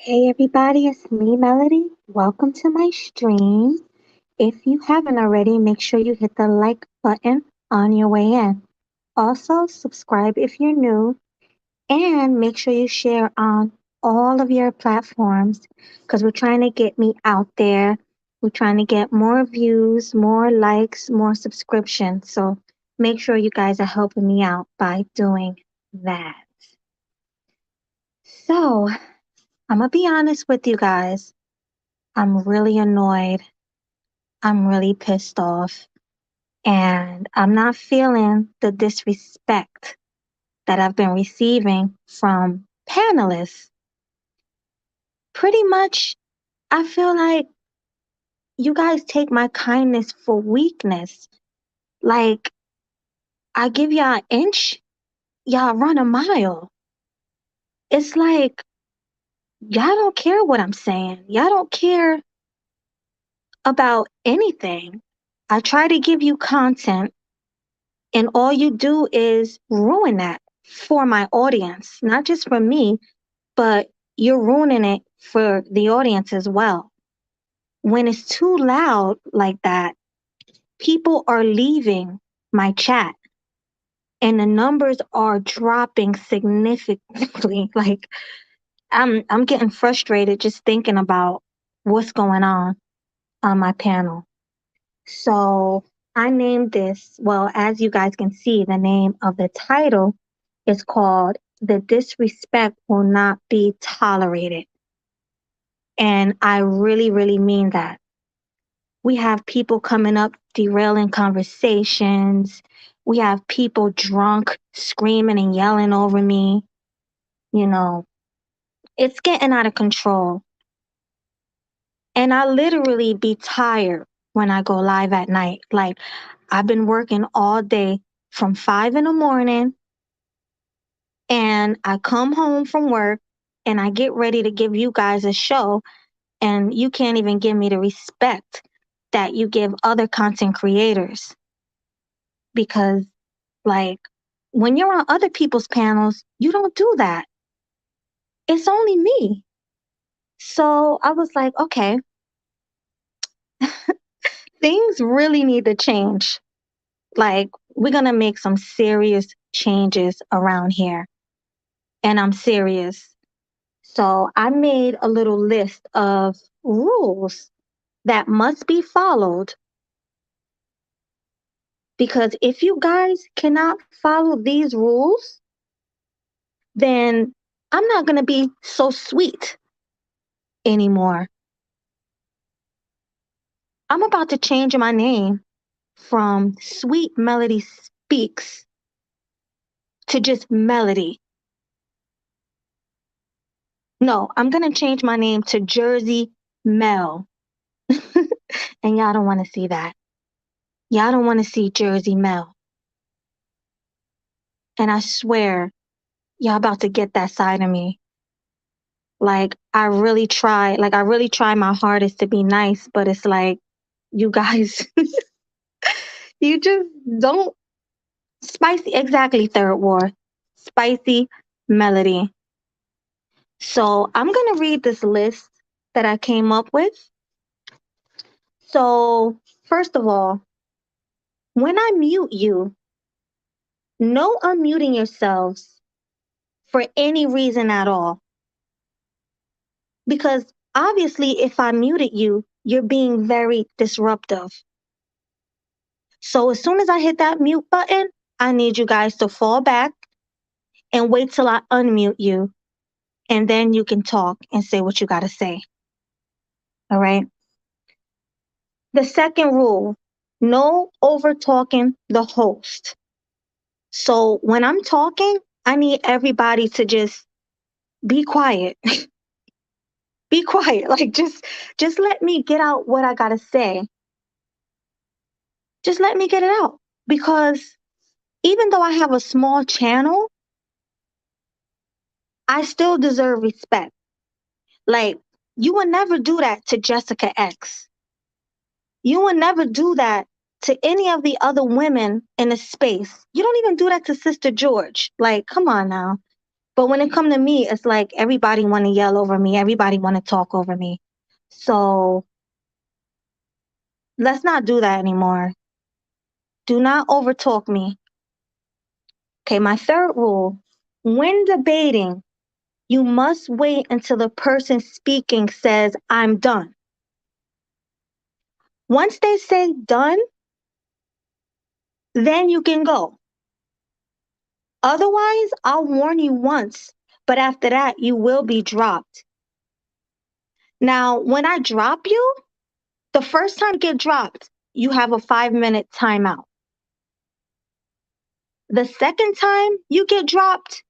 Hey everybody, it's me, Melody. Welcome to my stream. If you haven't already, make sure you hit the like button on your way in. Also, subscribe if you're new and make sure you share on all of your platforms because we're trying to get me out there. We're trying to get more views, more likes, more subscriptions. So make sure you guys are helping me out by doing that. So, I'm going to be honest with you guys. I'm really annoyed. I'm really pissed off. And I'm not feeling the disrespect that I've been receiving from panelists. Pretty much, I feel like you guys take my kindness for weakness. Like, I give y'all an inch, y'all run a mile. It's like, y'all don't care what I'm saying. Y'all don't care about anything. I try to give you content and all you do is ruin that for my audience, not just for me, but you're ruining it for the audience as well. When it's too loud like that, people are leaving my chat and the numbers are dropping significantly. Like I'm getting frustrated just thinking about what's going on my panel. So I named this, well, as you guys can see, the name of the title is called The Disrespect Will Not Be Tolerated. And I really, really mean that. We have people coming up, derailing conversations. We have people drunk, screaming and yelling over me. You know, it's getting out of control. And I literally be tired when I go live at night. Like, I've been working all day from 5 in the morning and I come home from work and I get ready to give you guys a show and you can't even give me the respect that you give other content creators because like when you're on other people's panels, you don't do that. It's only me. So I was like, okay, things really need to change. Like we're going to make some serious changes around here. And I'm serious. So I made a little list of rules that must be followed because if you guys cannot follow these rules, then I'm not going to be so sweet anymore. I'm about to change my name from Sweet Melody Speaks to just Melody. No, I'm going to change my name to Jersey Mel. And y'all don't want to see that. Y'all don't want to see Jersey Mel. And I swear, y'all about to get that side of me. Like I really try my hardest to be nice, but it's like you guys you just don't spicy exactly third war. Spicy melody. So I'm gonna read this list that I came up with. So first of all, when I mute you, no unmuting yourselves for any reason at all. Because obviously if I muted you, you're being very disruptive. So as soon as I hit that mute button, I need you guys to fall back and wait till I unmute you. And then you can talk and say what you got to say. All right. The second rule, no over talking the host. So when I'm talking, I need everybody to just be quiet. Be quiet. Like just let me get out what I got to say. Just let me get it out because even though I have a small channel, I still deserve respect. Like, you would never do that to Jessica X. You would never do that to any of the other women in the space. You don't even do that to Sister George. Like, come on now. But when it come to me, it's like everybody want to yell over me. Everybody want to talk over me. So let's not do that anymore. Do not overtalk me. Okay, my third rule, when debating, you must wait until the person speaking says, I'm done. Once they say done, then you can go. Otherwise, I'll warn you once, but after that, you will be dropped. Now, when I drop you, the first time you get dropped, you have a 5-minute timeout. The second time you get dropped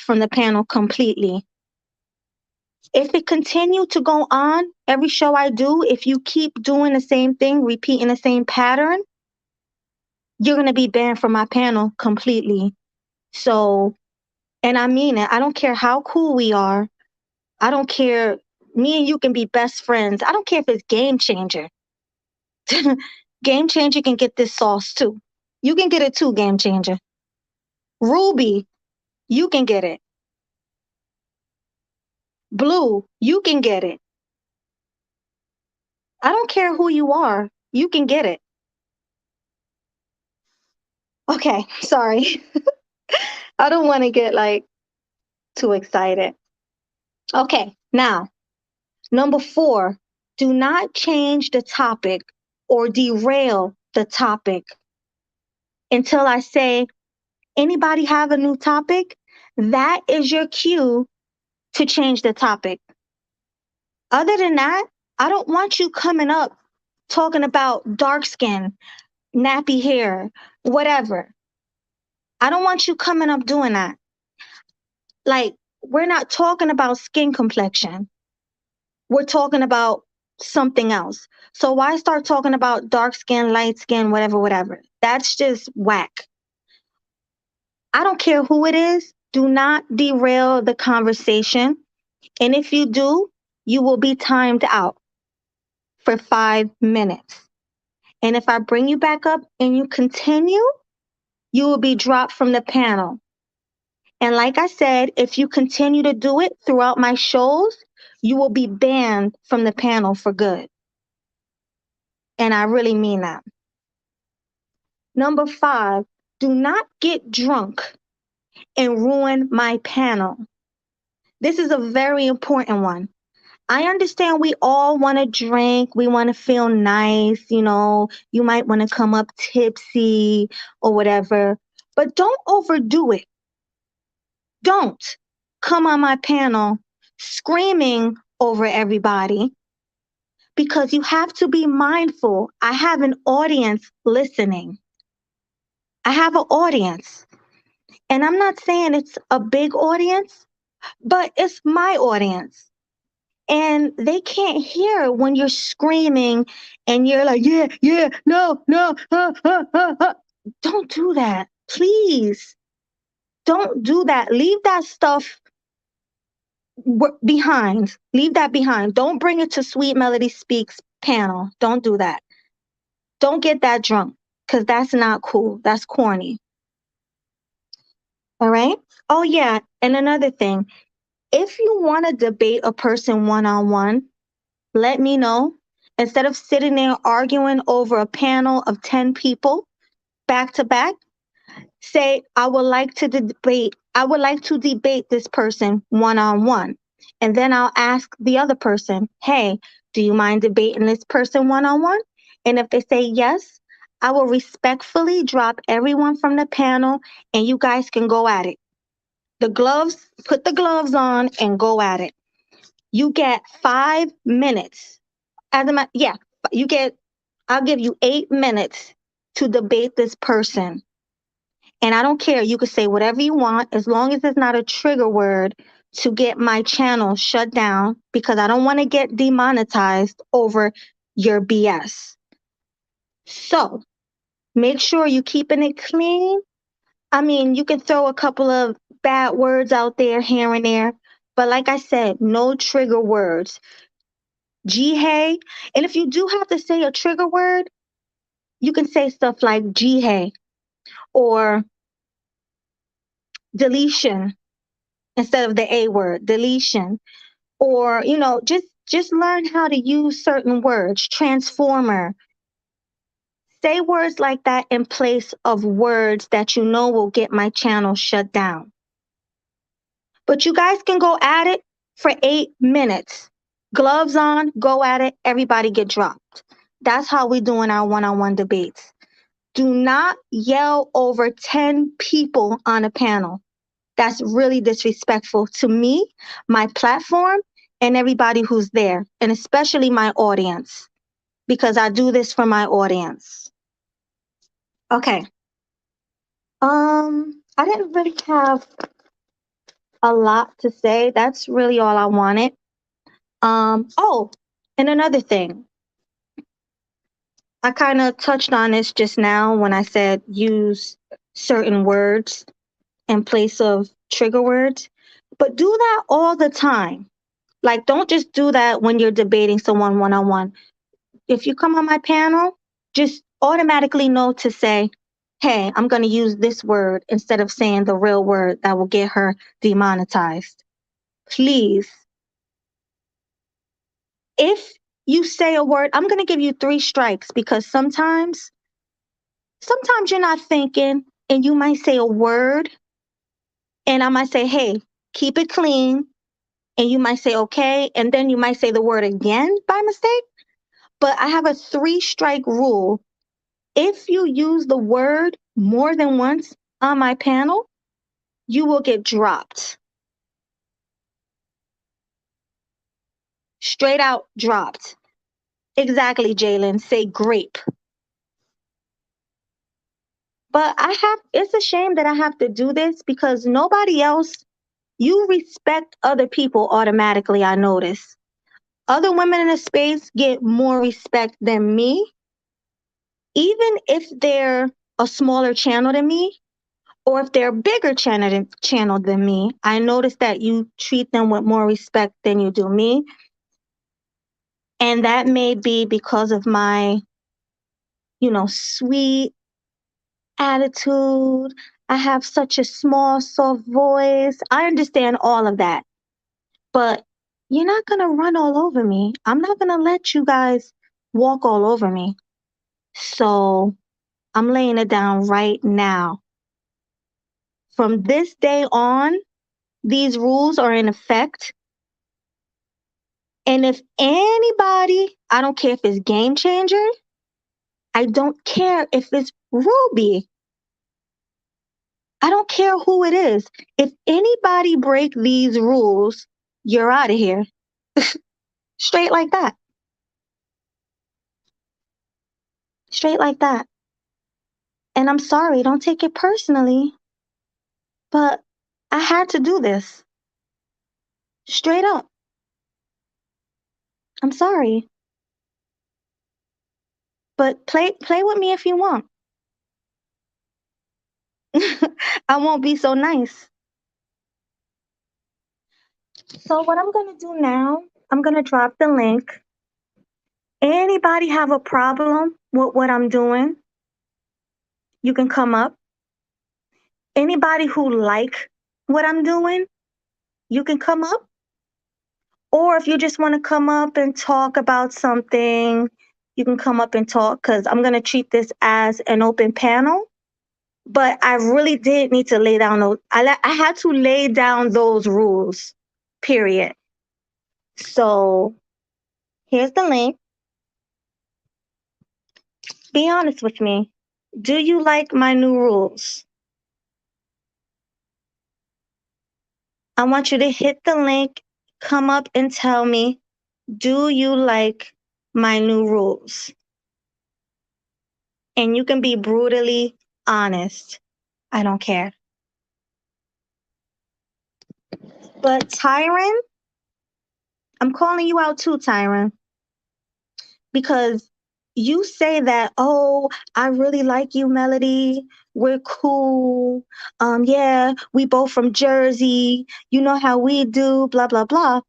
from the panel completely. If it continue to go on, every show I do, if you keep doing the same thing, repeating the same pattern, you're going to be banned from my panel completely. So, and I mean it. I don't care how cool we are. I don't care. Me and you can be best friends. I don't care if it's Game Changer. Game Changer can get this sauce too. You can get it too, Game Changer. Ruby, you can get it. Blue, you can get it. I don't care who you are. You can get it. Okay, sorry. I don't want to get like too excited. Okay, now, number 4, do not change the topic or derail the topic until I say, anybody have a new topic? That is your cue to change the topic. Other than that, I don't want you coming up talking about dark skin, nappy hair, whatever. I don't want you coming up doing that. Like, we're not talking about skin complexion. We're talking about something else. So why start talking about dark skin, light skin, whatever, whatever? That's just whack. I don't care who it is. Do not derail the conversation. And if you do, you will be timed out for 5 minutes. And if I bring you back up and you continue, you will be dropped from the panel. And like I said, if you continue to do it throughout my shows, you will be banned from the panel for good. And I really mean that. Number 5, do not get drunk and ruin my panel. This is a very important one. I understand we all want to drink. We want to feel nice. You might want to come up tipsy or whatever, but don't overdo it. Don't come on my panel screaming over everybody because you have to be mindful. I have an audience listening. I have an audience. And I'm not saying it's a big audience, but it's my audience. And they can't hear when you're screaming and you're like, yeah, yeah, no, no, Don't do that. Please. Don't do that. Leave that stuff behind. Leave that behind. Don't bring it to Sweet Melody Speaks panel. Don't do that. Don't get that drunk because that's not cool. That's corny. All right. Oh, yeah. And another thing, if you want to debate a person one-on-one, let me know. Instead of sitting there arguing over a panel of 10 people back to back, say, I would like to debate this person one-on-one. And then I'll ask the other person, hey, do you mind debating this person one-on-one? And if they say yes, I will respectfully drop everyone from the panel and you guys can go at it. Put the gloves on and go at it. You get 5 minutes. I'll give you 8 minutes to debate this person. And I don't care. You can say whatever you want as long as it's not a trigger word to get my channel shut down because I don't want to get demonetized over your BS. So make sure you're keeping it clean. I mean, you can throw a couple of bad words out there here and there. But like I said, no trigger words. Gee, hey. And if you do have to say a trigger word, you can say stuff like gee, hey or deletion. instead of the A word, deletion. Or, just learn how to use certain words, transformer. Say words like that in place of words that you know will get my channel shut down. But you guys can go at it for 8 minutes. Gloves on, go at it, everybody get dropped. That's how we do in our one-on-one debates. Do not yell over 10 people on a panel. That's really disrespectful to me, my platform, and everybody who's there, and especially my audience, because I do this for my audience. Okay. I didn't really have a lot to say. That's really all I wanted. Oh, and another thing. I kind of touched on this just now when I said use certain words in place of trigger words, but do that all the time. Like, don't just do that when you're debating someone one on one. If you come on my panel, just automatically know to say, hey, I'm going to use this word instead of saying the real word that will get her demonetized. Please. If you say a word, I'm going to give you 3 strikes because sometimes you're not thinking and you might say a word and I might say, hey, keep it clean. And you might say, okay. And then you might say the word again by mistake. But I have a 3-strike rule. If you use the word more than once on my panel, you will get dropped. Straight out dropped. Exactly, Jalen. Say grape. But it's a shame that I have to do this because nobody else, you respect other people automatically, I notice. Other women in the space get more respect than me, even if they're a smaller channel than me, or if they're a bigger channel than me. I notice that you treat them with more respect than you do me. And that may be because of my, sweet attitude. I have such a small, soft voice. I understand all of that. But you're not going to run all over me. I'm not going to let you guys walk all over me. So I'm laying it down right now. From this day on, these rules are in effect. And if anybody, I don't care if it's Game Changer, I don't care if it's Ruby, I don't care who it is. If anybody break these rules, you're out of here. Straight like that. Straight like that. And I'm sorry, don't take it personally, but I had to do this. Straight up. I'm sorry. But play with me if you want. I won't be so nice. So what I'm going to do now, I'm going to drop the link. Anybody have a problem with what I'm doing? You can come up. Anybody who like what I'm doing, you can come up. Or if you just want to come up and talk about something, you can come up and talk because I'm going to treat this as an open panel. But I really did need to lay down those. I had to lay down those rules, period. So here's the link. Be honest with me. Do you like my new rules? I want you to hit the link, come up and tell me, do you like my new rules? And you can be brutally honest. I don't care. But Tyron, I'm calling you out too, Tyron, because you say that, oh, I really like you, Melody. We're cool. Yeah, we both from Jersey. You know how we do, blah, blah, blah.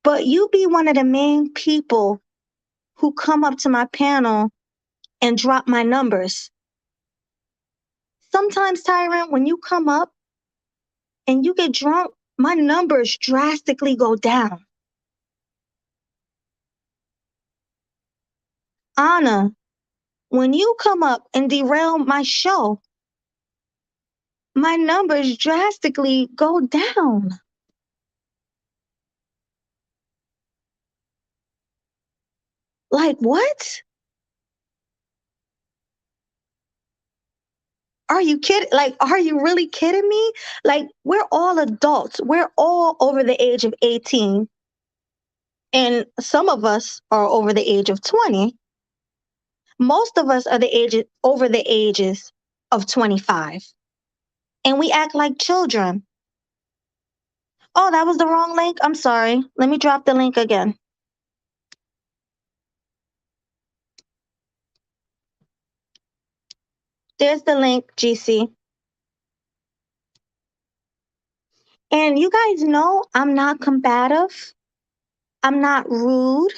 But you be one of the main people who come up to my panel and drop my numbers. Sometimes, Tyron, when you come up and you get drunk my numbers drastically go down. Anna, when you come up and derail my show, my numbers drastically go down. Like, what? Are you kidding? Like, are you really kidding me? Like, we're all adults. We're all over the age of 18. And some of us are over the age of 20. Most of us are over the ages of 25. And we act like children. Oh, that was the wrong link. I'm sorry. Let me drop the link again. There's the link, GC. And you guys know I'm not combative. I'm not rude.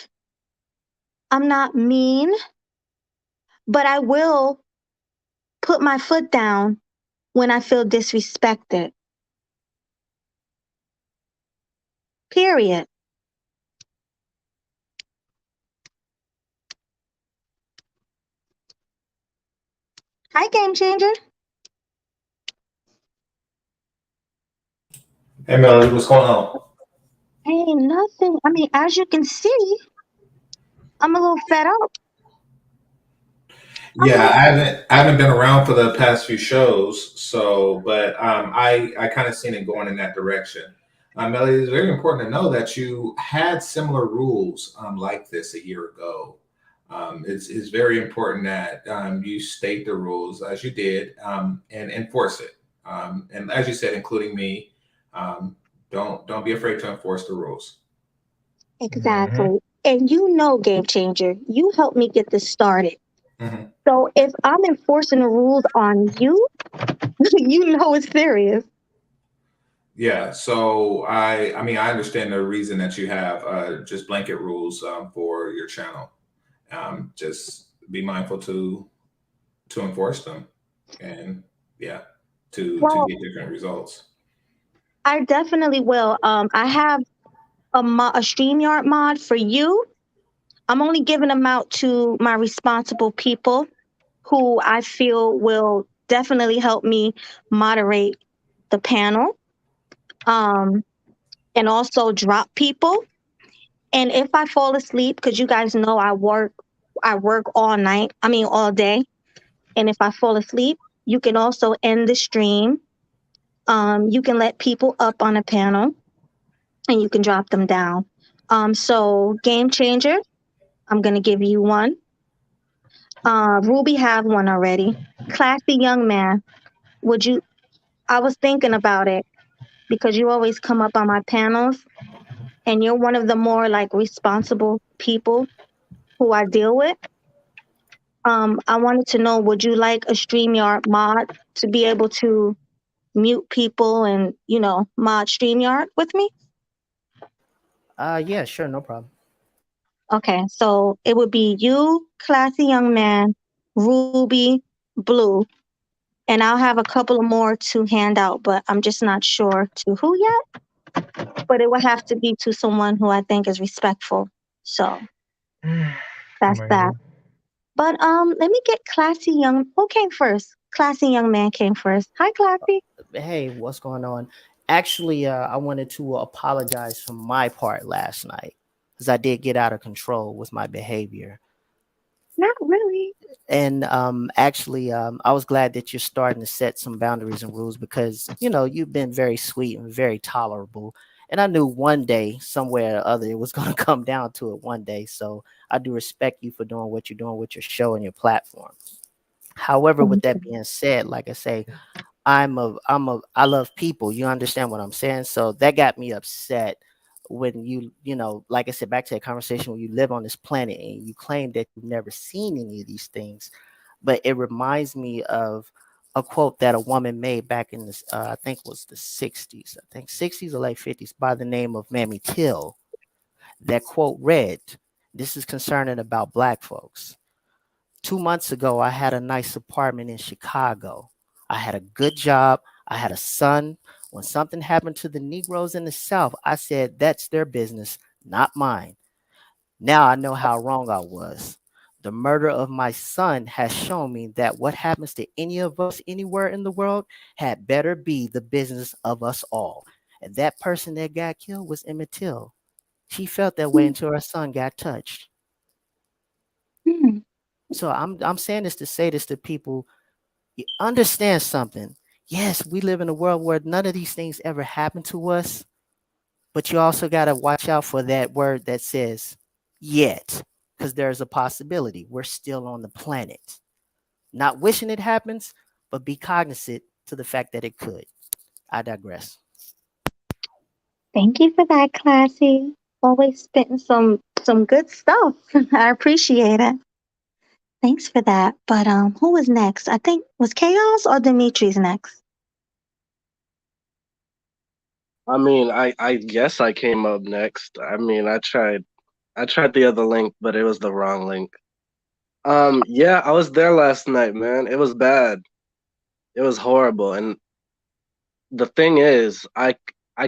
I'm not mean. But I will put my foot down when I feel disrespected. Period. Hi, Game Changer. Hey Melody, what's going on? Hey, nothing. I mean, as you can see, I'm a little fed up. I'm a Yeah, little, I haven't been around for the past few shows, so but I kind of seen it going in that direction. Melody, it's very important to know that you had similar rules like this a year ago. It's very important that you state the rules as you did and enforce it. And as you said, including me, um, don't be afraid to enforce the rules. Hmm. exactly. And you know, Game Changer, you helped me get this started. Mhm. So if I'm enforcing the rules on you, you know it's serious. Yeah, so I mean I understand the reason that you have just blanket rules for your channel. Just be mindful to enforce them, and yeah, to Well, get different results. I definitely will. I have a StreamYard mod for you. I'm only giving them out to my responsible people who I feel will definitely help me moderate the panel, um, and also drop people. And if I fall asleep, because you guys know I work all night. I mean all day. And if I fall asleep, you can also end the stream. You can let people up on a panel, and you can drop them down. So Game Changer, I'm gonna give you one. Ruby have one already. Classy young man, would you? I was thinking about it because you always come up on my panels, and you're one of the more like responsible people who I deal with. I wanted to know, would you like a StreamYard mod to be able to mute people and, mod StreamYard with me? Yeah, sure, no problem. Okay, so it would be you, classy young man, Ruby, Blue, and I'll have a couple of more to hand out, but I'm just not sure to who yet. But it would have to be to someone who I think is respectful. So I'm that's right that. here. But let me get classy young. Who came first? Classy young man came first. Hi, classy. Hey, what's going on? Actually, I wanted to apologize for my part last night because I did get out of control with my behavior. Not really. And actually, I was glad that you're starting to set some boundaries and rules because you've been very sweet and very tolerable. And I knew one day, somewhere or other, it was going to come down to it one day. So I do respect you for doing what you're doing with your show and your platform. However, with Thank that you. being said, like I say, I love people. You understand what I'm saying? So that got me upset when like I said, back to that conversation when you live on this planet and you claim that you've never seen any of these things. But it reminds me of a quote that a woman made back in this, I think it was the 60s, I think 60s or late 50s, by the name of Mammy Till. That quote read, "This is concerning about black folks. 2 months ago, I had a nice apartment in Chicago. I had a good job. I had a son When something happened to the Negroes in the South, I said, that's their business, not mine. Now I know how wrong I was. The murder of my son has shown me that what happens to any of us anywhere in the world had better be the business of us all. And that person that got killed was Emmett Till. She felt that way Mm, until her son got touched. mm. So I'm saying this to say this to people. You understand something. Yes, we live in a world where none of these things ever happen to us, but you also got to watch out for that word that says yet, because there's a possibility we're still on the planet. Not wishing it happens, but be cognizant to the fact that it could. I digress. Thank you for that, Classy. Always spitting some good stuff. I appreciate it. Thanks for that. But who was next? I think was Chaos or Dimitri's next. I mean, I guess I came up next. I mean, I tried the other link, but it was the wrong link. Yeah, I was there last night, man. It was bad. It was horrible. And the thing is, I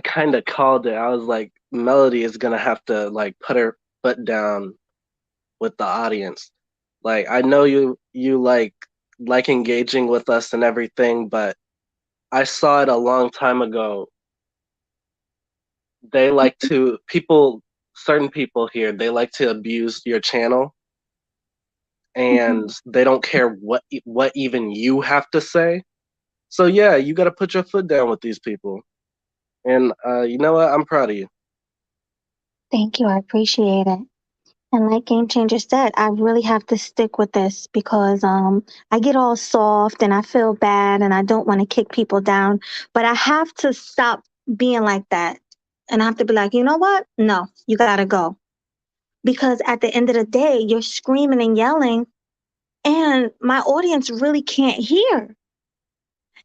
kind of called it. I was like, Melody is gonna have to like put her foot down with the audience. Like, I know you like engaging with us and everything, but I saw it a long time ago. They like to people certain people here, they like to abuse your channel, Mhm. and they don't care what even you have to say. So yeah, you got to put your foot down with these people. And you know what? I'm proud of you. Thank you. I appreciate it. And like Game Changer said, I really have to stick with this because I get all soft and I feel bad and I don't want to kick people down. But I have to stop being like that. And I have to be like, you know what? No, you gotta go. Because at the end of the day, you're screaming and yelling, and my audience really can't hear.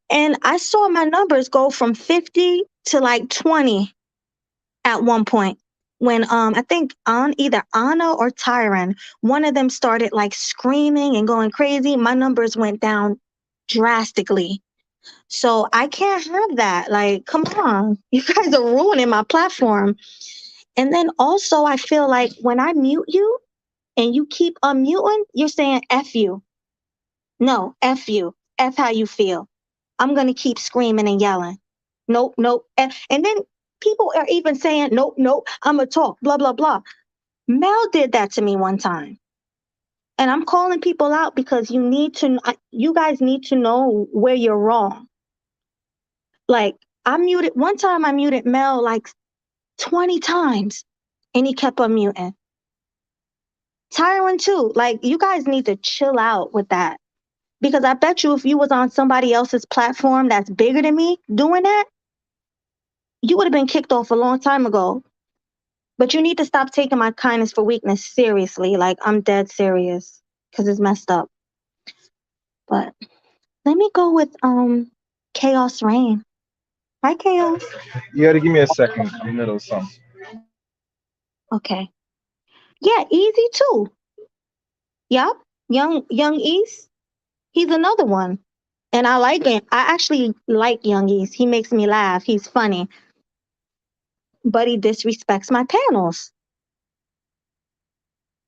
And I saw my numbers go from 50 to like 20 at one point when I think on either Anna or Tyron, one of them started like screaming and going crazy. My numbers went down drastically. So I can't have that. Like, come on. You guys are ruining my platform. And then also I feel like when I mute you and you keep unmuting, you're saying F you. No, F you. F how you feel. I'm gonna keep screaming and yelling. Nope, nope. And then people are even saying, nope, nope, I'm gonna talk, blah, blah, blah. Mel did that to me one time. And I'm calling people out because you guys need to know where you're wrong. Like, one time I muted Mel like 20 times and he kept unmuting. Tyron too. Like, you guys need to chill out with that. Because I bet you if you was on somebody else's platform that's bigger than me doing that, you would have been kicked off a long time ago. But you need to stop taking my kindness for weakness seriously. Like, I'm dead serious because it's messed up. But let me go with Chaos Rain. Hi, Chaos. You gotta give me a second. I'm in the middle of something. Okay. Yeah, Easy too. Yup. Young East. He's another one. And I like him. I actually like Young East. He makes me laugh. He's funny. But he disrespects my panels.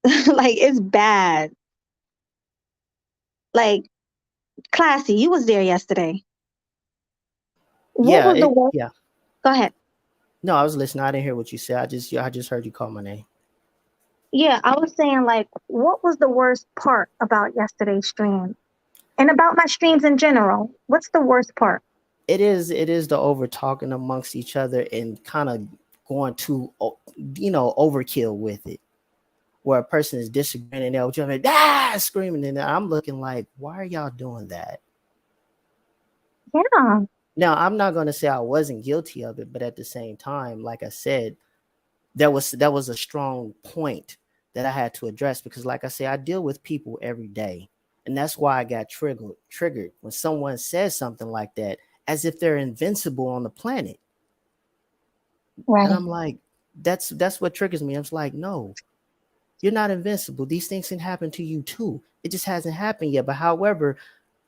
Like, it's bad. Like, Classy, you was there yesterday. What Yeah, was the worst? yeah. Go ahead. No, I was listening. I didn't hear what you said. I just heard you call my name. Yeah, I was saying, like, what was the worst part about yesterday's stream? And about my streams in general. What's the worst part? It is the over talking amongst each other and kind of going too overkill with it, where a person is disagreeing and they'll jump in, screaming, and I'm looking like, why are y'all doing that? Yeah, Now, I'm not going to say I wasn't guilty of it, but at the same time, like I said, that was a strong point that I had to address, because like I say, I deal with people every day. And that's why I got triggered when someone says something like that, as if they're invincible on the planet. And right. I'm like, that's what triggers me. I'm just like, no, you're not invincible. These things can happen to you too. It just hasn't happened yet. But however,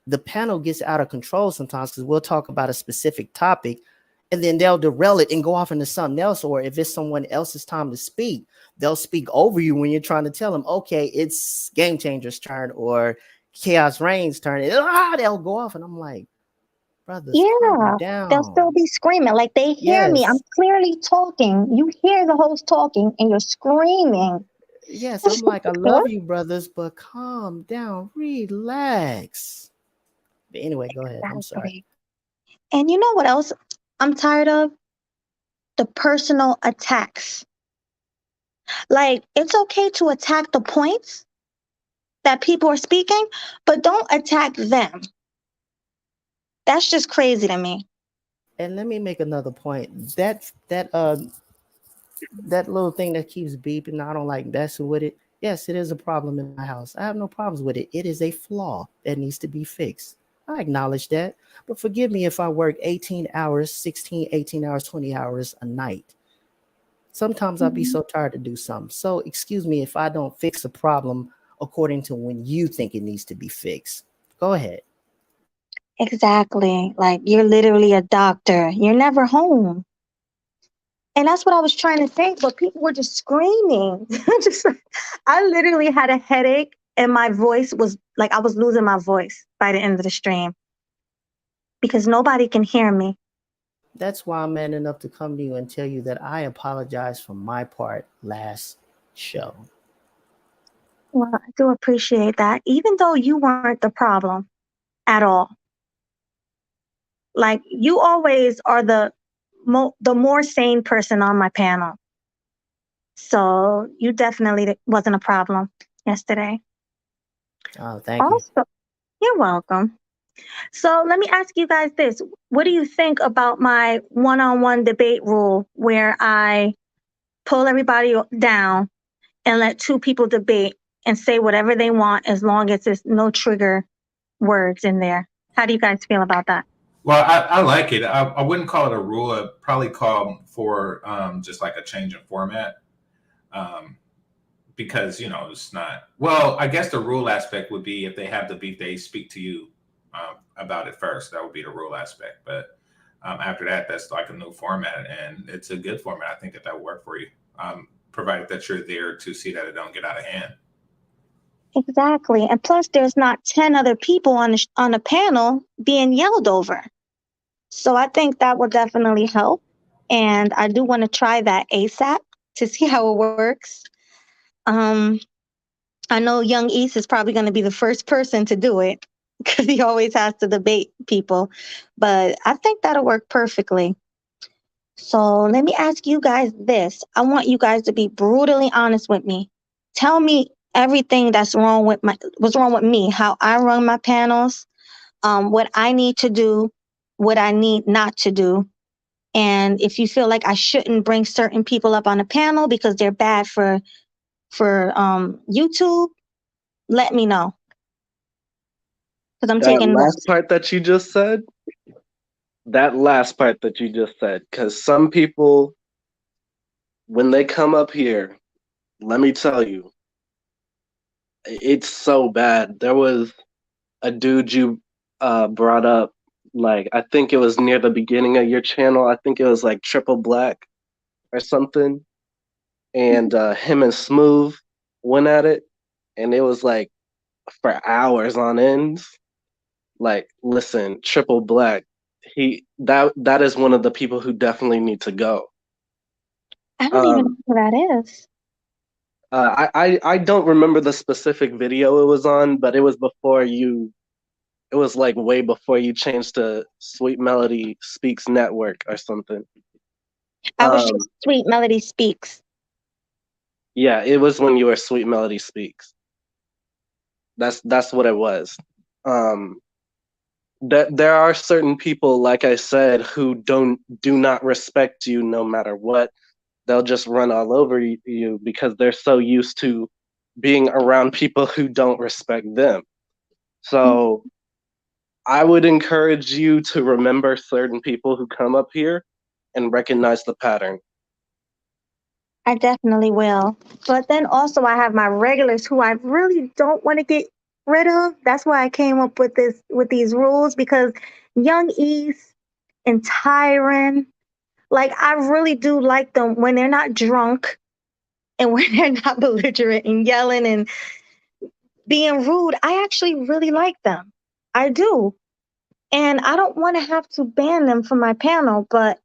the panel gets out of control sometimes, because we'll talk about a specific topic, and then they'll derail it and go off into something else. Or if it's someone else's time to speak, they'll speak over you when you're trying to tell them, okay, it's Game Changer's turn or Chaos Reign's turn. They'll go off, and I'm like, brothers, calm Yeah, they'll still down. be screaming like they hear me. I'm Yes, clearly talking. You hear the host talking, and you're screaming. yes. I'm like, I love you, brothers, but calm down, relax. But anyway, go ahead. I'm sorry. Exactly. And you know what else I'm tired of? The personal attacks. Like, it's okay to attack the points that people are speaking, but don't attack them. That's just crazy to me. And let me make another point. That little thing that keeps beeping, I don't like messing with it. Yes, it is a problem in my house. I have no problems with it. It is a flaw that needs to be fixed. I acknowledge that. But forgive me if I work 18 hours, 16, 18 hours, 20 hours a night. Sometimes I'll be Mhm. so tired to do something. So excuse me if I don't fix a problem according to when you think it needs to be fixed. Go ahead. Exactly. Like, you're literally a doctor. You're never home. And that's what I was trying to say, but people were just screaming. Just like, I literally had a headache and my voice was like I was losing my voice by the end of the stream because nobody can hear me. That's why I'm man enough to come to you and tell you that I apologize for my part last show. Well, I do appreciate that, even though you weren't the problem at all. Like, you always are the more sane person on my panel. So you definitely wasn't a problem yesterday. Oh, thank you. Also, you're welcome. So let me ask you guys this. What do you think about my one-on-one debate rule where I pull everybody down and let two people debate and say whatever they want as long as there's no trigger words in there? How do you guys feel about that? Well, I like it. I wouldn't call it a rule. I'd probably call for just like a change in format. Um, because it's not, well, I guess the rule aspect would be if they have the beef, they speak to you about it first. That would be the rule aspect. But after that, that's like a new format, and it's a good format. I think that would work for you, provided that you're there to see that it don't get out of hand. Exactly. And plus there's not 10 other people on the panel being yelled over. So I think that will definitely help. And I do want to try that ASAP to see how it works. Um, I know Young East is probably going to be the first person to do it because he always has to debate people. But I think that'll work perfectly. So let me ask you guys this. I want you guys to be brutally honest with me. Tell me everything what's wrong with me, how I run my panels, what I need to do, what I need not to do. And if you feel like I shouldn't bring certain people up on a panel because they're bad for YouTube, let me know because I'm That taking last notes. part that you just said, because some people, when they come up here, let me tell you, it's so bad. There was a dude you brought up, like, I think it was near the beginning of your channel. I think it was like Triple Black or something. And him and Smooth went at it. And it was like for hours on end. Like, listen, Triple Black, that is one of the people who definitely need to go. I don't even know Um, who that is. I don't remember the specific video it was on, but it was before you. It was like way before you changed to Sweet Melody Speaks Network or something. I was Um, just Sweet Melody Speaks. yeah, it was when you were Sweet Melody Speaks. That's what it was. Um, that there are certain people, like I said, who do not respect you no matter what. They'll just run all over you because they're so used to being around people who don't respect them. So I would encourage you to remember certain people who come up here and recognize the pattern. I definitely will. But then also I have my regulars who I really don't want to get rid of. That's why I came up with these rules because Young East and Tyron Like, I really do like them when they're not drunk and when they're not belligerent and yelling and being rude. I actually really like them. I do. And I don't want to have to ban them from my panel, but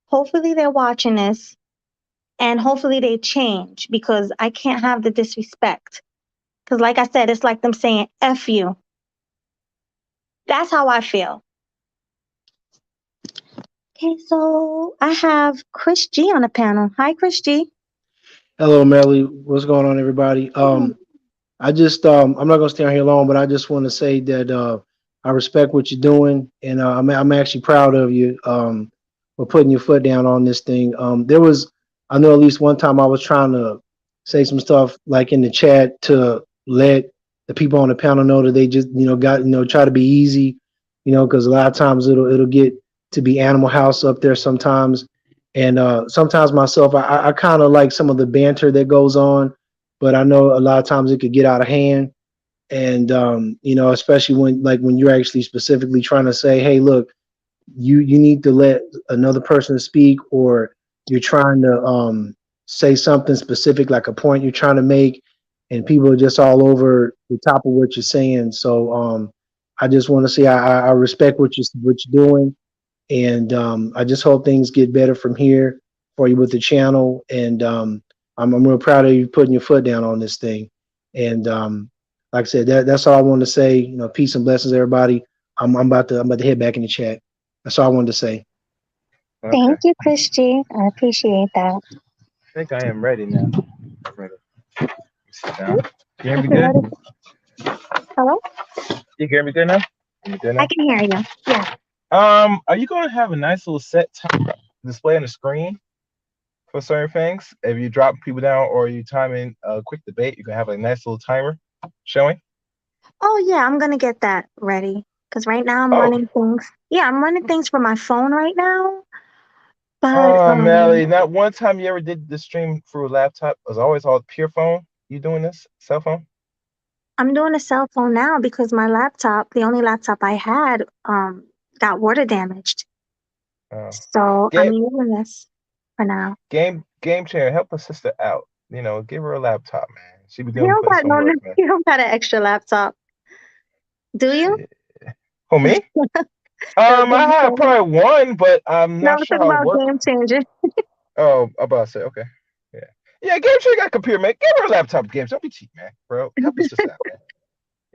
hopefully they're watching this and hopefully they change because I can't have the disrespect. Because, like I said, it's like them saying F you. That's how I feel. Okay, so I have Chris G on the panel. Hi, Chris G. Hello, Melly. What's going on, everybody? I just I'm not gonna stay on here long, but I just want to say that I respect what you're doing, and I'm actually proud of you for putting your foot down on this thing. There was I know at least one time I was trying to say some stuff like in the chat to let the people on the panel know that they just got try to be easy, because a lot of times it'll get to be Animal House up there sometimes, and sometimes myself I kind of like some of the banter that goes on, but I know a lot of times it could get out of hand. And especially when you're actually specifically trying to say, hey, look, you need to let another person speak, or you're trying to say something specific, like a point you're trying to make, and people are just all over the top of what you're saying. So I just want to say I respect what you're doing, and I just hope things get better from here for you with the channel. And I'm real proud of you putting your foot down on this thing. And like I said, that's all I wanted to say. Peace and blessings, everybody. I'm about to head back in the chat. That's all I wanted to say. Okay. Thank you, Chris G. I appreciate that. I think I am ready now. I'm ready. Sit down. Can you hear me Okay, ready? good? Hello? You can hear me good now? You good I now? can hear you. Yeah. Are you gonna have a nice little set time display on the screen for certain things? If you drop people down or you time in a quick debate, you can have a nice little timer showing. Oh, yeah, I'm going to get that ready. Because right now I'm Oh, running things. Yeah, I'm running things from my phone right now. But Melly, not one time you ever did the stream through a laptop. It was always all pure phone. You doing this cell phone? I'm doing a cell phone now because my laptop, the only laptop I had, got water damaged. Oh, So I'm game using this for now. game changer. Help a sister out. Give her a laptop, man. She be You doing don't putting got some no, work, man. you don't got an extra laptop, do you? Shit. For me? No, just I have saying. probably one, but I'm No, not I'm sure talking how it about works. game changer. Oh, I'm about to say, okay. Yeah. Yeah, Game Changer got a computer, man. Give her a laptop, Games. Don't be cheap, man. Bro, help your sister out, man.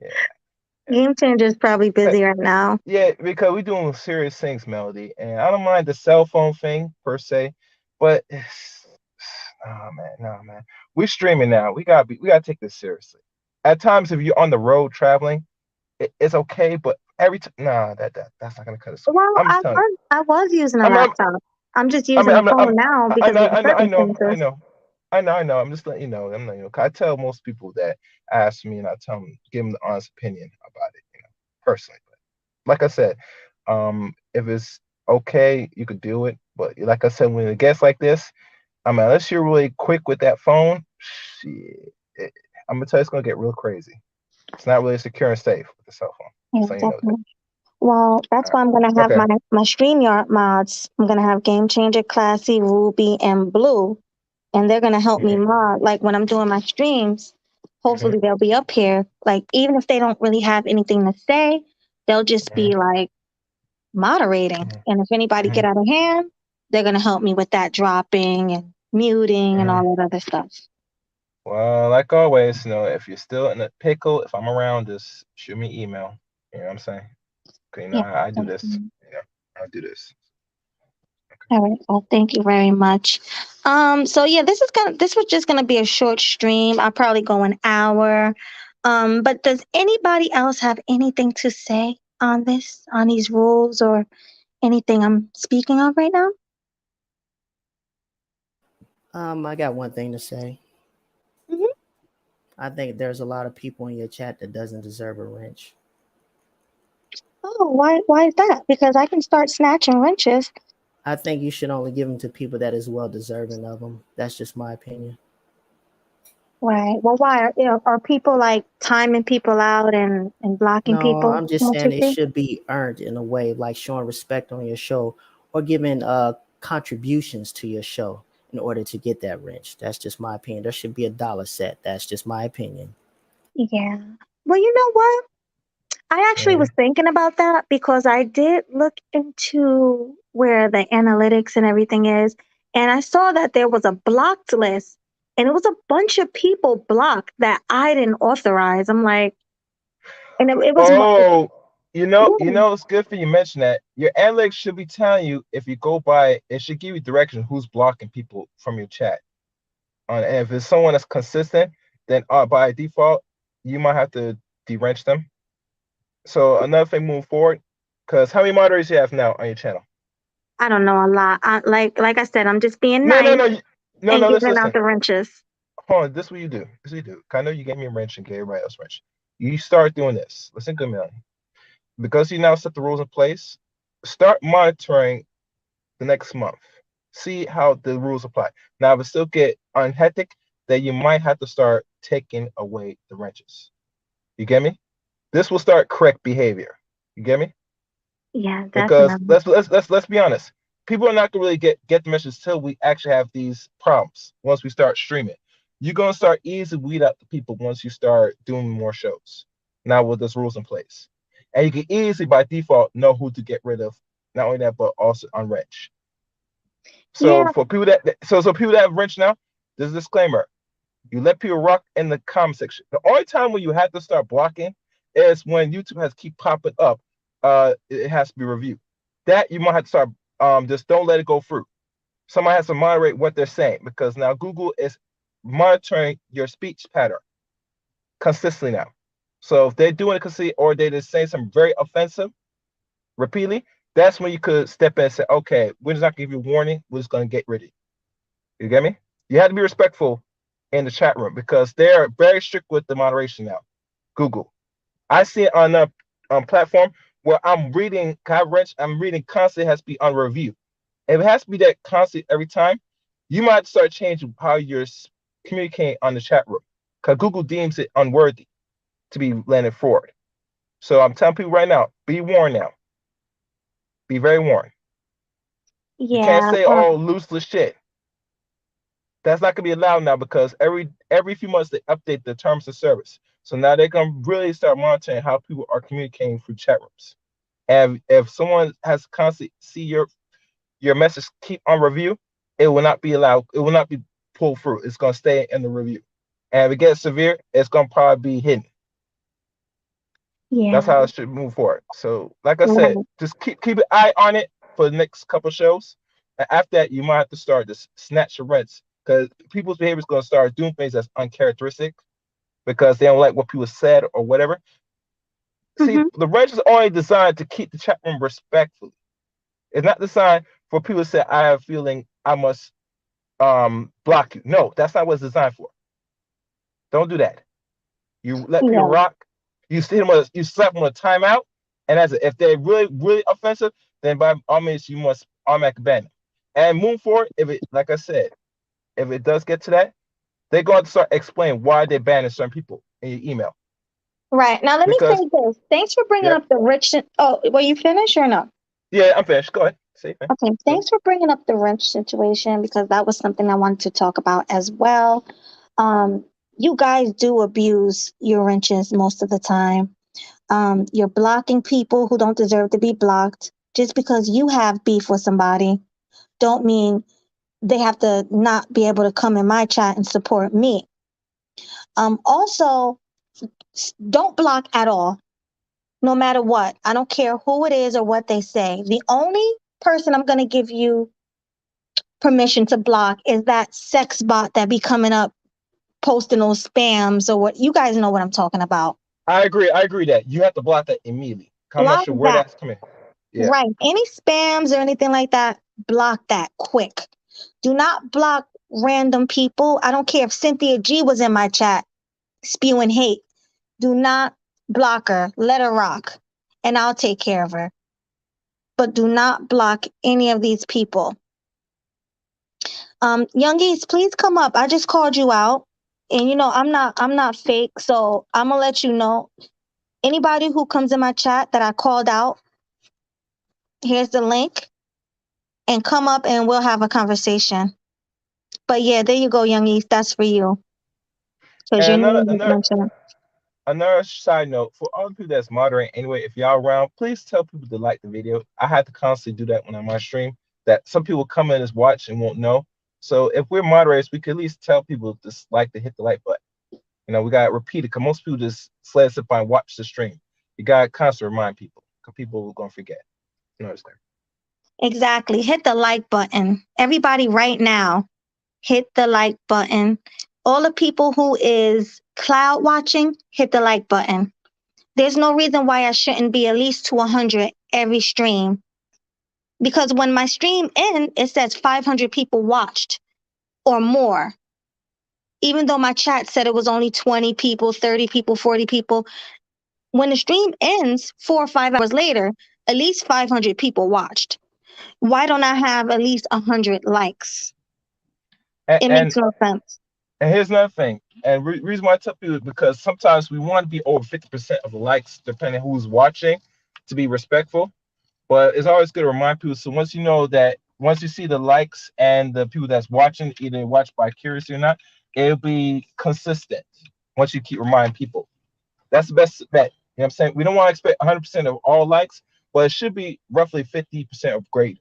Yeah. Yeah. Game changer is probably But, busy right now. yeah, because we doing serious things, Melody. And I don't mind the cell phone thing per se, but oh man, no man. We're streaming now. We gotta take this seriously. At times if you're on the road traveling, it's okay, but every time nah, that's not gonna cut it. So Well, I'm just telling you. I was using a I'm not laptop. I'm just I mean, using a phone now I because know, of the I know, I know, I circumstances. know, I know. I'm just letting you know. I'm letting you know. 'Cause I tell most people that ask me, and I tell them, give them the honest opinion about it, personally. But like I said, if it's okay, you could do it. But like I said, when it gets like this, I mean, unless you're really quick with that phone, shit, I'm gonna tell you, it's gonna get real crazy. It's not really secure and safe with the cell phone. Yeah, So you know that. definitely. Well, that's All why I'm gonna right. have Okay. my StreamYard mods. I'm gonna have Game Changer, Classy, Ruby, and Blue, and they're gonna help me Mm-hmm, mod. Like when I'm doing my streams, hopefully they'll be up here. Like even if they don't really have anything to say, they'll just mm-hmm, be like moderating. mm-hmm, And if anybody mm-hmm, get out of hand, they're gonna help me with that dropping and muting and mm-hmm. all that other stuff. Well, like always, if you're still in a pickle, if I'm around, just shoot me email. You know what I'm saying? 'Cause, Yeah. I do this. Definitely. Yeah, I do this. All right. Well, thank you very much. So yeah, this was just gonna be a short stream. I'll probably go an hour. But does anybody else have anything to say on on these rules, or anything I'm speaking of right now? I got one thing to say. Hmm. I think there's a lot of people in your chat that doesn't deserve a wrench. Oh, why is that? Because I can start snatching wrenches. I think you should only give them to people that is well deserving of them. That's just my opinion. Right. Well, why are people like timing people out and blocking No, people? I'm just What saying you it see? should be earned in a way, like showing respect on your show or giving contributions to your show in order to get that wrench. That's just my opinion. There should be a dollar set. That's just my opinion. Yeah. Well, you know what? I actually Mhm. was thinking about that because I did look into where the analytics and everything is, and I saw that there was a blocked list, and it was a bunch of people blocked that I didn't authorize. I'm like, and it was, Oh, yeah, it's good for you mention that. Your analytics should be telling you if you go by, it should give you direction who's blocking people from your chat. And if it's someone that's consistent, then by default, you might have to de-wrench them. So another thing moving forward, because how many moderators you have now on your channel? I don't know a lot. Like I said, I'm just being No, no, nice no, and no. Let's giving out listen. the wrenches. Hold on. This is what you do. This is what you do. 'Cause I know you gave me a wrench and gave everybody else a wrench. You start doing this. Listen good, man. Because you now set the rules in place, start monitoring the next month. See how the rules apply. Now, if it still get unhectic, then you might have to start taking away the wrenches. You get me? This will start correct behavior. You get me? Yeah, Because definitely. let's be honest. People are not gonna really get the message till we actually have these problems. Once we start streaming, you're gonna start easy weed out the people once you start doing more shows. Now with those rules in place, and you can easily by default know who to get rid of. Not only that, but also unwrench. So Yeah. for people so people that have wrench now, there's a disclaimer. You let people rock in the comment section. The only time when you have to start blocking is when YouTube has keep popping up. It has to be reviewed. That you might have to start. Just don't let it go through. Somebody has to moderate what they're saying because now Google is monitoring your speech pattern consistently now. So if they're doing it consistently or they're just saying something very offensive repeatedly, that's when you could step in and say, okay, we're just not gonna give you a warning. We're just gonna get rid of it. You get me? You have to be respectful in the chat room because they are very strict with the moderation now. Google. I see it on a platform where I'm reading I'm reading constantly has to be on review. If it has to be that constant every time, you might start changing how you're communicating on the chat room because Google deems it unworthy to be landed forward. So I'm telling people right now, be warned now. Be very warned. You can't Yeah. say, oh, looseless shit. That's not gonna be allowed now because every few months they update the terms of service. So now they can really start monitoring how people are communicating through chat rooms. And if someone has constantly see your message keep on review, it will not be allowed. It will not be pulled through. It's gonna stay in the review. And if it gets severe, it's gonna probably be hidden. That's Yeah. how it should move forward. So, like I said, Right. just keep an eye on it for the next couple shows. And after that, you might have to start to snatch your rents because people's behavior is going to start doing things that's uncharacteristic because they don't like what people said or whatever. See, Hmm. the rent is only designed to keep the chat room respectful. It's not designed for people to say, "I have a feeling I must block you." No, that's not what it's designed for. Don't do that. You let people Yeah. rock. You slap them with a timeout, and if they're really offensive, then by all means you must automatically ban them. And move forward, if it like I said, if it does get to that, they're going to start explaining why they're banning certain people in your email. Right. Now, let me say Because this. Thanks for bringing yeah, up the wrench. Oh, were you finished or no? yeah, I'm finished. Go ahead. Say it, man. Okay. Go. Thanks for bringing up the wrench situation because that was something I wanted to talk about as well. Um, you guys do abuse your wrenches most of the time. You're blocking people who don't deserve to be blocked. Just because you have beef with somebody, don't mean they have to not be able to come in my chat and support me. Also, don't block at all, no matter what. I don't care who it is or what they say. The only person I'm going to give you permission to block is that sex bot that be coming up posting those spams or what. You guys know what I'm talking about. I agree. I agree that you have to block that immediately. I'm not Block sure where that. that's coming. Yeah, Right. Any spams or anything like that, block that quick. Do not block random people. I don't care if Cynthia G was in my chat spewing hate. Do not block her. Let her rock. And I'll take care of her. But do not block any of these people. Youngies, please come up. I just called you out. And you know, I'm not fake, so I'm gonna let you know. Anybody who comes in my chat that I called out, here's the link. and come up and we'll have a conversation. But yeah, there you go, Young East. That's for you. Because your And name was mentioned. another side note for all the people that's moderating anyway, if y'all around, please tell people to like the video. I have to constantly do that when I'm on stream. That some people come in as watch and won't know. So if we're moderators, we can at least tell people to like to hit the like button. You know, we gotta repeat it because most people just sled up and watch the stream. You gotta constantly remind people because people are gonna forget. You understand? Exactly. Hit the like button. Everybody right now, hit the like button. All the people who is cloud watching, hit the like button. There's no reason why I shouldn't be at least to 100 every stream. Because when my stream ends, it says 500 people watched or more. Even though my chat said it was only 20 people, 30 people, 40 people. When the stream ends 4 or 5 hours later, at least 500 people watched. Why don't I have at least 100 likes? And It makes and, no sense. and here's another thing. And reason why I tell people is because sometimes we want to be over 50% of the likes, depending who's watching, to be respectful. But it's always good to remind people. So once you know that, once you see the likes and the people that's watching, either watch by curiosity or not, it'll be consistent. Once you keep reminding people, that's the best bet. You know what I'm saying? We don't want to expect 100% of all likes, but it should be roughly 50% of greater.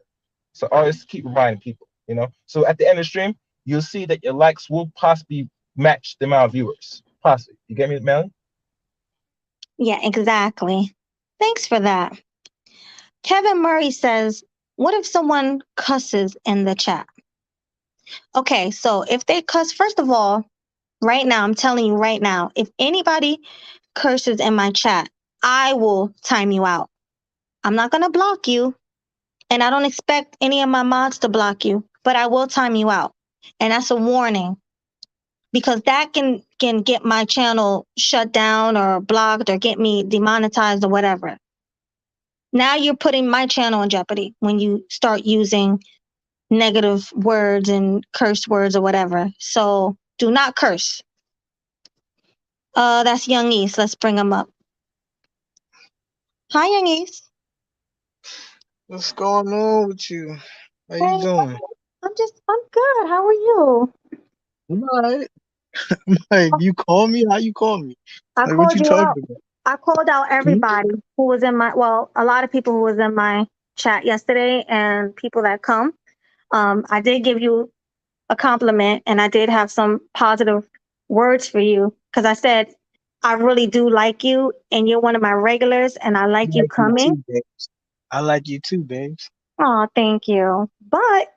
So always keep reminding people. You know. So at the end of the stream, you'll see that your likes will possibly match the amount of viewers. Possibly. You get me, Melanie? Yeah, exactly. Thanks for that. Kevin Murray says, what if someone cusses in the chat? Okay, so if they cuss, first of all, right now, I'm telling you right now, if anybody curses in my chat, I will time you out. I'm not going to block you, and I don't expect any of my mods to block you, but I will time you out. And that's a warning because that can get my channel shut down or blocked or get me demonetized or whatever. Now you're putting my channel in jeopardy when you start using negative words and curse words or whatever. So do not curse. That's Young East. Let's bring him up. Hi, Young East. What's going on with you? How Hey, you doing? I'm good. How are you? I'm alright. Like, you call me? How you call me? I Like, what called you you out. talking about? I called out Hmm? everybody who was in my, well, a lot of people who was in my chat yesterday and people that come. I did give you a compliment and I did have some positive words for you because I said, I really do like you and you're one of my regulars and I I like you like you coming. too, babes. I like you too, babes. Oh, thank you. But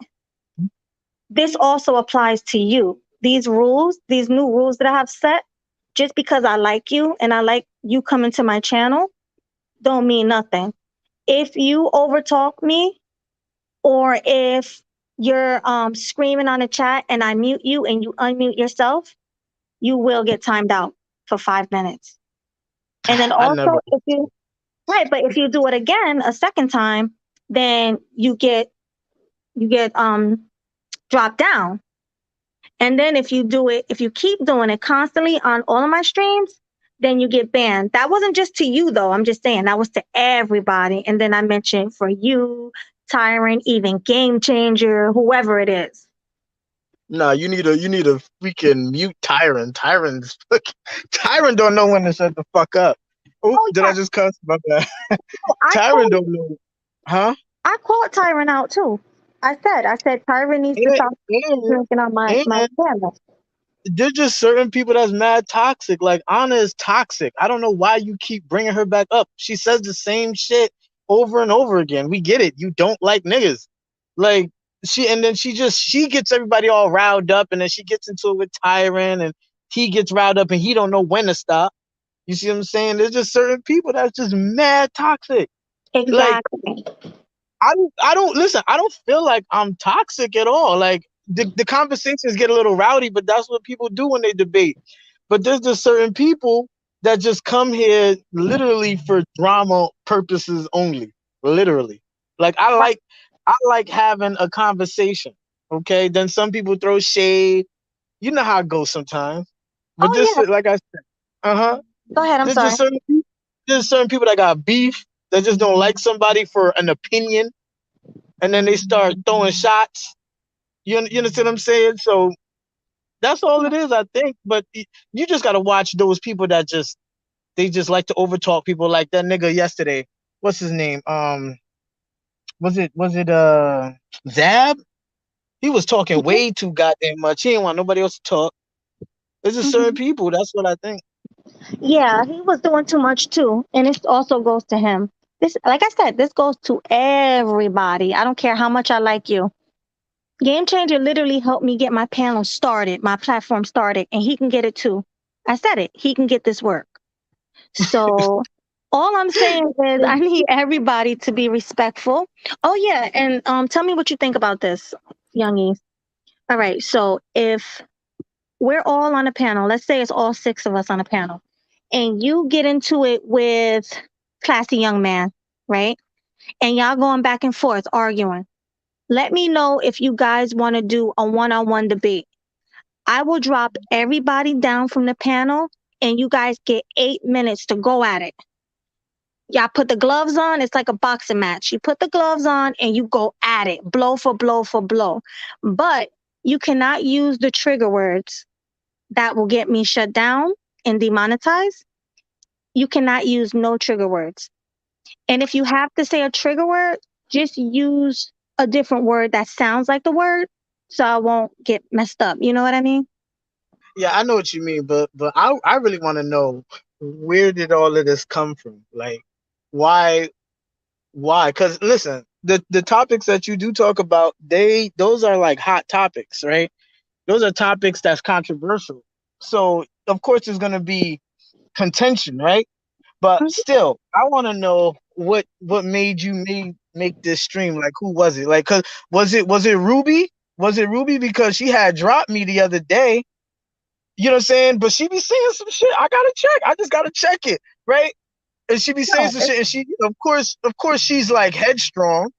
this also applies to you. These rules, these new rules that I have set, just because I like you and I like you coming to my channel, don't mean nothing. If you overtalk me or if you're screaming on the chat and I mute you and you unmute yourself, you will get timed out for 5 minutes. And then I never. also if you right, but if you do it again a second time, then you get dropped down. And then if you keep doing it constantly on all of my streams, then you get banned. That wasn't just to you though. I'm just saying that was to everybody. And then I mentioned for you, Tyrant, even Game Changer, whoever it is. Nah, you need a freaking mute Tyrant. Tyrant don't know when to shut the fuck up. Oh, Oh did yeah, I just cuss about that? I Tyrant called don't know. Huh? I called Tyrant out too. I said Tyrant needs to And, stop drinking on my and channel. there's just certain people that's mad toxic. Like Anna is toxic. I don't know why you keep bringing her back up. She says the same shit over and over again. We get it. You don't like niggas. Like and then she gets everybody all riled up, and then she gets into it with Tyron, and he gets riled up, and he don't know when to stop. You see what I'm saying? There's just certain people that's just mad toxic. Like Exactly. I don't listen. I don't feel like I'm toxic at all. Like the conversations get a little rowdy, but that's what people do when they debate. But there's just certain people that just come here literally for drama purposes only. Literally, like I like having a conversation. Okay, then some people throw shade. You know how it goes sometimes. But Oh this, yeah. like I said, Go ahead. I'm there's sorry. just certain people that got beef that just don't like somebody for an opinion. and then they start throwing shots. You understand what I'm saying? So that's all it is, I think. But you just gotta watch those people that they just like to overtalk people, like that nigga yesterday. What's his name? Was it Zab? He was talking way too goddamn much. He didn't want nobody else to talk. There's just certain Mhm. people. That's what I think. Yeah, he was doing too much too. And it also goes to him. This, like I said, this goes to everybody. I don't care how much I like you. Game Changer literally helped me get my panel started, my platform started, and he can get it too. I said it. He can get this work. So all I'm saying is I need everybody to be respectful. Oh yeah, and tell me what you think about this, youngies. All right, so if we're all on a panel, let's say it's all six of us on a panel, and you get into it with classy young man, right? And y'all going back and forth arguing. Let me know if you guys want to do a one-on-one debate. I will drop everybody down from the panel and you guys get 8 minutes to go at it. Y'all put the gloves on. It's like a boxing match. You put the gloves on and you go at it, blow for blow for blow. But you cannot use the trigger words that will get me shut down and demonetized. You cannot use no trigger words. And if you have to say a trigger word, just use a different word that sounds like the word so I won't get messed up. You know what I mean? Yeah, I know what you mean, but I really want to know, where did all of this come from? Like, why why? Because listen, the topics that you do talk about, those are like hot topics, right? Those are topics that's controversial. So of course there's gonna be contention, right? But Mhm. still, I want to know what made you make this stream. Like, who was it? Like, cause was it Ruby? Was it Ruby? Because she had dropped me the other day. You know what I'm saying? But she be saying some shit. I gotta check. I just gotta check it, right? And she be saying No, some shit, and she, of course, she's like headstrong,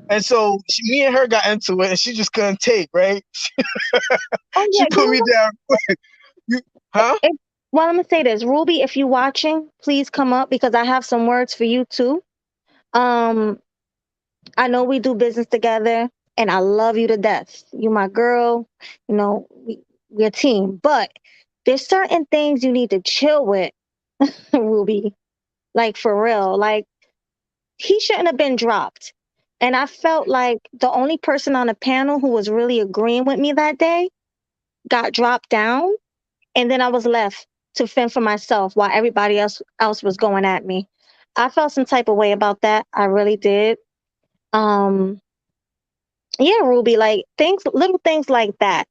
and so me and her got into it, and she just couldn't take, right? oh She yeah, you put know me what? down. You, huh? If, well, I'm gonna say this, Ruby. If you're watching, please come up because I have some words for you too. Um, I know we do business together, and I love you to death. You my girl. You know we're a team, but there's certain things you need to chill with, Ruby. Like for real. Like he shouldn't have been dropped. And I felt like the only person on the panel who was really agreeing with me that day got dropped down. And then I was left to fend for myself while everybody else was going at me. I felt some type of way about that. I really did. Um, yeah, Ruby, like things, little things like that.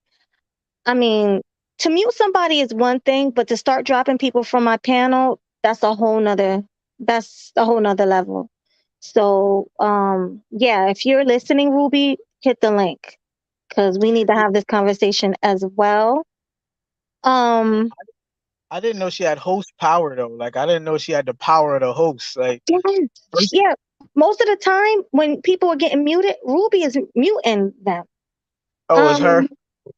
I mean, to mute somebody is one thing, but to start dropping people from my panel, that's a whole nother level. So, yeah, if you're listening, Ruby, hit the link because we need to have this conversation as well. Um, I didn't know she had host power though. Like, I didn't know she had the power of the host. Like, yes, first, yeah. Most of the time when people are getting muted, Ruby is muting them. oh, it's her. Um,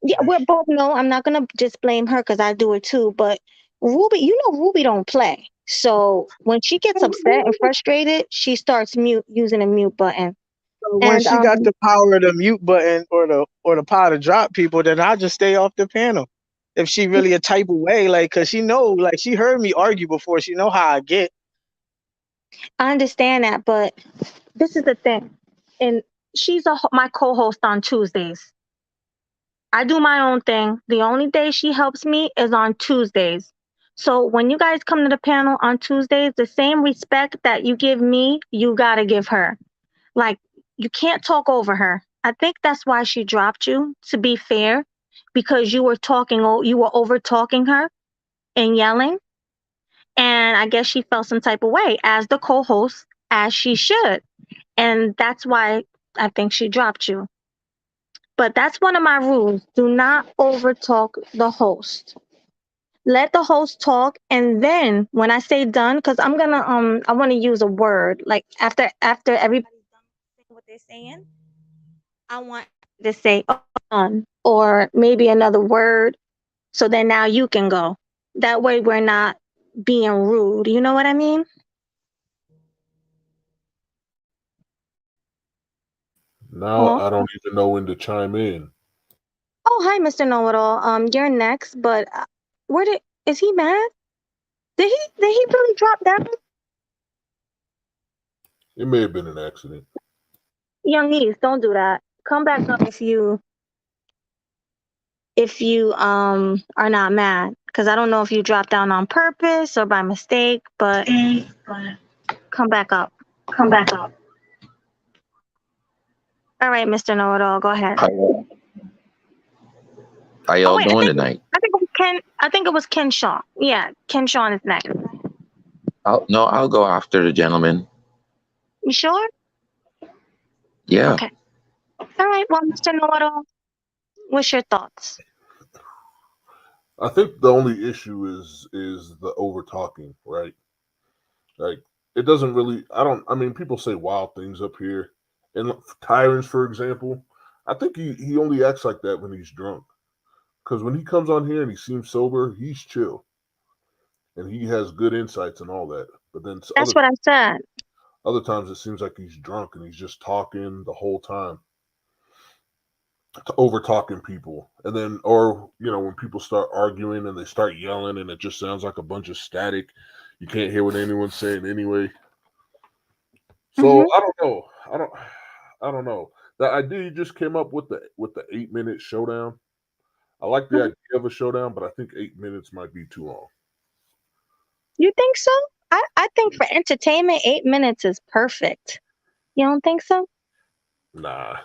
yeah, we're both no, I'm not gonna just blame her because I do it too, but Ruby, Ruby don't play. So when she gets upset and frustrated, she starts using a mute button. When And she got the power of the mute button, or the power to drop people, then I just stay off the panel. If she really a type of way, like, cause she know, like, she heard me argue before. She know how I get. I understand that, but this is the thing. And she's my co-host on Tuesdays. I do my own thing. The only day she helps me is on Tuesdays. So when you guys come to the panel on Tuesdays, the same respect that you give me, you gotta give her. Like you can't talk over her. I think that's why she dropped you, to be fair, because you were over talking her and yelling. And I guess she felt some type of way as the co-host, as she should. And that's why I think she dropped you. But that's one of my rules. Do not overtalk the host. Let the host talk, and then when I say done, because I want to use a word like after everybody's done saying what they're saying, I want to say oh, done or maybe another word. So then now you can go. That way we're not being rude. You know what I mean? Now Hello. I don't even know when to chime in. Oh, hi, Mr. Know-it-all. You're next, but is he mad? Did he really drop down? It may have been an accident. Young East, don't do that. Come back up if you are not mad, because I don't know if you dropped down on purpose or by mistake, but come back up. Come back up. All right, Mr. Know-it-all, go ahead. How Oh y'all wait, doing tonight? I think it was Ken. I think it was Ken Shaw. Yeah, Ken Shaw is next. I'll go after the gentleman. You sure? Yeah. Okay. All right. Well, Mr. Know-it-all, what's your thoughts? I think the only issue is the over talking, right? Like it doesn't really. I mean, people say wild things up here, and Tyrants, for example, I think he only acts like that when he's drunk. Because when he comes on here and he seems sober, he's chill and he has good insights and all that. But then That's what I said. other times it seems like he's drunk and he's just talking the whole time, over talking people. And then, or when people start arguing and they start yelling and it just sounds like a bunch of static, you can't hear what anyone's saying anyway. So I don't know. I don't know. The idea you just came up with the 8-minute showdown. I like the idea of a showdown, but I think 8 minutes might be too long. You think so? I think for entertainment, 8 minutes is perfect. You don't think so? Nah,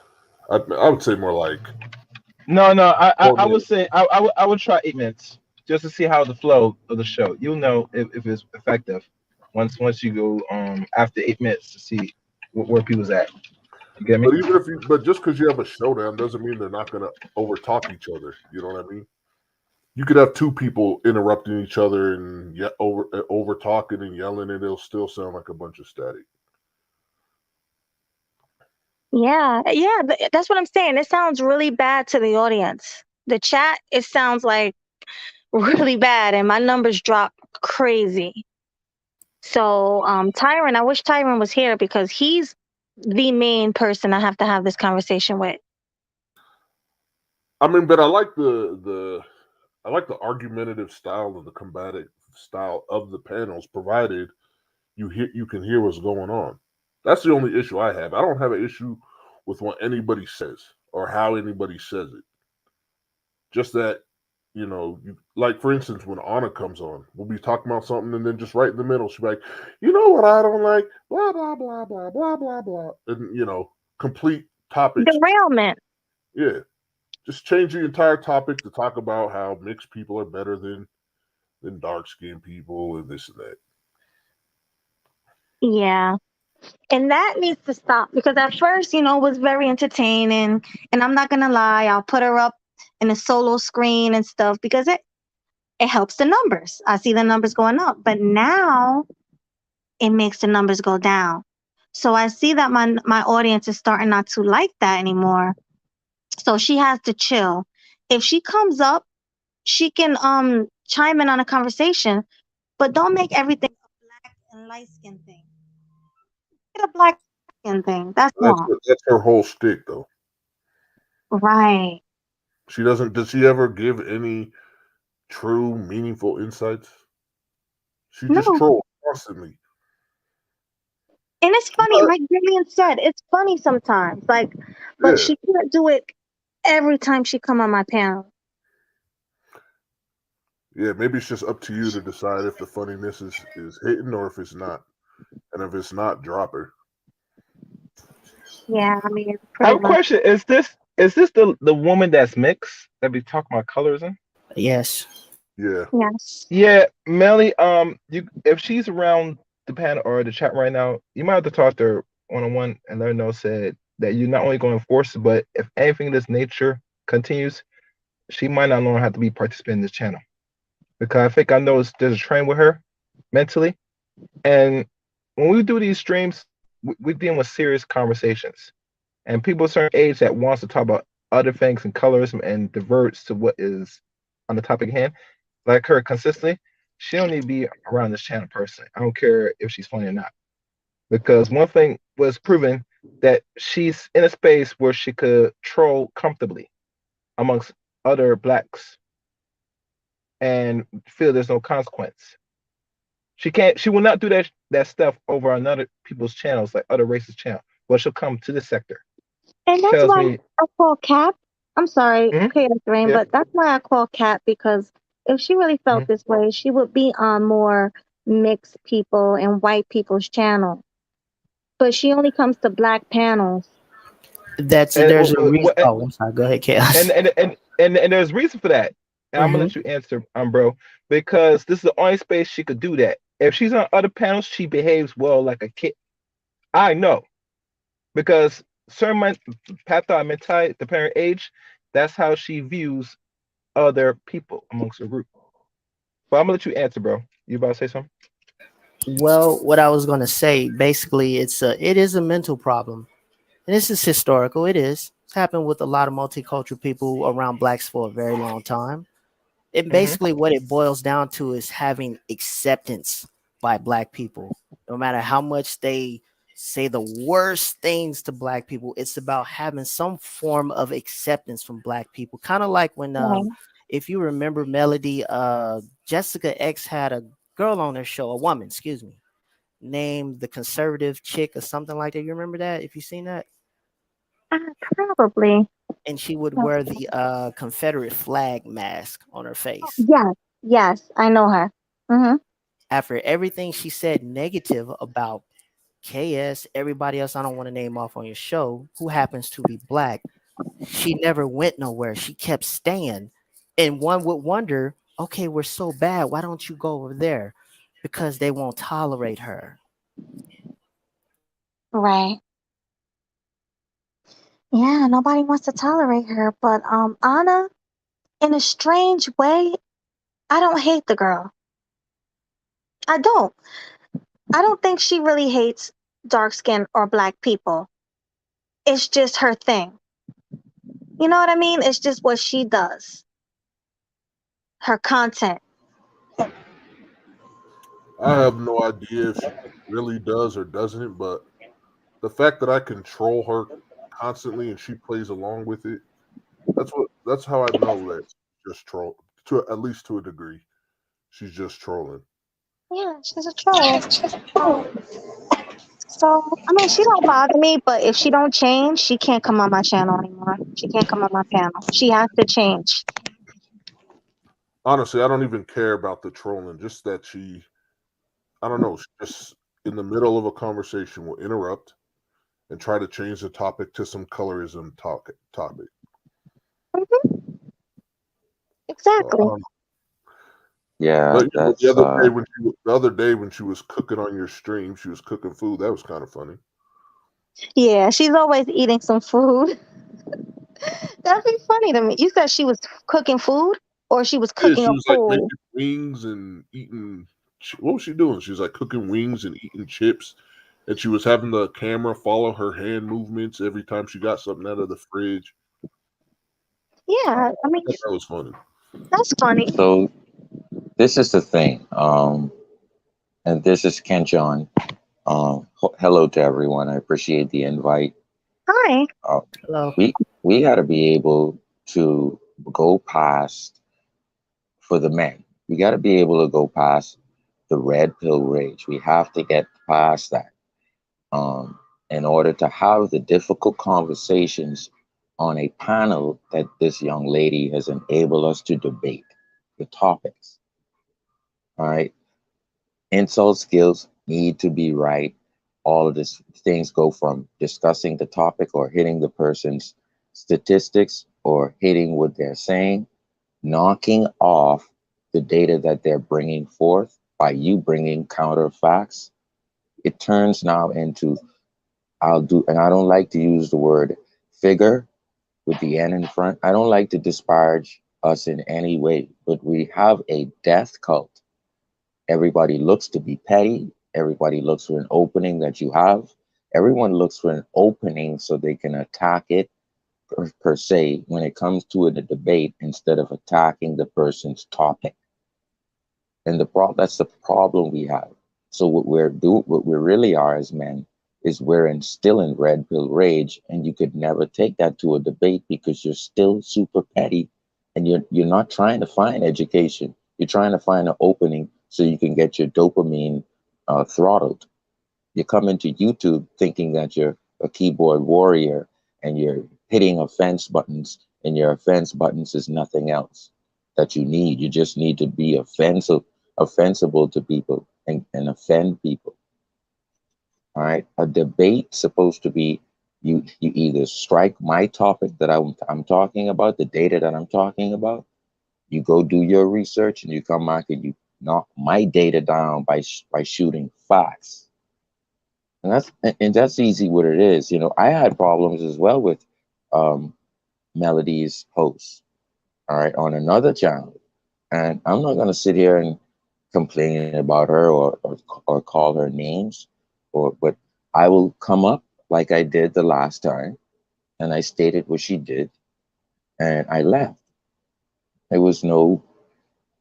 I would say more like No, I 4 I would minutes. say I would try 8 minutes just to see how the flow of the show. You'll know if it's effective once you go after 8 minutes to see where people's at. You get me? But just because you have a showdown doesn't mean they're not gonna over talk each other. You know what I mean? You could have two people interrupting each other and over talking and yelling, and it'll still sound like a bunch of static. Yeah, that's what I'm saying. It sounds really bad to the audience. The chat, it sounds like really bad, and my numbers drop crazy. So, Tyron, I wish Tyron was here because he's the main person I have to have this conversation with. I mean, but I like the argumentative style and the combative style of the panels, provided you can hear what's going on. That's the only issue I have. I don't have an issue with what anybody says or how anybody says it. Just that, like for instance, when Anna comes on, we'll be talking about something, and then just right in the middle, she'll be like, "You know what I don't like? Blah blah blah blah blah blah blah," and complete topics. Derailment. Yeah, just change the entire topic to talk about how mixed people are better than dark skinned people and this and that. Yeah. And that needs to stop because at first, it was very entertaining. And I'm not gonna lie, I'll put her up in a solo screen and stuff because it helps the numbers. I see the numbers going up. But now it makes the numbers go down. So I see that my audience is starting not to like that anymore. So she has to chill. If she comes up, she can chime in on a conversation, but don't make everything a black and light skin thing. Get a black skin thing. That's all. That's her whole stick, though. Right. She doesn't. Does she ever give any true, meaningful insights? She just No. trolls constantly. And it's funny, like Vivian said, it's funny sometimes. Like, but Yeah. she can't do it every time she come on my panel. Yeah, maybe it's just up to you to decide if the funniness is hitting or if it's not. And if it's not, drop her. Yeah, I mean, I have pretty a much. question. Is this the woman that's mixed that we talking about colors in? Yes. Yeah. Yes. Yeah, Melly. If she's around the panel or the chat right now, you might have to talk to her one on one and let her know said that you're not only going to enforce it, but if anything of this nature continues, she might not longer have to be participating in this channel because I think I know there's a trend with her mentally, and when we do these streams, we're dealing with serious conversations, and people a certain age that wants to talk about other things and colorism and diverts to what is on the topic at hand, like her consistently, she don't need to be around this channel personally. I don't care if she's funny or not. Because one thing was proven that she's in a space where she could troll comfortably amongst other blacks and feel there's no consequence. She can't. She will not do that stuff over on other people's channels, like other races' channel. But she'll come to this sector. And that's Tells why me, I call Cap. I'm sorry, mhm, Chaos Rain, yeah, but that's why I call Cap because if she really felt mhm. this way, she would be on more mixed people and white people's channel. But she only comes to black panels. That's and there's a reason. Oh, I'm sorry. Go ahead, and Chaos. and and and there's reason for that. And I'm gonna Hmm. let you answer, bro, because this is the only space she could do that. If she's on other panels, she behaves well like a kid. I know because certain mentality, depending on age, that's how she views other people amongst the group. But I'm gonna let you answer, bro. You about to say something? Well, what I was gonna say, basically, it is a mental problem, and this is historical. It is. It's happened with a lot of multicultural people around blacks for a very long time. And Hmm. basically, what it boils down to is having acceptance by black people. No matter how much they say the worst things to black people, it's about having some form of acceptance from black people. Kind of like when Right. if you remember Melody, Jessica X had a girl on her show, a woman, excuse me, named the conservative chick or something like that. You remember that? If you seen that? Probably. And she would wear the Confederate flag mask on her face. Yes, yes, I know her. Hmm. After everything she said negative about KS, everybody else I don't want to name off on your show, who happens to be black, she never went nowhere. She kept staying. And one would wonder, okay, we're so bad. Why don't you go over there? Because they won't tolerate her. Right. Yeah, nobody wants to tolerate her. But Anna, in a strange way, I don't hate the girl. I don't. I don't think she really hates dark skin or black people. It's just her thing. You know what I mean? It's just what she does. Her content. I have no idea if she really does or doesn't, but the fact that I control her constantly and she plays along with it, that's how I know that she's just troll to at least to a degree. She's just trolling. Yeah, she's a troll. Um, so I mean, she don't bother me, but if she don't change, she can't come on my channel anymore. She can't come on my panel. She has to change. Honestly, I don't even care about the trolling, just that I don't know, she just in the middle of a conversation will interrupt and try to change the topic to some colorism topic. Hmm. So I Exactly. don't know. Yeah, But that's the other day when she was cooking on your stream, she was cooking food. That was kind of funny. Yeah, she's always eating some food. That'd be funny to me. You said she was cooking food or she was Yeah, cooking she a was like making food. wings and eating. What was she doing? She was like cooking wings and eating chips, and she was having the camera follow her hand movements every time she got something out of the fridge. Yeah, I I mean, thought that was funny. that's funny. so. This is the thing, and this is Ken John. Hello to everyone. I appreciate the invite. Hi. Uh, Hello. we got to be able to go past for the men. We got to be able to go past the red pill rage. We have to get past that um, in order to have the difficult conversations on a panel that this young lady has enabled us to debate the topics. All right. Insult skills need to be right. All of these things go from discussing the topic or hitting the person's statistics or hitting what they're saying, knocking off the data that they're bringing forth by you bringing counter facts. It turns now into I'll do, and I don't like to use the word figure with the N in front. I don't like to disparage us in any way, but we have a death cult. Everybody looks to be petty. Everybody looks for an opening that you have. Everyone looks for an opening so they can attack it per se when it comes to a debate instead of attacking the person's topic. And that's the problem we have. So what we really are as men is still in red pill rage, and you could never take that to a debate because you're still super petty, and you're not trying to find education. You're trying to find an opening so you can get your dopamine throttled. You come into YouTube thinking that you're a keyboard warrior and you're hitting offense buttons, and your offense buttons is nothing else that you need. You just need to be offensible to people and offend people. All right. A debate supposed to be you either strike my topic that I'm talking about, the data that I'm talking about. You go do your research and you come back and you knock my data down by shooting facts. And that's easy what it is. I had problems as well with um, Melody's host, all right, on another channel. And I'm not going to sit here and complain about her or call her names, but I will come up like I did the last time, and I stated what she did, and I left. There was no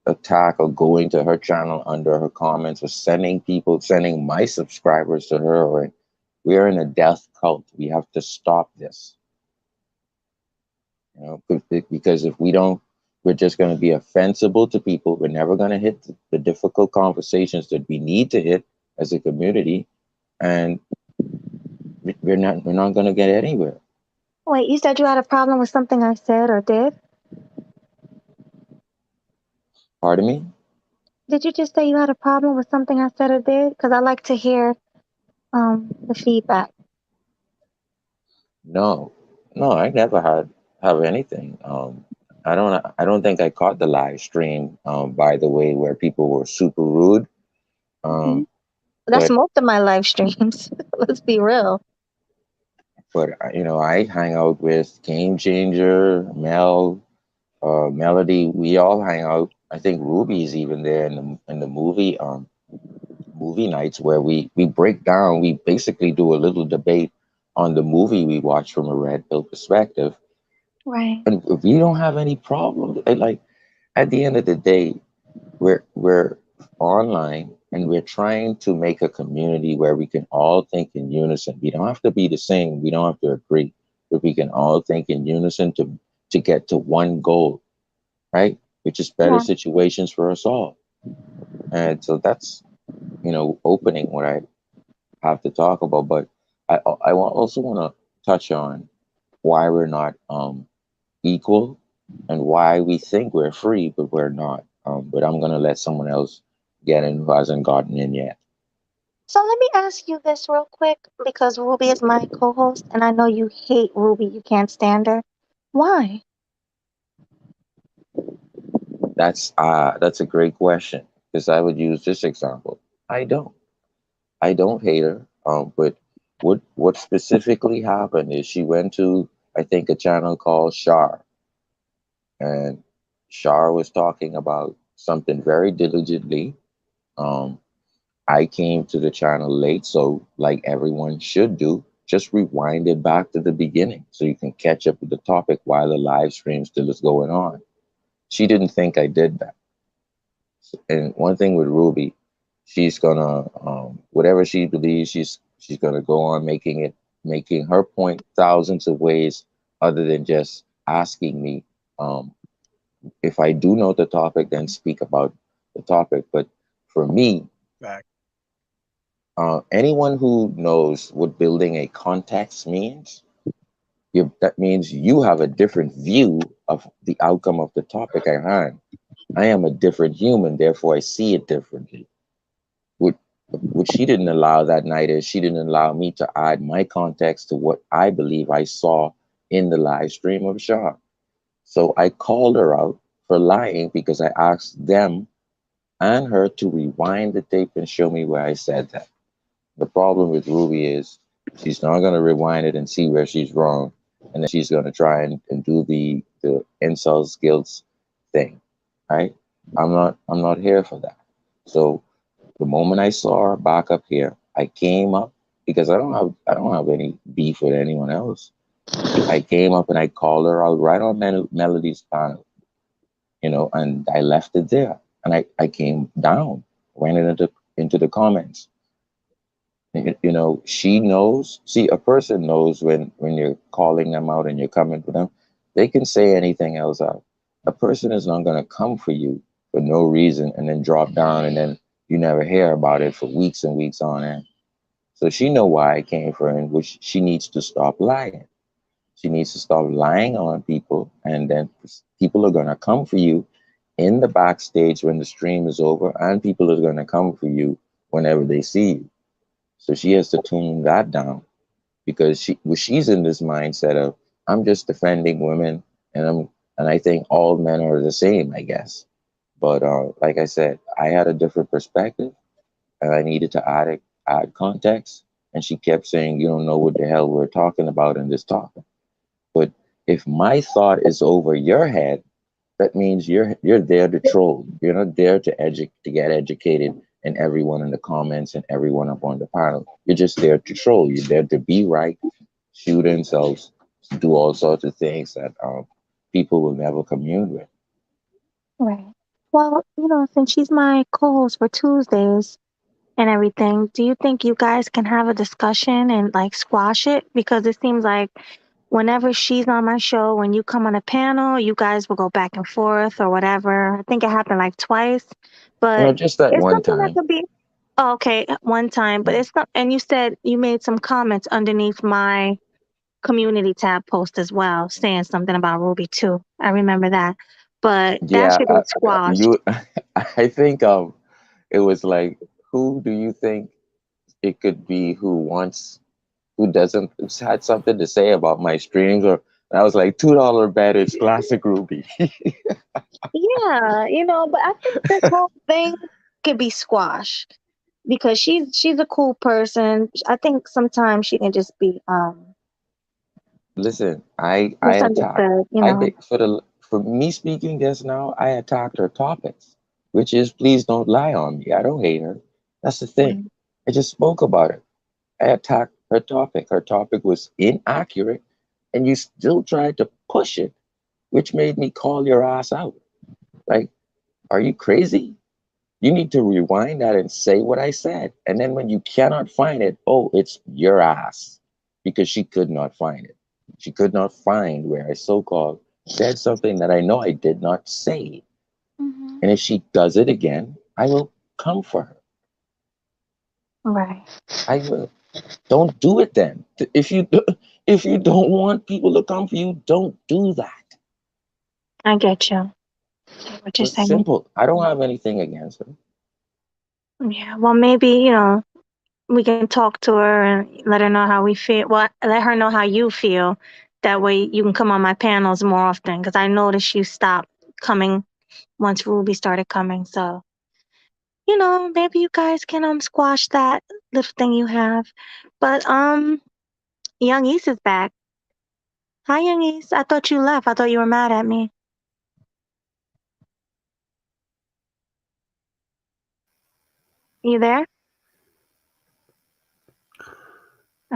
attack or going to her channel under her comments or sending my subscribers to her. Or we are in a death cult. We have to stop this. Because if we don't, we're just going to be offensive to people. We're never going to hit the difficult conversations that we need to hit as a community, and we're not going to get anywhere. Wait, you said you had a problem with something I said or did? Pardon me? Did you just say you had a problem with something I said or did? Because I like to hear the feedback. No, no, I never have anything. I don't think I caught the live stream. By the way, where people were super rude. Hmm. Um, That's but most of my live streams. Let's be real. I hang out with Game Changer, Mel, Melody. We all hang out. I think Ruby's even there in the movie nights where we break down. We basically do a little debate on the movie we watch from a red pill perspective. Right. And we don't have any problem. Like, at the end of the day, we're online and we're trying to make a community where we can all think in unison. We don't have to be the same. We don't have to agree, but we can all think in unison to get to one goal, right? Which is better Yeah. situations for us all. And so that's opening what I have to talk about. But also want to touch on why we're not equal and why we think we're free, but we're not. But I'm going to let someone else get in who hasn't gotten in yet. So let me ask you this real quick because Ruby is my co-host and I know you hate Ruby. You can't stand her. Why? That's a great question because I would use this example. I don't. I don't hate her. But what specifically happened is she went to, I think, a channel called Shar, and Shar was talking about something very diligently. Um, I came to the channel late, so like everyone should do, just rewind it back to the beginning so you can catch up with the topic while the live stream still is going on. She didn't think I did that. And one thing with Ruby, she's gonna whatever she believes, she's gonna go on making her point thousands of ways other than just asking me. If I do know the topic, then speak about the topic. But for me, Fact. anyone who knows what building a context means, that means you have a different view of the outcome of the topic at hand. I am a different human, therefore I see it differently. What what she didn't allow that night is she didn't allow me to add my context to what I believe I saw in the live stream of Shah. So I called her out for lying because I asked them and her to rewind the tape and show me where I said that. The problem with Ruby is she's not going to rewind it and see where she's wrong, and then she's going to try and do the insults guilt thing, right? I'm not here for that. So the moment I saw her back up here, I came up because I don't have any beef with anyone else. I came up and I called her out right on Melody's panel, and I left it there. And I came down, went into the comments. You know, she knows. See, a person knows when you're calling them out and you're coming for them. They can say anything else out. A person is not going to come for you for no reason and then drop down and then you never hear about it for weeks and weeks on end. So she know why I came for her, and which she needs to stop lying. She needs to stop lying on people, and then people are going to come for you in the backstage when the stream is over, and people are going to come for you whenever they see you. So she has to tune that down because she's in this mindset of I'm just defending women, and I think all men are the same, I guess. But like I said, I had a different perspective, and I needed to add context. And she kept saying, "You don't know what the hell we're talking about in this topic." But if my thought is over your head, that means you're there to troll. You're not there to get educated, and everyone in the comments and everyone up on the panel. You're just there to troll. You're there to be right, shoot insults, do all sorts of things that people will never commune with. Right. Well, since she's my co-host for Tuesdays and everything, do you think you guys can have a discussion and like squash it? Because it seems like whenever she's on my show, when you come on a panel, you guys will go back and forth or whatever. I think it happened like twice, You know, but just that it's one something that time. could be oh, okay, one time. But it's not. And you said you made some comments underneath my community tab post as well, saying something about Ruby too. I remember that, but that Yeah, should be squashed. you. I think it was like, who do you think it could be who doesn't who's had something to say about my streams? Or I was like, $2 bet, it's classic Ruby. Yeah, but I think this whole thing could be squashed because she's a cool person. I think sometimes she can just be Listen, I attacked. misunderstood. For me speaking just now, I attacked her topics, which is please don't lie on me. I don't hate her. That's the thing. Right. I just spoke about it. I attacked her topic. Her topic was inaccurate, and you still tried to push it, which made me call your ass out. Like, are you crazy? You need to rewind that and say what I said. And then when you cannot find it, oh, it's your ass. Because she could not find it. She could not find where I so called said something that I know I did not say. Hmm. And if she does it again, I will come for her. Right. I will. Don't do it then. If you don't want people to come for you, don't do that. I get you. I get what you're It's saying. simple. I don't have anything against her. Yeah. Well, maybe we can talk to her and let her know how we feel. Well, let her know how you feel. That way, you can come on my panels more often. Because I noticed you stopped coming once Ruby started coming. So maybe you guys can squash that little thing you have. But Young East is back. Hi, Young East. I thought you left. I thought you were mad at me. You there?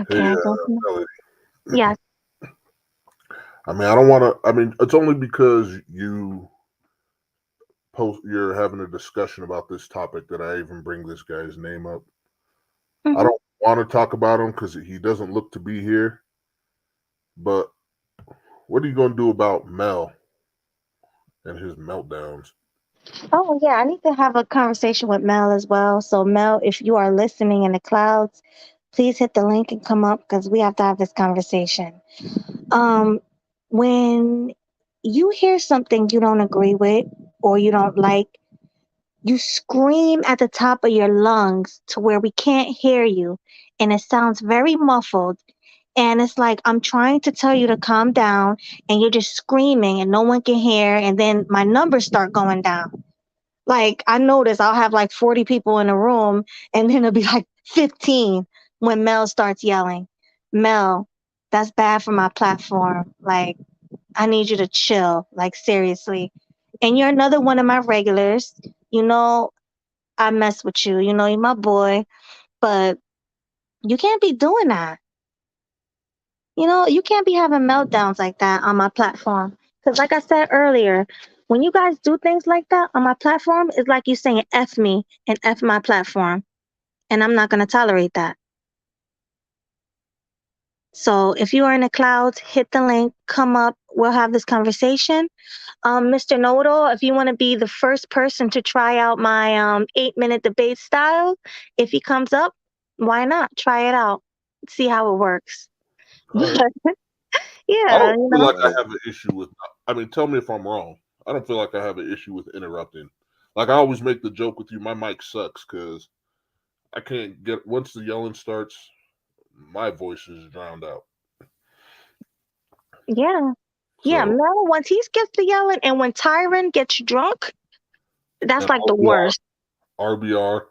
Hey, Okay, I guess not. Melody. Yes. I mean, I don't want to. I mean, it's only because you're having a discussion about this topic that I even bring this guy's name up. I Hmm. don't want to talk about him because he doesn't look to be here. But what are you going to do about Mel and his meltdowns? Oh, yeah. I need to have a conversation with Mel as well. So, Mel, if you are listening in the clouds, please hit the link and come up because we have to have this conversation. Um, when you hear something you don't agree with or you don't like, you scream at the top of your lungs to where we can't hear you, and it sounds very muffled. And it's like I'm trying to tell you to calm down, and you're just screaming, and no one can hear. And then my numbers start going down. Like I notice I'll have like 40 people in a room, and then it'll be like 15 when Mel starts yelling. Mel, that's bad for my platform. Like I need you to chill. Like seriously. And you're another one of my regulars. You know I mess with you. You're my boy, but you can't be doing that. You can't be having meltdowns like that on my platform. Because, like I said earlier, when you guys do things like that on my platform, it's like you saying F me and F my platform. And I'm not going to tolerate that. So if you are in the clouds, hit the link, come up, we'll have this conversation. Mr. Know-it-all, if you want to be the first person to try out my 8-minute debate style, if he comes up, why not? Try it out. See how it works. All right. But I yeah, don't you feel know. like I have an issue with. I mean, tell me if I'm wrong. I don't feel like I have an issue with interrupting. Like I always make the joke with you, my mic sucks because I can't get once the yelling starts, my voice is drowned out. Yeah. Yeah, So Mel, once he gets to yelling and when Tyron gets drunk, that's and like the worst. RBR.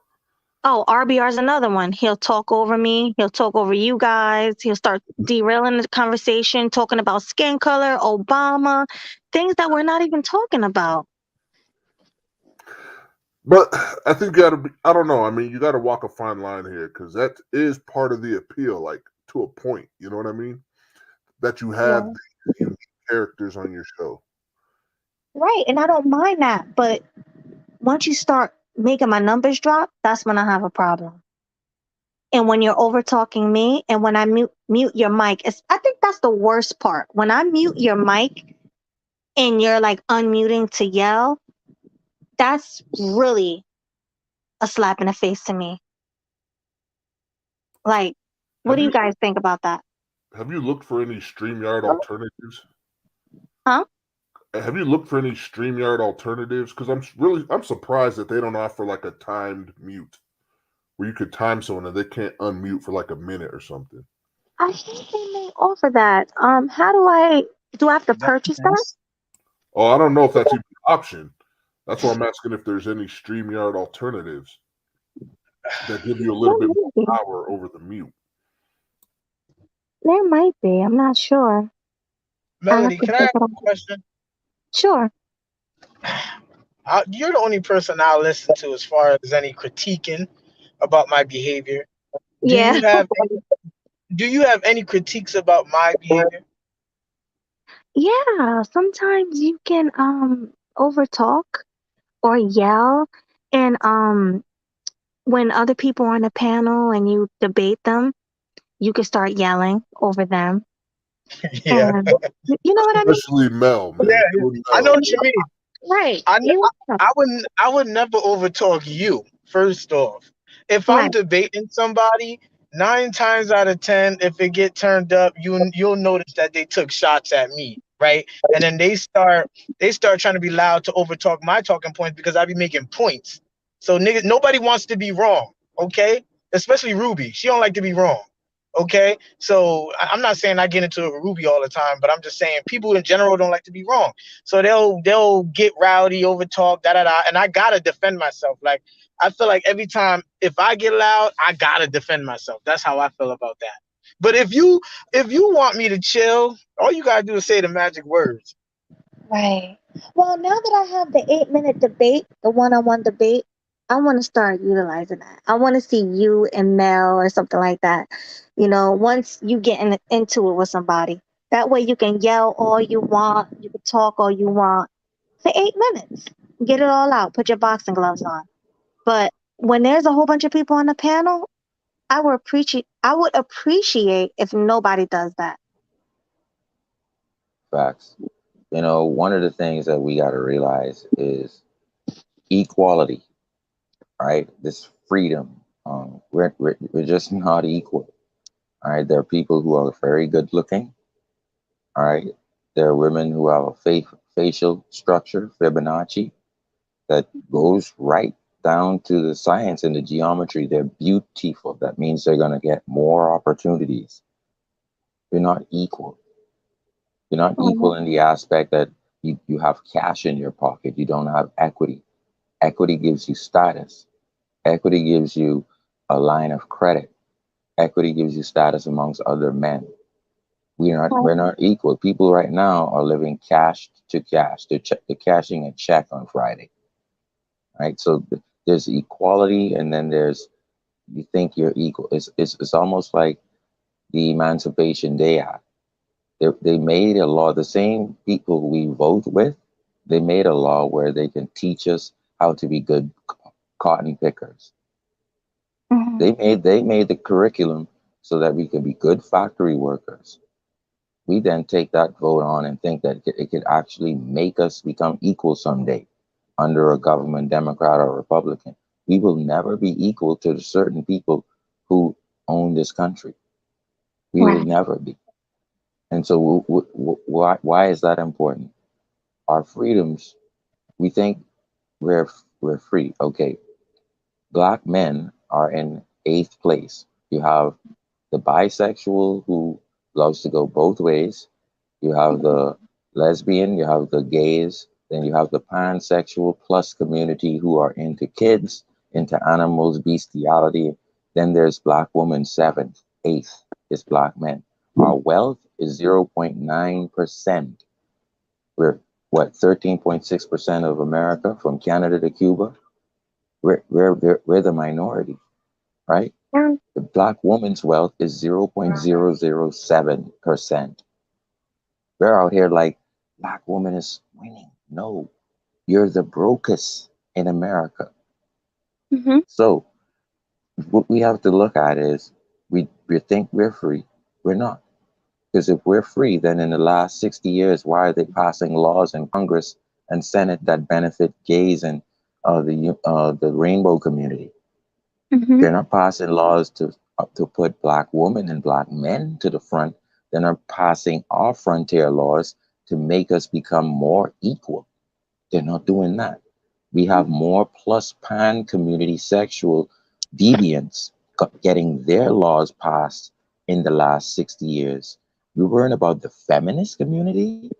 Oh, RBR's another one. He'll talk over me. He'll talk over you guys. He'll start derailing the conversation, talking about skin color, Obama, things that we're not even talking about. But I think you got to be. I don't know. I mean, you got to walk a fine line here because that is part of the appeal, like to a point. You know what I mean? That you have Yeah. these unique characters on your show. Right. And I don't mind that. But once you start making my numbers drop, that's when I have a problem. And when you're over talking me and when I mute your mic, I think that's the worst part. When I mute your mic and you're like unmuting to yell, that's really a slap in the face to me. Like, what Have do you you guys think about that? have you looked for any StreamYard alternatives? Huh? Have you looked for any StreamYard alternatives? Because I'm surprised that they don't offer like a timed mute where you could time someone and they can't unmute for like a minute or something. I think they may offer that. How do I have to That's purchase that? nice. Oh, I don't know if that's even an option. That's why I'm asking if there's any StreamYard alternatives that give you a There little bit might be. more power over the mute. There might be. I'm not sure. I have Melody, to can I check ask it a out. question? Sure. You're the only person I'll listen to as far as any critiquing about my behavior. Do Yeah. you have do you have any critiques about my behavior? Yeah. Sometimes you can overtalk or yell, and when other people are on a panel and you debate them, you can start yelling over them, Yeah. and you know what I mean? Especially Mel, man. Yeah, You and I know Mel. what you mean. Right. I, You. I would never overtalk you. First off, if I'm Right. debating somebody, 9 times out of 10, if it get turned up, you'll notice that they took shots at me, right? And then they start trying to be loud to overtalk my talking points because I be making points. So nigga, nobody wants to be wrong, okay? Especially Ruby, she don't like to be wrong. Okay, so I'm not saying I get into it with Ruby all the time, but I'm just saying people in general don't like to be wrong. So they'll get rowdy, over talk, da da da, and I gotta defend myself. Like I feel like every time if I get loud, I gotta defend myself. That's how I feel about that. But if you want me to chill, all you gotta do is say the magic words. Right. Well, now that I have the 8-minute debate, the one-on-one debate, I want to start utilizing that. I want to see you and Mel or something like that. Once you get into it with somebody, that way you can yell all you want, you can talk all you want for 8 minutes. Get it all out. Put your boxing gloves on. But when there's a whole bunch of people on the panel, I would appreciate if nobody does that. Facts. One of the things that we got to realize is equality, right? This freedom. We're just not equal. All right. There are people who are very good looking. All right. There are women who have a facial structure, Fibonacci, that goes right down to the science and the geometry. They're beautiful. That means they're going to get more opportunities. You're not equal. You're not Mhm. equal in the aspect that you have cash in your pocket. You don't have equity. Equity gives you status. Equity gives you a line of credit. Equity gives you status amongst other men. We're not equal. People right now are living cash to cash. They're cashing a check on Friday, right? So there's equality, and then there's you think you're equal. It's almost like the Emancipation Day Act. They made a law. The same people we vote with, they made a law where they can teach us how to be good cotton pickers. Mhm. They made the curriculum so that we can be good factory workers, we then take that vote on and think that it could actually make us become equal someday under a government, Democrat or Republican. We will never be equal to the certain people who own this country. We will Right. never be. And so, why is that important? Our freedoms, we think we're free. Okay, black men are in eighth place. You have the bisexual who loves to go both ways. You have the lesbian, you have the gays, then you have the pansexual plus community who are into kids, into animals, bestiality. Then there's black women, seventh, eighth is black men. Our wealth is 0.9%. We're what, 13.6% of America from Canada to Cuba? We're the minority, right? Yeah. The black woman's wealth is 0.007%. We're out here like black woman is winning. No, you're the brokest in America. Mm-hmm. So what we have to look at is we think we're free. We're not. Because if we're free, then in the last 60 years, why are they passing laws in Congress and Senate that benefit gays and the rainbow community? Mm-hmm. They're not passing laws to put black women and black men to the front. They're not passing our frontier laws to make us become more equal. They're not doing that. We have more plus pan community sexual deviants getting their laws passed in the last 60 years. We worrying about the feminist community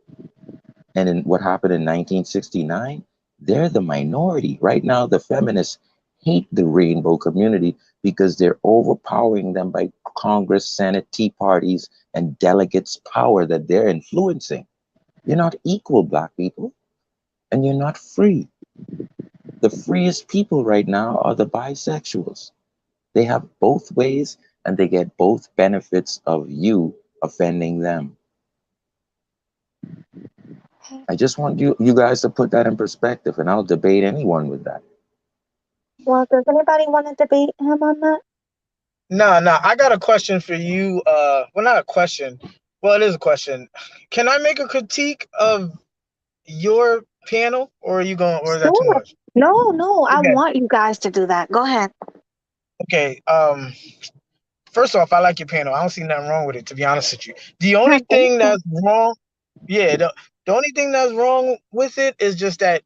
and in what happened in 1969. They're the minority. Right now, the feminists hate the rainbow community because they're overpowering them by Congress, Senate, Tea parties, and delegates' power that they're influencing. You're not equal, black people, and you're not free. The freest people right now are the bisexuals. They have both ways and they get both benefits of you offending them. I just want you guys to put that in perspective, and I'll debate anyone with that. Well, does anybody want to debate him on that? No. I got a question for you. Well, not a question. Well, it is a question. Can I make a critique of your panel, or are you going, or is that too Sure. much? No, I Okay. want you guys to do that. Go ahead. Okay. First off, I like your panel. I don't see nothing wrong with it, to be honest with you. The Yeah, only thank thing you. that's wrong, yeah, the only thing that's wrong with it is just that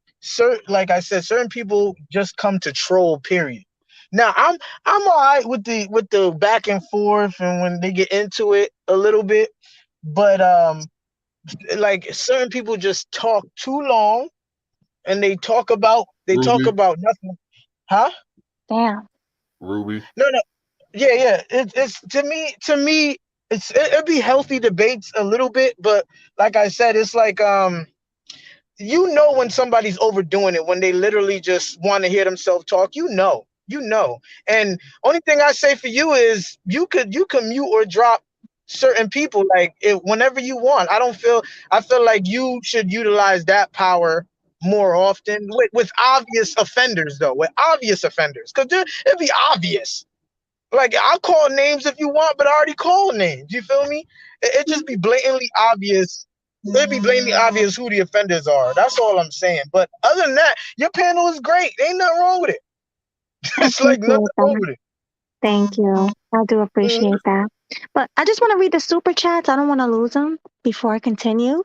like I said, certain people just come to troll, period. Now I'm all right with the back and forth and when they get into it a little bit, but like certain people just talk too long and they talk Ruby, about nothing. Huh? Damn. Ruby. No. Yeah. It's to me, it'd be healthy debates a little bit, but like I said, it's like you know when somebody's overdoing it, when they literally just want to hear themselves talk, you know. And only thing I say for you is you can mute or drop certain people like whenever you want. I feel like you should utilize that power more often with obvious offenders though, with obvious offenders, because it'd be obvious. Like I'll call names if you want, but I already called names. You feel me? It just be blatantly obvious. It'd be blatantly obvious who the offenders are. That's all I'm saying. But other than that, your panel is great. Ain't nothing wrong with it. I It's like nothing appreciate wrong that. with it. Thank you. I do Mhm. appreciate that. But I just want to read the super chats. I don't want to lose them before I continue.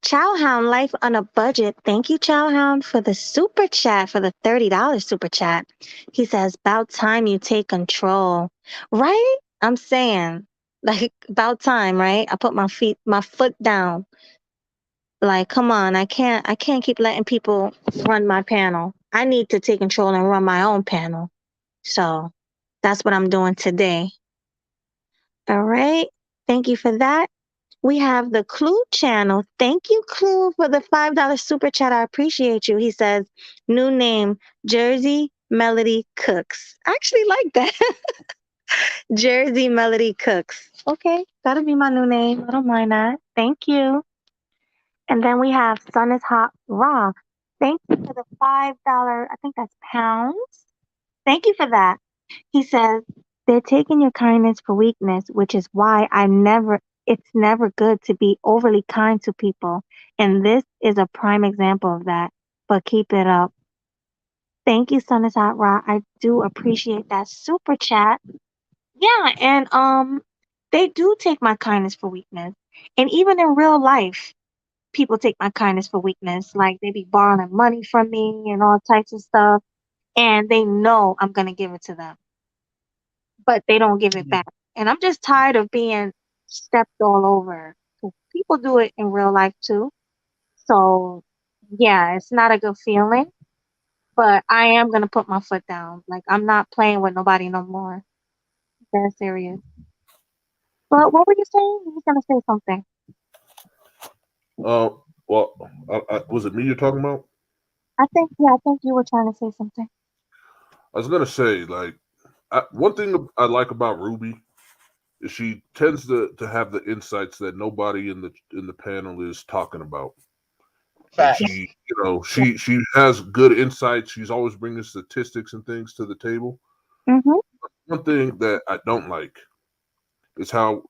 Chowhound Life on a Budget. Thank you, Chowhound, for the super chat, for the $30 super chat. He says, about time you take control. Right? I'm saying, like, about time, right? I put my foot down. Like, come on, I can't keep letting people run my panel. I need to take control and run my own panel. So that's what I'm doing today. All right. Thank you for that. We have the Clue channel. Thank you, Clue, for the $5 super chat. I appreciate you. He says, new name, Jersey Melody Cooks. I actually like that. Jersey Melody Cooks. Okay, that'll be my new name. I don't mind that. Thank you. And then we have Sun is Hot Raw. Thank you for the $5, I think that's pounds. Thank you for that. He says, they're taking your kindness for weakness, which is why it's never good to be overly kind to people. And this is a prime example of that. But keep it up. Thank you, Sun is Hot Rod. I do appreciate that super chat. Yeah, and they do take my kindness for weakness. And even in real life, people take my kindness for weakness. Like they be borrowing money from me and all types of stuff. And they know I'm gonna give it to them, but they don't give it back. And I'm just tired of being stepped all over. 'Cause people do it in real life too. So yeah, it's not a good feeling. But I am gonna put my foot down. Like I'm not playing with nobody no more. That's serious. But what were you saying? You was gonna say something. Uh, well, was it me you're talking about? I think you were trying to say something. I was gonna say, like, one thing I like about Ruby is she tends to have the insights that nobody in the panel is talking about, and Facts. she has good insights. She's always bringing statistics and things to the table. Mm-hmm. One thing that I don't like is how,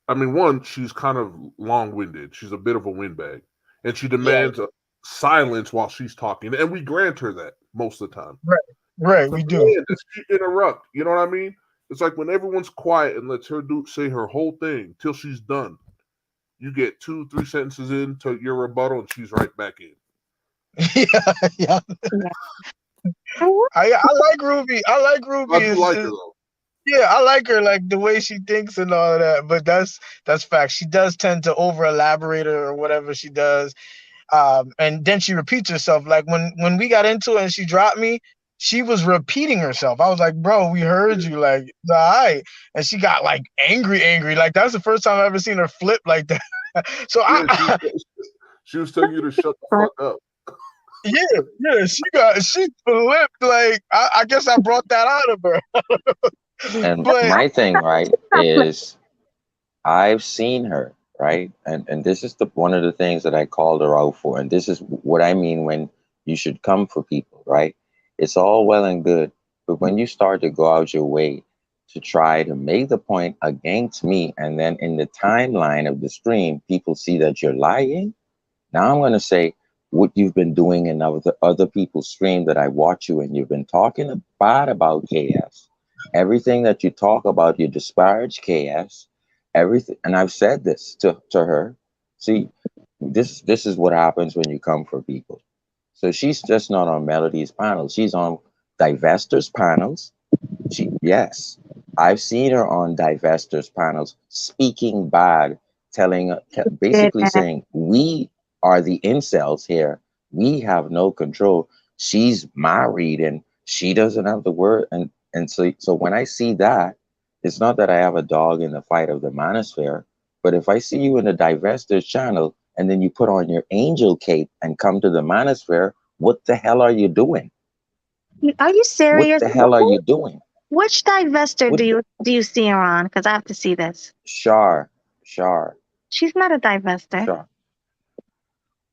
I mean, one, she's kind of long-winded. She's a bit of a windbag, and she Yeah. demands a silence while she's talking, and we grant her that most of the time. Right. Right. But We do. man, does she interrupt? You know what I mean? It's like when everyone's quiet and lets her say her whole thing till she's done. You get 2-3 sentences into your rebuttal, and she's right back in. Yeah. Yeah. Yeah. Mhm. I like Ruby. I like Ruby. I do like her though. Yeah, I like her, like the way she thinks and all of that. But that's fact. She does tend to over elaborate or whatever she does. And then she repeats herself. Like when we got into it and she dropped me, she was repeating herself. I was like, bro, we heard you. Like, it's all right. And she got like angry. Like that's the first time I've ever seen her flip like that. So Yeah, she was telling you to shut the fuck up. yeah, she flipped. Like I guess I brought that out of her. And But my thing, right, is I've seen her, right? And this is the one of the things that I called her out for. And this is what I mean when you should come for people, right? It's all well and good, but when you start to go out your way to try to make the point against me, and then in the timeline of the stream, people see that you're lying. Now I'm gonna say what you've been doing in other people's stream that I watch you and you've been talking bad about KS. Everything that you talk about, you disparage KS. Everything, and I've said this to her. See, this is what happens when you come for people. So she's just not on Melody's panel. She's on Divestors panels. Yes, I've seen her on Divestors panels speaking bad, telling, Did basically that. saying, we are the incels here. We have no control. She's married and she doesn't have the word. And so when I see that, it's not that I have a dog in the fight of the manosphere, but if I see you in the Divestors channel and then you put on your angel cape and come to the manosphere, what the hell are you doing? Are you What serious? the hell are you doing? Which divester What do you see her on? Because I have to see this. Shar, Shar, She's not a divester. Shar.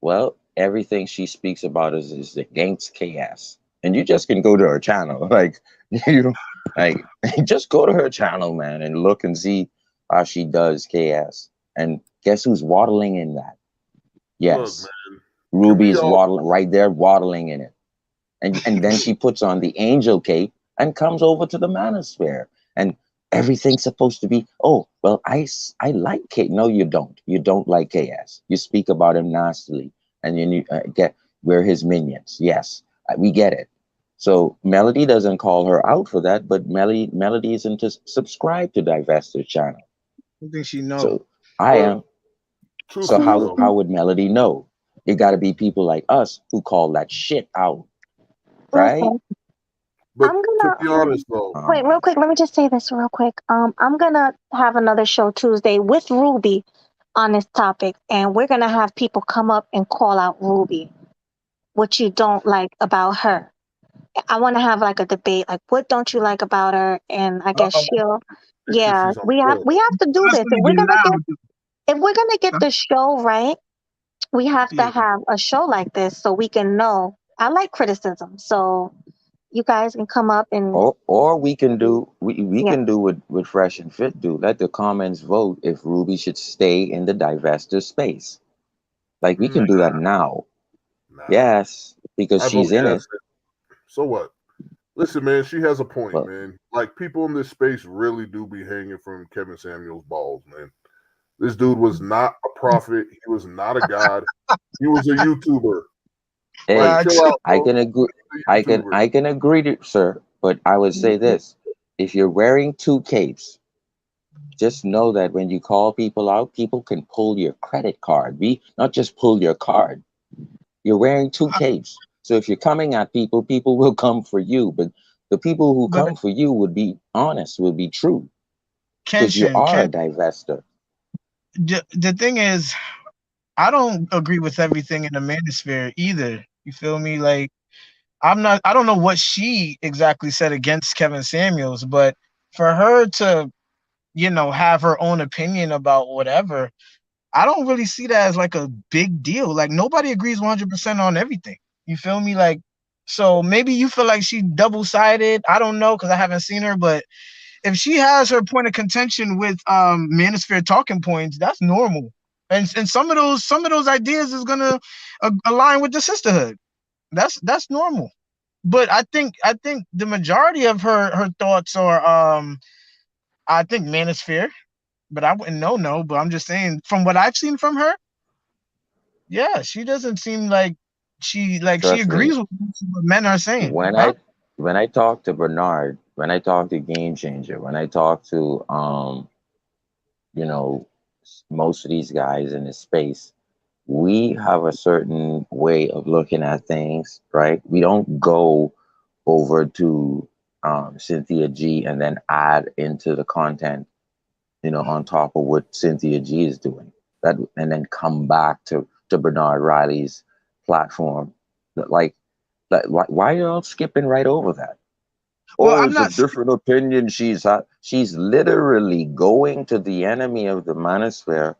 Well, everything she speaks about is against chaos. And you just can go to her channel. Like you like just go to her channel, man, and look and see how she does chaos. And guess who's waddling in that? Look, Yes. man, can Ruby we is all? waddling right there, waddling in it. And then she puts on the angel cape and comes over to the manosphere. And everything's supposed to be, oh, well, I like K. No, you don't. You don't like KS. You speak about him nastily. And you get, we're his minions. Yes, we get it. So Melody doesn't call her out for that, but Melody isn't to subscribe to Divestor channel. I think she knows. So I But am. So truthfully, though, how would Melody know? It got to be people like us who call that shit out, right? Okay. but I'm to gonna be honest, though, Oh wait my real quick. Let me just say this real quick. I'm gonna have another show Tuesday with Ruby on this topic, and we're gonna have people come up and call out Ruby, what you don't like about her. I want to have like a debate, like what don't you like about her, and I guess Uh-oh. she'll. it's because Yeah, she's on we have drugs. we have to do That's this. gonna be loud. If we're gonna get the show right, we have to Yeah. have a show like this so we can know. I like criticism, so you guys can come up and Or we can do we yeah. can do what Fresh and Fit do. Let the comments vote if Ruby should stay in the divester space. Like we can do that now. Nah. Yes, because I vote she's in it. yes. So what? Listen, man, she has a point, Well, man. Like people in this space really do be hanging from Kevin Samuels' balls, man. This dude was not a prophet. He was not a god. He was a YouTuber. Like, hey, chill out, I bro. can agree. He's a YouTuber. I can agree to, sir. But I would say this: if you're wearing two capes, just know that when you call people out, people can pull your credit card. We not just pull your card. You're wearing two capes. So if you're coming at people, people will come for you. But the people who But come for you would be honest, would be true, because you Kenshin, are a divester. the thing is, I don't agree with everything in the manosphere either. You feel me? Like I don't know what she exactly said against Kevin Samuels, but for her to, have her own opinion about whatever, I don't really see that as like a big deal. Like nobody agrees 100% on everything. You feel me? Like, so maybe you feel like she double-sided. I don't know because I haven't seen her, but if she has her point of contention with manosphere talking points, that's normal. And some of those ideas is gonna align with the sisterhood. That's normal. But I think the majority of her thoughts are I think manosphere, but I wouldn't know no, but I'm just saying from what I've seen from her, yeah, she doesn't seem like she Trust me. agrees with what men are saying. When Huh? I talk to Bernard, when I talk to Game Changer, when I talk to you know, most of these guys in this space, we have a certain way of looking at things, right? We don't go over to Cynthia G and then add into the content, on top of what Cynthia G is doing. That and then come back to Bernard Riley's platform. Like, why are you all skipping right over that? Well, Oh, I'm it's a not different opinion she's had. She's literally going to the enemy of the manosphere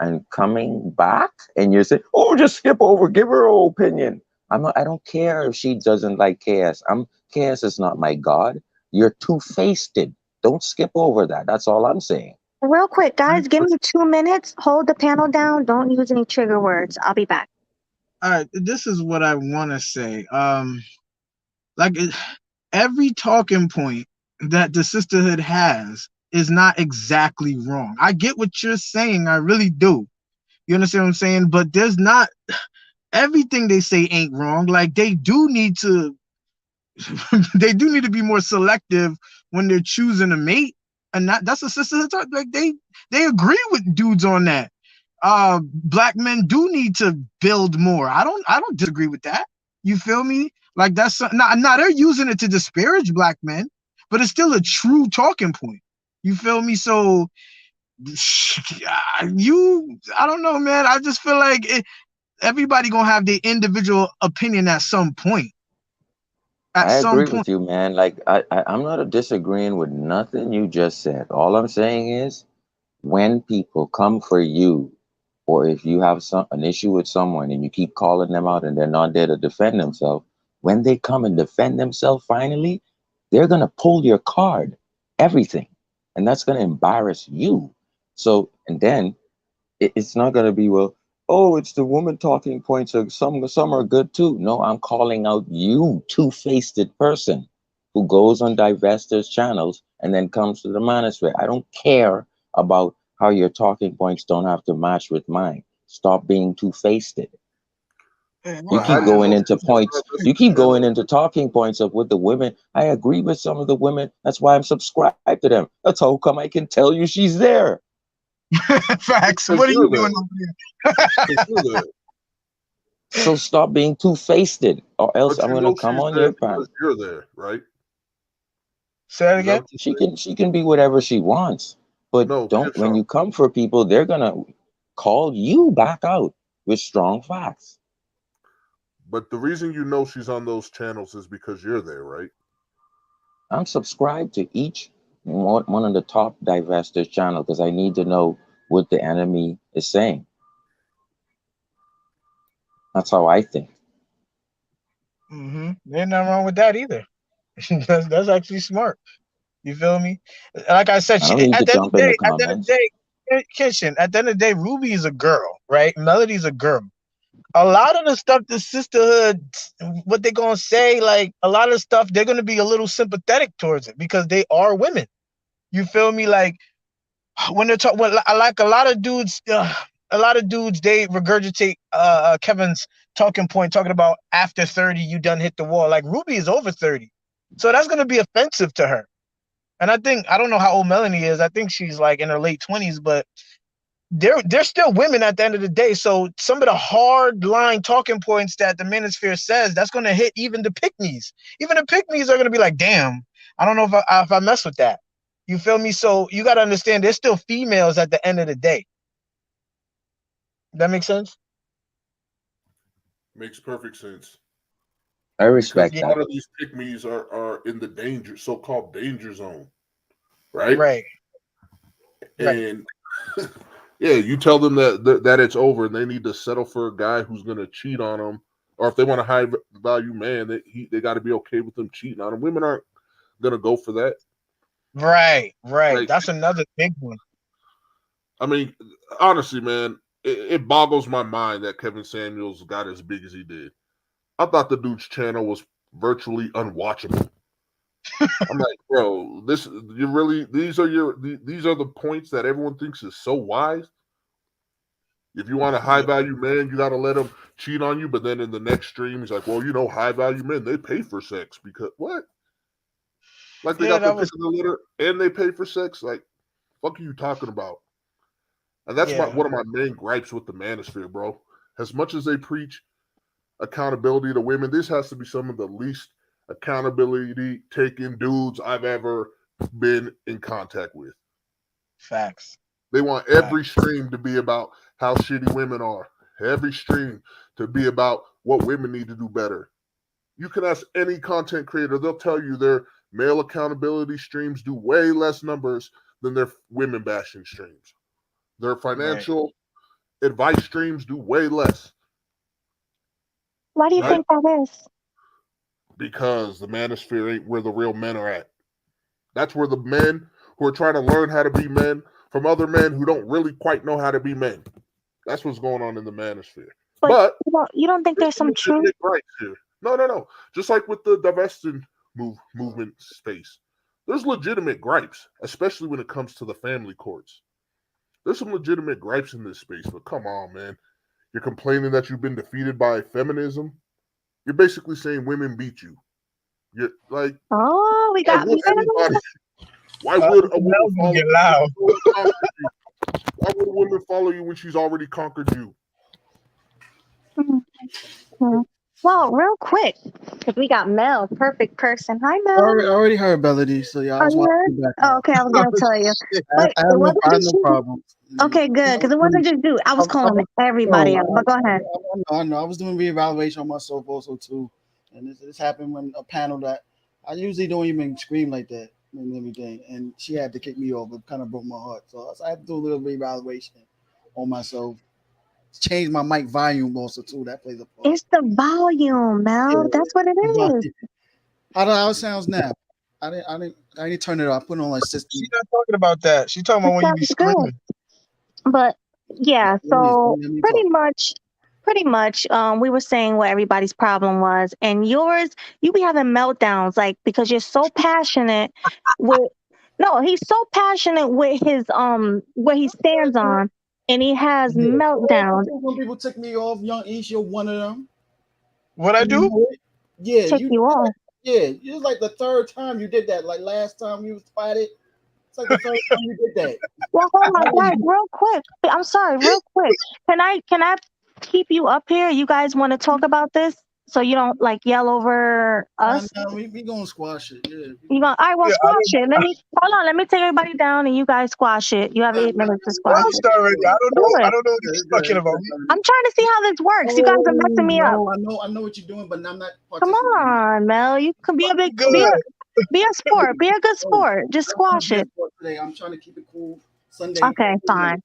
and coming back, and you're saying, "Oh, just skip over, give her her opinion." I don't care if she doesn't like chaos. Chaos is not my god. You're two-faced. Don't skip over that. That's all I'm saying. Real quick, guys, give me 2 minutes. Hold the panel down. Don't use any trigger words. I'll be back. all right. This is what I want to say. Like every talking point that the sisterhood has is not exactly wrong. I get what you're saying. I really do. You understand what I'm saying? But there's not everything they say ain't wrong. Like they do need to they do need to be more selective when they're choosing a mate. And that's a sisterhood talk. Like they agree with dudes on that. Black men do need to build more. I don't disagree with that. You feel me? Like that's not they're using it to disparage black men, but it's still a true talking point. You feel me? So I don't know, man. I just feel like everybody gonna have their individual opinion at some point. At I some agree point. with you, man. Like I'm not disagreeing with nothing you just said. All I'm saying is when people come for you, or if you have an issue with someone and you keep calling them out and they're not there to defend themselves, when they come and defend themselves finally, they're gonna pull your card, everything, and that's gonna embarrass you. So, and then it's not going to be, well, oh, it's the woman talking points, or some are good too. No, I'm calling out you, two-faced person who goes on divestors channels and then comes to the manosphere. I don't care about how your talking points don't have to match with mine. Stop being two-faced. You Well, how I, keep do you going know into she's on points. the You Divestors keep going channel? into talking points of with the women. I agree with some of the women. That's why I'm subscribed to them. That's how come I can tell you she's there. facts. Because What are you're you there. doing over there? Because you're there. So stop being two-faced, or else But I'm you gonna know come she's on there your because panel. you're there, right? Say that Is that again. what you're saying? She can be whatever she wants, but No, don't when Kershaw. you come for people, they're gonna call you back out with strong facts. But the reason you know she's on those channels is because you're there, right? I'm subscribed to each one of the top divestors channel because I need to know what the enemy is saying. That's how I think. There's nothing wrong with that either. That's actually smart. You feel me? Like I said, I don't need to at the end of jump the in the day, at the end of the comments. day, Kitchen. At the end of the day, Ruby is a girl, right? Melody's a girl. A lot of the stuff, the sisterhood, what they're gonna say, like a lot of stuff, they're gonna be a little sympathetic towards it because they are women. You feel me? Like when they're talking, like a lot of dudes, they regurgitate Kevin's talking point, talking about after 30, you done hit the wall. Like Ruby is over 30, so that's gonna be offensive to her. And I don't know how old Melanie is. I think she's like in her late 20s, but they're still women at the end of the day. So some of the hard line talking points that the manosphere says, that's gonna hit even the pick-me's. Even the pick-me's are gonna be like, damn, I don't know if I mess with that. You feel me? So you gotta understand there's still females at the end of the day. That makes sense? Makes perfect sense. I Because respect a lot that. of these pick-me's are in the so-called danger zone, right? Right. Right. And yeah, you tell them that it's over and they need to settle for a guy who's going to cheat on them, or if they want a high value man, they got to be okay with them cheating on them. Women aren't going to go for that. Right. Right. Like, That's another big one. I mean, honestly, man, it boggles my mind that Kevin Samuels got as big as he did. I thought the dude's channel was virtually unwatchable. I'm like, bro, these are the points that everyone thinks is so wise. If you want a high value man, you got to let him cheat on you. But then in the next stream, he's like, well, high value men, they pay for sex because what? Like they Yeah, got their that pick was of the litter and they pay for sex? Like, fuck are you talking about? And that's yeah. one of my main gripes with the manosphere, bro. As much as they preach accountability to women, this has to be some of the least accountability taking dudes I've ever been in contact with. Facts. They want every stream to be about how shitty women are. Every stream to be about what women need to do better. You can ask any content creator, they'll tell you their male accountability streams do way less numbers than their women bashing streams. Their financial advice streams do way less. Why do you Right? think that is? Because the manosphere ain't where the real men are at. That's where the men who are trying to learn how to be men from other men who don't really quite know how to be men. That's what's going on in the manosphere. But you don't think there's some truth? Rights here. No. Just like with the divesting movement space, there's legitimate gripes, especially when it comes to the family courts. There's some legitimate gripes in this space, but come on, man. You're complaining that you've been defeated by feminism. You're basically saying women beat you. You're like, Oh, we got why would a woman Mel's gonna follow get you? loud. Why would a woman follow you when she's already conquered you? Mhm. Well, real quick, because we got Mel, perfect person. Hi, I Mel. already heard Melody, so yeah, I Oh, was you watching heard? the Oh, background. okay, I was gonna tell you. I But have it no, wasn't I have just no you. problem. Okay, good, because it wasn't just you. I was calling everybody out. But go ahead. I know. I was doing reevaluation on myself also too, and this happened when a panel that I usually don't even scream like that and everything, and she had to kick me off. It kind of broke my heart, so I had to do a little reevaluation on myself. Change my mic volume also too. That plays a part. It's the volume, Mel. That's what it is. How it sounds now? I didn't turn it off. I put it on like 60. She's not talking about that. She's talking about when you be Sounds good. screaming. But yeah, so Let me pretty talk. much, we were saying what everybody's problem was, and yours, you be having meltdowns, like because you're so passionate with. No, he's so passionate with his what he stands on, and he has meltdowns. When people took me off, Young East, you're one of them. What I do? Yeah, Take you off. Yeah, it was like the third time you did that. Like last time you was spotted, it's like the third time you did that. Well, hold on, guys, real quick. I'm sorry, real quick. Can I keep you up here? You guys want to talk about this so you don't like yell over us? We gonna squash it. Yeah. You going? All right, well, Yeah, squash it. Let me hold on. Let me take everybody down, and you guys squash it. You have 8 minutes to squash I'll it. start already. I don't Do know. I it. don't know what you're talking about. I'm trying to see how this works. You guys are messing me up. I know what you're doing, but I'm not Come participating. on, Mel. You can be a big, Good. be a sport. Be a good sport. Just squash it. Today, I'm trying to keep it cool. Sunday. Okay, fine.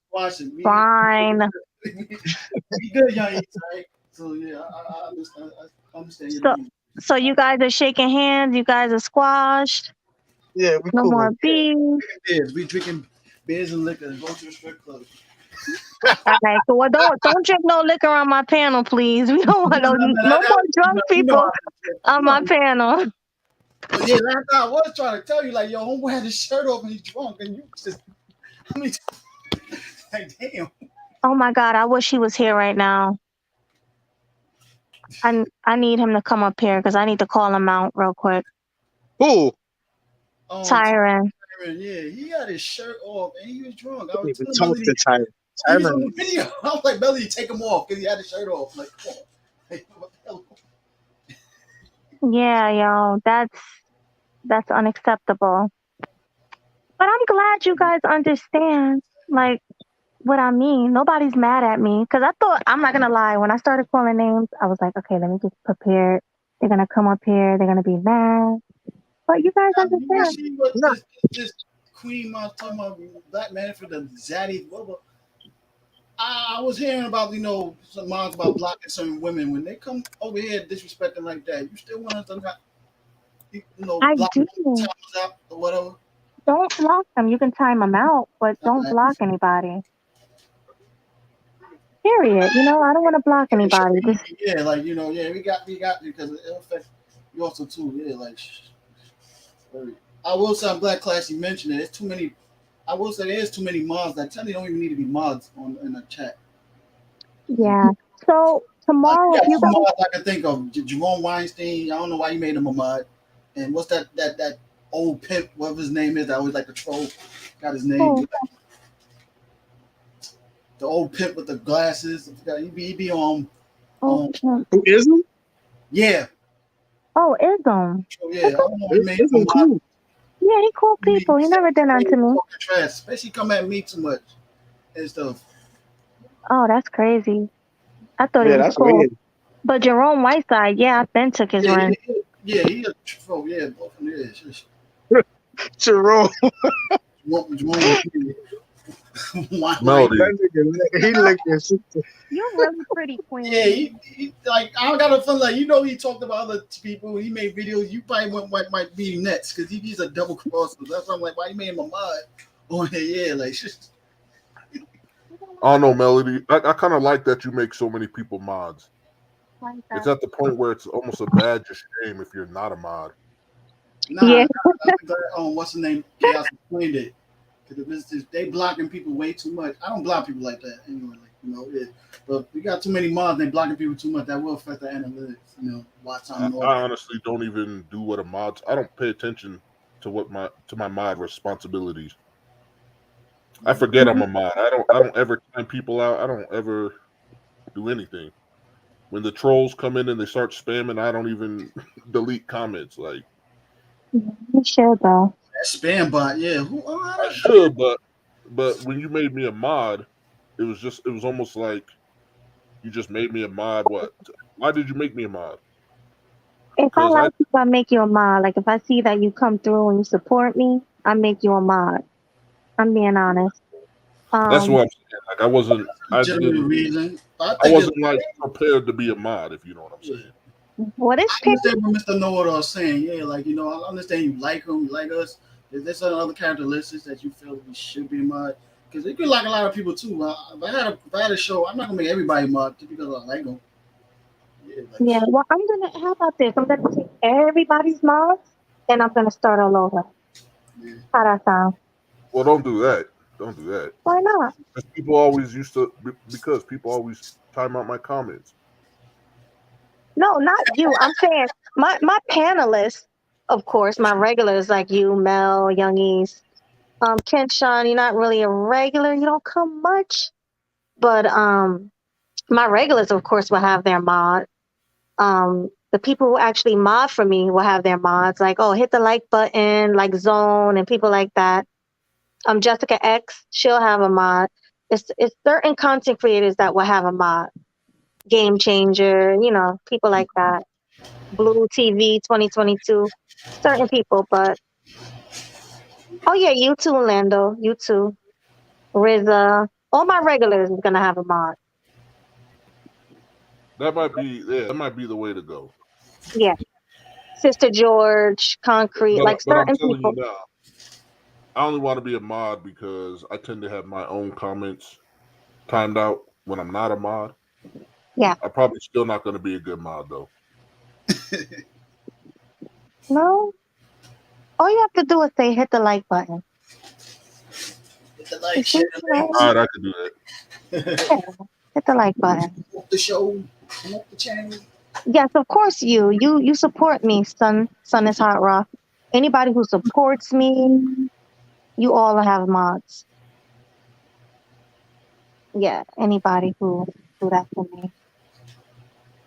Squash it. Fine. We good, Young East, right? So yeah, I understand. I understand. So, So you guys are shaking hands. You guys are squashed. Yeah, we No cool. more beef. Beers. We drinking beers and liquor and go to the strip club. All right. So well, don't drink no liquor on my panel, please. We don't want no more drunk You know, people on my panel. but yeah, last time I was trying to tell you, like, yo, homeboy had his shirt off and he's drunk, and you just, I mean, like, damn. Oh my God, I wish he was here right now. I need him to come up here because I need to call him out real quick. Who? Tyron. Yeah, he had his shirt off and he was drunk. I I was didn't even telling talk Melody, to Tyron. he was on Tyron. the video. I was like, Melody, take him off because he had his shirt off. Like, come on. Like, what the hell? Yeah, yo, that's unacceptable. But I'm glad you guys understand, like, what I mean. Nobody's mad at me because I thought, I'm not gonna lie, when I started calling names, I was like, okay, let me get prepared. They're gonna come up here. They're gonna be mad. But you guys You want to understand. see what No. this Queen was talking about Black man for the zaddy? I was hearing about, some moms about blocking certain women when they come over here disrespecting like that. You still want us to not, I block do. them, times out or whatever? Don't block them. You can time them out, but don't block anybody. Period. I don't want to block anybody. Just Yeah, like yeah, we got because it'll affect you also too. Yeah, like I will say I'm glad Classy mentioned it. It's too many. I will say there's too many mods that tell you don't even need to be mods in the chat. yeah. So tomorrow, Yeah, if you two guys, mods I can think of. Jerome Weinstein. I don't know why you made him a mod. And what's that old pimp? Whatever his name is. I always like to troll. Got his name. oh, The old pimp with the glasses. He be on. oh, Um, Who is him? yeah. oh, Ism. So yeah. I don't know why you made him a Isn't mod. cool. Yeah, he cool people. He never did nothing to me. Talking trash, especially come at me too much and stuff. Oh, that's crazy. I thought he Yeah, was that's cool. weird. But Jerome Whiteside, yeah, I been took his rent. He a troll. Yeah, both of them. Yeah, shush. Jerome. Jerome. Why? Melody. He licked your sister. You're really pretty, Queen. Yeah, he like I got a feel like he talked about other people. He made videos. You probably might be next because he's a double crosser. That's why I'm like, why you made him a mod on here? Yeah, like just. I don't know, Melody. I kind of like that you make so many people mods. It's at the point where it's almost a badge of shame if you're not a mod. Yeah. What's the name? Chaos explained it. Because they blocking people way too much. I don't block people like that anyway. Yeah. But we got too many mods. They blocking people too much. That will affect the analytics. Watch time. I honestly don't even do what a mod. I don't pay attention to my mod responsibilities. I forget I'm a mod. I don't ever time people out. I don't ever do anything. When the trolls come in and they start spamming, I don't even delete comments. Like You should though. That spam bot, yeah. I should, but when you made me a mod, it was almost like you just made me a mod. What? Why did you make me a mod? If I like you, I make you a mod. Like if I see that you come through and you support me, I make you a mod. I'm being honest. That's what I'm saying. Like I wasn't reason. I wasn't like prepared to be a mod, if you know what I'm saying. What is I understand what Mr. Know-It-All is saying. Yeah, like I understand you like him, you like us. There's certain other characteristics that you feel we should be mod. Because it could like a lot of people too. If I had a show, I'm not gonna make everybody mod just because I like them. Yeah, well, how about this? I'm gonna take everybody's mods and I'm gonna start all over. Yeah. How that sound? Well, don't do that. Don't do that. Why not? Because people always time out my comments. No, not you. I'm saying my panelists, of course, my regulars like you, Mel, Youngies, Ken Sean, you're not really a regular, you don't come much. But my regulars, of course, will have their mod. The people who actually mod for me will have their mods, like, oh, hit the like button, like Zone and people like that. Jessica X, she'll have a mod. It's certain content creators that will have a mod. Game Changer, people like that. Blue TV 2022, certain people, but oh yeah, you too, Lando, you too, RZA, all my regulars is gonna have a mod. That might be the way to go. Yeah, Sister George, Concrete, like But I'm certain telling you people. now, I only want to be a mod because I tend to have my own comments timed out when I'm not a mod. Yeah. I'm probably still not going to be a good mod though. No. All you have to do is say hit the like button. Hit the You like, see? share the Right? All right, I can do that. Yeah. Hit the like button. promote the show, promote the channel. Yes, of course you support me, son. Son is hot rock. Anybody who supports me, you all have mods. Yeah, anybody who do that for me.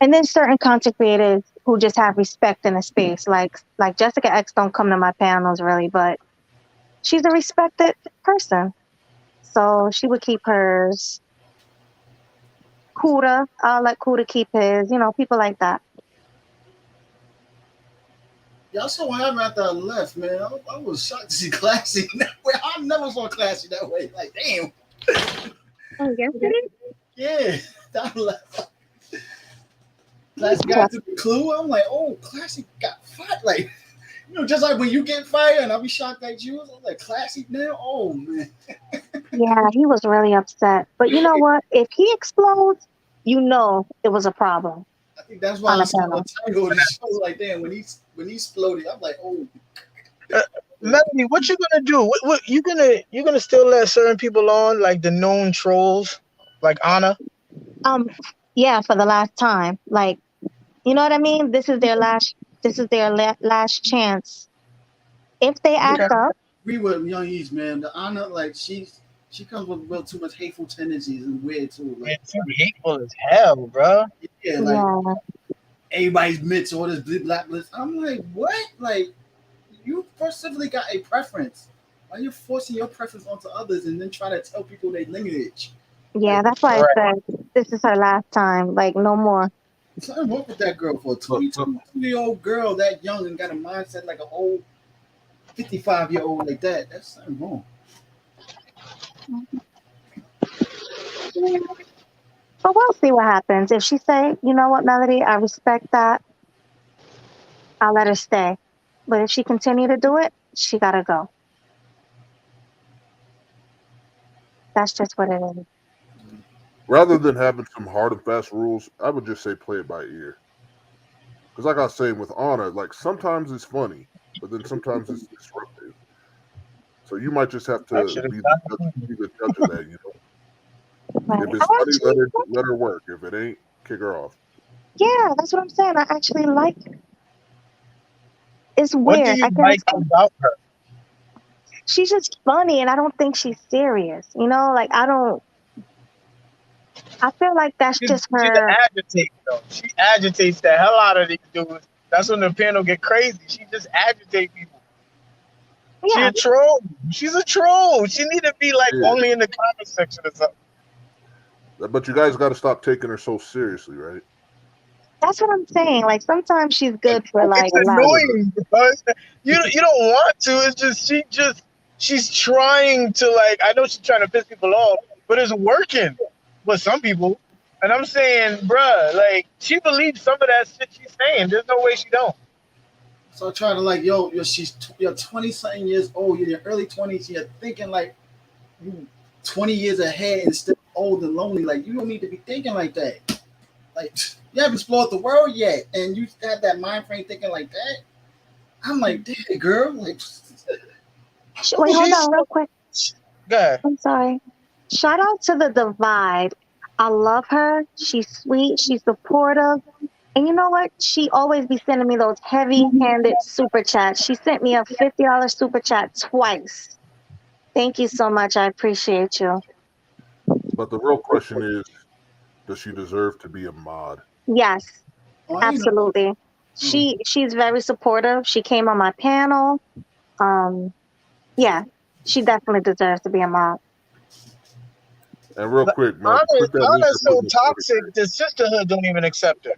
And then certain content creators who just have respect in the space, like Jessica X don't come to my panels really, but she's a respected person, so she would keep hers. Kuda, I'll let Kuda keep his. You know, people like that. Y'all saw what happened after I left, man. I was shocked to see Classy that way. I never saw Classy that way. Like, damn. Oh, yesterday? Yeah, that left. Classy got to the clue. I'm like, oh, Classy got fired. Like, you know, just like when you get fired, and I'll be shocked at you. I'm like, Classy now? Oh, man. Yeah, he was really upset. But you know what? If he explodes, you know it was a problem I think that's why on I the saw the panel. title of the show. Like, damn, when he exploded, I'm like, oh. Melody, what you gonna do? What you gonna still let certain people on, like the known trolls, like Anna? Yeah, for the last time. Like, you know what I mean? This is their last chance. If they Yeah, act up, agree with Young East, man. The Anna, like, she comes with well too much hateful tendencies and weird too. Like, It's hateful as hell, bro. yeah, like yeah, everybody's mitts, all this black list. I'm like, what? Like, you specifically got a preference. Why are you forcing your preference onto others and then try to tell people their lineage? yeah, Like, that's why I Right. said this is her last time. Like, no more. something wrong with that girl for a Look, 22-year-old girl that young and got a mindset like an old 55-year-old like that. That's something wrong. But we'll see what happens. If she say, you know what, Melody, I respect that, I'll let her stay. But if she continue to do it, she gotta go. That's just what it is. rather than having some hard and fast rules, I would just say play it by ear. Because, like I was saying with Anna, like sometimes it's funny, but then sometimes it's disruptive. So you might just have I to should have be gotten the judge of that. You know, Right. if it's I funny, actually, let her work. If it ain't, kick her off. yeah, that's what I'm saying. I actually like her. It's What do weird. you I can like explain. about her? She's just funny, and I don't think she's serious. You know, like I feel like that's just She's an her. agitator, though. She agitates the hell out of these dudes. That's when the panel get crazy. She just agitates people. She Yeah, a troll. She's a troll. She need to be like Yeah. only in the comment section or something. But you guys got to stop taking her so seriously, right? that's what I'm saying. Like sometimes she's good for like It's laughs. annoying because you don't want to. It's just she's trying to, like, I know she's trying to piss people off, but it's working with some people. And I'm saying, bruh, like she believes some of that shit she's saying. There's no way she don't. So I try to like, you're 20 something years old. You're in your early 20s. You're thinking like you 20 years ahead and still old and lonely. Like you don't need to be thinking like that. Like you haven't explored the world yet, and you have that mind frame thinking like that. I'm like, damn, girl. Like, Wait, hold She's on, real quick. good. I'm sorry. Shout out to the Divide. I love her. She's sweet. She's supportive. And you know what? She always be sending me those heavy-handed super chats. She sent me a $50 super chat twice. Thank you so much. I appreciate you. But the real question is, does she deserve to be a mod? Yes, oh, absolutely. She's very supportive. She came on my panel. Yeah, she definitely deserves to be a mom. And real quick, man, Anna's click that link. Anna's so toxic. The sisterhood don't even accept her.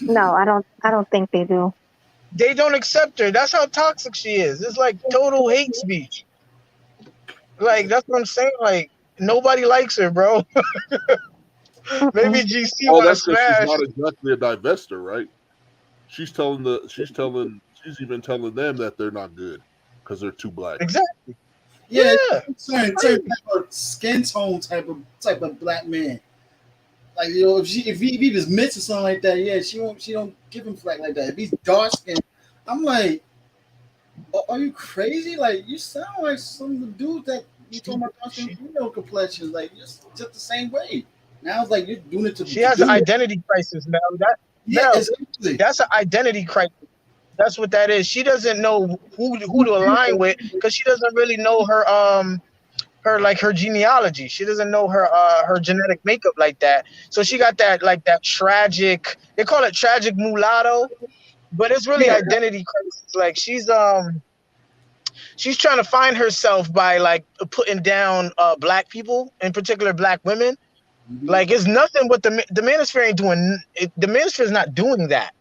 No, I don't think they do. They don't accept her. That's how toxic she is. It's like total hate speech. Like that's what I'm saying. Like nobody likes her, bro. Maybe GC Oh, want to that's because she's smash. not exactly a divester, right? she's even telling them that they're not good because they're too black. Exactly. Yeah, Yeah. certain type of skin tone type of black man. Like if he was mixed or something like that, yeah, she don't give him flack like that. If he's dark skinned, I'm like, are you crazy? Like you sound like some of the dudes that you talking about dark skinned female complexions, like just the same way. Now it's like you're doing it to She has an do it. identity crisis, Mel. Yeah, Mel, exactly. that's an identity crisis. That's what that is. She doesn't know who to align with because she doesn't really know her genealogy. She doesn't know her genetic makeup like that. So she got that tragic. They call it tragic mulatto, but it's really Yeah, identity crisis. Like she's trying to find herself by like putting down black people, in particular black women. Like it's nothing what the manosphere ain't doing. The manosphere is not doing that.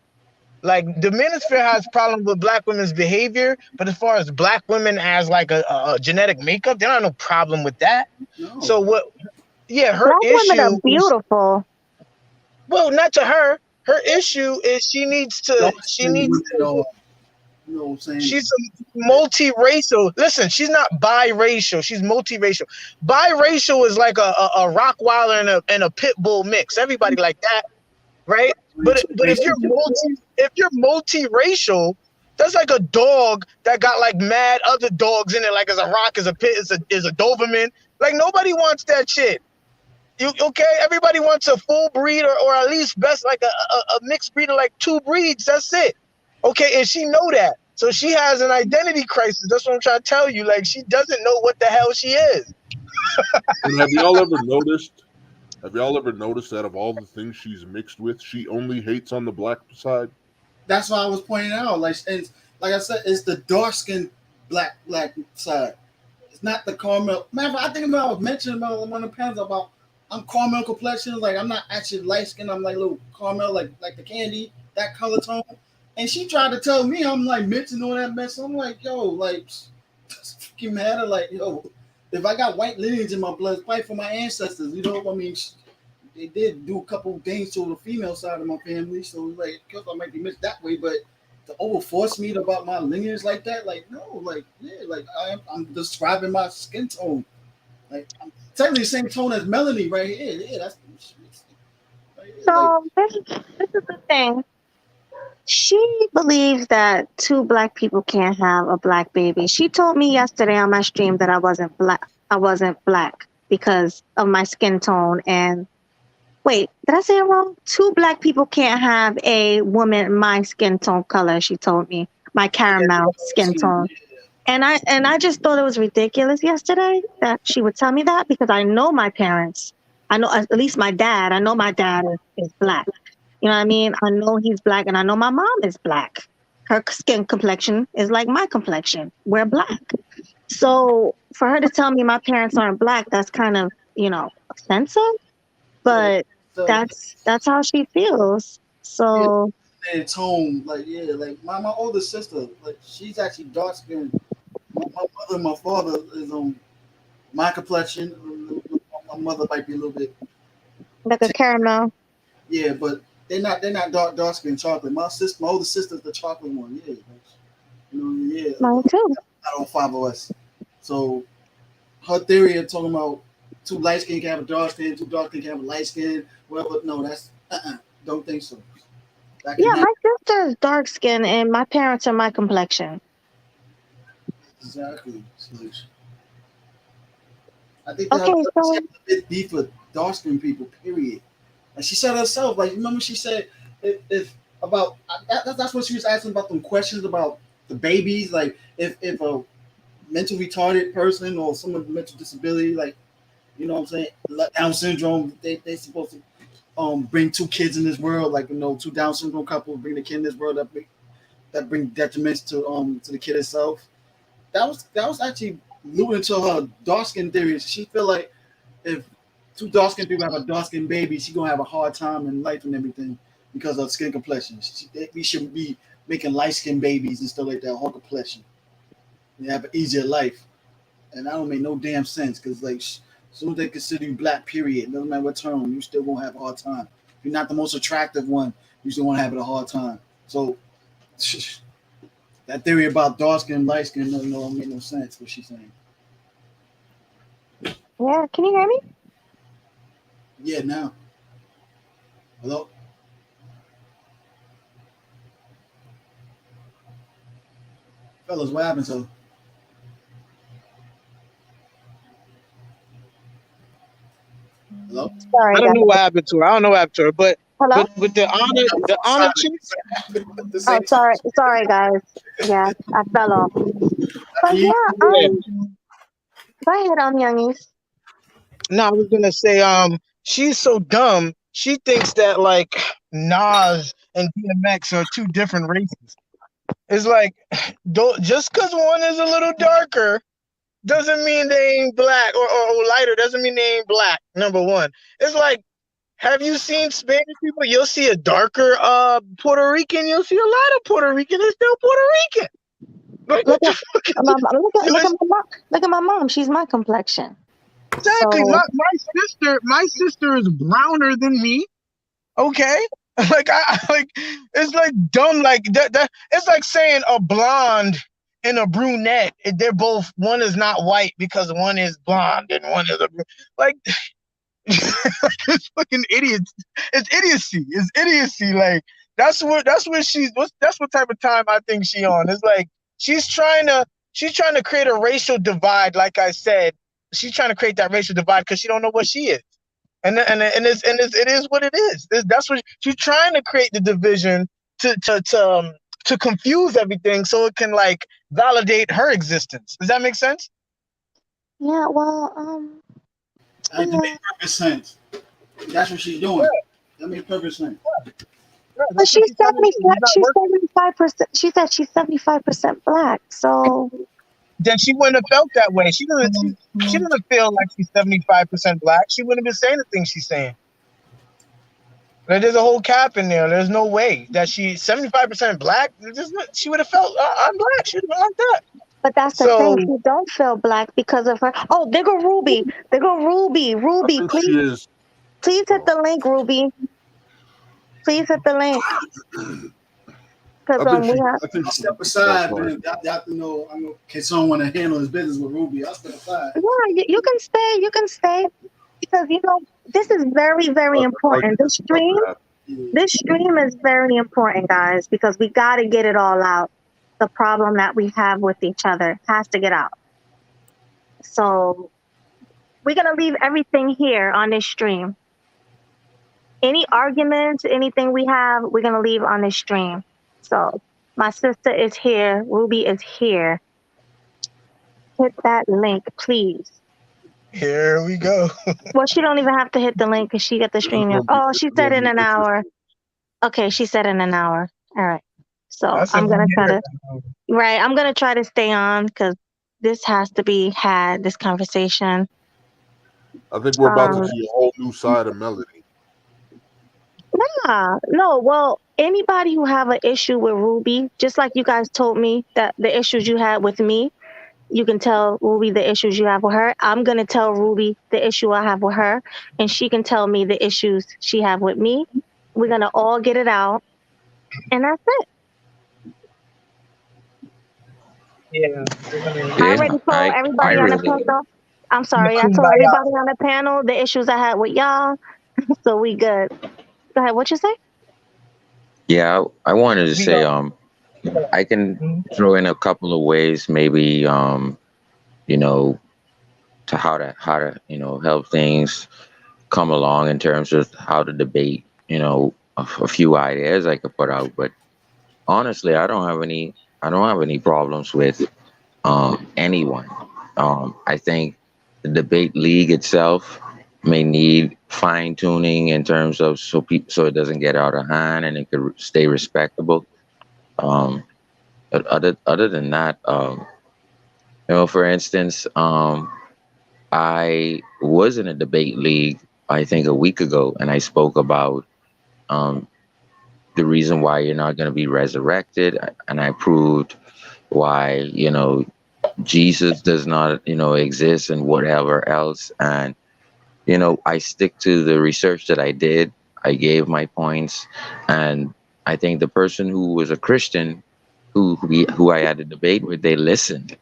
Like the manosphere has problem with black women's behavior, but as far as black women as like a genetic makeup, they don't have no problem with that. no. So what? Yeah, her Black women are issue is beautiful. well, not to her. Her issue is she needs to. Dark She skinned needs women to. are, you know what I'm saying? She's a multiracial. Listen, she's not biracial. She's multiracial. Biracial is like a Rottweiler and a pit bull mix. Everybody like that, right? But if you're multiracial, that's like a dog that got like mad other dogs in it, like as a rock, as a pit, is a Doberman. Like nobody wants that shit. You okay? Everybody wants a full breed or at least best like a mixed breed of like two breeds. That's it. Okay, and she know that. So she has an identity crisis. That's what I'm trying to tell you. Like she doesn't know what the hell she is. And have y'all ever noticed? Have y'all ever noticed that of all the things she's mixed with, she only hates on the black side? That's why I was pointing out. Like I said, it's the dark skinned black side. It's not the caramel. Man, I think I was mentioning about one of the panels about I'm caramel complexion. Like I'm not actually light skinned. I'm like little caramel, like the candy, that color tone. And she tried to tell me I'm like mixing all that mess. I'm like, yo, like, does it freaking matter? Like, yo, if I got white lineage in my blood, it's probably from my ancestors. You know what I mean? They did do a couple of things to the female side of my family, so like, of course I might be mixed that way, but to overforce me about my lineage like that, like no, like yeah, like I'm describing my skin tone, like I'm technically the same tone as Melanie right here. Yeah, that's right here, like So this is the thing. She believes that two black people can't have a black baby. She told me yesterday on my stream that I wasn't black. I wasn't black because of my skin tone. And wait, did I say it wrong? Two black people can't have a woman my skin tone color. She told me my caramel skin tone. And I just thought it was ridiculous yesterday that she would tell me that because I know my parents. I know at least my dad. I know my dad is black. You know what I mean? I know he's black and I know my mom is black. Her skin complexion is like my complexion. We're black. So for her to tell me my parents aren't black, that's kind of, offensive. But so that's how she feels. yeah, So tone, like yeah, like my older sister, like she's actually dark skinned. My mother and my father is my complexion. My mother might be a little bit, like a caramel. yeah, but they're not dark skin chocolate. My older sister's the chocolate one, yeah. Yeah, Mine too. out of 5 of us. So her theory of talking about two light skin can have a dark skin, two dark skin can have a light skin, whatever. No, that's don't think so. That can Yeah, happen. my sister is dark skin and my parents are my complexion. Exactly. I think that Okay, so she has a bit beef with dark skinned people, period. And she said herself, like, remember she said if about that's what she was asking about them questions about the babies, like if a mental retarded person or someone with mental disability, like you know what I'm saying, Down syndrome, they supposed to bring two kids in this world, like two Down syndrome couples bring the kid in this world that bring detriments to the kid itself. That was actually alluding to her dark skin theories. She feel like if two dark skinned people have a dark skinned baby, she gonna have a hard time in life and everything because of skin complexion. We shouldn't be making light skinned babies and stuff like that, hard complexion. They have an easier life, and that don't make no damn sense because like as soon as they consider you black, period, doesn't matter what term, you still gonna have a hard time. If you're not the most attractive one, you still gonna have it a hard time. So that theory about dark skin, light skin, don't make no sense. What she's saying. Yeah, can you hear me? Yeah, now. Hello. Fellas, what happened to? Hello. Sorry, I don't guys. know what happened to her. I don't know what happened to her, Hello? but with the honor chick. Oh, sorry, guys. Yeah, I fell off. But yeah, Yeah. go ahead, youngies. No, I was gonna say, she's so dumb. She thinks that like Nas and DMX are two different races. It's like, just because one is a little darker doesn't mean they ain't black, or lighter doesn't mean they ain't black. Number one, it's like, have you seen Spanish people? You'll see a darker Puerto Rican. You'll see a lot of Puerto Rican. They're still Puerto Rican. Like, what the fuck? Look at my mom. She's my complexion. Exactly. So My sister is browner than me. Okay. Like it's like dumb. Like that. It's like saying a blonde and a brunette. They're both, one is not white because one is blonde and one is like it's fucking idiots. It's idiocy. It's idiocy. Like that's what that's what type of time I think she on. It's like she's trying to create a racial divide. Like I said, she's trying to create that racial divide because she don't know what she is. And it is what it is. That's what she's trying to create, the division to confuse everything so it can like validate her existence. Does that make sense? yeah, well, That makes perfect sense. That's what she's doing. That makes perfect sense. but she's 75%. She said she's 75% black. So Then she wouldn't have felt that way. She doesn't feel like she's 75% black. She wouldn't have been saying the things she's saying. Like, there's a whole cap in there. There's no way that she's 75% black. She would have felt, I'm black. She would have been like that. but that's the So thing. She don't feel black because of her. Oh, there go Ruby. There go Ruby. I Ruby, think she is. please hit the link, Ruby. Please hit the link. Because I think I'll she step aside, man. Y'all have to know. I know. Can someone want to handle his business with Ruby? I'll step aside. yeah, you can stay. You can stay because this is very, very important. This stream is very important, guys, because we got to get it all out. The problem that we have with each other has to get out. So we're gonna leave everything here on this stream. Any arguments, anything we have, we're gonna leave on this stream. So my sister is here. Ruby is here. Hit that link, please. here we go. Well, she don't even have to hit the link because she got the stream. Oh, she said in an hour. Okay, she said in an hour. All right. So I'm gonna try to stay on because this has to be had. This conversation. I think we're about to see a whole new side of Melody. No. Well, anybody who have an issue with Ruby, just like you guys told me that the issues you had with me, you can tell Ruby the issues you have with her. I'm gonna tell Ruby the issue I have with her, and she can tell me the issues she have with me. We're gonna all get it out, and that's it. Yeah. I already told everybody on the panel. I'm sorry, I told everybody on the panel the issues I had with y'all, so we good. Go ahead. What you say? Yeah, I wanted to say, I can throw in a couple of ways, maybe, to how to help things come along in terms of how to debate, a few ideas I could put out. But honestly, I don't have any problems with anyone. I think the debate league itself may need fine tuning in terms of so it doesn't get out of hand and it could stay respectable. But other than that, for instance, I was in a debate league I think a week ago, and I spoke about the reason why you're not going to be resurrected, and I proved why Jesus does not exist and whatever else. And I stick to the research that I did. I gave my points, and I think the person who was a Christian, who I had a debate with, they listened,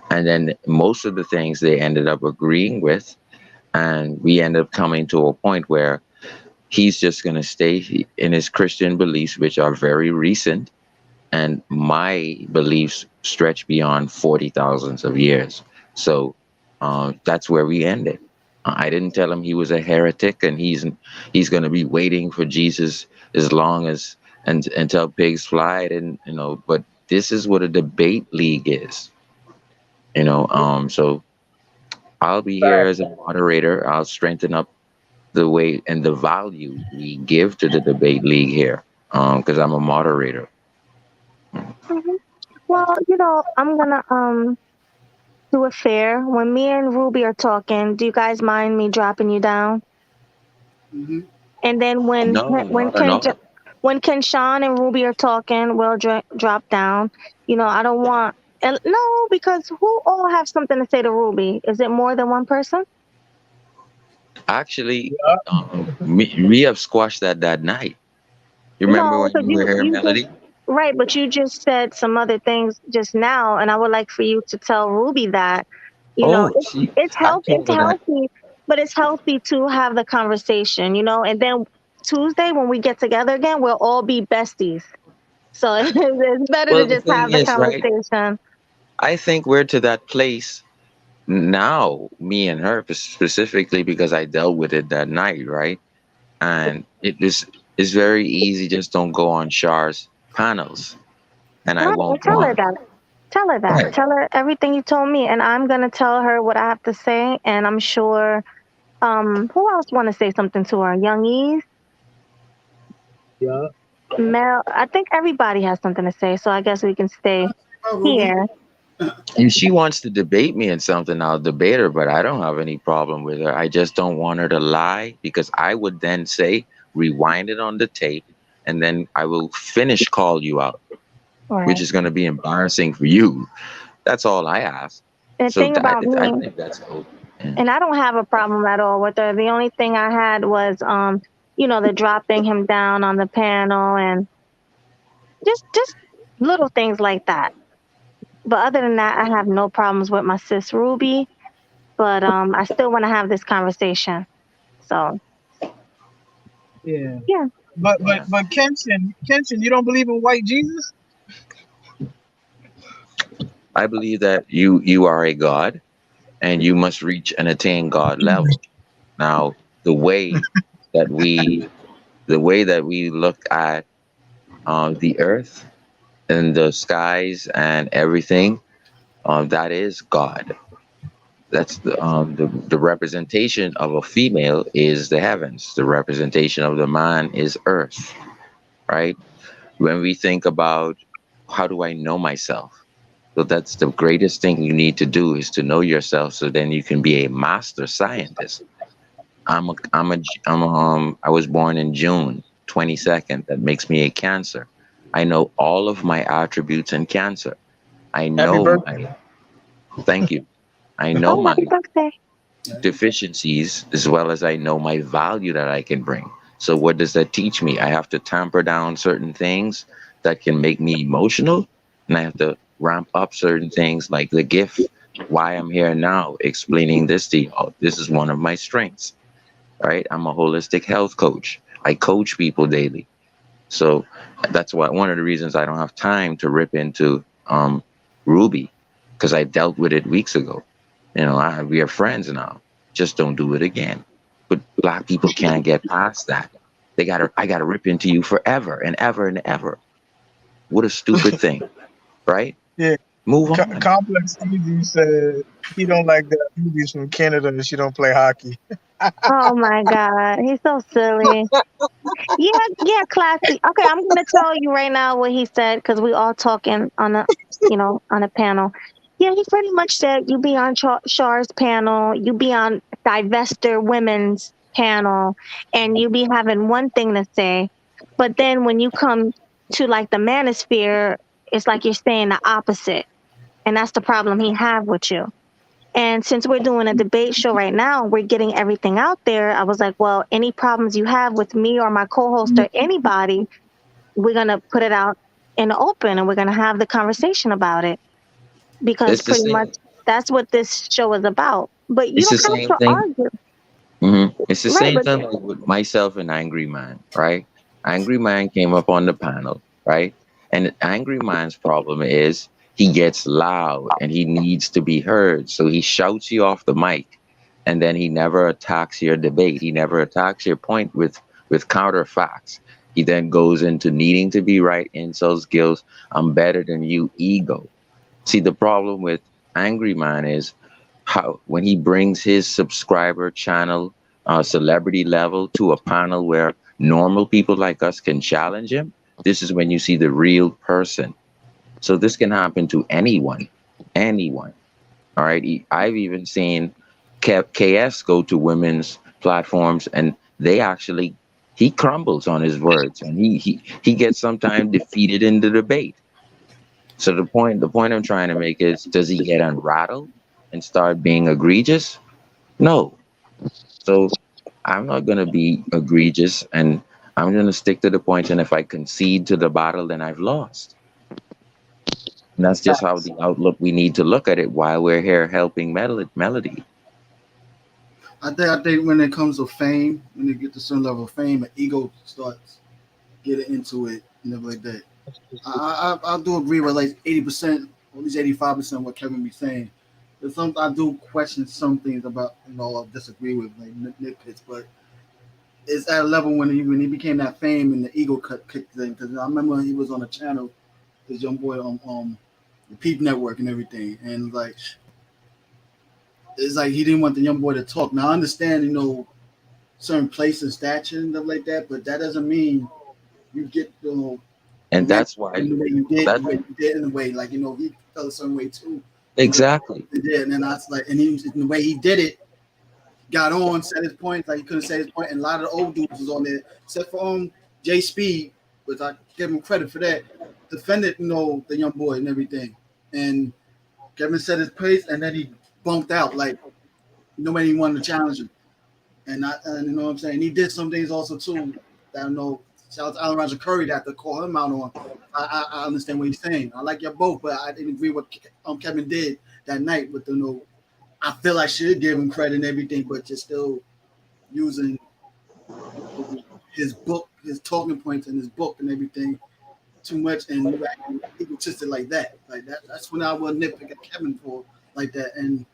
and then most of the things they ended up agreeing with, and we ended up coming to a point where he's just going to stay in his Christian beliefs, which are very recent, and my beliefs stretch beyond 40 thousands of years. So that's where we ended. I didn't tell him he was a heretic, and he's going to be waiting for Jesus as long as and until pigs fly. And but this is what a debate league is. So I'll be here Fact. as a moderator. I'll strengthen up the way and the value we give to the debate league here, because I'm a moderator. Mhm. Well, I'm gonna do a fair. When me and Ruby are talking, do you guys mind me dropping you down? Hmm. And then No, not at all. when Sean and Ruby are talking, we'll drop down. I don't want and no, because who all have something to say to Ruby? Is it more than one person? Actually, we have squashed that night. You remember No, when because you were here, you just Melody? right, but you just said some other things just now, and I would like for you to tell Ruby that, Oh, it's I it's told her that. healthy, but it's healthy to have the conversation, and then Tuesday when we get together again, we'll all be besties. So it's better to Well, the just thing have the is, right? conversation. I think we're to that place now, me and her specifically, because I dealt with it that night, right? And it's very easy. Just don't go on Char's panels, and I Right, and won't tell her want. that. Tell her that. Right. Tell her everything you told me, and I'm gonna tell her what I have to say. And I'm sure, who else want to say something to her? Young Ease, Yeah. Mel. I think everybody has something to say. So I guess we can stay Oh, Ruby. here. If she wants to debate me in something, I'll debate her, but I don't have any problem with her. I just don't want her to lie, because I would then say, rewind it on the tape, and then I will finish call you out, which Right. is going to be embarrassing for you. That's all I ask. The So thing about I me, think that's cool. Yeah. and I don't have a problem at all with her. The only thing I had was, the dropping him down on the panel and just little things like that. But other than that, I have no problems with my sis Ruby. But I still want to have this conversation. So Yeah. yeah, But but Yeah. but Kenshin, you don't believe in white Jesus? I believe that you are a god, and you must reach and attain God level. Now, the way that we look at the earth and the skies and everything, that is God. That's the representation of a female is the heavens. The representation of the man is earth, right? When we think about how do I know myself? So that's the greatest thing you need to do, is to know yourself, so then you can be a master scientist. I was born in June 22nd. That makes me a Cancer. I know all of my attributes in Cancer. I Happy know birthday. my Thank you. I know oh, my happy birthday. deficiencies, as well as I know my value that I can bring. So what does that teach me? I have to tamper down certain things that can make me emotional, and I have to ramp up certain things like the gift. Why I'm here now explaining this to you. Oh, this is one of my strengths, right? I'm a holistic health coach. I coach people daily. So that's why one of the reasons I don't have time to rip into Ruby, because I dealt with it weeks ago. We are friends now. Just don't do it again. But black people can't get past that. I gotta rip into you forever and ever and ever. What a stupid thing, right? Yeah. Move on. Complex Easy said he don't like that Ruby's from Canada and she don't play hockey. Oh my God, he's so silly. Yeah, yeah, classy. Okay, I'm gonna tell you right now what he said because we all talking on a panel. Yeah, he pretty much said you be on Char's panel, you be on Divester Women's panel, and you be having one thing to say, but then when you come to like the manosphere, it's like you're saying the opposite, and that's the problem he have with you. And since we're doing a debate show right now, we're getting everything out there. I was like, well, any problems you have with me or my co host or anybody, we're gonna put it out in the open and we're gonna have the conversation about it because It's the pretty much same. that's what this show is about. But you It's the don't have same to thing. argue, It's the right? same But thing like with myself and Angry Man, right? Angry Man came up on the panel, right? And Angry Man's problem is he gets loud and he needs to be heard. So he shouts you off the mic and then he never attacks your debate. He never attacks your point with counter facts. He then goes into needing to be right, insults, guilt, I'm better than you, ego. See, the problem with Angry Man is how when he brings his subscriber channel celebrity level to a panel where normal people like us can challenge him, this is when you see the real person. So this can happen to anyone, anyone. All right. I've even seen KS go to women's platforms and they actually, he crumbles on his words and he gets sometimes defeated in the debate. So the point I'm trying to make is, does he get unrattled and start being egregious? No. So I'm not gonna be egregious and I'm gonna stick to the point, and if I concede to the battle, then I've lost. And that's just how the outlook we need to look at it while we're here helping Melody. I think when it comes to fame, when you get to a certain level of fame, an ego starts getting into it and everything like that. I do agree with like 80%, or at least 85% what Kevin be saying. There's some I do question some things about, I disagree with like nitpicks, but it's at a level when he became that fame and the ego cut kicked in. Because I remember he was on a channel, this young boy on the Peep Network and everything, and like it's like he didn't want the young boy to talk. Now I understand, certain places, stature and stuff like that, but that doesn't mean you get And men that's why in the way you did, that the way you did, in the way like he felt a certain way too. And exactly. he did, and then I was like, and he in the way he did it, got on, said his point, like he couldn't say his point, and a lot of the old dudes was on there, except for J Speed, which I give him credit for that, defended the young boy and everything, and Kevin said his place, and then he bumped out like nobody wanted to challenge him. And you know what I'm saying? He did some things also too that I know. Shout out to Allen Roger Curry that to call him out on. I understand what he's saying. I like you both, but I didn't agree with what Kevin did that night. With I feel I should give him credit and everything, but you're still using his book, his talking points in his book and everything too much, and you acting egotistic like that. Like that. That's when I will nitpick at Kevin for like that. And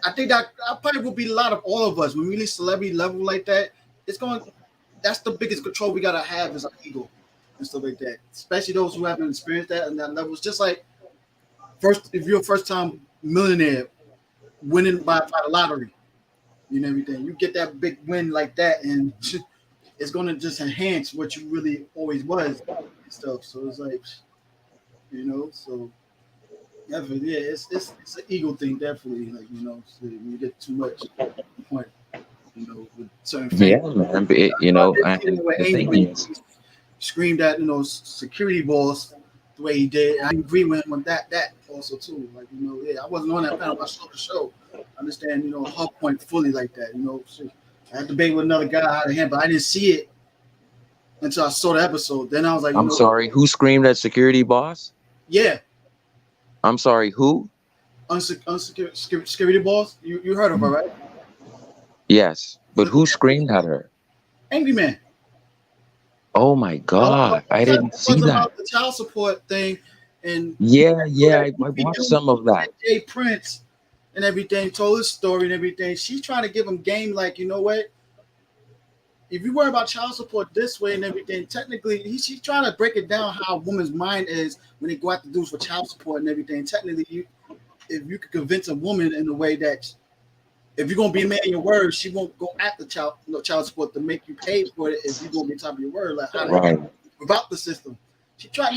I think that probably will be a lot of all of us when we reach celebrity level like that. It's going. That's the biggest control we gotta have is our ego and stuff like that. Especially those who haven't experienced that and that level. It's just like if you're a first time millionaire winning by the lottery, everything. You get that big win like that, and it's gonna just enhance what you really always was and stuff. So it's like, so definitely, yeah, it's an ego thing, definitely. Like so when you get too much point, with certain Yeah, fame. man. But I did see and the way the Angry thing Man is, screamed at security boss the way he did. I agree with him on that also too. Like yeah, I wasn't on that panel. I saw the show. I understand her point fully like that. I had to debate with another guy how to handle, but I didn't see it until I saw the episode. Then I was like, I'm sorry, who screamed at security boss? yeah, I'm sorry, who? security boss. You heard of her, right? Yes, but who screamed at her? Angry Man. Oh my God, I It didn't see was that. about the child support thing, and Yeah, yeah, that I he watched knew some of that. Jay Prince and everything, told his story and everything. She's trying to give him game, like, you know what? If you worry about child support this way and everything, technically, she's trying to break it down how a woman's mind is when they go out to do for child support and everything. Technically, if you could convince a woman in a way that if you're gonna be a man in your word, she won't go after child support to make you pay for it. If you're gonna be top of your word, like how to Right. without the system. She tried,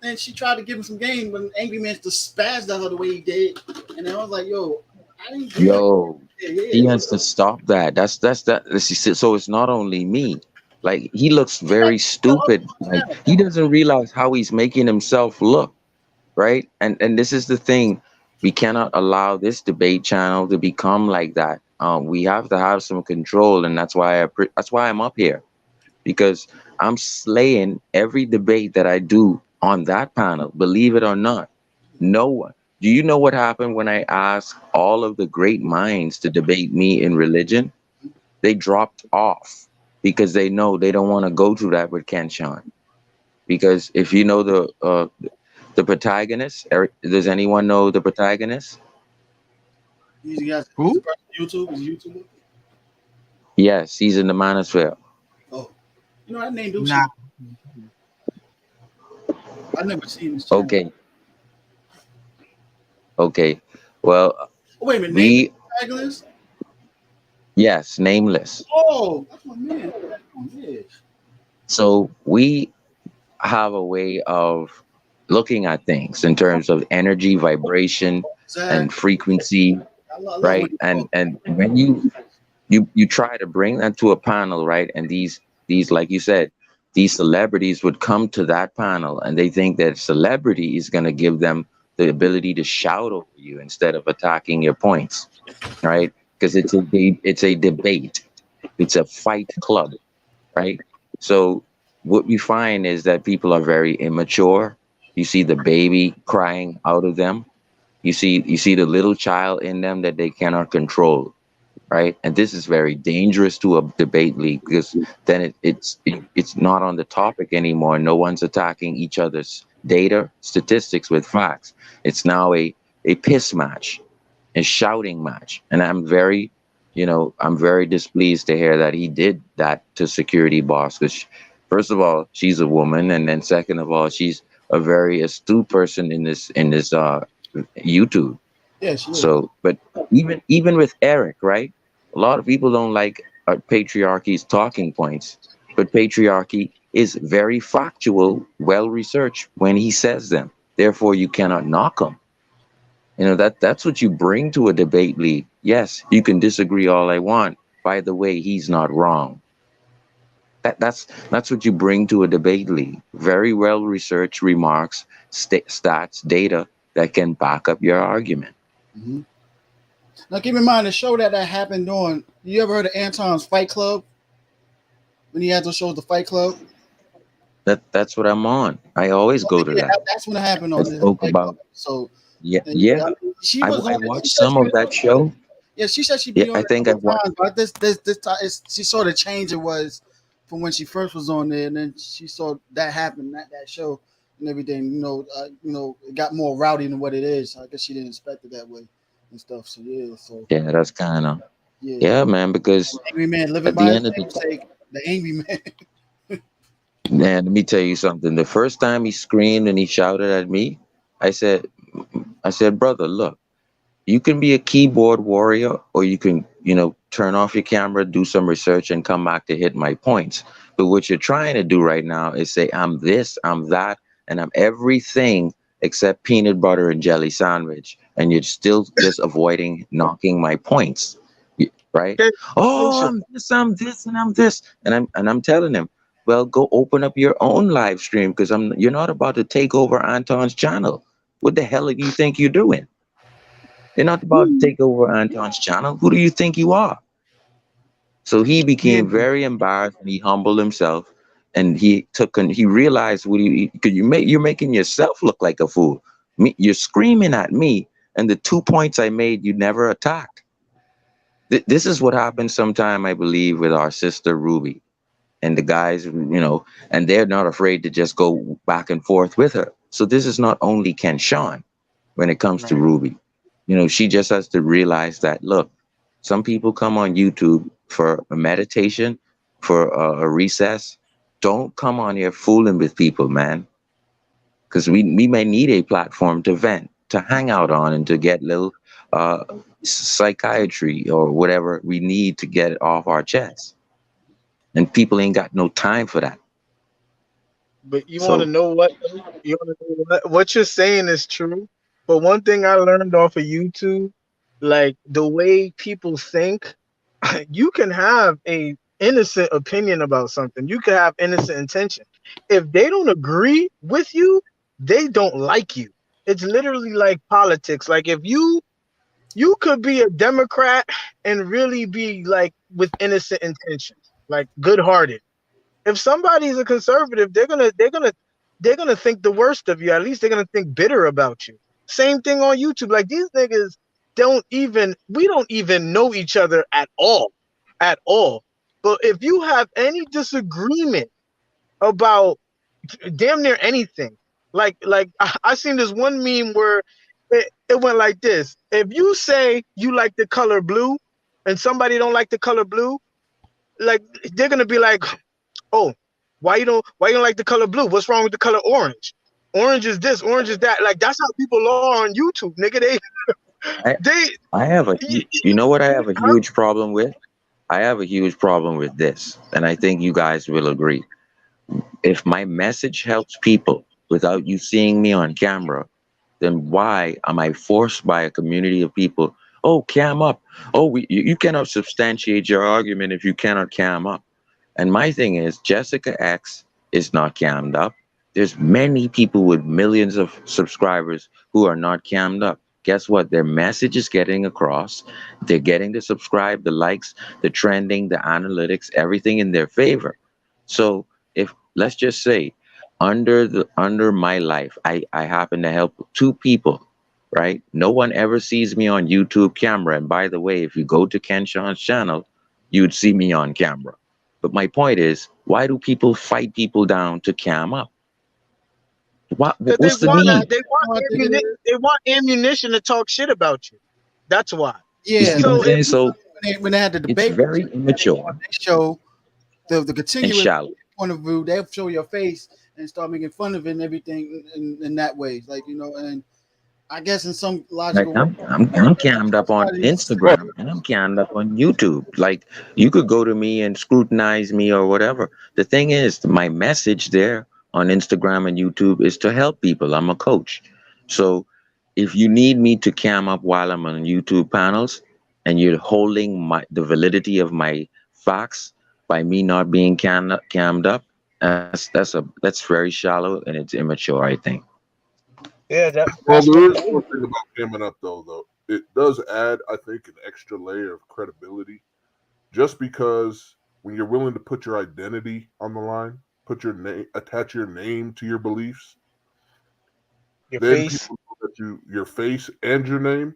and she tried to give him some game when Angry Man just spazzed at her the way he did, and then I was like, "Yo, I didn't do that." Yo, he Yeah. has to stop that. That's that. So it's not only me. Like he looks very stupid. Like he doesn't realize how he's making himself look, right? And this is the thing. We cannot allow this debate channel to become like that. We have to have some control, and that's why that's why I'm up here, because I'm slaying every debate that I do on that panel, believe it or not. No one. Do you know what happened when I asked all of the great minds to debate me in religion? They dropped off because they know they don't want to go through that with Ken Sean. Because if you know the protagonist, Eric, does anyone know the protagonist? He's a person on YouTube. He's a YouTuber. Yes, he's in the manosphere. Oh, you know that name do Nah. sound. I never seen his channel. Okay, okay. Well, Oh, wait a minute, name we protagonist. yes, nameless. Oh, that's my man. Yeah. So we have a way of looking at things in terms of energy, vibration, and Exactly. frequency, I love when right? you And talk. and when you try to bring that to a panel, right? And these like you said, these celebrities would come to that panel and they think that celebrity is going to give them the ability to shout over you instead of attacking your points, right? Because it's a debate, it's a fight club, right? So what we find is that people are very immature. You see the baby crying out of them. You see the little child in them that they cannot control, right? And this is very dangerous to a debate league because then it's not on the topic anymore. No one's attacking each other's data, statistics with facts. It's now a piss match, a shouting match, and I'm very displeased to hear that he did that to security boss because first of all, she's a woman, and then second of all, she's a very astute person in this YouTube. Yeah, she is. So, but even with Eric, right? A lot of people don't like patriarchy's talking points, but patriarchy is very factual, well researched when he says them. Therefore, you cannot knock him. That's what you bring to a debate league. Yes, you can disagree all I want. By the way, he's not wrong. That's what you bring to a debate league. Very well researched remarks, stats, data that can back up your argument. Mm-hmm. Now, keep in mind the show that happened on. You ever heard of Anton's Fight Club? When he had those shows, the Fight Club. That's what I'm on. I always go to Yeah, that. that's when it happened I on the spoke Fight Club. about So, yeah, yeah, yeah. I mean, she I was on I it. She watched said some she of was that show. Yeah, she said she'd Yeah, be on I it a think I couple watched. times, but this time she saw the change it was from when she first was on there, and then she saw that happen, that show and everything. It got more rowdy than what it is. I guess she didn't expect it that way and stuff. So yeah, Yeah, that's kind of yeah, yeah, man. Because angry man living at by the his end of the namesake, the angry man. man, let me tell you something. The first time he screamed and he shouted at me, I said, brother, look. You can be a keyboard warrior or you can turn off your camera, do some research and come back to hit my points. But what you're trying to do right now is say I'm this, I'm that, and I'm everything except peanut butter and jelly sandwich, and you're still just avoiding knocking my points, right? Okay. Oh, I'm this and I'm this, and I'm telling him, well, go open up your own live stream because you're not about to take over Anton's channel. What the hell do you think you're doing? You're not about to take over Anton's channel. Who do you think you are? So he Yeah. became very embarrassed and he humbled himself and he realized because you're making yourself look like a fool. You're screaming at me and the 2 points I made you never attacked. This is what happens sometime, I believe, with our sister Ruby and the guys, and they're not afraid to just go back and forth with her. So this is not only Ken Sean when it comes to Right. Ruby. She just has to realize that, look, some people come on YouTube for a meditation, for a recess. Don't come on here fooling with people, man. Because we may need a platform to vent, to hang out on, and to get little uh, psychiatry or whatever we need to get it off our chest. And people ain't got no time for that. But you want to So, know what? You want to know what you're saying is true. But one thing I learned off of YouTube, like the way people think, you can have a innocent opinion about something. You can have innocent intention. If they don't agree with you, they don't like you. It's literally like politics. Like if you could be a Democrat and really be like with innocent intentions, like good-hearted. If somebody's a conservative, they're gonna think the worst of you. At least they're gonna think bitter about you. Same thing on YouTube. Like these niggas we don't even know each other at all. At all. But if you have any disagreement about damn near anything, like I seen this one meme where it went like this. If you say you like the color blue and somebody don't like the color blue, like they're gonna be like, oh, why you don't like the color blue? What's wrong with the color orange? Orange is this, orange is that. Like that's how people are on YouTube, nigga. I They I have a you know what I have a huh? huge problem with? I have a huge problem with this, and I think you guys will agree. If my message helps people without you seeing me on camera, then why am I forced by a community of people? Oh, cam up. Oh, you cannot substantiate your argument if you cannot cam up. And my thing is, Jessica X is not cammed up. There's many people with millions of subscribers who are not cammed up. Guess what? Their message is getting across. They're getting the subscribe, the likes, the trending, the analytics, everything in their favor. So if let's just say under my life, I happen to help two people, right? No one ever sees me on YouTube camera. And by the way, if you go to Ken Sean's channel, you'd see me on camera. But my point is, why do people fight people down to cam up? Because What's the need? I think it is. they want ammunition to talk shit about you. That's why. You Yeah, see what I'm So if saying? So when they had the it's debate, very immature they show the and continuous shallow. point of view. They'll show your face and start making fun of it and everything in that way. Like and I guess in some Like logical way, I'm cammed up on somebody's Well, Instagram and I'm cammed up on YouTube. Like you could go to me and scrutinize me or whatever. The thing is, my message there on Instagram and YouTube is to help people. I'm a coach. So if you need me to cam up while I'm on YouTube panels and you're holding the validity of my facts by me not being cammed up, that's very shallow and it's immature, I think. yeah, well, that's there what is one thing about camming up though. It does add, I think, an extra layer of credibility. Just because when you're willing to put your identity on the line, put your name, attach your name to your beliefs, your then face. people know that your face and your name,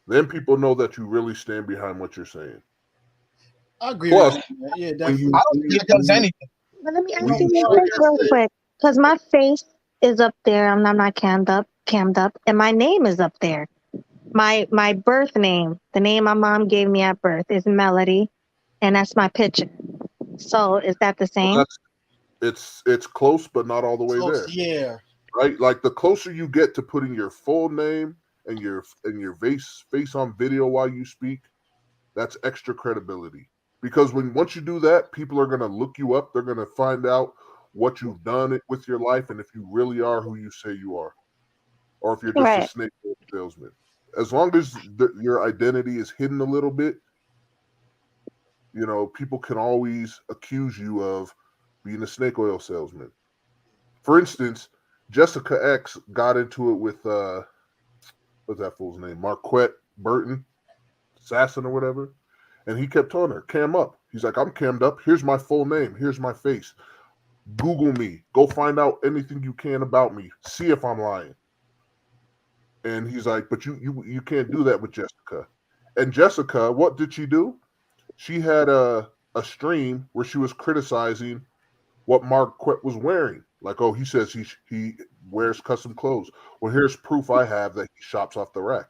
then people know that you really stand behind what you're saying. I agree with Plus, you. Man. Yeah, when definitely. you I don't think it does anything. But let me ask when you you this Like show this I real said, quick, because my face is up there. I'm not cammed up, and my name is up there. My birth name, the name my mom gave me at birth, is Melody, and that's my picture. So is that the well, same? it's close, but not all the way close. there, Yeah, right? Like the closer you get to putting your full name and your face on video while you speak, that's extra credibility. Because once you do that, people are gonna look you up. They're gonna find out what you've done with your life and if you really are who you say you are, or if you're just a Right. snake oil salesman. As long as your identity is hidden a little bit, people can always accuse you of being a snake oil salesman. For instance, Jessica X got into it with what's that fool's name? Marquette Burton, Assassin or whatever. And he kept telling her, cam up. He's like, I'm cammed up. Here's my full name. Here's my face. Google me. Go find out anything you can about me. See if I'm lying. And he's like, but you can't do that with Jessica. And Jessica, what did she do? She had a stream where she was criticizing what Marquette was wearing. Like, oh, he says he wears custom clothes. Well, here's proof I have that he shops off the rack.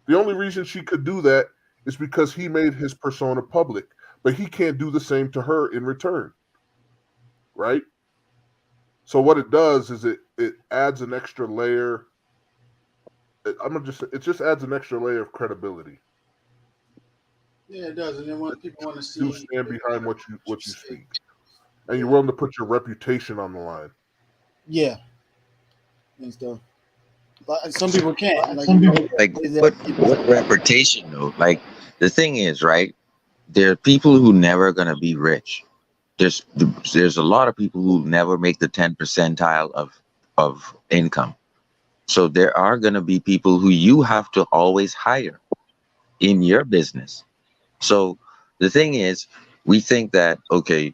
The only reason she could do that is because he made his persona public, but he can't do the same to her in return. Right? So what it does is it adds an extra layer. It just adds an extra layer of credibility. yeah, it does. And then when people want to You see, stand behind what you speak, and you're willing to put your reputation on the line. yeah, and stuff. But some people can't. Like, Like what reputation though? Like the thing is, right? There are people who never gonna be rich. There's a lot of people who never make the 10 percentile of income. So there are gonna be people who you have to always hire in your business. So the thing is, we think that okay,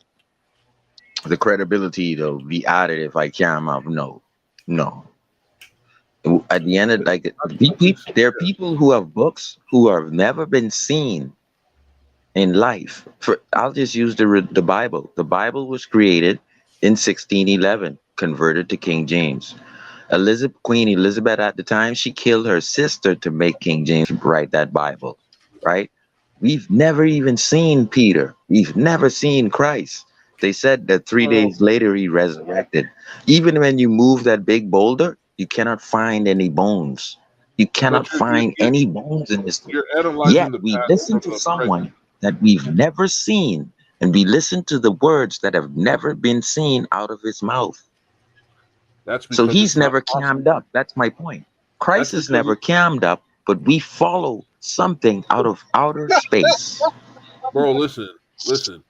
The credibility to be added if I came up. No, no. At the end of there are people who have books who have never been seen in life. I'll just use the Bible. The Bible was created in 1611, converted to King James. Queen Elizabeth at the time, she killed her sister to make King James write that Bible, right? We've never even seen Peter. We've never seen Christ. They said that 3 days later he resurrected. Even when you move that big boulder, you cannot find any bones. You cannot But find any bones in this. you're analyzing Yet the we past listen from to the present. someone that we've never seen, and we listen to the words that have never been seen out of his mouth. That's So because he's it's not never possible. cammed up. That's my point. That's Christ is because, never cammed up, but we follow something out of outer space. bro, listen.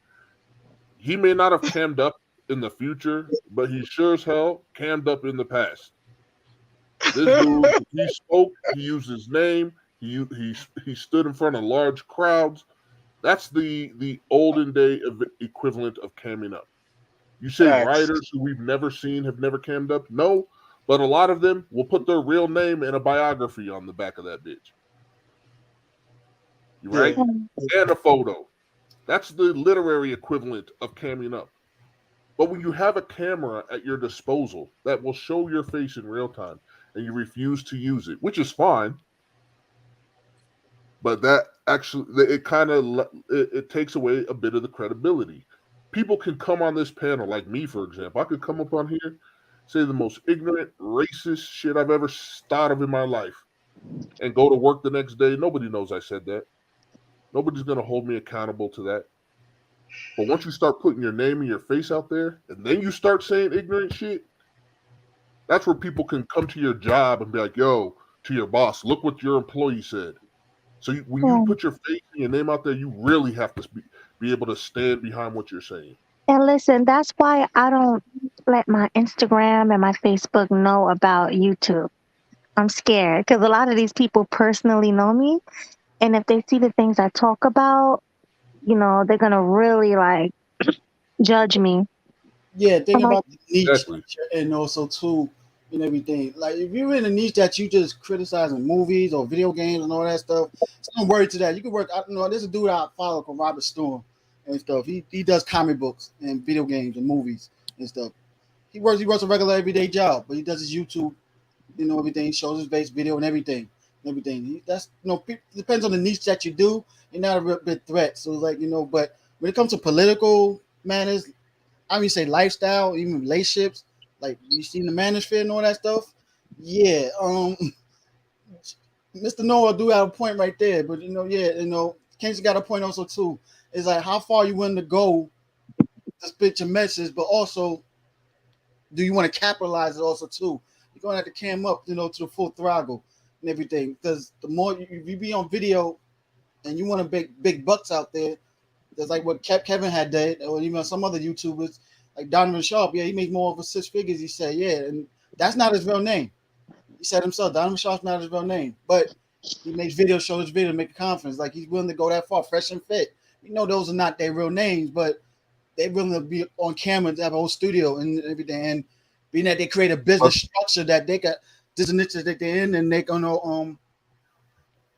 He may not have cammed up in the future, but he sure as hell cammed up in the past. This dude, he spoke. He used his name. He stood in front of large crowds. That's the olden day equivalent of camming up. You say Facts. writers who we've never seen have never cammed up? No, but a lot of them will put their real name and a biography on the back of that bitch. You right? Yeah. And a photo. That's the literary equivalent of camming up. But when you have a camera at your disposal that will show your face in real time and you refuse to use it, which is fine, but that actually it takes away a bit of the credibility. People can come on this panel, like me, for example. I could come up on here, say the most ignorant, racist shit I've ever thought of in my life, and go to work the next day. Nobody knows I said that. Nobody's gonna hold me accountable to that. But once you start putting your name and your face out there, and then you start saying ignorant shit, that's where people can come to your job and be like, "Yo," to your boss, "Look what your employee said." So when you put your face and your name out there, you really have to be able to stand behind what you're saying. And listen, that's why I don't let my Instagram and my Facebook know about YouTube. I'm scared because a lot of these people personally know me. And if they see the things I talk about, they're going to really like judge me. Yeah, think I'm like, about the niche Exactly. and also too and everything. Like if you're in a niche that you just criticizing movies or video games and all that stuff, so don't worry to that. You can work. There's a dude I follow called Robert Storm and stuff. He does comic books and video games and movies and stuff. He works a regular everyday job, but he does his YouTube, everything. He shows his base video and everything. That's depends on the niche that you do. You're not a real big threat. So like but when it comes to political matters, I mean, say lifestyle, even relationships, like you seen the manosphere and all that stuff. Yeah, Mr. Noah do have a point right there, but Ken's got a point also too. It's like how far you willing to go to spit your message, but also do you want to capitalize it also too? You're gonna have to cam up, to the full throttle and everything. Because the more you be on video and you want to make big bucks out there, that's like what Kevin had did, or even some other YouTubers like Donovan Sharp. Yeah, he made more over six figures. He said, yeah, and that's not his real name. He said himself, Donovan Sharp's not his real name, but he makes videos, show his video, make a conference. Like he's willing to go that far, fresh and fit. Those are not their real names, but they're willing to be on camera, to have a whole studio and everything. And being that they create a business structure that they got this niche that they're in, and they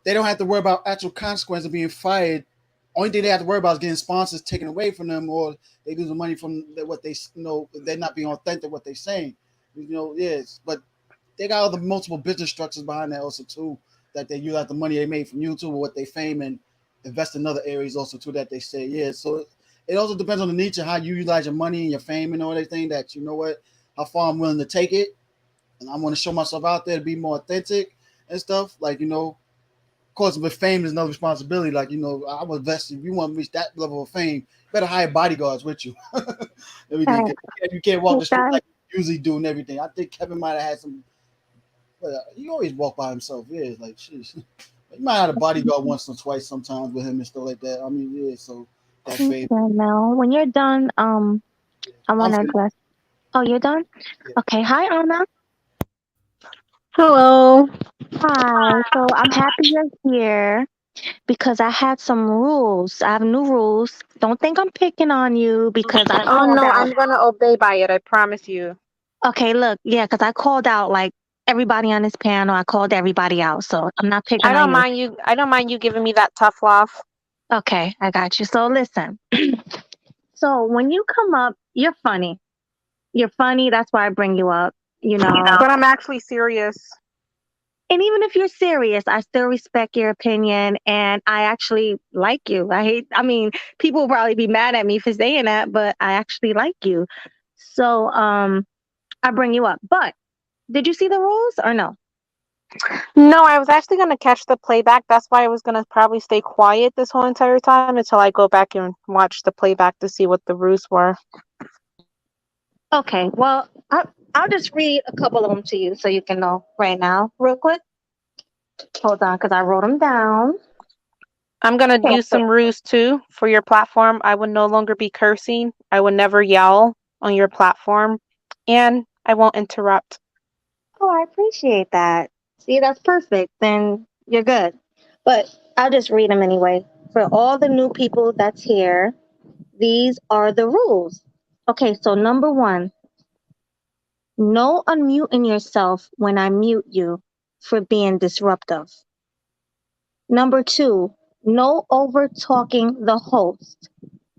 they don't have to worry about actual consequences of being fired. Only thing they have to worry about is getting sponsors taken away from them, or they losing money from what they they're not being authentic what they're saying. Yes, but they got other multiple business structures behind that also too, that they utilize the money they made from YouTube or what they fame and invest in other areas also too that they say. Yeah, so it also depends on the nature how you utilize your money and your fame and all that thing. That how far I'm willing to take it, and I want to show myself out there to be more authentic and stuff. Like of course, with fame is another responsibility. Like I would invest if you want to reach that level of fame, you better hire bodyguards with you. Everything you can't walk the street like you usually do and everything. I think Kevin might have had some. But he always walk by himself. Yeah, like sheesh. You might have a bodyguard once or twice sometimes with him and stuff like that. I mean, yeah. So that fame. yeah, no. When you're done, I want to address. Oh, you're done? Yeah. Okay. Hi, Anna. Hello. Hi. So I'm happy you're here. because I had some rules. I have new rules. Don't think I'm picking on you because I Oh called no, out. I'm gonna obey by it. I promise you. Okay, look, yeah, because I called out like everybody on this panel. I called everybody out, so I'm not picking I on don't you. mind you. I don't mind you giving me that tough love. Okay, I got you. So listen. So when you come up, you're funny. You're funny. That's why I bring you up. You know, But I'm actually serious. and even if you're serious, I still respect your opinion and I actually like you. I mean, people will probably be mad at me for saying that, but I actually like you. So, I bring you up. But did you see the rules or no? No, I was actually gonna catch the playback. That's why I was gonna probably stay quiet this whole entire time until I go back and watch the playback to see what the rules were. Okay, well, I'll just read a couple of them to you so you can know right now, real quick. Hold on, because I wrote them down. I'm gonna use some rules too for your platform. I would no longer be cursing. I would never yell on your platform, and I won't interrupt. Oh, I appreciate that. See, that's perfect. Then you're good. But I'll just read them anyway. For all the new people that's here, these are the rules. Okay, so number one, no unmuting yourself when I mute you for being disruptive. Number two, no over talking the host.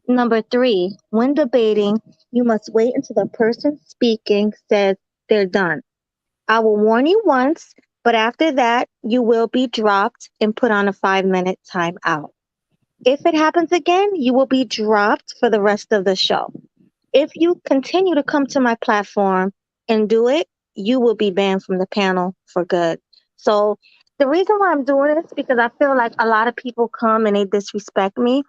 Number three, when debating, you must wait until the person speaking says they're done. I will warn you once, but after that, you will be dropped and put on a 5-minute timeout. If it happens again, you will be dropped for the rest of the show. If you continue to come to my platform and do it, you will be banned from the panel for good. So the reason why I'm doing this is because I feel like a lot of people come and they disrespect me.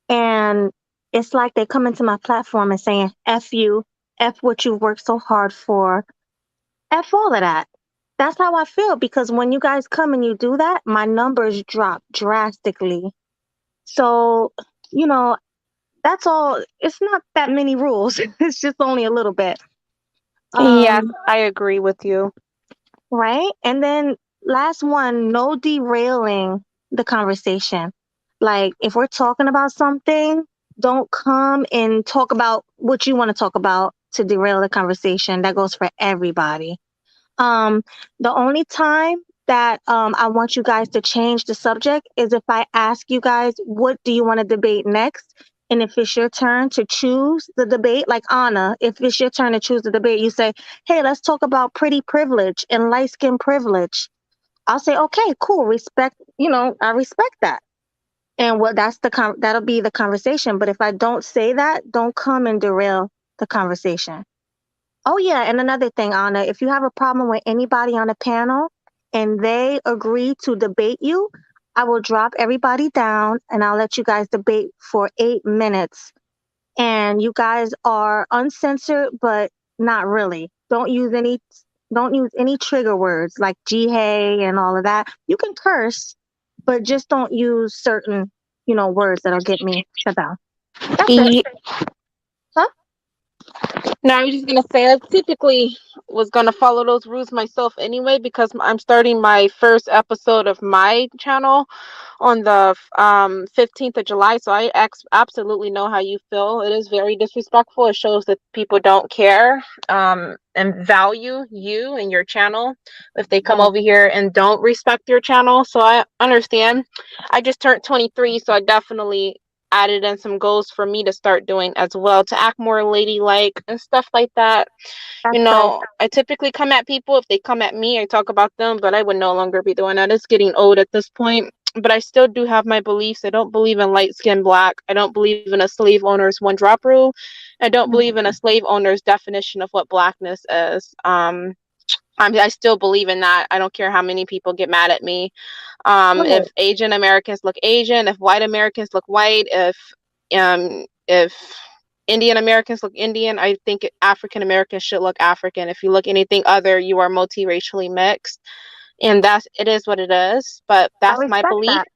And it's like they come into my platform and saying, F you, F what you've worked so hard for, F all of that. That's how I feel because when you guys come and you do that, my numbers drop drastically. So, you know, that's all. It's not that many rules. It's just only a little bit. Yes, Um, I agree with you. right? And then last one, no derailing the conversation. Like if we're talking about something, don't come and talk about what you want to talk about to derail the conversation. That goes for everybody. Um, the only time that I want you guys to change the subject is if I ask you guys, what do you want to debate next? And if it's your turn to choose the debate, like Anna, if it's your turn to choose the debate, you say, hey, let's talk about pretty privilege and light skin privilege. I'll say, okay, cool, respect, I respect that. And what that'll be the conversation. But if I don't say that, don't come and derail the conversation. Oh, yeah. And another thing, Anna, if you have a problem with anybody on the panel and they agree to debate you, I will drop everybody down and I'll let you guys debate for 8 minutes. And you guys are uncensored, but not really. Don't use any trigger words like hey and all of that. You can curse, but just don't use certain, words that'll get me shut down. That's it. E- Huh? No, I was just gonna say I typically was gonna follow those rules myself anyway because I'm starting my first episode of my channel on the 15th of July. So I absolutely know how you feel. It is very disrespectful. It shows that people don't care and value you and your channel if they come over here and don't respect your channel. So I understand. I just turned 23, so I definitely added in some goals for me to start doing as well to act more ladylike and stuff like that. That's You right. know, I typically come at people. If they come at me, I talk about them, but I would no longer be doing that. It's getting old at this point. But I still do have my beliefs. I don't believe in light skin black. I don't believe in a slave owner's one drop rule. I don't believe in a slave owner's definition of what blackness is. I still believe in that. I don't care how many people get mad at me. Right. If Asian Americans look Asian, if white Americans look white, if Indian Americans look Indian, I think African Americans should look African. If you look anything other, you are multiracially mixed, and it is what it is. But I that's my respect belief. that.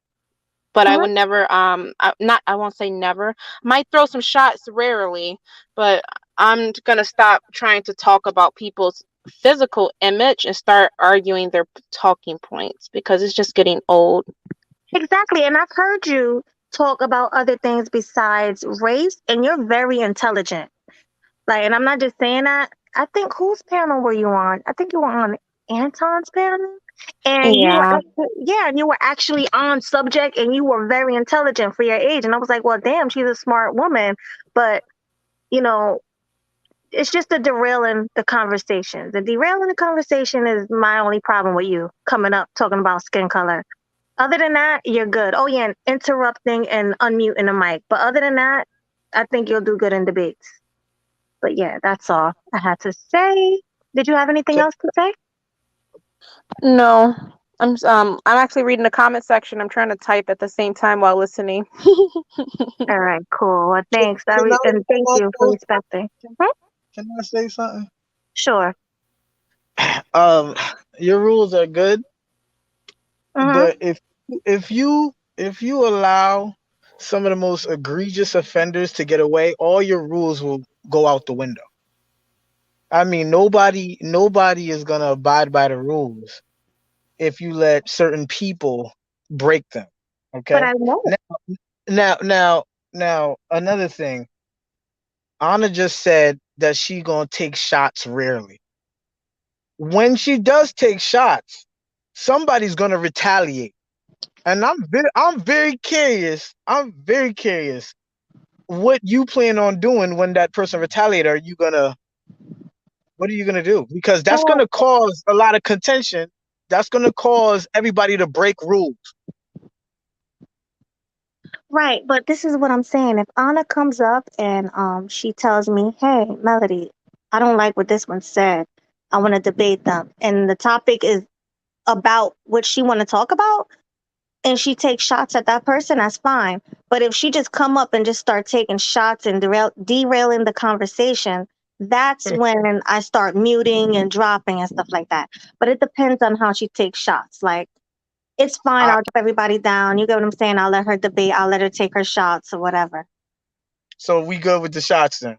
But I Mhm. would never I won't say never. Might throw some shots rarely, but I'm gonna stop trying to talk about people's physical image and start arguing their talking points because it's just getting old. Exactly. And I've heard you talk about other things besides race, and you're very intelligent. Like, and I'm not just saying that. I think whose panel were you on? I think you were on Anton's panel. And you were Yeah. yeah, and you were actually on subject and you were very intelligent for your age. And I was like, well, damn, she's a smart woman. But, you know, it's just the derailing the conversation. The derailing the conversation is my only problem with you coming up talking about skin color. Other than that, you're good. Oh yeah, and interrupting and unmuting the mic. But other than that, I think you'll do good in debates. But yeah, that's all I had to say. Did you have anything Can, else to say? No. I'm actually reading the comment section. I'm trying to type at the same time while listening. All right, cool. Well, thanks. can I And thank you for also respecting. Hmm? can I say something? Sure. Um, your rules are good, Mm-hmm. but if you allow some of the most egregious offenders to get away, all your rules will go out the window. I mean, nobody is gonna abide by the rules if you let certain people break them. But Okay. I won't. Now, now, now, now, another thing. Anna just said that she gonna take shots rarely. When she does take shots, somebody's gonna retaliate, and I'm very curious. I'm very curious what you plan on doing when that person retaliates. What are you gonna do? Because that's Well, gonna cause a lot of contention. That's gonna cause everybody to break rules. right. But this is what I'm saying. If Anna comes up and she tells me, "Hey, Melody, I don't like what this one said. I want to debate them," and the topic is about what she want to talk about, and she takes shots at that person, that's fine. But if she just come up and just start taking shots and derailing the conversation, that's when I start muting and dropping and stuff like that. But it depends on how she takes shots. Like, it's fine. I, I'll drop everybody down. You get what I'm saying? I'll let her debate. I'll let her take her shots or whatever. so we good with the shots then.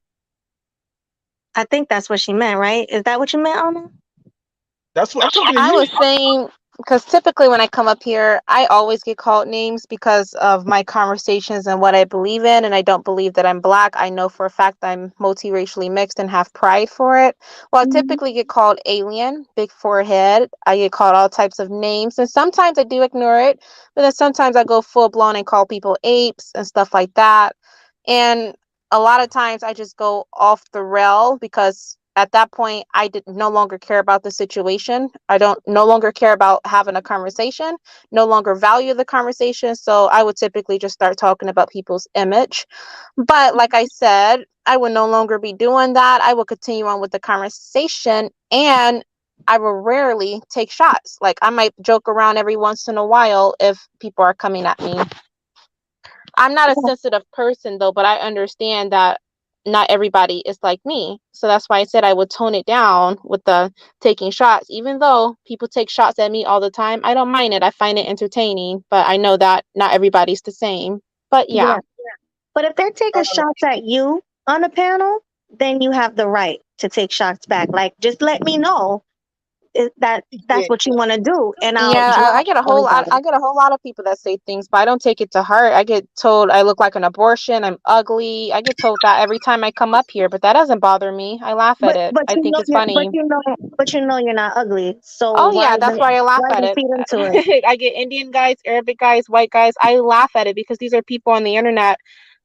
I think that's what she meant, right? Is that what you meant, Anna? That's what I'm talking to I you. was saying, because typically when I come up here, I always get called names because of my conversations and what I believe in. And I don't believe that I'm black. I know for a fact I'm multiracially mixed and have pride for it. Well, I Mhm. typically get called alien, big forehead. I get called all types of names. And sometimes I do ignore it. But then sometimes I go full blown and call people apes and stuff like that. And a lot of times I just go off the rail because at that point I did no longer care about the situation. I don't no longer care about having a conversation, no longer value the conversation. So I would typically just start talking about people's image. But like I said, I would no longer be doing that. I will continue on with the conversation and I will rarely take shots. Like I might joke around every once in a while if people are coming at me. I'm not a sensitive person though, but I understand that not everybody is like me. So that's why I said I would tone it down with the taking shots. Even though people take shots at me all the time, I don't mind it. I find it entertaining, but I know that not everybody's the same. But yeah. Yeah. But if they're taking shots at you on a panel, then you have the right to take shots back. Like, just let me know that Yeah. that's what you want to do, and I'll Yeah, I drop get a whole lot. everybody. I get a whole lot of people that say things, but I don't take it to heart. I get told I look like an abortion. I'm ugly. I get told that every time I come up here, but that doesn't bother me. I laugh at But it. but I you think know it's you're funny. you're not ugly. So Oh yeah, that's why I laugh why at even it. feed into it? I get Indian guys, Arabic guys, white guys. I laugh at it because these are people on the internet,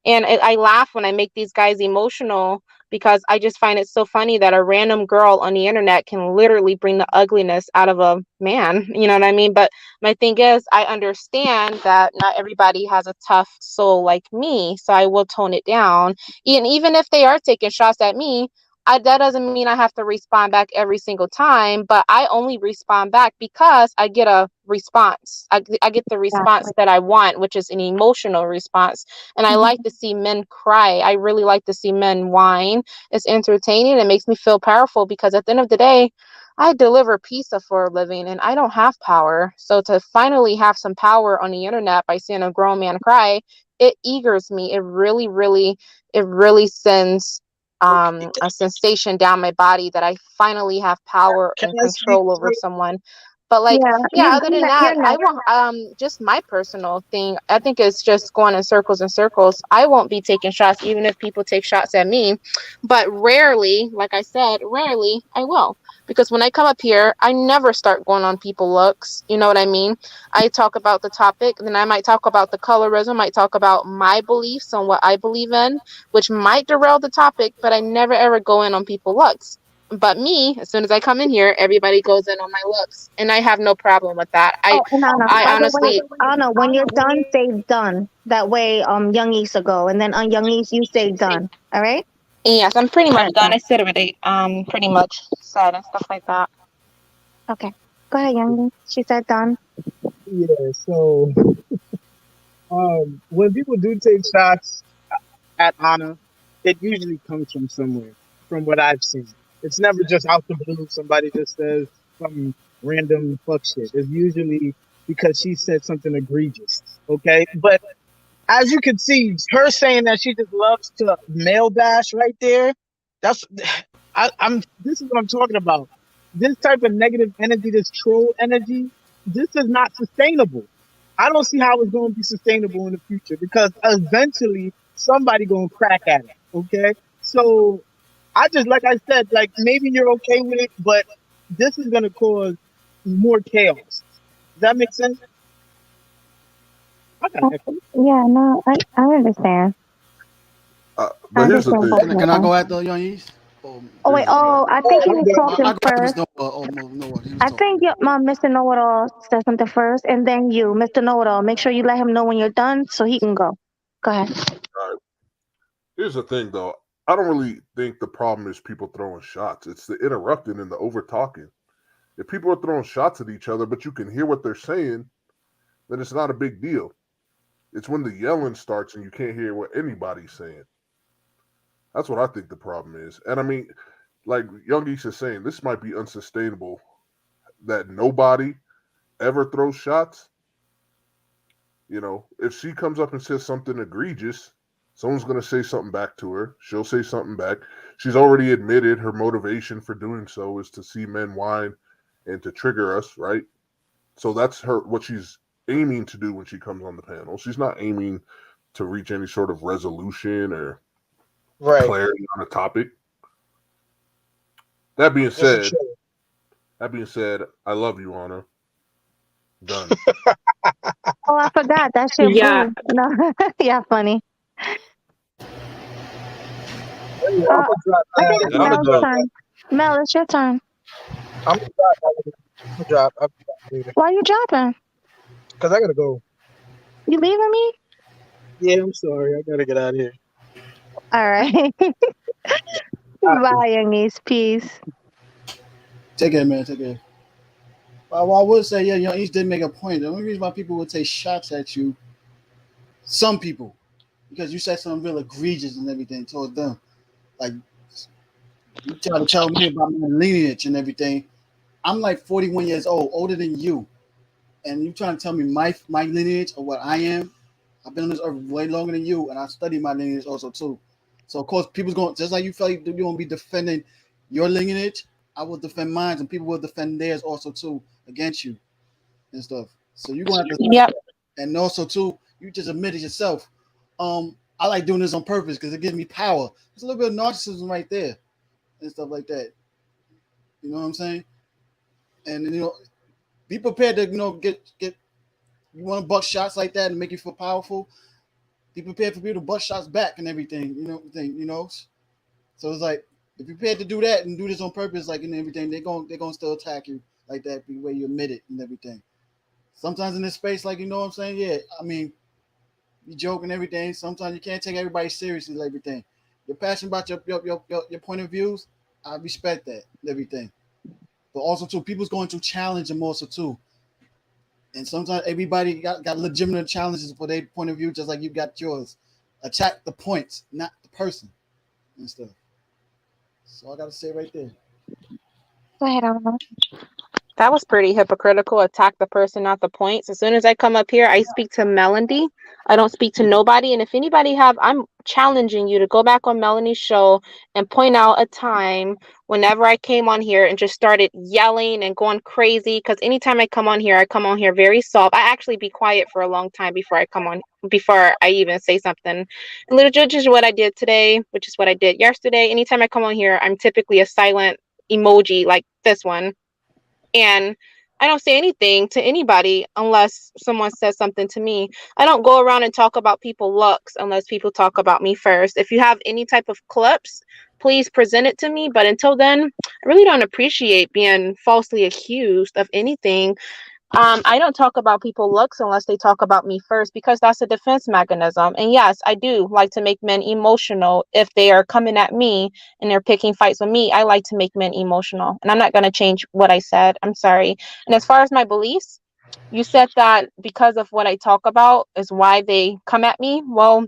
and I laugh when I make these guys emotional because I just find it so funny that a random girl on the internet can literally bring the ugliness out of a man. You know what I mean? But my thing is, I understand that not everybody has a tough soul like me, so I will tone it down. And even if they are taking shots at me, that doesn't mean I have to respond back every single time, but I only respond back because I get a response. I get the response Exactly. that I want, which is an emotional response. And I like Mhm. to see men cry. I really like to see men whine. It's entertaining. It makes me feel powerful because at the end of the day, I deliver pizza for a living and I don't have power. So to finally have some power on the internet by seeing a grown man cry, it eagers me. It really sends Okay. a sensation down my body that I finally have power Can and I speak? control over someone. But like, Yeah, yeah, other than that, you're I next. won't just my personal thing, I think it's just going in circles and circles. I won't be taking shots even if people take shots at me. But rarely, like I said, rarely I will. Because when I come up here, I never start going on people looks. You know what I mean? I talk about the topic, then I might talk about the colorism, might talk about my beliefs on what I believe in, which might derail the topic, but I never ever go in on people looks. But me, as soon as I come in here, everybody goes in on my looks, and I have no problem with that. Oh, and Anna, I by the way, honestly, Anna, when you're done, say done. That way, Young East will go, and then on Young East, you say done. All right? yes, I'm pretty All much right, done. done. I said already, pretty much said and stuff like that. Okay. Go ahead, Young East. She said done. Yeah. So, when people do take shots at Anna, it usually comes from somewhere, from what I've seen. It's never just out the blue. Somebody just says some random fuck shit. It's usually because she said something egregious. Okay. But as you can see, her saying that she just loves to male bash right there, that's I'm this is what I'm talking about. This type of negative energy, this troll energy, this is not sustainable. I don't see how it's going to be sustainable in the future because eventually somebody going to crack at it. Okay, so I just like I said, like maybe you're okay with it, but this is going to cause more chaos. Does that make sense? I got an echo. Yeah, no, I understand. I But here's the understand thing. both Can of I them. go after Young East? Oh, wait. Here's Oh, I Oh, think he I'm was good. talking I go after first. Mr. No, he was I talking. think Mr. Know-It-All said something first, and then you, Mr. Know-It-All. Make sure you let him know when you're done so he can go. Go ahead. All right. Here's the thing, though. I don't really think the problem is people throwing shots. It's the interrupting and the over talking. If people are throwing shots at each other, but you can hear what they're saying, then it's not a big deal. It's when the yelling starts and you can't hear what anybody's saying. That's what I think the problem is. And I mean, like Young East is saying, this might be unsustainable that nobody ever throws shots. You know, if she comes up and says something egregious, someone's going to say something back to her. She'll say something back. She's already admitted her motivation for doing so is to see men whine and to trigger us, right? So that's what she's aiming to do when she comes on the panel. She's not aiming to reach any sort of resolution or Right. clarity on a topic. That being Just a said, chill. I love you, Anna. Done. Oh, I forgot. That's your Yeah, boo. No, yeah, funny. Anyway, I'm Uh, gonna drop I down. think it's Yeah, I'm Mel's done. turn. Mel, it's your turn. I'm gonna drop. I'm gonna drop. I'll be back later Why you dropping? because I gotta go. You leaving me? Yeah, I'm sorry. I gotta get out of here. All right. All right. Bye, Youngies. Peace. Take care, man. Take care. Well, I would say, yeah, Young East did make a point. The only reason why people would take shots at you, some people, because you said something real egregious and everything towards them. Like, you try to tell me about my lineage and everything. I'm like 41 years old, older than you, and you trying to tell me my lineage or what I am. I've been on this earth way longer than you, and I study my lineage also too. So of course, people's going just like you feel like you're gonna be defending your lineage. I will defend mine, and people will defend theirs also too against you and stuff. So you're gonna have to, yep. and also too, you just admitted yourself. I like doing this on purpose because it gives me power. There's a little bit of narcissism right there and stuff like that. You know what I'm saying? And be prepared to get you want to buck shots like that and make you feel powerful. Be prepared for people to buck shots back and everything. So it's like if you're prepared to do that and do this on purpose, like and everything, they're gonna still attack you like that the way you admit it and everything. Sometimes in this space, like you know what I'm saying, yeah. I mean, you joke and everything. Sometimes you can't take everybody seriously, like everything. You're passionate about your point of views. I respect that and everything. But also too, people's going to challenge them also too. And sometimes everybody got legitimate challenges for their point of view, just like you got yours. Attack the points, not the person and stuff. So I gotta say right there. Go ahead, Alma. That was pretty hypocritical. Attack the person, not the points. As soon as I come up here, I speak to Melody. I don't speak to nobody. And if anybody I'm challenging you to go back on Melanie's show and point out a time whenever I came on here and just started yelling and going crazy. Because anytime I come on here very soft. I actually be quiet for a long time before I even say something. And little judge is what I did today, which is what I did yesterday. Anytime I come on here, I'm typically a silent emoji like this one. And I don't say anything to anybody unless someone says something to me. I don't go around and talk about people looks unless people talk about me first. If you have any type of clips, please present it to me. But until then, I really don't appreciate being falsely accused of anything. I don't talk about people looks unless they talk about me first, because that's a defense mechanism. And yes, I do like to make men emotional. If they are coming at me and they're picking fights with me, I like to make men emotional. And I'm not going to change what I said. I'm sorry. And as far as my beliefs, you said that because of what I talk about is why they come at me. Well,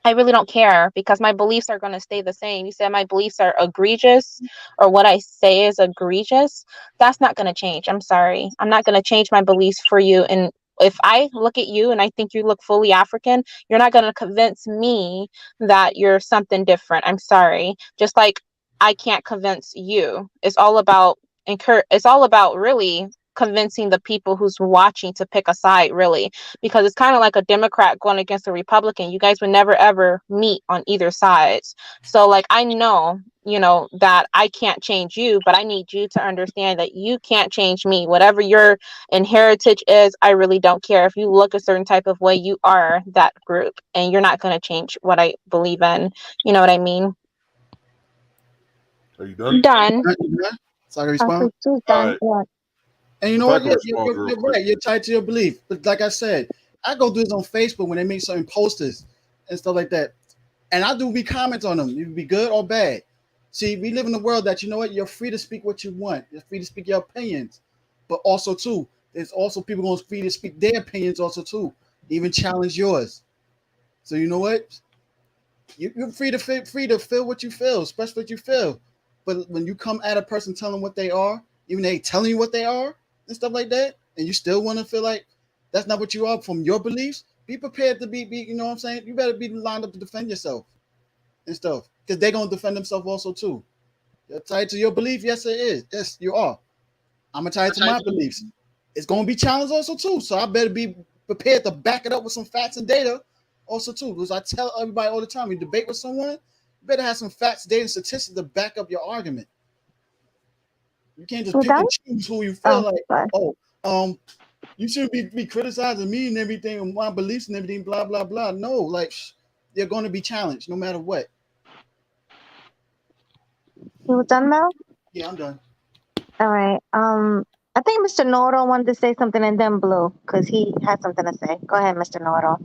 I really don't care, because my beliefs are going to stay the same. You said my beliefs are egregious, or what I say is egregious. That's not going to change. I'm sorry. I'm not going to change my beliefs for you. And if I look at you and I think you look fully African, you're not going to convince me that you're something different. I'm sorry. Just like I can't convince you. It's all about really convincing the people who's watching to pick a side, really, because it's kind of like a Democrat going against a Republican. You guys would never ever meet on either sides. So like, I know, that I can't change you, but I need you to understand that you can't change me. Whatever your heritage is, I really don't care. If you look a certain type of way, you are that group, and you're not going to change what I believe in. You know what I mean? Are you done? Done. So I can Okay, respond. she's All done. right. Yeah. And you know If I what? can Yeah, respond real you're quick. right. You're tied to your belief. But like I said, I go through this on Facebook when they make certain posters and stuff like that. And I do be comments on them. It would be good or bad. See, we live in a world that, you know what, you're free to speak what you want. You're free to speak your opinions. But also too, there's also people going to free to speak their opinions also too. Even challenge yours. So you know what? You're free to feel what you feel, express what you feel. But when you come at a person telling what they are, even they telling you what they are and stuff like that, and you still want to feel like that's not what you are from your beliefs, be prepared to be you know what I'm saying? You better be lined up to defend yourself and stuff, because they're gonna defend themselves also too. You're tied to your belief, yes it is. Yes, you are. I'm tied to my beliefs. It's gonna be challenged also too. So I better be prepared to back it up with some facts and data also too. Because I tell everybody all the time, you debate with someone, you better have some facts, data, and statistics to back up your argument. You can't just You pick done? and choose who you feel Oh, like, sorry. oh, you shouldn't be criticizing me and everything and my beliefs and everything, blah, blah, blah. No, like you're gonna be challenged no matter what. You done, Mel? Yeah, I'm done. All right. I think Mr. Noro wanted to say something, and then Blue, because he had something to say. Go ahead, Mr. Noro.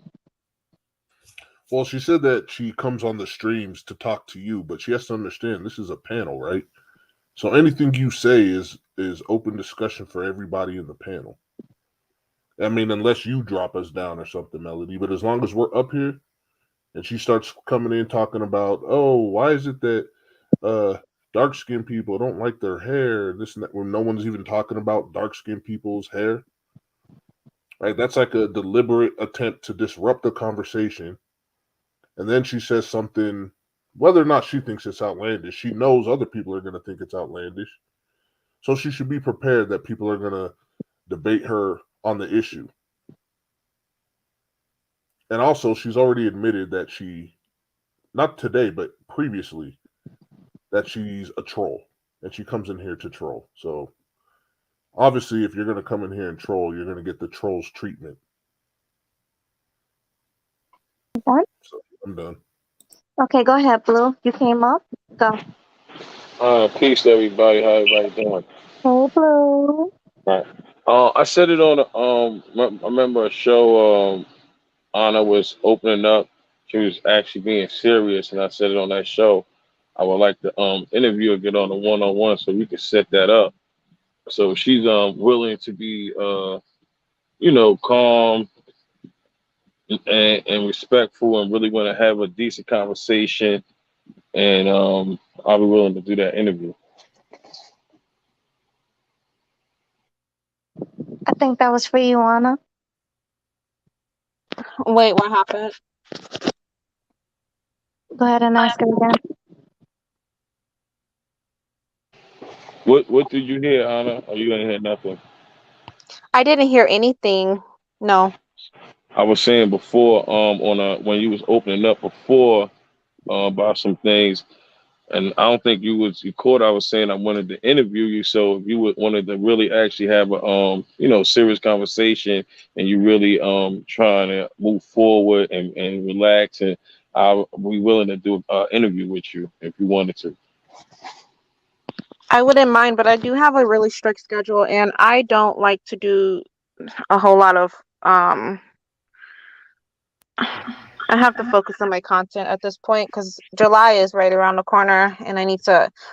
Well, she said that she comes on the streams to talk to you, but she has to understand this is a panel, right? So anything you say is open discussion for everybody in the panel. I mean, unless you drop us down or something, Melody. But as long as we're up here, and she starts coming in talking about, oh, why is it that dark skinned people don't like their hair, this and that, when no one's even talking about dark skinned people's hair, right? That's like a deliberate attempt to disrupt the conversation. And then she says something, whether or not she thinks it's outlandish, she knows other people are going to think it's outlandish. So she should be prepared that people are going to debate her on the issue. And also, she's already admitted that not today, but previously, that she's a troll. And she comes in here to troll. So obviously, if you're going to come in here and troll, you're going to get the troll's treatment. Done? So I'm done. Okay, go ahead, Blue. You came up. Go. Peace to everybody. How everybody doing? Hey, Blue. Right. I said it on I remember a show. Anna was opening up. She was actually being serious, and I said it on that show. I would like to interview her, get on a one-on-one, so we could set that up. So she's willing to be calm and respectful, and really want to have a decent conversation. And I'll be willing to do that interview. think that was for you, Anna. Wait, what happened? Go ahead and ask it again. What did you hear, Anna? Or you ain't hear nothing? I didn't hear anything. No. I was saying before, when you was opening up before, about some things, and I don't think you caught. I was saying I wanted to interview you, so if you wanted to really actually have a serious conversation, and you really trying to move forward and relax, and I'll be willing to do an interview with you if you wanted to. I wouldn't mind, but I do have a really strict schedule, and I don't like to do a whole lot of I have to focus on my content at this point because July is right around the corner, and I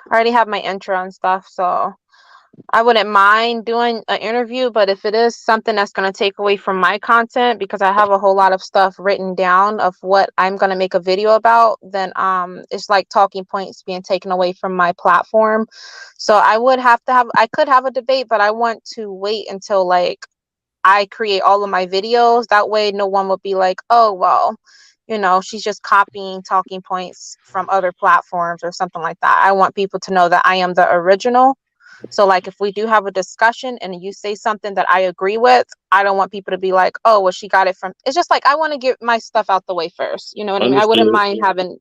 already have my intro and stuff, so I wouldn't mind doing an interview, but if it is something that's going to take away from my content because I have a whole lot of stuff written down of what I'm going to make a video about, then it's like talking points being taken away from my platform. So I could have a debate, but I want to wait until like I create all of my videos. That way no one would be like, "Oh, well, she's just copying talking points from other platforms or something like that." I want people to know that I am the original. So like if we do have a discussion and you say something that I agree with, I don't want people to be like, "Oh, well, she got it from." It's just like I want to get my stuff out the way first. You know what I mean? I wouldn't Understood. mind having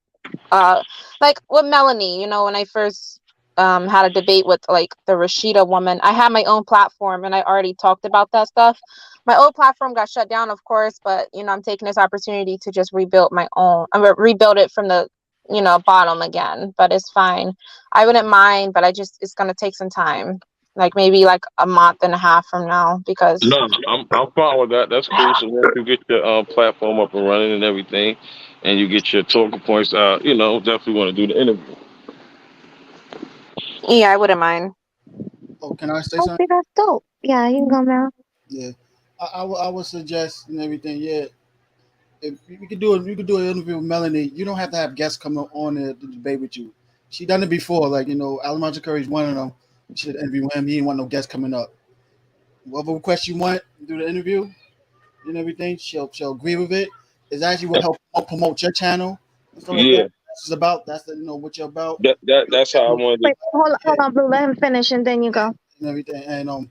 like with Melanie, when I first had a debate with like the Rashida woman, I had my own platform and I already talked about that stuff. My old platform got shut down, of course, but I'm taking this opportunity to just rebuild my own. I'm gonna rebuild it from the bottom again, but it's fine. I wouldn't mind, but it's gonna take some time, like maybe like a month and a half from now, because No, I'm fine with that. That's cool. So once you get your platform up and running and everything, and you get your talking points out, definitely want to do the interview. yeah, I wouldn't mind. Oh, can I say something? Okay, that's dope. Yeah, you can go now. Yeah, I would suggest and everything. Yeah, if you could do it, you could do an interview with Melanie. You don't have to have guests come on there to debate with you. She done it before. Like Alamaja Curry's one of them. You should interview him. He didn't want no guests coming up. Whatever request you want, do the interview and everything. She'll agree with it. It actually will help promote your channel and stuff like Yeah, that. That's about. That's what you're about. that's how I wanted to. Wait, hold on, Blue. Let him finish and then you go. And everything. And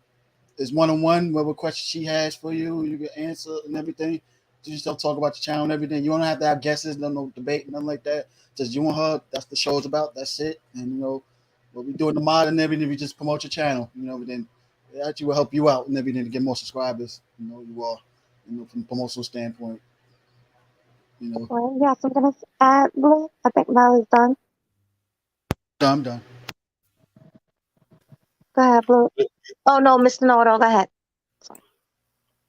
it's one on one. Whatever question she has for you, you can answer and everything. Just don't talk about your channel and everything. You don't have to have guesses, no debate, nothing like that. Just you and her. That's the show's about. That's it. And what we do in the mod and everything, we just promote your channel. Then it actually will help you out and everything to get more subscribers. You are, from a promotional standpoint. Well, yes, I'm gonna add Blue. I think Valley's done. I'm done. Go ahead, Blue. Oh no, Mr. Know-It-All, go ahead.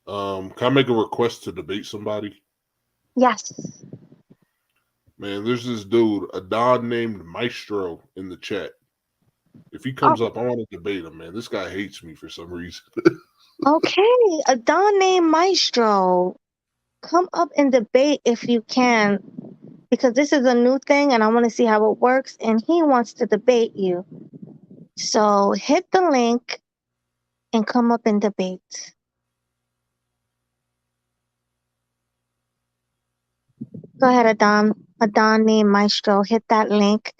Can I make a request to debate somebody? Yes. Man, there's this dude, a Don named Maestro, in the chat. If he comes up, I want to debate him, man. This guy hates me for some reason. Okay, a Don named Maestro. Come up and debate if you can, because this is a new thing and I want to see how it works, and he wants to debate you. So hit the link and come up and debate. Go ahead, Adon. Adon named Maestro. Hit that link.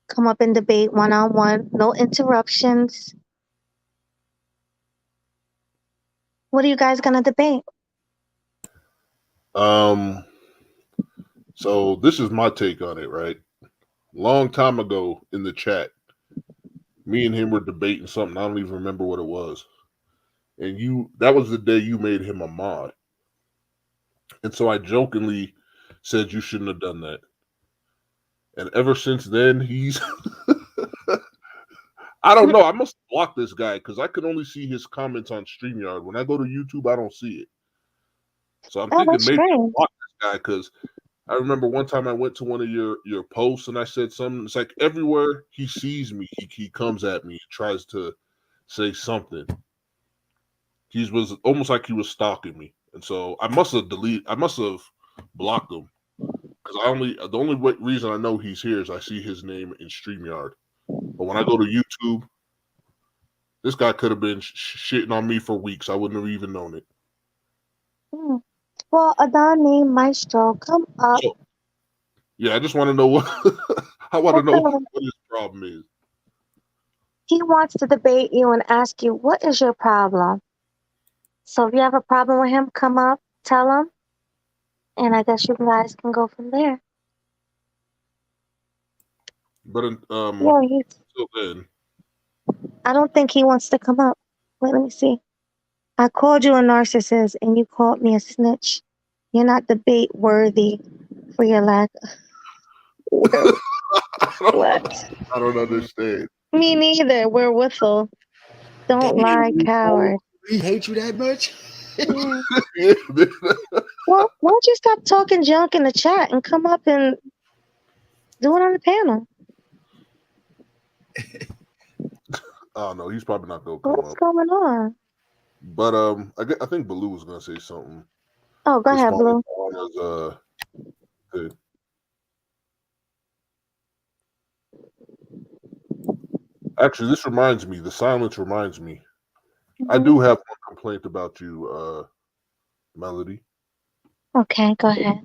Come up and debate one-on-one. No interruptions. What are you guys gonna debate? So this is my take on it, right? Long time ago in the chat, me and him were debating something. I don't even remember what it was. And that was the day you made him a mod. And so I jokingly said you shouldn't have done that. And ever since then, he's I don't know. I must block this guy because I can only see his comments on StreamYard. When I go to YouTube, I don't see it. So I'm Oh, thinking that's maybe strange. block this guy because I remember one time I went to one of your posts and I said something. It's like everywhere he sees me, he comes at me, tries to say something. He was almost like he was stalking me, and so I must have blocked him because the only reason I know he's here is I see his name in StreamYard. But when I go to YouTube, This guy could have been shitting on me for weeks. I wouldn't have even known it. Well, Adani Maestro, come up. So, yeah, I just want to know what I want to know what his problem is. He wants to debate you and ask you, what is your problem? So if you have a problem with him, come up, tell him, and I guess you guys can go from there. But Yeah, till then, I don't think he wants to come up. Wait, let me see. I called you a narcissist and you called me a snitch. You're not debate worthy for your lack of what? I don't understand. Me neither. We're whistle. Don't lie, coward. He hates you that much? Yeah. Well, why don't you stop talking junk in the chat and come up and do it on the panel? Oh no, he's probably not gonna come What's up. going on? But I think Baloo was gonna say something. Oh, go ahead, Blue. Actually, this reminds me. The silence reminds me. I do have one complaint about you, Melody. Okay, go ahead.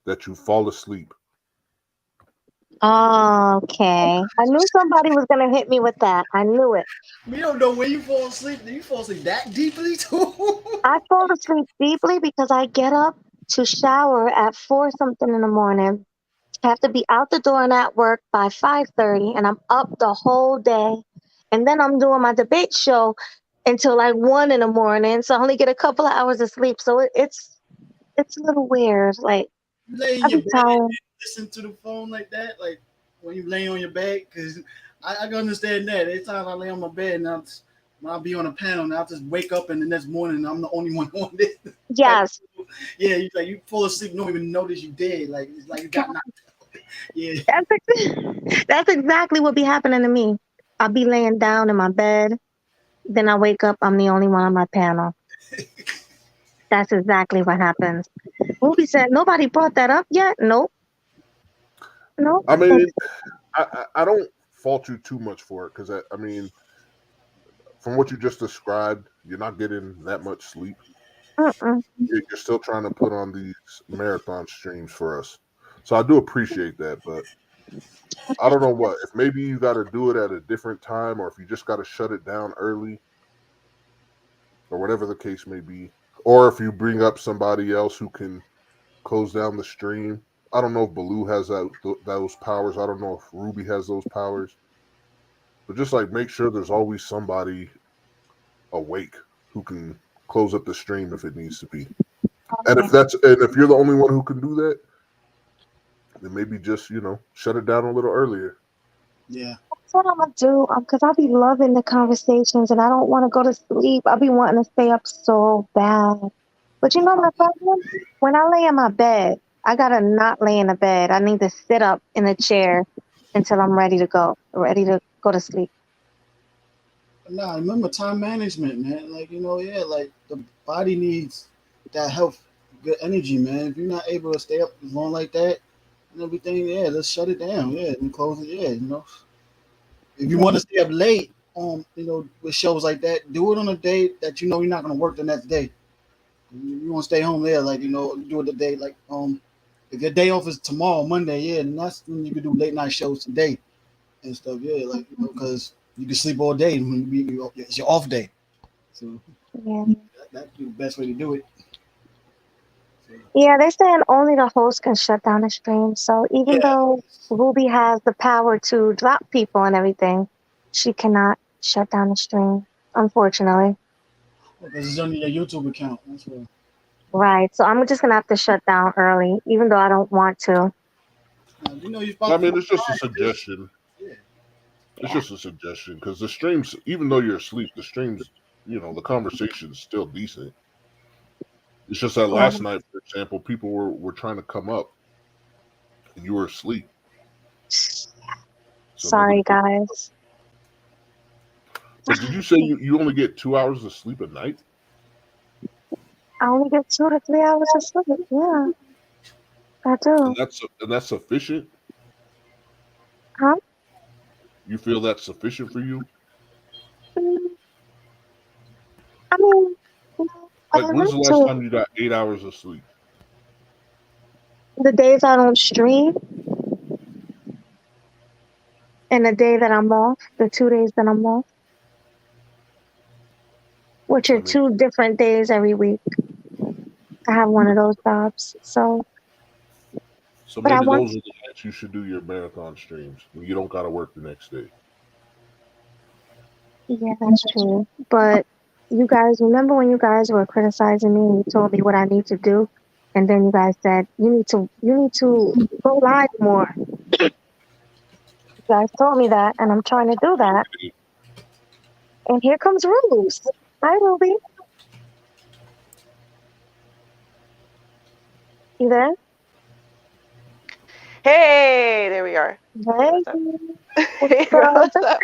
That you fall asleep. Okay. I knew somebody was going to hit me with that. I knew it. We don't know when you fall asleep. Do you fall asleep that deeply too? I fall asleep deeply because I get up to shower at 4 something in the morning. I have to be out the door and at work by 5:30, and I'm up the whole day. And then I'm doing my debate show until like 1 in the morning, so I only get a couple of hours of sleep. So it's a little weird. Like, You lay in I your be bed tired. and listen to the phone like that, like when you lay on your bed, because I can understand that. Every time I lay on my bed and when I'll be on a panel and I'll just wake up and the next morning and I'm the only one on this. Yes. Yeah, you fall asleep, don't even notice you dead. Like it's like you got knocked out. Yeah. That's exactly what be happening to me. I'll be laying down in my bed, then I wake up, I'm the only one on my panel. That's exactly what happens. Ruby said, nobody brought that up yet? Nope. Nope. I mean, I don't fault you too much for it because I mean, from what you just described, you're not getting that much sleep. You're still trying to put on these marathon streams for us, so I do appreciate that. But I don't know what if maybe you got to do it at a different time, or if you just got to shut it down early, or whatever the case may be, or if you bring up somebody else who can close down the stream. I don't know if Baloo has those powers. I don't know if Ruby has those powers. But just like make sure there's always somebody awake who can close up the stream if it needs to be. And if you're the only one who can do that, then maybe just shut it down a little earlier. Yeah. That's what I'm gonna do. Because I'll be loving the conversations and I don't want to go to sleep. I'll be wanting to stay up so bad. But you know my problem? When I lay in my bed, I gotta not lay in the bed. I need to sit up in the chair until I'm ready to go to sleep. Nah, remember time management, man. Like, like the body needs that health, good energy, man. If you're not able to stay up long like that and everything, yeah, let's shut it down, yeah, and close it, yeah. If you want to stay up late with shows like that, do it on a day that you're not gonna work the next day. You want to stay home there, like do it the day like if your day off is tomorrow, Monday, yeah, and that's when you can do late night shows today and stuff, yeah, like because you can sleep all day when it's your off day. So that's the best way to do it. Yeah, they're saying only the host can shut down the stream. So even though Ruby has the power to drop people and everything, she cannot shut down the stream, unfortunately. Because it's only your YouTube account. That's why. Right. So I'm just gonna have to shut down early, even though I don't want to. I mean, it's just a suggestion. It's just a suggestion because the streams, even though you're asleep, the streams, the conversation is still decent. It's just that last night, for example, people were trying to come up and you were asleep. So sorry, guys. But did you say you only get 2 hours of sleep a night? I only get 2 to 3 hours of sleep. Yeah, I do. And that's sufficient? Huh? You feel that's sufficient for you? I mean, I Like, when's like the last to time you got 8 hours of sleep? the days I don't stream and the day that I'm off, the 2 days that I'm off, which I are mean, 2 different days every week. I have one of those jobs. So, so but I maybe want, those are the nights you should do your marathon streams when you don't gotta work the next day. yeah, that's true. But you guys, remember when you guys were criticizing me and you told me what I need to do? And then you guys said, you need to go live more. You guys told me that, and I'm trying to do that. And here comes Rules. Hi, Ruby. You there? Hey, there we are. Hey, Hey. what's up? What's Hey, up? what's up?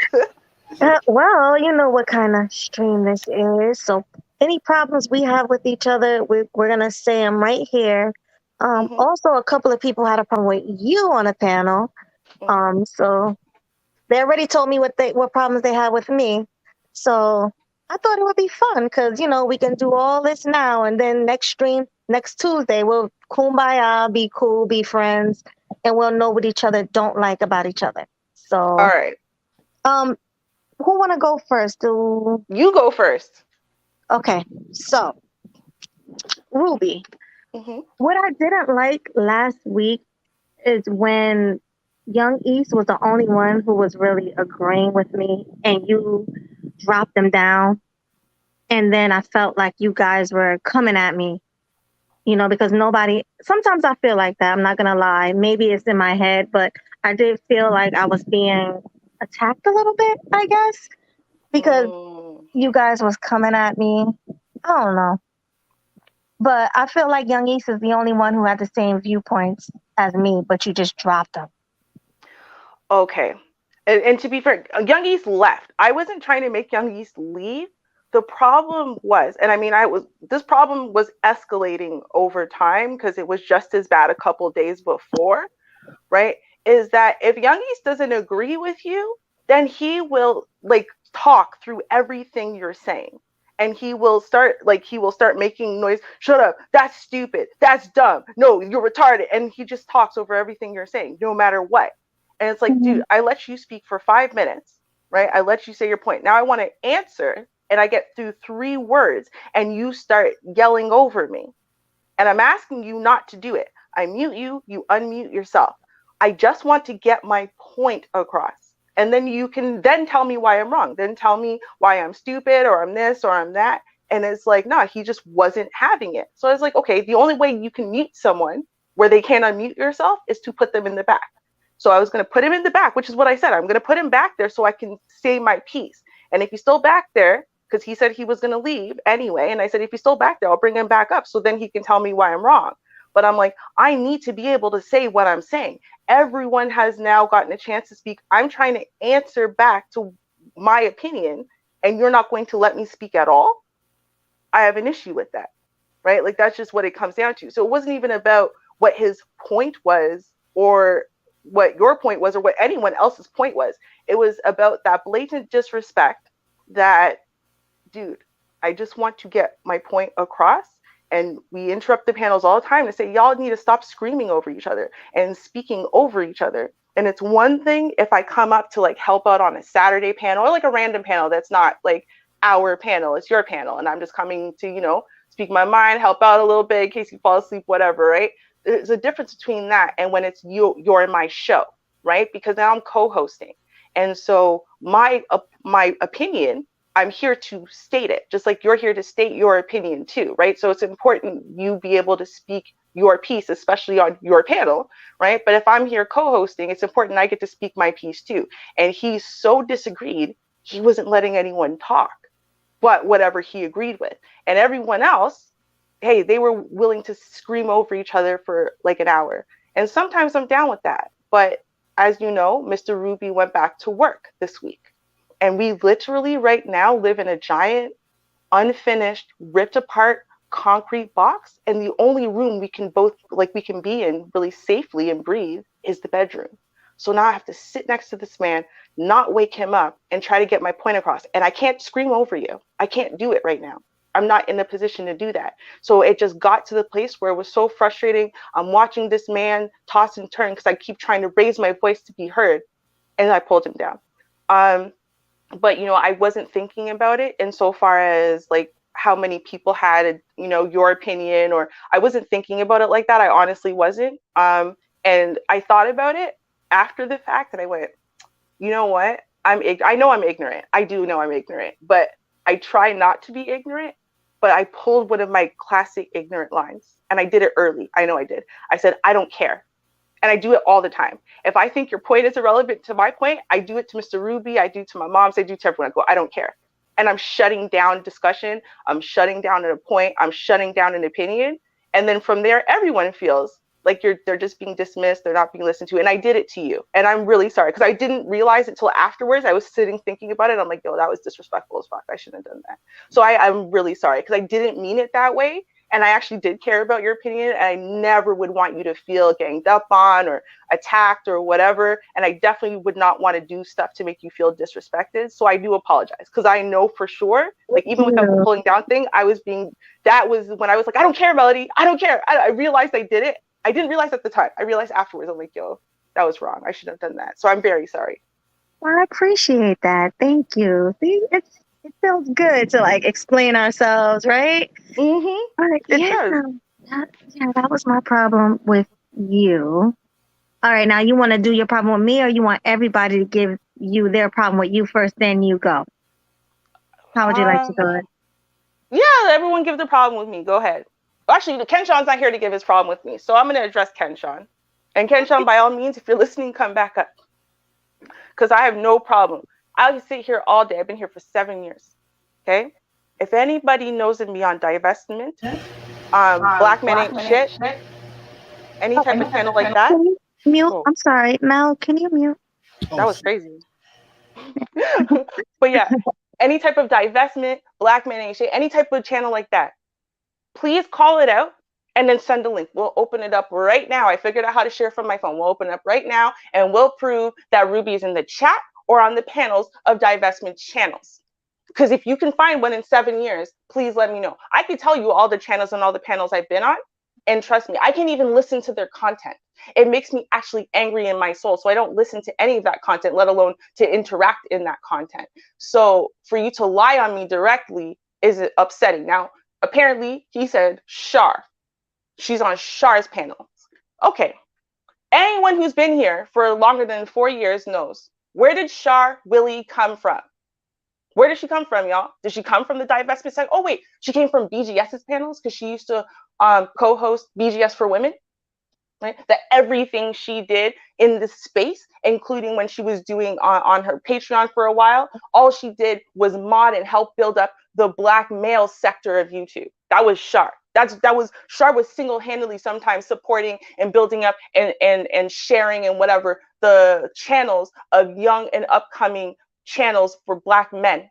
Well, you know what kind of stream this is. So any problems we have with each other, we're gonna say them right here. Mhm. Also, a couple of people had a problem with you on the panel. Mhm. So they already told me what problems they had with me. So I thought it would be fun because we can do all this now, and then next stream next Tuesday we'll kumbaya, be cool, be friends, and we'll know what each other don't like about each other. All So right. um, who want to go first? You go first. Okay, so Ruby, Mhm. what I didn't like last week is when Young East was the only one who was really agreeing with me, and you dropped them down. And then I felt like you guys were coming at me, because sometimes I feel like that. I'm not going to lie. Maybe it's in my head, but I did feel like I was being attacked a little bit, I guess, because Mm. you guys was coming at me. I don't know. But I feel like Young East is the only one who had the same viewpoints as me, but you just dropped them. Okay. And to be fair, Young East left. I wasn't trying to make Young East leave. The problem was, and I mean, this problem was escalating over time because it was just as bad a couple days before, right? Is that if Young East doesn't agree with you, then he will like talk through everything you're saying. And he will start making noise. Shut up. That's stupid. That's dumb. No, you're retarded. And he just talks over everything you're saying, no matter what. And it's like, dude, I let you speak for 5 minutes, right? I let you say your point. Now I want to answer, and I get through 3 words, and you start yelling over me. And I'm asking you not to do it. I mute you, you unmute yourself. I just want to get my point across. And then you can then tell me why I'm wrong. Then tell me why I'm stupid or I'm this or I'm that. And it's like, no, he just wasn't having it. So I was like, okay, the only way you can mute someone where they can't unmute yourself is to put them in the back. So I was going to put him in the back, which is what I said. I'm going to put him back there so I can say my piece. And if he's still back there, because he said he was going to leave anyway. And I said, if he's still back there, I'll bring him back up so then he can tell me why I'm wrong. But I'm like, I need to be able to say what I'm saying. Everyone has now gotten a chance to speak. I'm trying to answer back to my opinion, and you're not going to let me speak at all. I have an issue with that, right? Like, that's just what it comes down to. So it wasn't even about what his point was or what your point was or what anyone else's point was. It was about that blatant disrespect that, dude, I just want to get my point across. And we interrupt the panels all the time to say, y'all need to stop screaming over each other and speaking over each other. And it's one thing if I come up to like help out on a Saturday panel or like a random panel that's not like our panel, it's your panel. And I'm just coming to, speak my mind, help out a little bit in case you fall asleep, whatever, right? There's a difference between that and when it's you're in my show, right? Because now I'm co-hosting. And so my opinion, I'm here to state it, just like you're here to state your opinion too, right? So it's important you be able to speak your piece, especially on your panel, right? But if I'm here co-hosting, it's important I get to speak my piece too. And he so disagreed, he wasn't letting anyone talk, but whatever he agreed with. And everyone else, hey, they were willing to scream over each other for like an hour. And sometimes I'm down with that. But as you know, Mr. Ruby went back to work this week. And we literally right now live in a giant, unfinished, ripped apart concrete box. And the only room we can be in really safely and breathe is the bedroom. So now I have to sit next to this man, not wake him up, and try to get my point across. And I can't scream over you. I can't do it right now. I'm not in a position to do that. So it just got to the place where it was so frustrating. I'm watching this man toss and turn because I keep trying to raise my voice to be heard, and I pulled him down. But I wasn't thinking about it insofar as like how many people had your opinion, or I wasn't thinking about it like that. I honestly wasn't. And I thought about it after the fact, and I went, you know what? I know I'm ignorant. I do know I'm ignorant, but I try not to be ignorant. But I pulled one of my classic ignorant lines, and I did it early. I know I did. I said, I don't care. And I do it all the time. If I think your point is irrelevant to my point, I do it to Mr. Ruby, I do to my moms, I do to everyone. I go, I don't care. And I'm shutting down discussion. I'm shutting down a point. I'm shutting down an opinion. And then from there, everyone feels like they're just being dismissed. They're not being listened to. And I did it to you. And I'm really sorry because I didn't realize it till afterwards. I was sitting thinking about it. I'm like, yo, that was disrespectful as fuck. I shouldn't have done that. So I'm really sorry because I didn't mean it that way. And I actually did care about your opinion, and I never would want you to feel ganged up on or attacked or whatever. And I definitely would not want to do stuff to make you feel disrespected. So I do apologize because I know for sure, like even with the pulling down thing, that was when I was like, I don't care, Melody. I don't care. I realized I did it. I didn't realize at the time. I realized afterwards. I'm like, yo, that was wrong. I shouldn't have done that. So I'm very sorry. Well, I appreciate that. Thank you. See, it feels good to like explain ourselves, right? Mm-hmm. Right. It does. That was my problem with you. All right, now you want to do your problem with me, or you want everybody to give you their problem with you first, then you go? How would you like to do it? Yeah, everyone give their problem with me. Go ahead. Actually, Ken Sean's not here to give his problem with me, so I'm going to address Ken Sean. And Ken Sean, by all means, if you're listening, come back up. Because I have no problem. I can sit here all day. I've been here for 7 years. Okay? If anybody knows me on divestment, Black Men Ain't Shit, any type of channel like that. Can you mute? Oh, I'm sorry, Mel. Can you mute? that was crazy. But yeah, any type of divestment, Black Men Ain't Shit, any type of channel like that, please call it out and then send a link. We'll open it up right now. I figured out how to share from my phone. We'll open it up right now and we'll prove that Ruby is in the chat or on the panels of divestment channels. Because if you can find one in 7 years, please let me know. I can tell you all the channels and all the panels I've been on. And trust me, I can even listen to their content. It makes me actually angry in my soul. So I don't listen to any of that content, let alone to interact in that content. So for you to lie on me directly is upsetting. Now, apparently, he said Shar. She's on Shar's panel. Okay. Anyone who's been here for longer than 4 years knows. Where did Shar Willie come from? Where did she come from, y'all? Did she come from the divestment side? Oh, wait, she came from BGS's panels because she used to co-host BGS for Women, right? That everything she did in this space, including when she was doing on her Patreon for a while, all she did was mod and help build up the Black male sector of YouTube. That was Shar. Shar was single-handedly sometimes supporting and building up and sharing and whatever the channels of young and upcoming channels for Black men.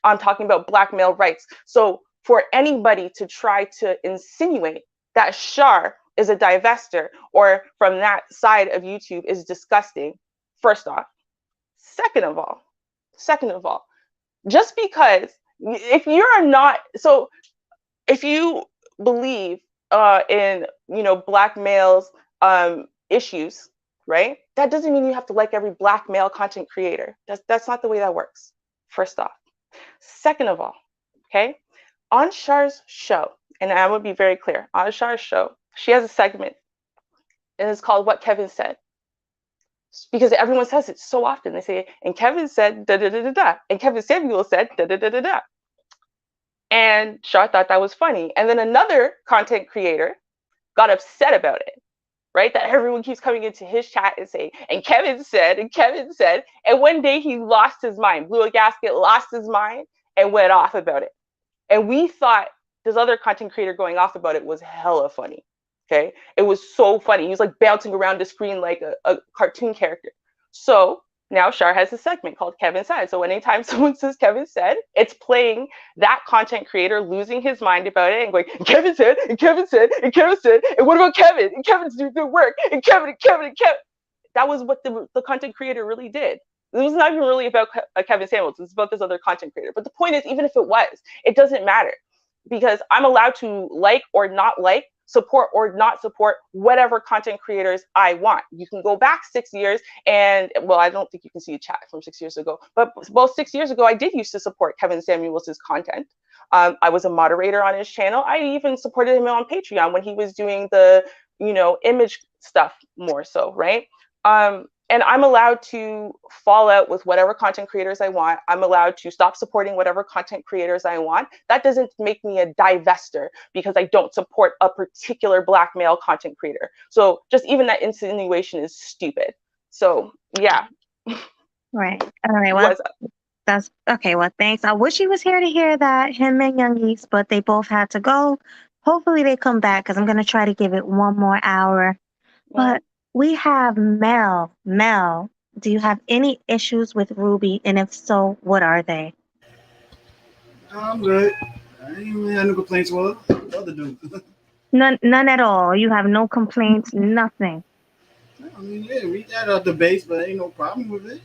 I'm talking about Black male rights. So for anybody to try to insinuate that Shar is a divester or from that side of YouTube is disgusting, first off. Second of all, just because if you're not, so if you believe in Black males issues, right? That doesn't mean you have to like every Black male content creator. That's not the way that works. First off. Second of all, okay, on Shar's show, and I will be very clear, on Shar's show, she has a segment, and it's called What Kevin Said. Because everyone says it so often. They say, and Kevin said da da da da da, and Kevin Samuel said da da da da da. And Shar thought that was funny. And then another content creator got upset about it, right? That everyone keeps coming into his chat and saying, and Kevin said, and Kevin said. And one day he lost his mind, blew a gasket, lost his mind, and went off about it. And we thought this other content creator going off about it was hella funny. Okay. It was so funny. He was like bouncing around the screen like a cartoon character. So now Shar has a segment called Kevin Said. So anytime someone says Kevin said, it's playing that content creator losing his mind about it and going, Kevin said, and Kevin said, and Kevin said, and what about Kevin? And Kevin's doing good work, and Kevin, and Kevin, and Kevin. That was what the content creator really did. It was not even really about Kevin Samuels. It's about this other content creator. But the point is, even if it was, it doesn't matter. because I'm allowed to like or not like, support or not support whatever content creators I want. You can go back 6 years and, well, I don't think you can see a chat from 6 years ago, but both 6 years ago, I did used to support Kevin Samuels's content. I was a moderator on his channel. I even supported him on Patreon when he was doing the, image stuff more so, right? And I'm allowed to fall out with whatever content creators I want. I'm allowed to stop supporting whatever content creators I want. That doesn't make me a divester because I don't support a particular Black male content creator. So just even that insinuation is stupid. So yeah. Right. All right. Well, that's okay. Well, thanks. I wish he was here to hear that, him and Young East, but they both had to go. Hopefully they come back because I'm going to try to give it one more hour. But we have Mel. Mel, do you have any issues with Ruby? And if so, what are they? I'm good. I ain't really had no complaints with her. The other dude. None at all. You have no complaints, nothing. I mean, yeah, we had our debates, but ain't no problem with it.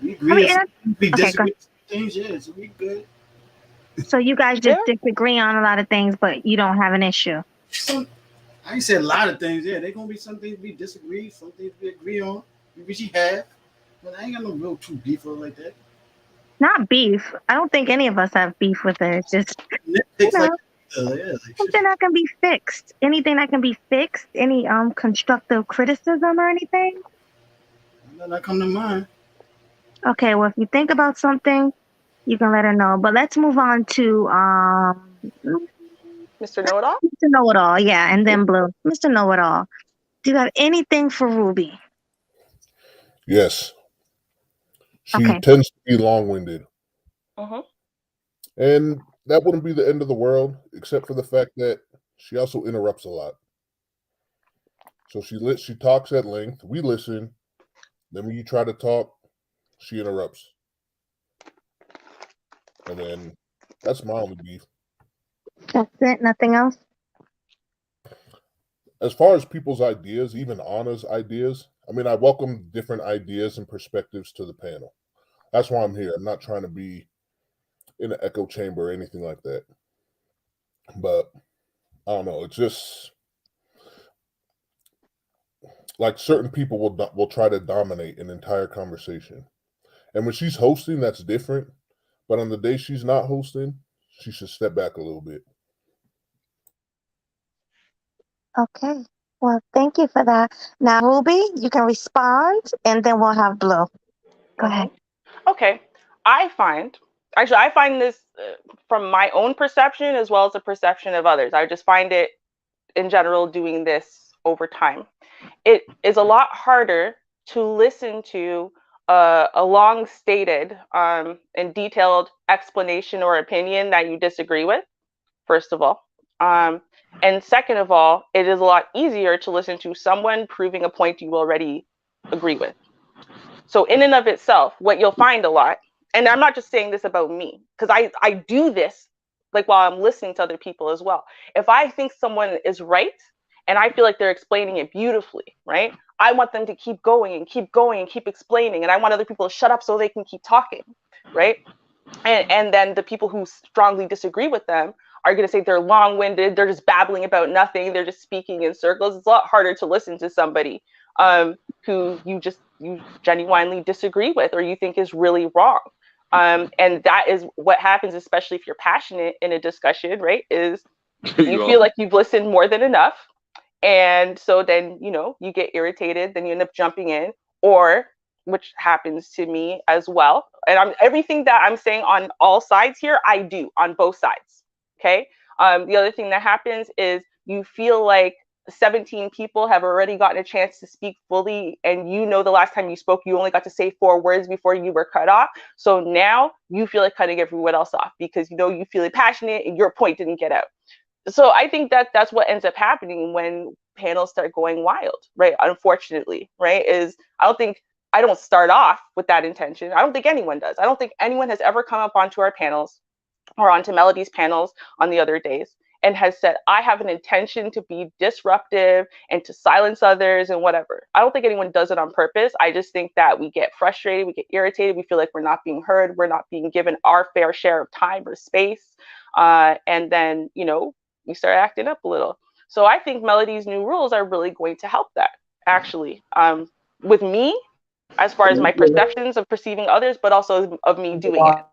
We agree. I mean, We okay, disagree things, yeah, so we good. So you guys just disagree on a lot of things, but you don't have an issue. I ain't said a lot of things. Yeah, there gonna be some things we disagree, some things we agree on. Maybe she have, but I ain't got no real true beef with her like that. Not beef. I don't think any of us have beef with her. It's just something that can be fixed. Anything that can be fixed. Any constructive criticism or anything. That come to mind. Okay, well, if you think about something, you can let her know. But let's move on to Mr. Know-It-All? Mr. Know-It-All, yeah, and then Blue. Mr. Know-It-All, do you have anything for Ruby? Yes. She tends to be long-winded. And that wouldn't be the end of the world, except for the fact that she also interrupts a lot. So she talks at length, we listen, then when you try to talk, she interrupts. And then that's my only beef. That's it? Nothing else? As far as people's ideas, even Anna's ideas, I mean, I welcome different ideas and perspectives to the panel. That's why I'm here. I'm not trying to be in an echo chamber or anything like that. But I don't know. It's just like certain people will try to dominate an entire conversation. And when she's hosting, that's different. But on the day she's not hosting, she should step back a little bit. Okay. Well, thank you for that. Now, Ruby, you can respond, and then we'll have Blue. Go ahead. Okay. I find this from my own perception as well as the perception of others. I just find it in general doing this over time. It is a lot harder to listen to a long stated and detailed explanation or opinion that you disagree with, first of all. And second of all, it is a lot easier to listen to someone proving a point you already agree with. So in and of itself, what you'll find a lot, and I'm not just saying this about me, because I do this like while I'm listening to other people as well. If I think someone is right and I feel like they're explaining it beautifully, right? I want them to keep going and keep going and keep explaining. And I want other people to shut up so they can keep talking, right? And then the people who strongly disagree with them are going to say they're long-winded, they're just babbling about nothing, they're just speaking in circles. It's a lot harder to listen to somebody who you genuinely disagree with or you think is really wrong. And that is what happens, especially if you're passionate in a discussion, right? Is you feel like you've listened more than enough. And so then, you get irritated, then you end up jumping in, or which happens to me as well. And everything that I'm saying on all sides here, I do on both sides. Okay. The other thing that happens is you feel like 17 people have already gotten a chance to speak fully. And the last time you spoke, you only got to say 4 words before you were cut off. So now you feel like cutting everyone else off because, you feel passionate and your point didn't get out. So I think that's what ends up happening when panels start going wild, right? Unfortunately, right? I don't start off with that intention. I don't think anyone does. I don't think anyone has ever come up onto our panels or onto Melody's panels on the other days and has said, I have an intention to be disruptive and to silence others and whatever. I don't think anyone does it on purpose. I just think that we get frustrated, we get irritated, we feel like we're not being heard, we're not being given our fair share of time or space. And then, we start acting up a little. So I think Melody's new rules are really going to help that, actually, with me, as far as my perceptions of perceiving others, but also of me doing it.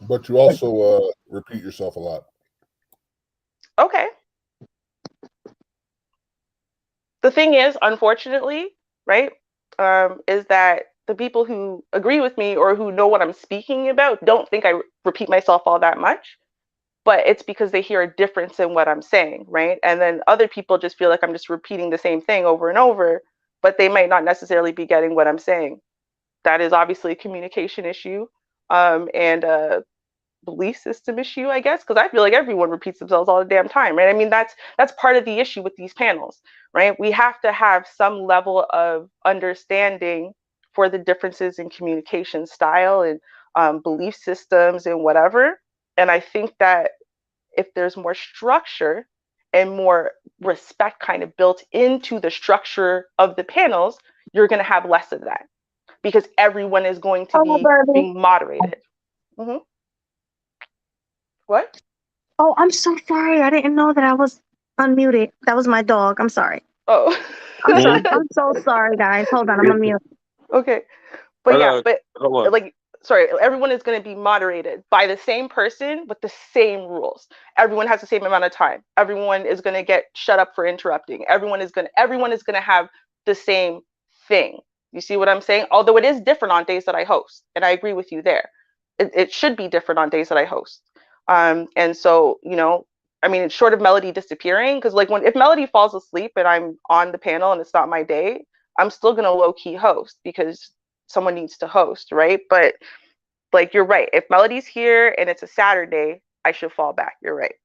But you also repeat yourself a lot. Okay. The thing is, unfortunately, right, is that the people who agree with me or who know what I'm speaking about don't think I repeat myself all that much, but it's because they hear a difference in what I'm saying, right? And then other people just feel like I'm just repeating the same thing over and over, but they might not necessarily be getting what I'm saying. That is obviously a communication issue, and a belief system issue, I guess, because I feel like everyone repeats themselves all the damn time, right? I mean, that's part of the issue with these panels, right? We have to have some level of understanding for the differences in communication style and belief systems and whatever. And I think that if there's more structure and more respect kind of built into the structure of the panels, you're going to have less of that because everyone is going to be being moderated. What? Oh, I'm so sorry. I didn't know that I was unmuted. That was my dog. I'm sorry. Oh. I'm sorry. I'm so sorry, guys. Hold on. I'm unmuted. Okay. But yeah, like, sorry, everyone is going to be moderated by the same person with the same rules. Everyone has the same amount of time. Everyone is going to get shut up for interrupting. Everyone is going to have the same thing. You see what I'm saying? Although it is different on days that I host, and I agree with you there. It should be different on days that I host. And so, I mean, it's short of Melody disappearing, because like if Melody falls asleep and I'm on the panel and it's not my day, I'm still gonna low key host because someone needs to host, right? But like, you're right. If Melody's here and it's a Saturday, I should fall back. You're right.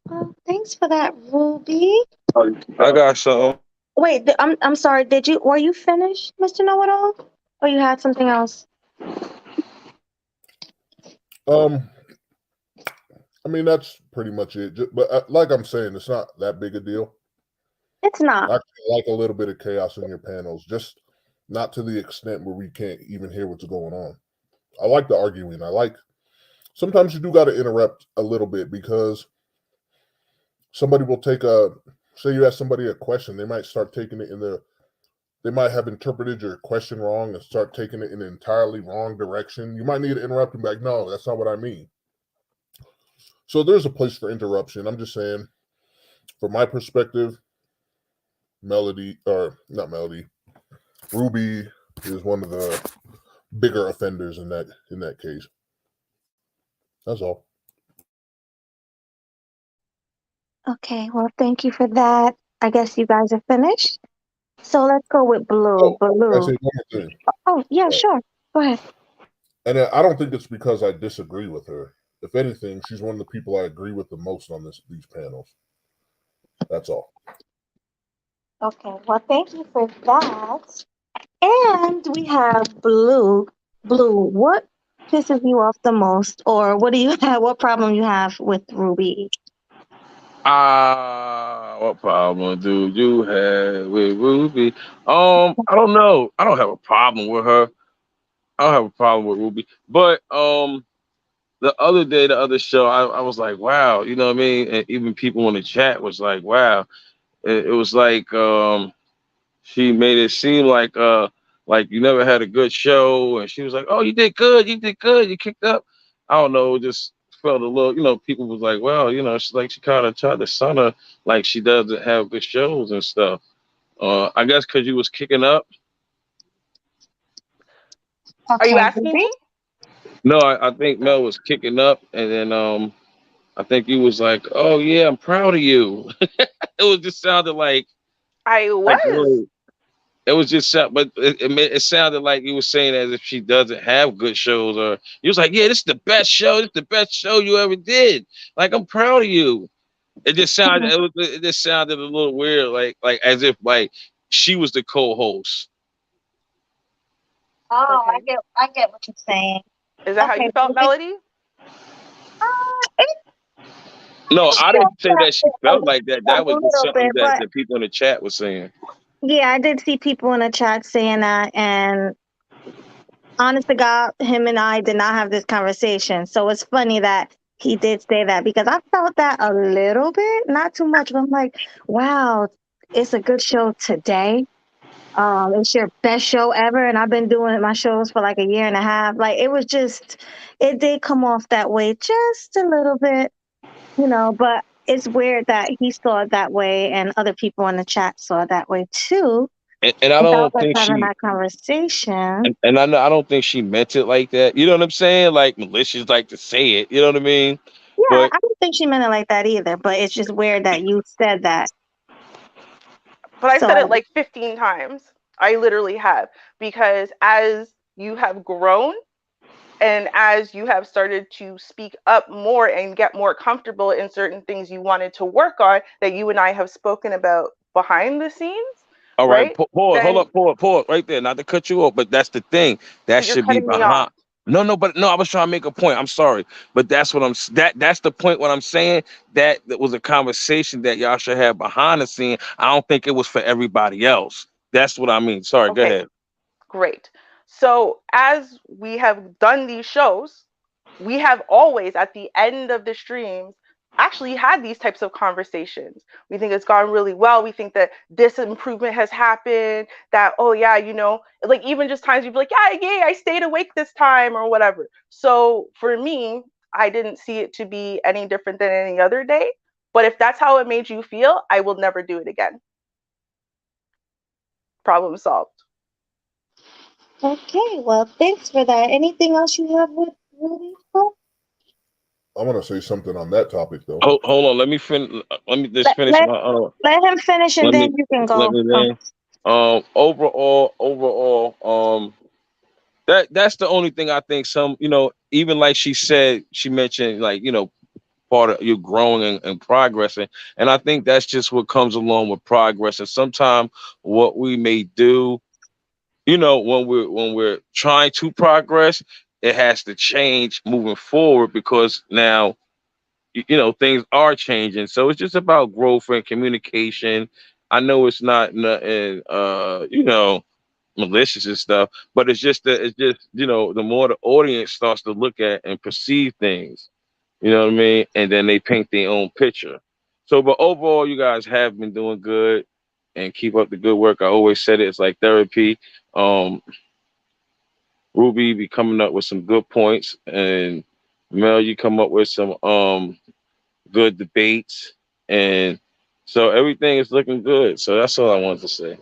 Well, thanks for that, Ruby. I got something. Wait, I'm sorry. Were you finished, Mr. Know-It-All, or you had something else? I mean, that's pretty much it. But like I'm saying, it's not that big a deal. It's not. I like a little bit of chaos in your panels, just not to the extent where we can't even hear what's going on. I like the arguing. Sometimes you do got to interrupt a little bit because somebody will say you ask somebody a question, they might start taking it they might have interpreted your question wrong and start taking it in an entirely wrong direction. You might need to interrupt and be like, no, that's not what I mean. So there's a place for interruption. I'm just saying, from my perspective, Ruby is one of the bigger offenders in that case. That's all. Okay, well, thank you for that. I guess you guys are finished. So let's go with Blue. Blue. I say one more thing. Oh, yeah, sure. Go ahead. And I don't think it's because I disagree with her. If anything, she's one of the people I agree with the most on these panels. That's all. Okay, well, thank you for that. And we have Blue. Blue, what pisses you off the most, or what do you have? What problem you have with Ruby? What problem do you have with Ruby? I don't know. I don't have a problem with her. I don't have a problem with Ruby. But the other show, I was like, wow, you know what I mean? And even people in the chat was like, wow. It was like she made it seem like you never had a good show, and she was like, oh, you did good, you kicked up. I don't know, just felt a little, people was like, well, she kind of tried to son her like she doesn't have good shows and stuff. I guess because you was kicking up. Are you asking me? No, I think Mel was kicking up, and then I think you was like, oh yeah, I'm proud of you. It just sounded like I was. It was just, but it sounded like you were saying as if she doesn't have good shows, or you was like, yeah, this is the best show. This is the best show you ever did. Like, I'm proud of you. It just sounded, it just sounded a little weird, like as if like she was the co-host. Oh, okay. I get what you're saying. Is that how you felt, Melody? No, I didn't say that she felt like that. That was just something that the people in the chat was saying. Yeah, I did see people in the chat saying that, and honest to God, him and I did not have this conversation. So it's funny that he did say that because I felt that a little bit, not too much. But I'm like, wow, it's a good show today. It's your best show ever, and I've been doing my shows for like a year and a half. Like it was just, it did come off that way just a little bit, But it's weird that he saw it that way, and other people in the chat saw it that way too. And I Without don't us think having she that conversation. and I don't think she meant it like that. You know what I'm saying? Like malicious, like to say it. You know what I mean? Yeah, But I don't think she meant it like that either, but it's just weird that you said that. But I said it So, like 15 times. I literally have, because as you have grown and as you have started to speak up more and get more comfortable in certain things you wanted to work on that you and I have spoken about behind the scenes, all right, right? pause. Hold Then up, pause right there. Not to cut you off, but that's the thing. That but you're should be cutting me off. behind. No, but no, I was trying to make a point. I'm sorry, but that's what that's the point. What I'm saying, that was a conversation that y'all should have behind the scene. I don't think it was for everybody else. That's what I mean. Sorry, go Okay, ahead. great. So as we have done these shows, we have always at the end of the streams actually had these types of conversations. We think it's gone really well. We think that this improvement has happened, that, oh yeah, like even just times you'd be like, yeah, yay, I stayed awake this time or whatever. So for me, I didn't see it to be any different than any other day. But if that's how it made you feel, I will never do it again. Problem solved. okay, well, thanks for that. Anything else you have with Rudy? I want to say something on that topic though. Hold on. Let me just Let, finish let, my let him finish and Let then me you can let go. me then. Overall, that's the only thing I think. Even like she mentioned, like part of you growing and progressing, and I think that's just what comes along with progress. And sometimes what we may do, when we're trying to progress, it has to change moving forward because now things are changing. So it's just about growth and communication. I know it's not nothing malicious and stuff, but the more the audience starts to look at and perceive things, you know what I mean, and then they paint their own picture. So but overall you guys have been doing good and keep up the good work. I always said it's like therapy. Ruby be coming up with some good points, and Mel, you come up with some good debates, and so everything is looking good. So that's all I wanted to say.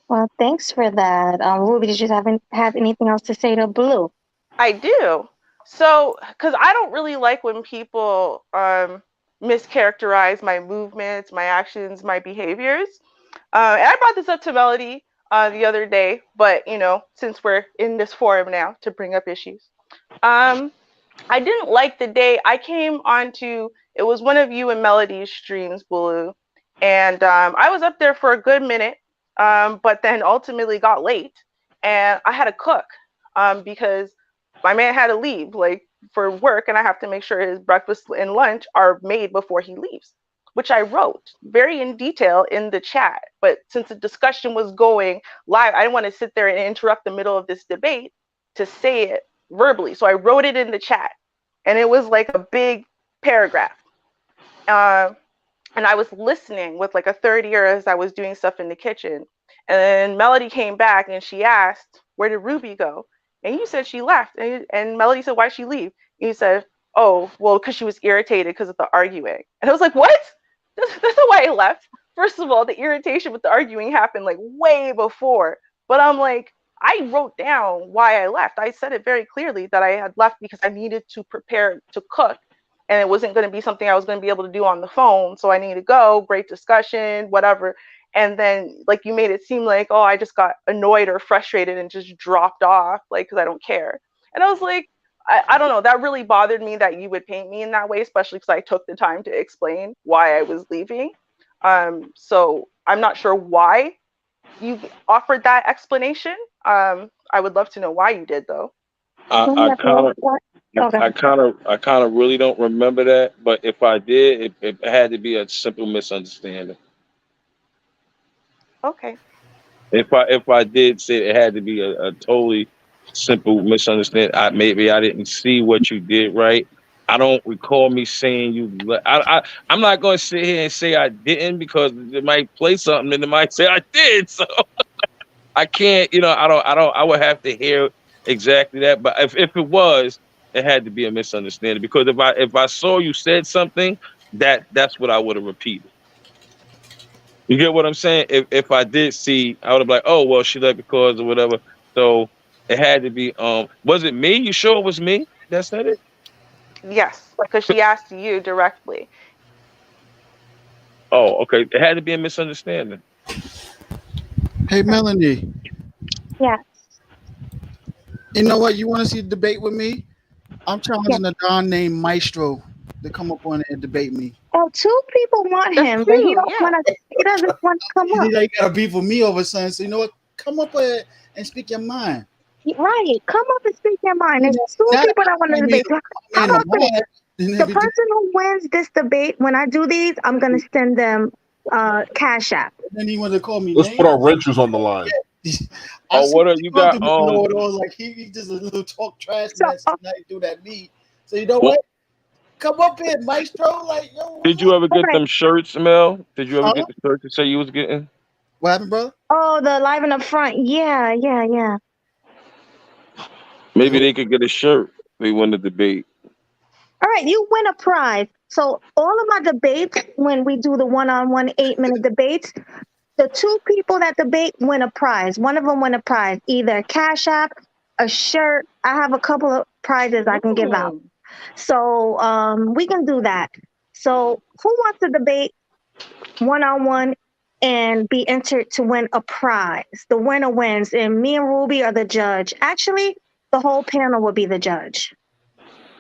Well, thanks for that. Ruby, did you have anything else to say to Blue? I do. So, because I don't really like when people mischaracterize my movements, my actions, my behaviors. And I brought this up to Melody the other day, but since we're in this forum now to bring up issues, um, I didn't like the day I came onto. It was one of you and Melody's streams, Blue, and I was up there for a good minute, but then ultimately got late, and I had to cook because my man had to leave like for work, and I have to make sure his breakfast and lunch are made before he leaves, which I wrote very in detail in the chat. But since the discussion was going live, I didn't want to sit there and interrupt the middle of this debate to say it verbally. So I wrote it in the chat, and it was like a big paragraph. And I was listening with like a third ear as I was doing stuff in the kitchen. And then Melody came back and she asked, "Where did Ruby go?" And you said she left. And Melody said, "Why'd she leave?" And you said, "Oh, well, because she was irritated because of the arguing." And I was like, "What? That's not why I left." First of all, the irritation with the arguing happened like way before. But I'm like, I wrote down why I left. I said it very clearly that I had left because I needed to prepare to cook, and it wasn't going to be something I was going to be able to do on the phone. So I need to go. Great discussion, whatever. And then like you made it seem like, oh, I just got annoyed or frustrated and just dropped off, like because I don't care. And I was like, I don't know. That really bothered me that you would paint me in that way, especially because I took the time to explain why I was leaving. So I'm not sure why you offered that explanation. I would love to know why you did, though. I kind of I kind of really don't remember that, but if I did, it had to be a simple misunderstanding. Okay. If I did say it had to be a totally simple misunderstanding, maybe I didn't see what you did right. I don't recall me saying you. I'm not going to sit here and say I didn't because it might play something and it might say I did. So I can't. I would have to hear exactly that. But if it was, it had to be a misunderstanding because if I saw you said something, that's what I would have repeated. You get what I'm saying? If I did see, I would have been like, oh well, she left because or whatever. So it had to be. Was it me? You sure it was me that said it? Yes, because she asked you directly. Oh, okay. It had to be a misunderstanding. Hey, Melanie, Yeah, you know what? You want to see a debate with me? I'm yeah. challenging a Don named Maestro to come up on it and debate me. Oh, two people want That's him, but he two, don't yeah. want to. He doesn't want to come up. You got a beef with me over something. So you know what? Come up here and speak your mind. Right, come up and speak your mind. There's two Not people that want to I mean, debate. How man, I'm about this? mad and The everything. person who wins this debate, when I do these, I'm gonna send them Cash App. Then he wanted to call me Let's put names. our wrenches on the line. I Oh, see what what you you going got? through, Mr. Know-it-all. Like he just a little talk trash So mess tonight, do that me. So you know What, what? Come up here, Maestro. Like, yo, what's did you up? ever all get right. them shirts, Mel? Did you ever Huh? get the shirt to say you was getting? What happened, brother? Oh, the live in up front. Yeah, yeah, yeah. Maybe Yo, they could get a shirt. They win the debate. All right, you win a prize. So all of my debates, when we do the one-on-one 8-minute debates, the two people that debate win a prize. One of them win a prize, either a Cash App, a shirt. I have a couple of prizes I can give out. So we can do that. So who wants to debate one-on-one and be entered to win a prize? The winner wins, and me and Ruby are the judge. Actually, the whole panel will be the judge.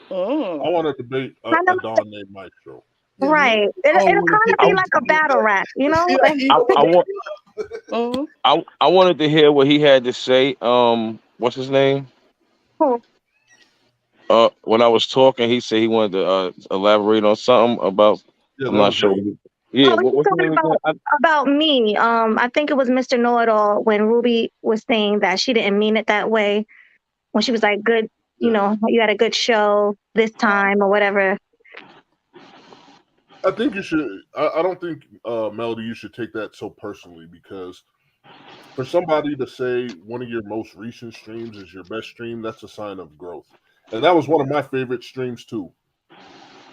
I want to debate Kind a of Don named Maestro. yeah, right. It'll kind of I, be like a battle rap, you know? feel like he I want. Mhm. I wanted to hear what he had to say. What's his name? Cool. When I was talking, he said he wanted to elaborate on something about. Yeah, I'm that not was sure. me. Yeah, Oh, he's what's his talking name again? about me. I think it was Mr. Know-it-all when Ruby was saying that she didn't mean it that way. When she was like, "Good, you Yeah. know, you had a good show this time or whatever." I think you should. I don't think, Melody, you should take that so personally because for somebody to say one of your most recent streams is your best stream, that's a sign of growth. And that was one of my favorite streams too.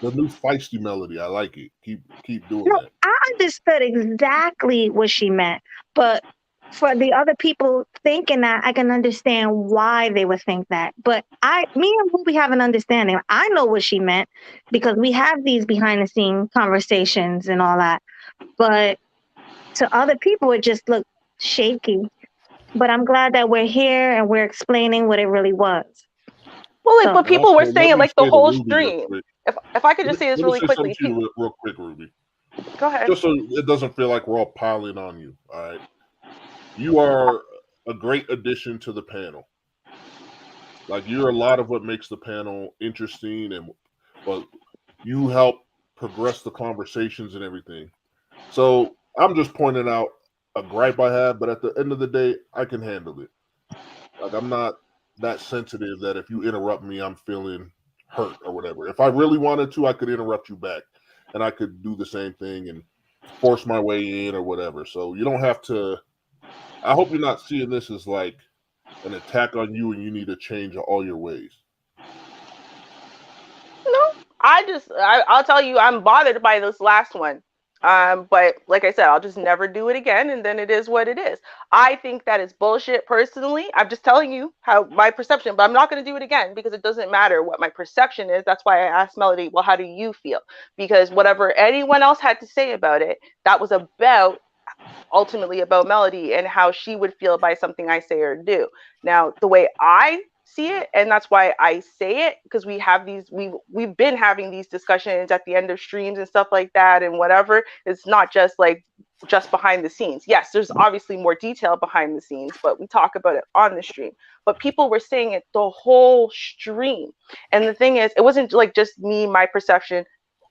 The new feisty Melody, I like it. Keep doing No, that. I understood exactly what she meant, but for the other people thinking that, I can understand why they would think that. But me and Ruby have an understanding. I know what she meant because we have these behind the scene conversations and all that. But to other people, it just looked shaky. But I'm glad that we're here and we're explaining what it really was. Well, like, So, but And people were also, let saying it me like the say to whole Ruby real stream. quick. If I could just say this Let me really say something quickly, to you real quick, Ruby. go ahead. Just so it doesn't feel like we're all piling on you. All right. You are a great addition to the panel. Like you're a lot of what makes the panel interesting, but you help progress the conversations and everything. So I'm just pointing out a gripe I have, but at the end of the day, I can handle it. Like I'm not that sensitive that if you interrupt me, I'm feeling hurt or whatever. If I really wanted to, I could interrupt you back, and I could do the same thing and force my way in or whatever. So you don't have to. I hope you're not seeing this as like an attack on you, and you need to change all your ways. No, I'll tell you, I'm bothered by this last one. But like I said, I'll just never do it again, and then it is what it is. I think that is bullshit personally. I'm just telling you how my perception, but I'm not going to do it again because it doesn't matter what my perception is. That's why I asked Melody, well, how do you feel? Because whatever anyone else had to say about it, that was ultimately about Melody and how she would feel by something I say or do. Now, the way I see it, and that's why I say it, because we've been having these discussions at the end of streams and stuff like that and whatever. It's not just like just behind the scenes. Yes, there's obviously more detail behind the scenes, but we talk about it on the stream. But people were saying it the whole stream. And the thing is, it wasn't like just me, my perception.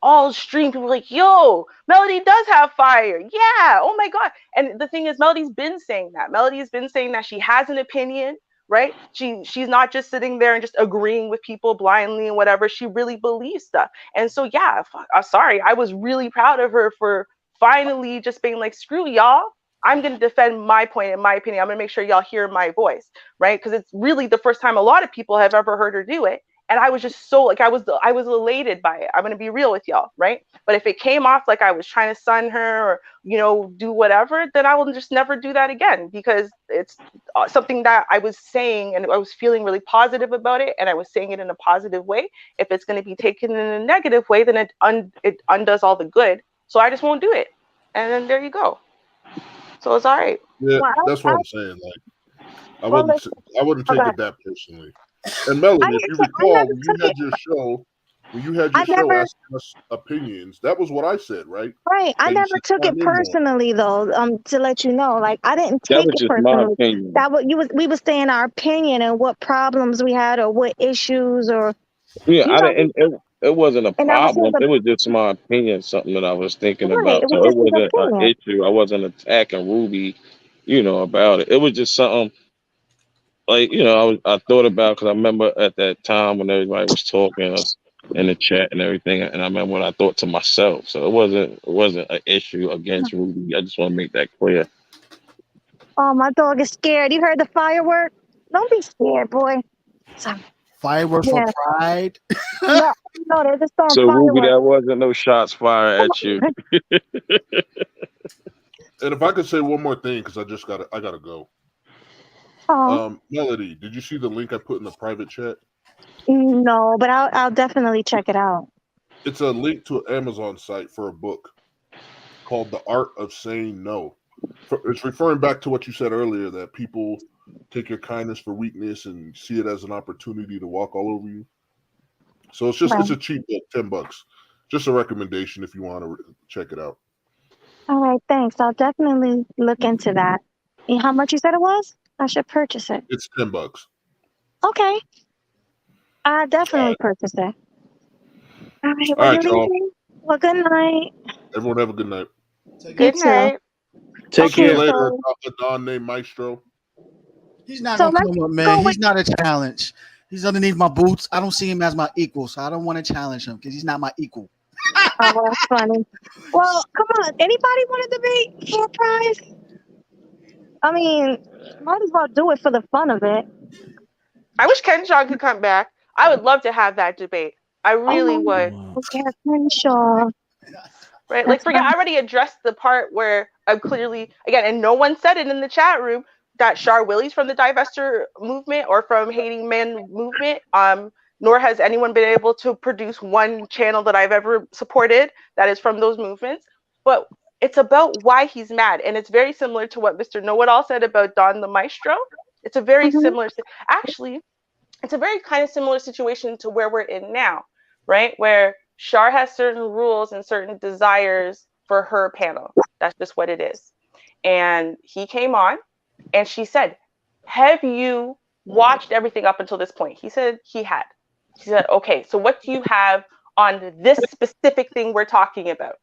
all stream. People were like, yo, Melody does have fire. Yeah. Oh my God. And the thing is, Melody's been saying that. Melody's been saying that she has an opinion, right? She's not just sitting there and just agreeing with people blindly and whatever. She really believes stuff. And so yeah, I'm sorry. I was really proud of her for finally just being like, screw y'all. I'm going to defend my point and my opinion. I'm going to make sure y'all hear my voice, right? Because it's really the first time a lot of people have ever heard her do it. And I was just so like I was elated by it. I'm going to be real with y'all, right? But if it came off like I was trying to sun her or do whatever, then I will just never do that again, because it's something that I was saying and I was feeling really positive about it, and I was saying it in a positive way. If it's going to be taken in a negative way, then it undoes all the good. So I just won't do it. And then there you go. So it's all right. Yeah, Well, that's what I'm saying. Like, I well, wouldn't take okay. it that personally. And Melody, if you recall, when you had your I show never, asking us opinions, that was what I said, right? right. I That you never should took chime it in more. personally though. To let you know, like I didn't That take was it just my personally. opinion. That we was saying our opinion and what problems we had or what issues or Yeah, you I know, didn't. It wasn't a and that was his problem. It was just my opinion, something that I was thinking right. It about. was So it just his wasn't an opinion. issue. I wasn't attacking Ruby, about it. It was just something like I thought about, because I remember at that time when everybody was talking in the chat and everything, and I remember what I thought to myself. So it wasn't an issue against Ruby. I just want to make that clear. Oh, my dog is scared. You heard the firework? Don't be scared, boy. So, Fireworks for yeah. pride. No, no, they're just throwing So Ruby, fireworks. that wasn't no shots fired Come at you. on. And if I could say one more thing, because I gotta go. Oh, Melody, did you see the link I put in the private chat? no, but I'll definitely check it out. It's a link to an Amazon site for a book called The Art of Saying No. It's referring back to what you said earlier, that people take your kindness for weakness and see it as an opportunity to walk all over you. So it's Right. a cheap book, $10. Just a recommendation if you want to check it out. All right, thanks. I'll definitely look into that. And how much you said it was? I should purchase it. It's $10. Okay. I All definitely right, purchase it. All right, all well, you right, y'all. leaving? Well, good night. Everyone have a good night. Take You Good care. too. night. Take See you Okay, care. later, so a Don named Maestro. He's not so gonna let's come up, man. go with. He's not a challenge. He's underneath my boots. I don't see him as my equal, so I don't want to challenge him because he's not my equal. Oh, well, that's funny. Well, come on. Anybody want to debate for a prize? I mean, might as well do it for the fun of it. I wish Ken Jeong could come back. I would love to have that debate. I really Oh, would. Catherine Shaw. Right? Like, That's forget, fine. I already addressed the part where I'm clearly, again, and no one said it in the chat room, that Char Willie's from the divester movement or from hating men movement. Nor has anyone been able to produce one channel that I've ever supported that is from those movements. But it's about why he's mad. And it's very similar to what Mr. Know-It-All said about Don the Maestro. It's a very Mm-hmm. similar, actually, it's a very kind of similar situation to where we're in now, right? Where Char has certain rules and certain desires for her panel. That's just what it is. And he came on and she said, have you watched everything up until this point? He said he had. She said, okay, so what do you have on this specific thing we're talking about?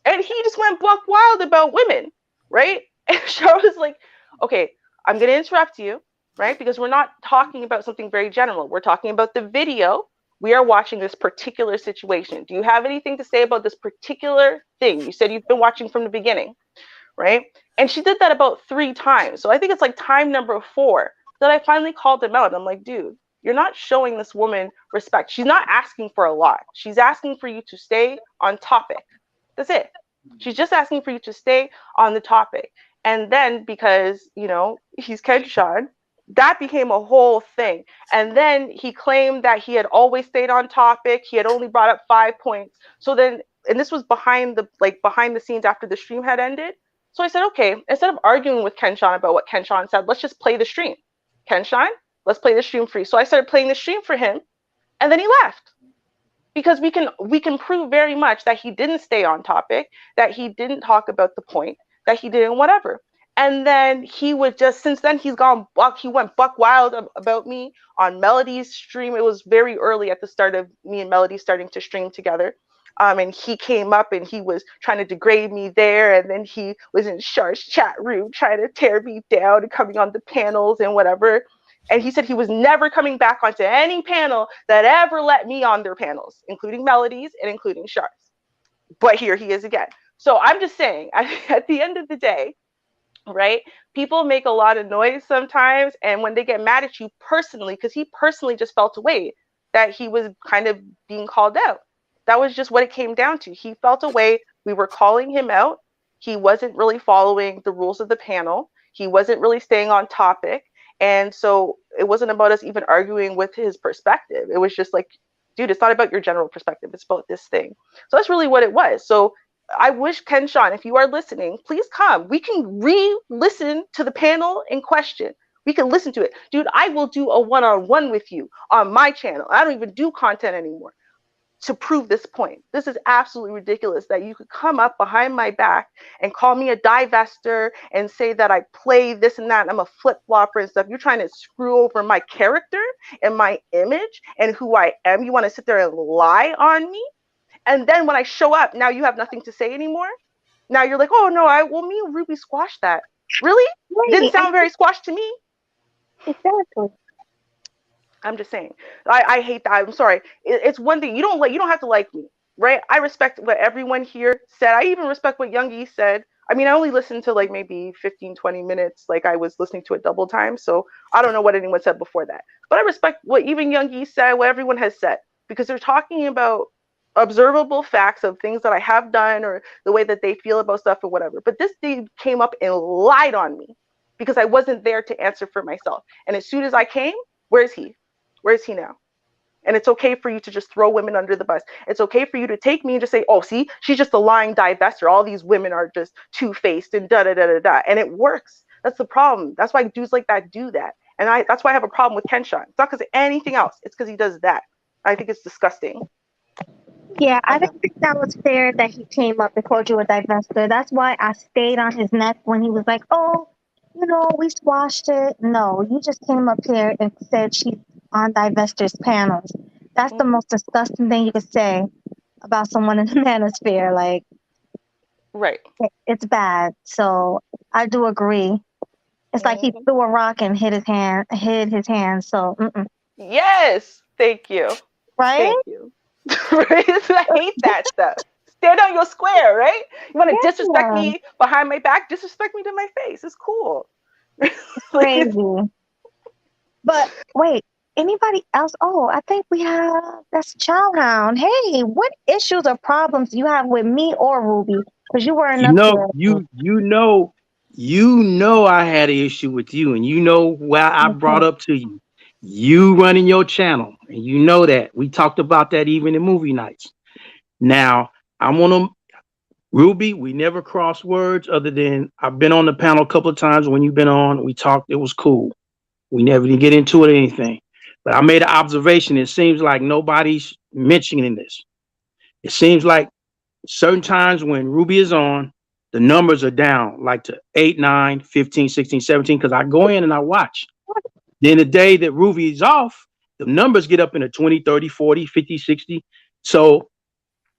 And he just went buck wild about women, right? And Char was like, okay, I'm going to interrupt you, right? Because we're not talking about something very general. We're talking about the video. We are watching this particular situation. Do you have anything to say about this particular thing? You said you've been watching from the beginning, right? And she did that about 3 times. So I think it's like time number 4 that I finally called him out. I'm like, dude, you're not showing this woman respect. She's not asking for a lot. She's asking for you to stay on topic. That's it. She's just asking for you to stay on the topic. And then because, he's Kenshawn, that became a whole thing. And then he claimed that he had always stayed on topic. He had only brought up 5 points. So then, and this was behind the scenes after the stream had ended. So I said, okay, instead of arguing with Kenshawn about what Kenshawn said, let's just play the stream. Kenshawn, let's play the stream for you. So I started playing the stream for him, and then he left. Because we can prove very much that he didn't stay on topic, that he didn't talk about the point, that he didn't whatever. And then he would just, since then he went buck wild about me on Melody's stream. It was very early at the start of me and Melody starting to stream together. And he came up and he was trying to degrade me there, and then he was in Shar's chat room trying to tear me down and coming on the panels and whatever. And he said he was never coming back onto any panel that ever let me on their panels, including Melody's and including Shar's. But here he is again. So I'm just saying, at the end of the day, right? People make a lot of noise sometimes, and when they get mad at you personally, because he personally just felt a way that he was kind of being called out. That was just what it came down to. He felt a way. We were calling him out. He wasn't really following the rules of the panel. He wasn't really staying on topic. And so it wasn't about us even arguing with his perspective. It was just like, dude, it's not about your general perspective. It's about this thing. So that's really what it was. So I wish, Kenshawn, if you are listening, please come. We can re-listen to the panel in question. We can listen to it. Dude, I will do a one-on-one with you on my channel. I don't even do content anymore to prove this point. This is absolutely ridiculous that you could come up behind my back and call me a divester and say that I play this and that and I'm a flip-flopper and stuff. You're trying to screw over my character and my image and who I am. You want to sit there and lie on me? And then when I show up, now you have nothing to say anymore. Now you're like, oh no, me and Ruby squashed that. Really? Wait, Didn't sound very squashed to me. exactly. I'm just saying. I hate that. I'm sorry. It's one thing. You don't have to like me, right? I respect what everyone here said. I even respect what Youngie said. I mean, I only listened to like maybe 15, 20 minutes. Like I was listening to it double time. So I don't know what anyone said before that. But I respect what even Youngie said, what everyone has said, because they're talking about observable facts of things that I have done or the way that they feel about stuff or whatever. But this dude came up and lied on me because I wasn't there to answer for myself. And as soon as I came, where's he? Where's he now? And it's okay for you to just throw women under the bus. It's okay for you to take me and just say, oh, see, she's just a lying divester. All these women are just two-faced and da-da-da-da-da. And it works. That's the problem. That's why dudes like that do that. And that's why I have a problem with Kenshawn. It's not because of anything else. It's because he does that. I think it's disgusting. Yeah, I didn't think that was fair that he came up and called you a divester. That's why I stayed on his neck when he was like, oh, we squashed it. No, you just came up here and said she's on divestors panels. That's the most disgusting thing you could say about someone in the manosphere. Like, right. It's bad. So I do agree. It's like he threw a rock and hit his hand. So, yes, thank you. Right? Thank you. I hate that stuff. Stand on your square, right? You want to disrespect me behind my back? Disrespect me to my face. It's cool. Crazy. But wait, anybody else? Oh, I think that's Chowhound. Hey, what issues or problems do you have with me or Ruby? Because you weren't up there. You know I had an issue with you, and you know why I brought up to you. You running your channel, and you know that. We talked about that even in movie nights. Now, I'm on them. Ruby, we never crossed words other than I've been on the panel a couple of times when you've been on. We talked. It was cool. We never did get into it or anything. But I made an observation. It seems like nobody's mentioning this. It seems like certain times when Ruby is on, the numbers are down, like to 8, 9, 15, 16, 17, because I go in and I watch. Then the day that Ruby is off, the numbers get up into 20, 30, 40, 50, 60. So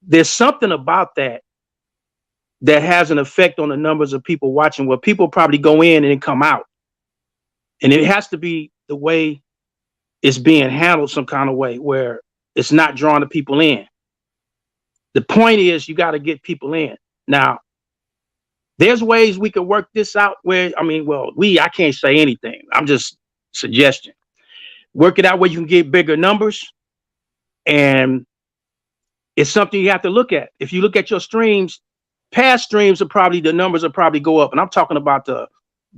there's something about that has an effect on the numbers of people watching, where people probably go in and then come out. And it has to be the way it's being handled some kind of way where it's not drawing the people in. The point is you got to get people in. Now, there's ways we could work this out where, I can't say anything. I'm just suggesting. Work it out where you can get bigger numbers. And it's something you have to look at. If you look at your streams, past streams the numbers will probably go up. And I'm talking about the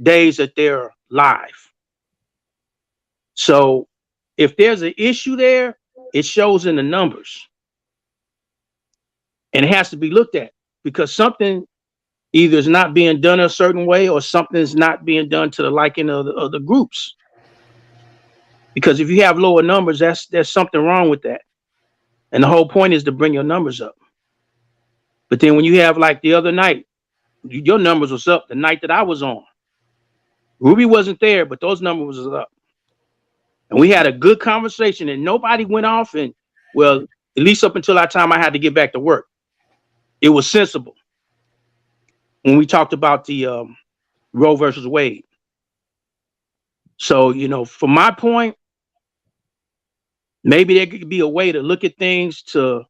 days that they're live. So if there's an issue there, it shows in the numbers. And it has to be looked at because something either is not being done a certain way or something is not being done to the liking of the groups. Because if you have lower numbers, there's something wrong with that. And the whole point is to bring your numbers up. But then when you have like the other night, your numbers was up the night that I was on. Ruby wasn't there, but those numbers was up. And we had a good conversation and nobody went off and, well, At least up until that time I had to get back to work. It was sensible when we talked about the Roe versus Wade. So, from my point, maybe there could be a way to look at things to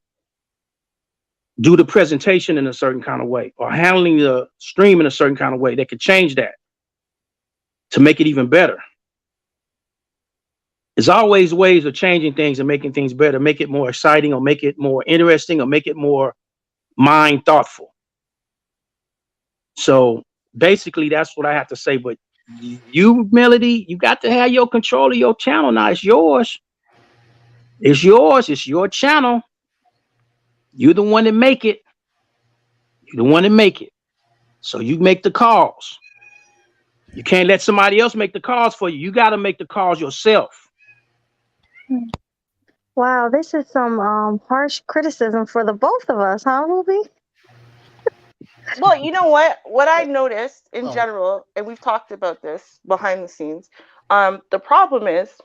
do the presentation in a certain kind of way or handling the stream in a certain kind of way that could change that to make it even better. There's always ways of changing things and making things better, make it more exciting or make it more interesting or make it more mind thoughtful. So basically that's what I have to say. But you, Melody, you got to have your control of your channel now. It's yours. It's yours. It's your channel. You're the one that make it. You're the one that make it. So you make the calls. You can't let somebody else make the calls for you. You got to make the calls yourself. Wow, this is some harsh criticism for the both of us, huh, Ruby? Well, you know what? What I noticed in general, and we've talked about this behind the scenes, the problem is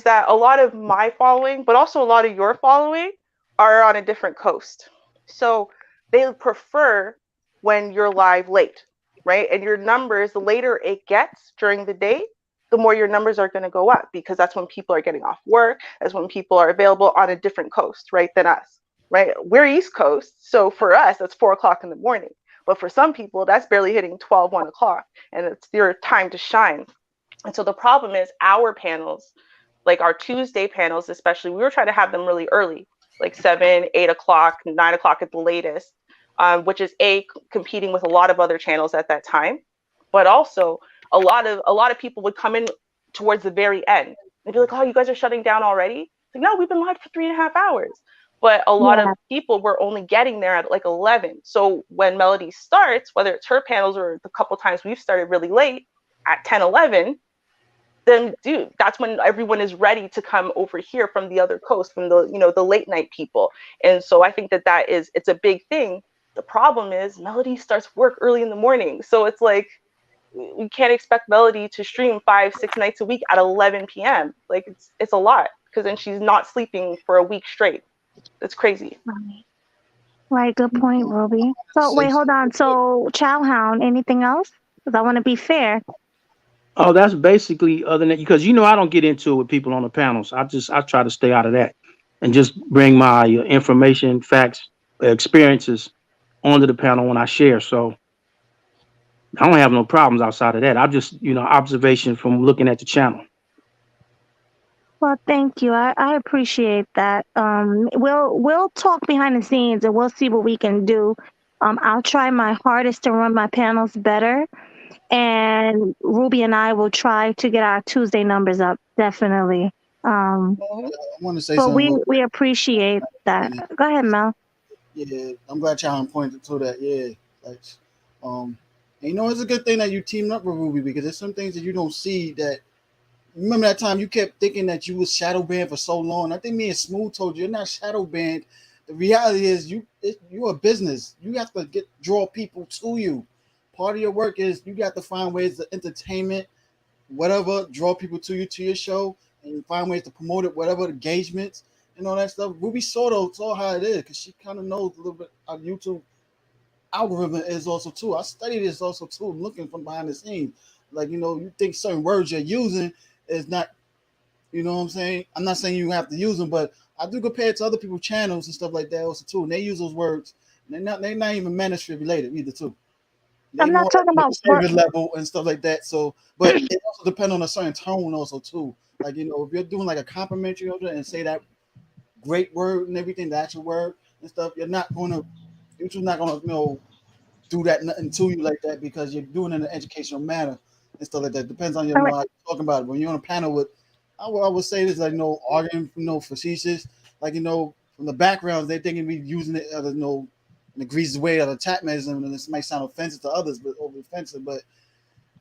that a lot of my following, but also a lot of your following, are on a different coast. So they prefer when you're live late, right? And your numbers, the later it gets during the day, the more your numbers are going to go up because that's when people are getting off work, that's when people are available on a different coast, right, than us, right? We're East Coast, so for us, that's 4 o'clock in the morning. But for some people, that's barely hitting 12, 1 o'clock, and it's their time to shine. And so the problem is our panels, like our Tuesday panels, especially, we were trying to have them really early, like 7, 8 o'clock, 9 o'clock at the latest, which is competing with a lot of other channels at that time. But also a lot of people would come in towards the very end. They'd be like, oh, you guys are shutting down already? It's like, no, we've been live for 3.5 hours. But a lot of people were only getting there at like 11. So when Melody starts, whether it's her panels or the couple times we've started really late at 10, 11, then dude, that's when everyone is ready to come over here from the other coast, from the late night people. And so I think it's a big thing. The problem is Melody starts work early in the morning. So it's like, we can't expect Melody to stream 5, 6 nights a week at 11 p.m. Like it's a lot because then she's not sleeping for a week straight. It's crazy. Right, good point, Ruby. So wait, hold on. So Chowhound, anything else? Because I want to be fair. Oh, that's basically other than because I don't get into it with people on the panels. I try to stay out of that and just bring my information, facts, experiences onto the panel when I share. So I don't have no problems outside of that. I just observation from looking at the channel. Well, thank you. I appreciate that. We'll talk behind the scenes and we'll see what we can do. I'll try my hardest to run my panels better, and Ruby and I will try to get our Tuesday numbers up. Definitely. I want to say But something. we appreciate that. Go ahead, Mel. Yeah, I'm glad y'all pointed to that. Yeah, like, and it's a good thing that you teamed up with Ruby because there's some things that you don't see that. Remember that time you kept thinking that you was shadow banned for so long? I think me and Smooth told you you're not shadow banned. The reality is you're a business. You have to draw people to you. Part of your work is you got to find ways to entertainment, whatever, draw people to you to your show, and find ways to promote it, whatever engagements and all that stuff. Ruby saw how it is because she kind of knows a little bit how YouTube algorithm is also too. I studied this also too, looking from behind the scenes. Like you think certain words you're using is not, what I'm saying? I'm not saying you have to use them, but I do compare it to other people's channels and stuff like that also too. And they use those words. And they're not even ministry related either too. They I'm not more talking about service level and stuff like that. So, but it also depends on a certain tone also too. Like if you're doing like a complimentary and say that great word and everything, the actual word and stuff, YouTube's not gonna do that nothing to you like that because you're doing it in an educational manner and stuff like that. Depends on how you're talking about it. When you're on a panel with, I would say this like arguing, facetious, like from the background they thinking we using it as in a greasy way of attack mechanism, and this might sound offensive to others, but over offensive, but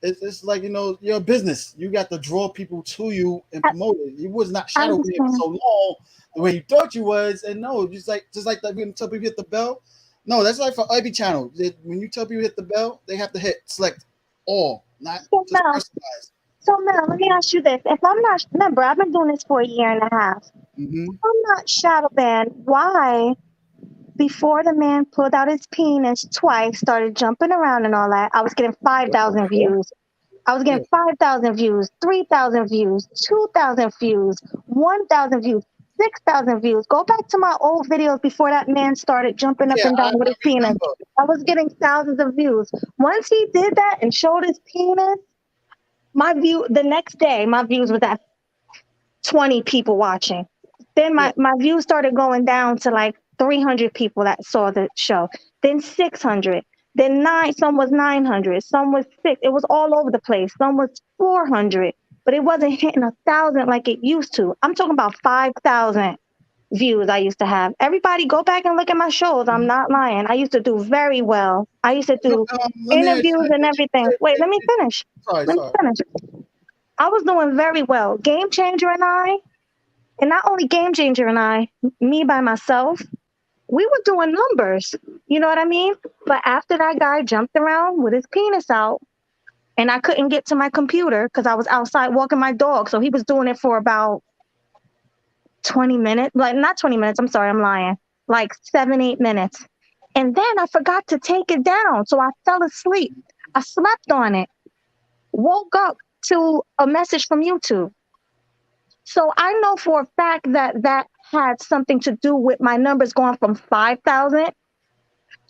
it's like you're a business. You got to draw people to you and promote it. You was not shadow banned for so long the way you thought you was, and no, just like that when tell people hit the bell. No, that's like for every channel. When you tell people hit the bell, they have to hit select all, not just personalized. So Mel, let me ask you this. If I'm not, remember, I've been doing this for a year and a half. Mm-hmm. If I'm not shadow banned, why, before the man pulled out his penis twice, started jumping around and all that, I was getting 5,000 views. I was getting 5,000 views, 3,000 views, 2,000 views, 1,000 views, 6,000 views. Go back to my old videos before that man started jumping up Yeah, and down I with his penis. remember. I was getting thousands of views. Once he did that and showed his penis, the next day, my views was at 20 people watching. Then Yeah. my views started going down to like 300 people that saw the show. Then 600. Then some was 900. Some was 6. It was all over the place. Some was 400. But it wasn't hitting 1,000 like it used to. I'm talking about 5,000 views I used to have. Everybody go back and look at my shows. I'm not lying. I used to do very well. I used to do Let me ask interviews you, and everything. Wait, let me finish. sorry. Let me finish. I was doing very well. Game Changer and I, and not only Game Changer and I, me by myself, we were doing numbers. You know what I mean? But after that guy jumped around with his penis out, and I couldn't get to my computer because I was outside walking my dog. So he was doing it for about 20 minutes. Like, not 20 minutes. I'm sorry, I'm lying. Like 7, 8 minutes. And then I forgot to take it down. So I fell asleep. I slept on it, woke up to a message from YouTube. So I know for a fact that that had something to do with my numbers going from 5,000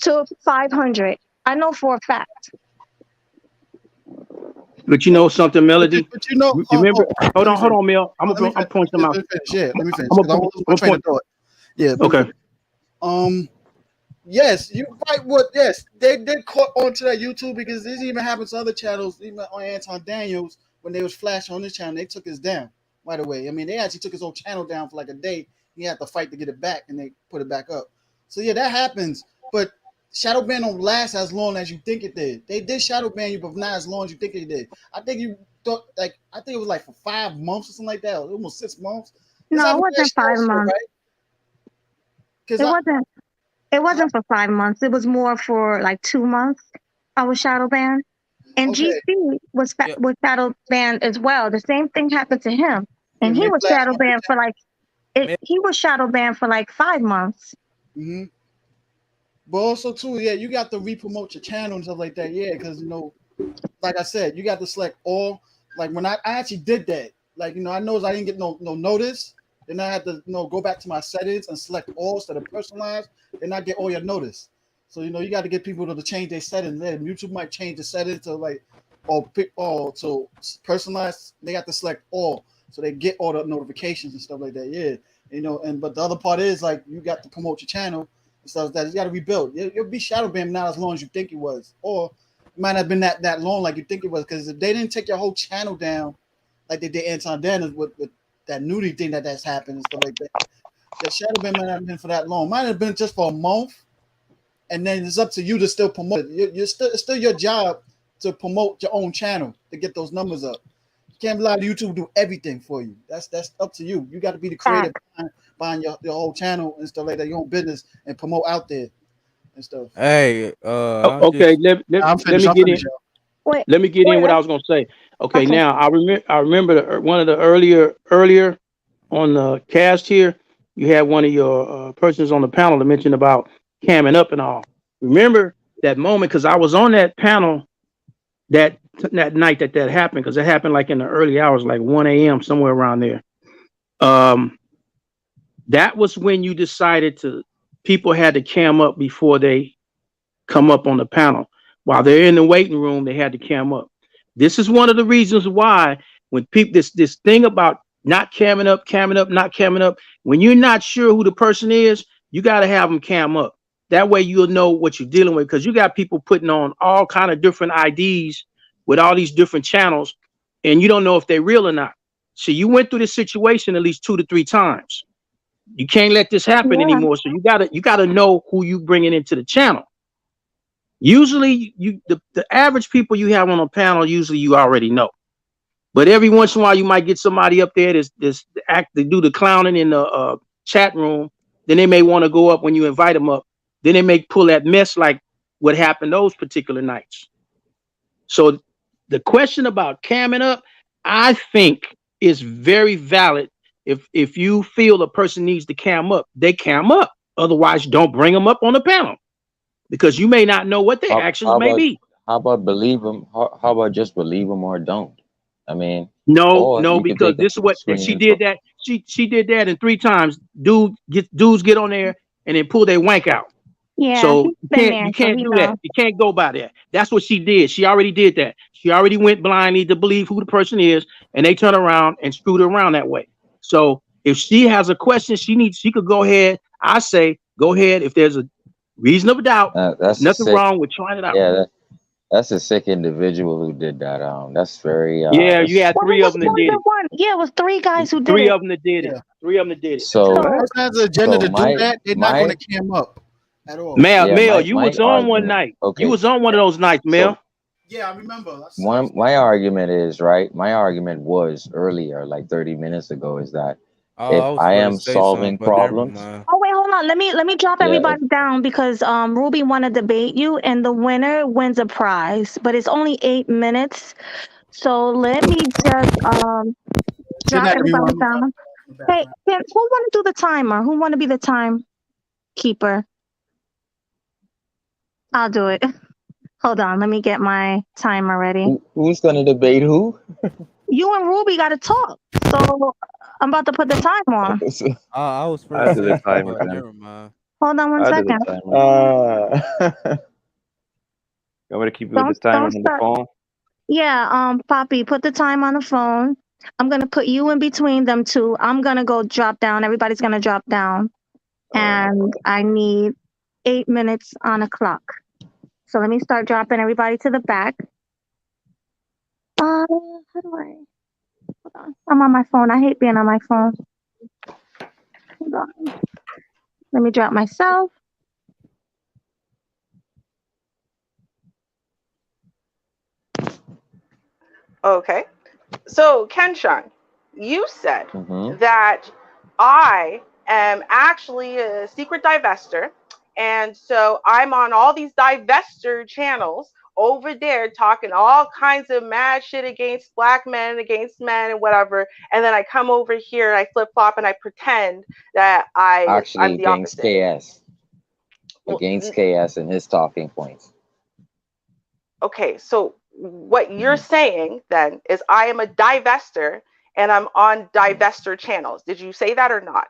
to 500. I know for a fact. But you know something, Melody? But you know, Remember? Hold let me on, Mel. I'm pointing them out. Let me finish. Yeah, let me finish. I'm 'Cause I gonna want to lose my train of thought. Yeah. okay. Yes, you right. What? Yes, they caught onto that YouTube because this even happens to other channels, even on Anton Daniels when they was flashing on this channel. They took his down right away. I mean, they actually took his whole channel down for like a day. He had to fight to get it back, and they put it back up. So yeah, that happens. But shadow ban don't last as long as you think it did. They did shadow ban you, but not as long as you think it did. I think you thought I think it was like for 5 months or something like that, almost 6 months. No, it wasn't 5 months. Right? It wasn't for 5 months. It was more for like 2 months. I was shadow banned, and Okay. GC was shadow banned as well. The same thing happened to him, and he was shadow banned for like he was shadow banned for like 5 months. Mm-hmm. But also too, yeah, you got to re-promote your channel and stuff like that. Yeah, because like I said, you got to select all. Like when I actually did that, like I noticed I didn't get no notice. Then I had to go back to my settings and select all instead of personalized. Then I get all your notice. So you got to get people to change their settings. Then YouTube might change the settings to like or pick all to personalized. They got to select all so they get all the notifications and stuff like that. Yeah, but the other part is like you got to promote your channel and stuff like that. You got to rebuild. You'll be shadow banned not as long as you think it was, or it might have been that long like you think it was. Because if they didn't take your whole channel down like they did Anton Daniels with that nudity thing that's happened and stuff like that, the shadow ban might not have been for that long. Might have been just for a month, and then it's up to you to still promote it. It's still your job to promote your own channel to get those numbers up. You can't rely on YouTube to do everything for you. That's up to you. You got to be the creator behind your whole channel and stuff like that, your own business, and promote out there and stuff. Hey, okay. Let me get in. Let me get in what I was gonna say. Okay. Now I remember one of the earlier on the cast here, you had one of your persons on the panel to mention about camming up and all. Remember that moment because I was on that panel that night that happened because it happened like in the early hours, like 1 a.m. somewhere around there. That was when you decided people had to cam up before they come up on the panel. While they're in the waiting room, they had to cam up. This is one of the reasons why when people this thing about not camming up, not camming up, when you're not sure who the person is, you got to have them cam up. That way you'll know what you're dealing with because you got people putting on all kind of different IDs with all these different channels, and you don't know if they're real or not. So you went through this situation at least 2 to 3 times. You can't let this happen anymore. So you gotta know who you bringing into the channel. Usually, the average people you have on a panel, usually you already know. But every once in a while, you might get somebody up there they do the clowning in the chat room. Then they may want to go up when you invite them up. Then they may pull that mess like what happened those particular nights. So the question about camming up, I think it's very valid. If you feel a person needs to cam up, they cam up. Otherwise, don't bring them up on the panel because you may not know what their actions may be. How about believe them? How about just believe them or don't? I mean, No, or no, you could because take a this is what screen she and did that. She did that, and 3 times dudes get on there and then pull their wank out. Yeah, So he's been there, you so can't he do that. knows. You can't go by that. That's what she did. She already did that. She already went blindly to believe who the person is, and they turn around and screwed her around that way. So if she has a question, she could go ahead. I say go ahead if there's a reasonable doubt. There's that's a nothing sick. wrong with trying it out. Yeah, that's a sick individual who did that. That's very Yeah, you that's had Well, it 3 of was them that more did than it. one. Yeah, it was 3 guys who did 3 it. of them that did it. Yeah. 3 of them that did it. If so the So person has an agenda so to do my that, they're not going my to cam up at all. Mel, yeah you my was on one argument. night. You Okay, was on one of those nights, so Mel. Yeah, I remember. my argument is right. My argument was earlier, like 30 minutes ago, is that Oh, if I was I going to am say something, solving but never problems, mind. oh wait, hold on. Let me drop yeah, everybody down because Ruby wanna debate you and the winner wins a prize. But it's only 8 minutes. So let me just Good drop night, everybody everyone. down. Hey, who wanna do the timer? Who wanna be the timekeeper? I'll do it. Hold on, let me get my timer ready. who's gonna debate who? You and Ruby gotta talk. So I'm about to put the time on. I was I finna do say the something, timer but then. never mind. Hold on one I do the second. timer. You want me to keep you with the timer Don't on the start. phone? Yeah, Poppy, put the time on the phone. I'm gonna put you in between them two. I'm gonna go drop down. Everybody's gonna drop down. And I need 8 minutes on a clock. So let me start dropping everybody to the back. How do I hold on? I'm on my phone. I hate being on my phone. Hold on. Let me drop myself. Okay. So, Kenshan, you said Mm-hmm. that I am actually a secret divester. And so I'm on all these divester channels over there talking all kinds of mad shit against black men, against men, and whatever. And then I come over here, I flip flop, and I pretend that Actually, I'm the opposite. against KS and his talking points. Okay, so what you're saying then is I am a divester and I'm on divester channels. Did you say that or not?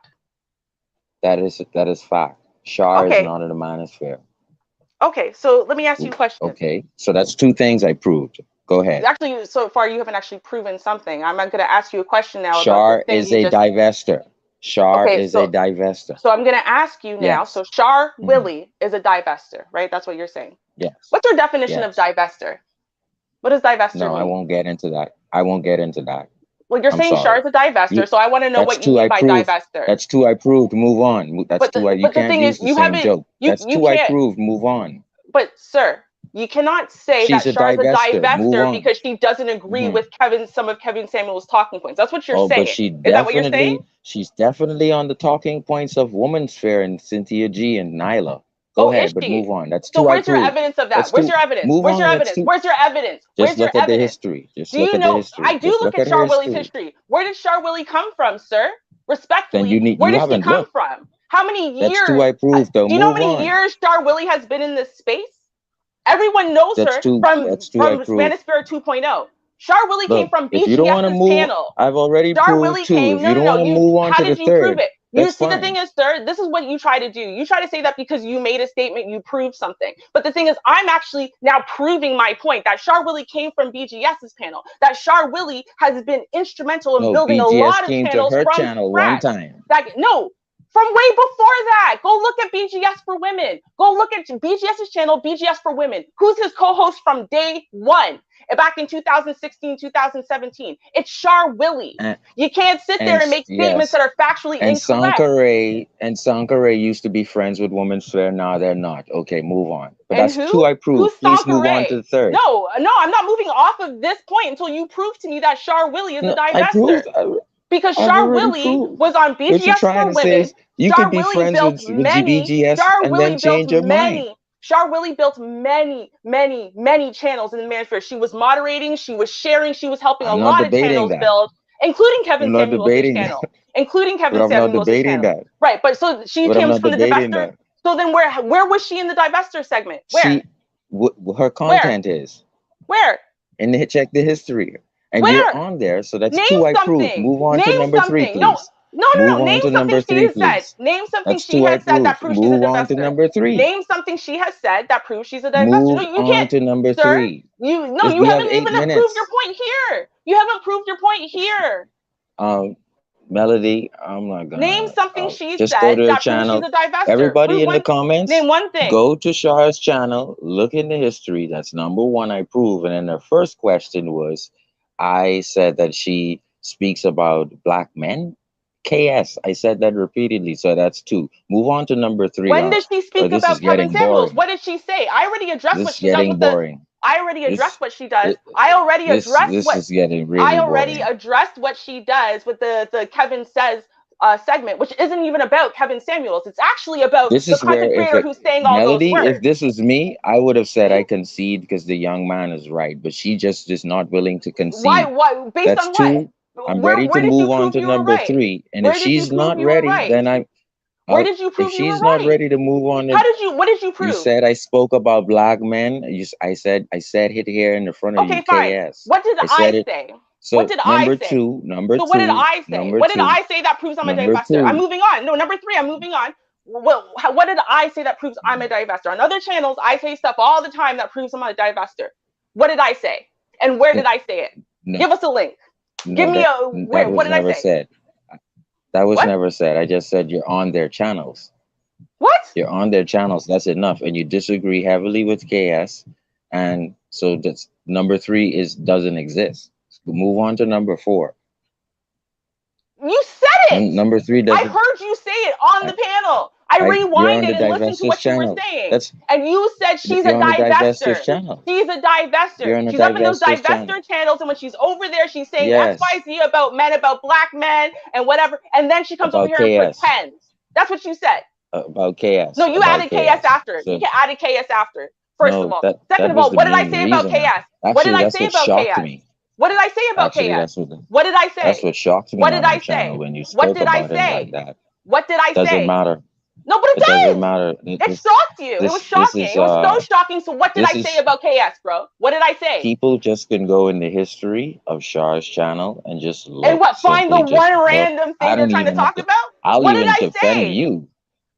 That is fact. Shar is Okay. not in the manosphere. Okay, so let me ask you a question. Okay, so that's 2 things I proved. Go ahead. Actually, so far you haven't actually proven something. I'm going to ask you a question now Shar about the thing is you a just. divester. Shar Okay, is a divester. So I'm going to ask you now. Yes. So Shar Willie is a divester, right? That's what you're saying. Yes. What's your definition of divester? What does divester mean? No, I won't get into that. Well, you're saying Shar is a divester, so I want to know what you mean by divester. That's 2 I proved. Move on. That's 2 you can't use the same joke. That's 2 I proved. Move on. But sir, you cannot say that Shar is a divester because she doesn't agree with some of Kevin Samuel's talking points. That's what you're saying. Is that what you're saying? She's definitely on the talking points of Woman's Fair and Cynthia G and Nyla. Go ahead, but move on. That's 2 I proved. So where's your evidence of that? Where's your evidence? Where's your evidence? Where's your evidence? Just look at the history. Just look at the history. I do look at Shar Willie's history. Where did Shar Willie come from, sir? Respectfully, where did she come from? How many years? That's 2 I proved, though. Do you know how many years Shar Willie has been in this space? Everyone knows her from Spanish Spirit 2.0. Shar Willie came from BGS's panel. I've already Shar proved Willie 2. came. If you don't want to move on to the 3rd, how did you prove it? You see, fine. the thing is, sir, this is what you try to do. You try to say that because you made a statement, you proved something. But the thing is, I'm actually now proving my point that Shar Willie came from BGS's panel. That Shar Willie has been instrumental in building BGS a lot of came panels to her from channel scratch. one time. From way before that. Go look at BGS for Women. Go look at BGS's channel, BGS for Women. Who's his co-host from day one? Back in 2016, 2017. It's Shar Willie. You can't sit there and make statements that are factually incorrect. And Sankare used to be friends with Women's Fair. Now they're not. Okay, move on. But that's 2 I proved. Please move on to the 3rd. No, I'm not moving off of this point until you prove to me that Shar Willie is a divester. Because Shar Willie was on BGS for Women. You could be friends with BGS and then change your mind. Char Willie built many, many, many channels in the manosphere. She was moderating, she was sharing, she was helping a I'm not lot of debating channels that. build, including Kevin I'm not Samuels' debating channel. that. Including But Kevin I'm not Samuels' debating channel. that. Right, but so she But I'm came not from the debating divestor. that. So then where was she in the divestor segment? Where? Her content is. Where? And check the history. And you're Where? on there, so that's Name 2 I proved. something. Move on to Name number 3, something. No, please. no, no, Move no. on Name to something number she 3, has said. please. Name something That's she 2 I has said that proved. proves she's a Move on to divestor. number 3. Name something she has said that proves she's a divestor. Move No, you on can't, to number sir. 3. You We have haven't 8 even proved your minutes. point here. You haven't proved your point here. Melody, I'm not Name gonna something she just go said to her that proves she's channel. a divestor. Everybody Prove in the one. comments, Name one thing. go to Shara's channel, look in the history. That's number 1 I prove. And then her first question was, I said that she speaks about black men. KS, I said that repeatedly, so that's 2. Move on to number 3, When did she or speak this is about Kevin getting Samuels? boring. What did she say? I already addressed This what is she does getting with the. boring. I already addressed what she does. This I already addressed this what. is getting I really already boring. addressed what she does with the Kevin Says segment, which isn't even about Kevin Samuels. It's actually about This the is where content creator who's saying all those Melody, if words. this was me, I would have said I concede because the young man is right, but she just is not willing to Why? concede. Why? Based That's on what? 2. I'm ready to Where did you move on prove to you were number right? 3. And if Where did you she's prove not you were ready, right? then Where did you if prove you were she's not right? ready to move on How to, did you? What did you you prove? said I spoke about black men. I said it here in the front of you, Okay, fine. KS. What did I said I it. say? What So did I say? So what did I say? What did I say that proves I'm a number divestor? I'm 2. moving on. No, number 3, I'm moving on. What did I say that proves I'm a divestor? On other channels, I say stuff all the time that proves I'm a divestor. What did I say? And where did I say it? No, Give us a link. Give no, me a that what was did I never say? said. That was What? never said. I just said you're on their channels. What? You're on their channels. That's enough. And you disagree heavily with KS. And so that's number 3 doesn't exist. Move on to number 4. You said it. Number 3 I doesn't. heard you say it on the panel. I You're on the rewinded and listened to divestors what you were channel. saying. And you said she's a You're on the divestors divestor. channel. She's a divestor. You're on the She's up in those divestors channel. divestor channels, and when she's over there, she's saying Yes. XYZ about men, about black men, and whatever. And then she comes over About here and KS. pretends. That's what you said. About KS. No, you About added KS after. You So added KS after. First of no, all. that Second of was all, the what did I main say about reason. KS? What did Actually, I that's say what about shocked KS? me. What did I say about Actually, KS? that's What did I say? That's what shocked me What on did I your channel say? when you What spoke did I about him say? like that. What did I Doesn't say? matter. No, but it doesn't does. matter. It shocked you. It was shocking. It was so shocking. So what did I say about KS, bro? What did I say? People just can go in the history of Char's channel and just look. And what? Find the one random thing you're trying to talk about? I'll What did even I defend say? you.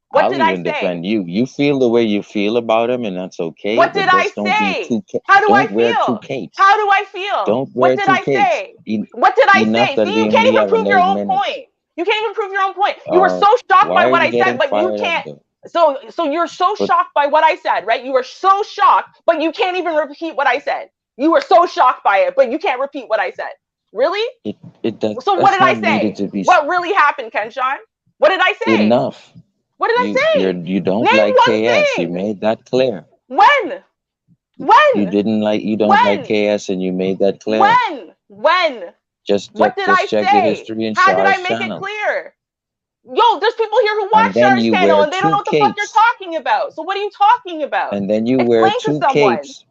What I'll did I even say? defend you. You feel the way you feel about him, and that's okay. What but did I just don't be say? too. How do I Don't wear 2 feel? capes. How do I feel? Don't What wear did 2 I capes. say? What did I Enough say? that See, we you can't only even have prove your 8 own minutes. point. You can't even prove your own point. You were so shocked Why by are what you I said, getting but you fired can't. up, So you're so shocked by what I said, right? You were so shocked, but you can't even repeat what I said. You were so shocked by it, but you can't repeat what I said. Really? So what did I say? What really happened, Kenshawn? What did I say? Enough. What did I say? You don't Name like one KS. You thing. made that clear. When? You don't like KS, and you made that clear. When? What did I check the say? history in How did I Char's make channel. it clear? Yo, there's people here who And watch then Char's you channel wear and they don't know 2 what the fuck you're capes. talking about. So what are you talking about? And then you wear Explain to 2 someone. capes.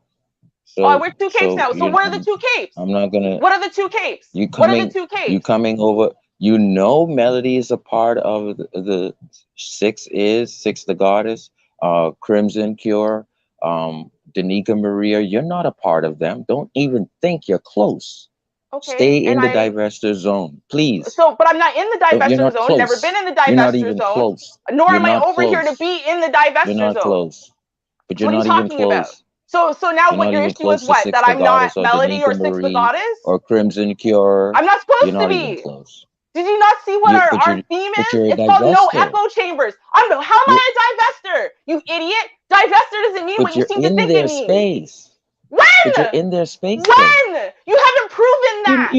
Oh, I wear 2 capes now. So what are the 2 capes? I'm not gonna. What are the 2 capes? What are the 2 capes? You coming over? You know, Melody is a part of the 6 the goddess, Crimson Cure, Danica Maria. You're not a part of them. Don't even think you're close. Okay. Stay in the divestor zone, please. So, but I'm not in the divestor zone. Close. Never been in the You're not divestor even zone. close. Nor You're am I not over here to close. be in the You're divestor not zone. close. But you're What are you not even talking about? close. So now You're what not your even issue is close to what? 6 That the I'm not goddess or Melody or Danica 6 the Marie goddess? or Crimson Cure. I'm not supposed You're not to even be. close. Did you not see what our theme But is? you're a It's called no divestor. echo chambers. How am I a divestor? You idiot. Divestor doesn't mean what But you you're seem to in think their it means. space. When? But you're in their space. When? You haven't proven that.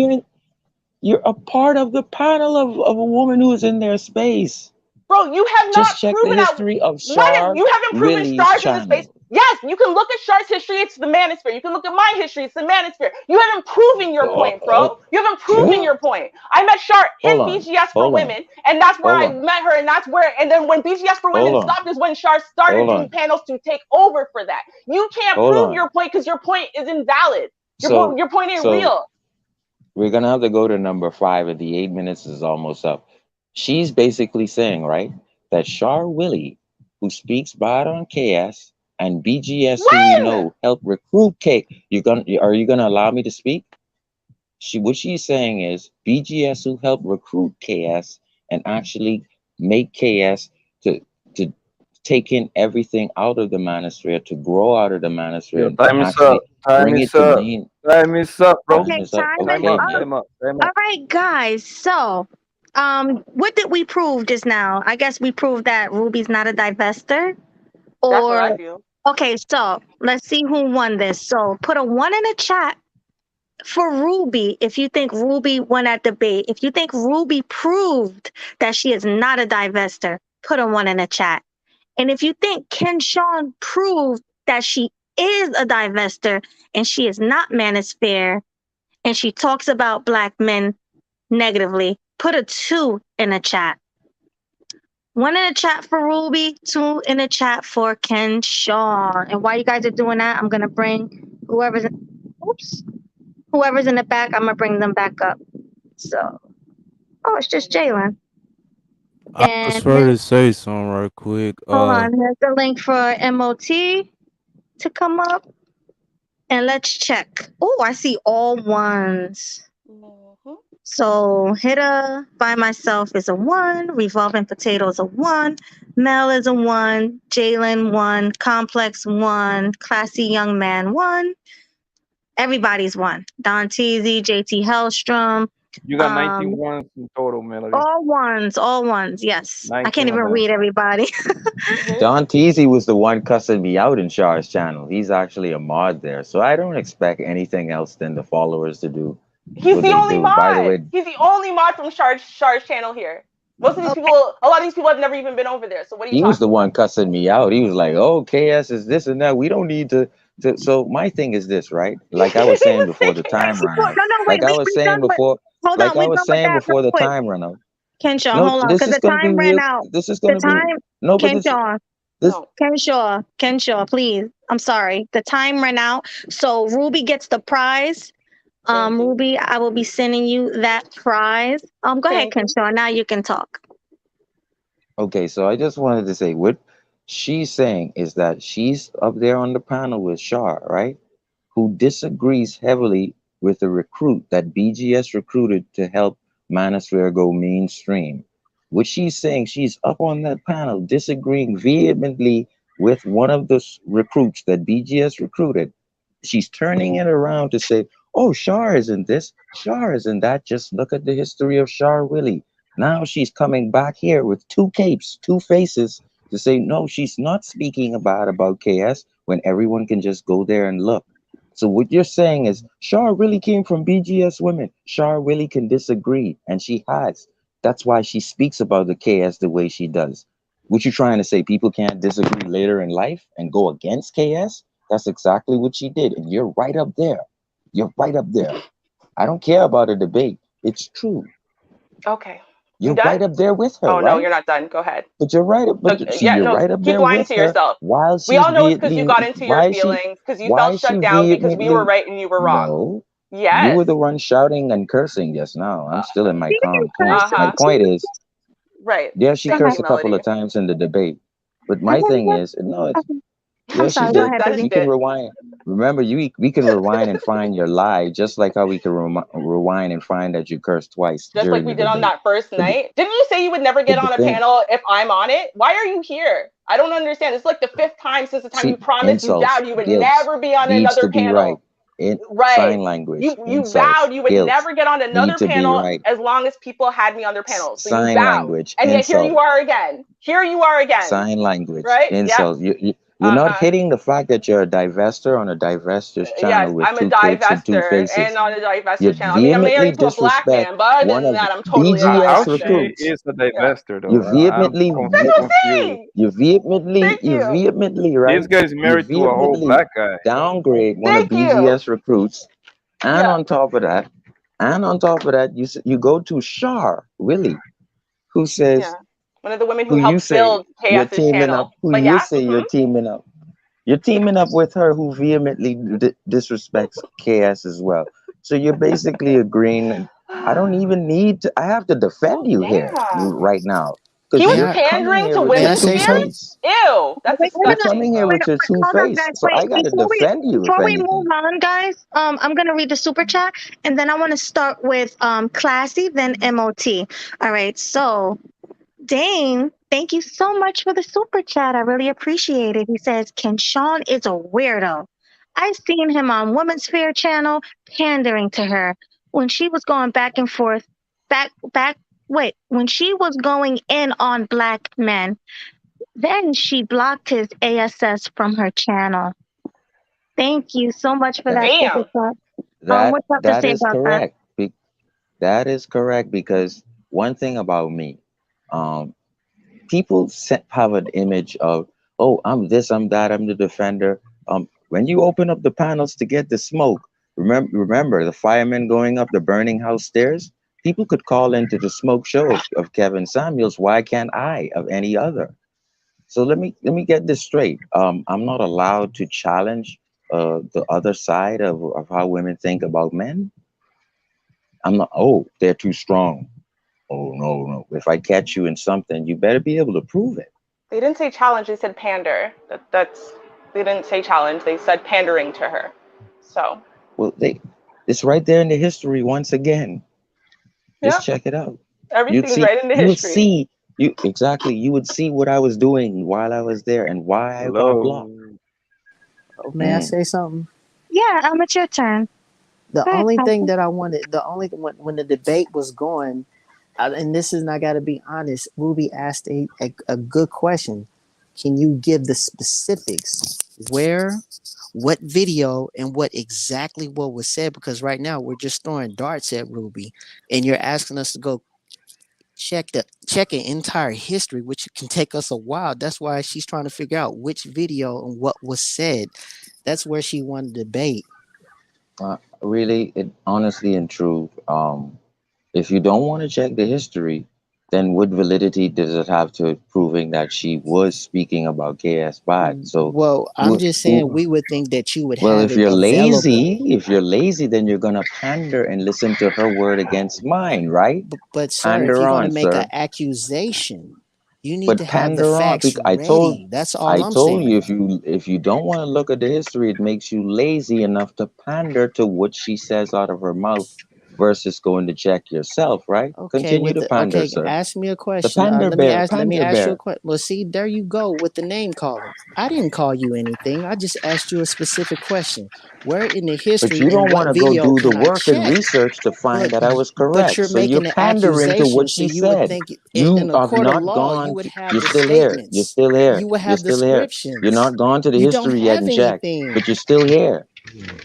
You're a part of the panel of a woman who is in their space. Bro, you have Just not check proven the history of that. Char You haven't proven Willie's stars in the channel. space. Yes, you can look at Shar's history, it's the manosphere. You can look at my history, it's the manosphere. You haven't proven your point, bro. You haven't proven your point. I met Shar in BGS for Women, and that's where I met her, and that's where, and then when BGS for Women stopped is when Shar started doing panels to take over for that. You can't prove your point because your point is invalid. Your point ain't real. We're gonna have to go to number 5, and the 8 minutes is almost up. She's basically saying, right, that Char Willie, who speaks bad on KS, and BGS, who you know helped recruit K. Are you gonna allow me to speak? What she's saying is BGS, who helped recruit KS and actually make KS to take in everything out of the manosphere, to grow out of the manosphere, and Time is actually up. Time bring it is to up. main. Time is up, bro. Okay, Time is up. time is Okay, up. man. All right, guys. So, what did we prove just now? I guess we proved that Ruby's not a divester. That's what I Or feel. okay, so let's see who won this. So put a 1 in the chat for Ruby if you think Ruby won that debate. If you think Ruby proved that she is not a divester, put a 1 in the chat. And if you think Ken Sean proved that she is a divester and she is not manosphere and she talks about black men negatively, put a 2 in the chat. 1 in the chat for Ruby, 2 in the chat for Ken Sean. And while you guys are doing that, I'm gonna bring whoever's in the back, I'm gonna bring them back up. So, oh, it's just Jalen. I And prefer to say something right quick. hold on, here's the link for MOT to come up. And let's check. Oh, I see all 1s. So Hitter by myself is a 1, Revolving Potato is a 1, Mel is a 1, Jalen 1, Complex 1, Classy Young Man 1. Everybody's 1. Don Teasy, JT Hellstrom. You got 19 ones in total, Melody. All 1s, yes. I 19 can't even of them. read everybody. Don Teasy was the one cussing me out in Char's channel. He's actually a mod there, so I don't expect anything else than the followers to do He's what the they only do. mod. By the way, He's the only mod from Shar's channel here. Most of these people, a lot of these people have never even been over there. So what are you he was the talking one cussing me out. He was like, "Oh, KS is this and that. We don't need to." So my thing is this, right? Like I was saying before the time ran out. Wait, Like I was saying before. hold Like on, I we was done with saying that real before the quick. time ran out. Kenshaw, No, hold on, this because is the gonna be time ran real. out. This is The gonna be time, no, but this. Kenshaw, This Kenshaw, please. I'm sorry. The time ran out. So Ruby gets the prize. Ruby, I will be sending you that prize. Go ahead, Kenshaw. Now you can talk. Okay, so I just wanted to say what she's saying is that she's up there on the panel with Shar, right? Who disagrees heavily with the recruit that BGS recruited to help Manosphere go mainstream. What she's saying, she's up on that panel disagreeing vehemently with one of the recruits that BGS recruited. She's turning it around to say, oh, Shar isn't this, Shar isn't that. Just look at the history of Shar Willie. Now she's coming back here with 2 capes, 2 faces to say, no, she's not speaking about KS when everyone can just go there and look. So what you're saying is Shar really came from BGS women. Shar really can disagree, and she has. That's why she speaks about the KS the way she does. What you trying to say? People can't disagree later in life and go against KS? That's exactly what she did, and you're right up there. You're right up there. I don't care about a debate. It's true. Okay. You're done? right up there with her, Oh right? no, you're not done. Go ahead. But you're right. But see, Yeah, you're no, right up keep there lying with to her yourself. while We she's all know it's because you got vehemently. into your feelings because you Why felt is she shut down because we were vehemently? right and you were wrong. No, you Yes. were the one shouting and cursing just now. I'm still in my calm point. My Uh-huh. point is, Right. yeah, she Thank cursed you, a couple Melody. of times in the debate. But my thing is, no, it's yeah, she sorry, go did. ahead, You can rewind. Remember, we can rewind and find your lie, just like how we can rewind and find that you cursed twice Just like during we the did on debate. that first night. Didn't you say you would never get But the on a thing, panel if I'm on it? Why are you here? I don't understand. It's like the 5th time since the time you see, promised you insults, vowed you would guilt, never be on needs another to be right. panel. In Right. sign language, You insults, vowed you would guilt, never get on need another to be panel right. as long as people had me on their panels. So you Sign vowed. language, And yet here insult. you are again. Here you are again. Sign language, Right? Yep. insult. You're not hitting the fact that you're a divester on a diverster's Yes, channel with I'm a two faces and two divester faces. and on a You divester channel. I mean, I'm vehemently married to a black disrespect man, but other one than of that, I'm totally a BGS How divester. she recruits. is a Yeah. divester You though? I'm vehemently, That's what I'm confused. saying. you vehemently, Thank you. This right? guy's You married to a whole vehemently black guy. downgrade one of Thank you. BGS recruits, and Yeah. on top of that, you go to Shar Willie, who Yeah. says, One of the women who who you helped say build you're KS's teaming up, channel. But yeah. you're teaming up with her, who vehemently disrespects KS as well. So you're basically agreeing. I don't even need to. I have to defend you here Yeah. right now He because May was I you're coming pandering here to with may your I women's two say something? parents? face. Ew, that's Wait, wait a You're minute. coming disgusting. here Wait, with your wait, two hold on, face. guys. So Wait, I gotta defend you if before we move anything. on, guys, I'm gonna read the super chat, and then I want to start with Classy, then MOT. All right. So Dane, thank you so much for the super chat. I really appreciate it. He says, Ken Sean is a weirdo. I've seen him on Women's Fair channel pandering to her when she was going back and forth, when she was going in on black men. Then she blocked his ASS from her channel. Thank you so much for That that super Damn. chat. that What you have to that say is about that? correct. That is correct because one thing about me, um, people have an image of, oh, I'm this, I'm that, I'm the defender. When you open up the panels to get the smoke, remember the firemen going up the burning house stairs. People could call into the smoke show of Kevin Samuels. Why can't I of any other? So let me get this straight. I'm not allowed to challenge the other side of how women think about men. I'm not. Oh, they're too strong. Oh no, no. If I catch you in something, you better be able to prove it. They didn't say challenge, they said pander. They didn't say challenge, they said pandering to her. So Well, it's right there in the history once again. yeah, Just check it out. You'd everything's see. right in the You would history. see. You exactly. You would see what I was doing while I was there and why I got blocked. Hello. May I Mm. say something? Yeah, it's your turn. The Go ahead, only thing Pastor. that I wanted, the only when the debate was going, and this is, I got to be honest, Ruby asked a good question. Can you give the specifics? Where, what video, and what was said? Because right now we're just throwing darts at Ruby, and you're asking us to go check an entire history, which can take us a while. That's why she's trying to figure out which video and what was said. That's where she wanted to debate. Really, honestly and true. If you don't want to check the history, then what validity does it have to proving that she was speaking about KS bad? So, Well, I'm just saying we would think that you would well, have it available. if you're lazy, then you're gonna pander and listen to her word against mine, right? But sir, if Pander you're going to on, make an sir. accusation, you need to But have the pander on. facts ready. That's all I I'm told you saying. if you don't want to look at the history, it makes you lazy enough to pander to what she says out of her mouth versus going to check yourself, right? Okay, Continue to pander, sir. ask me a The question. pander bear, Let me pander ask you a bear. question. Well, see, there you go with the name calling. I didn't call you anything. I just asked you a specific question. Where in the But history you and don't what want to go video do the can I work and check? research to find But that I was but correct. you're So you're making an pandering to accusation, what so she you would said. think You in a have court of not law you gone would to, have you're the still here. You're statements. still here. You would You're have still here. You're descriptions. not gone to the You don't history yet have and checked, anything. but you're still here.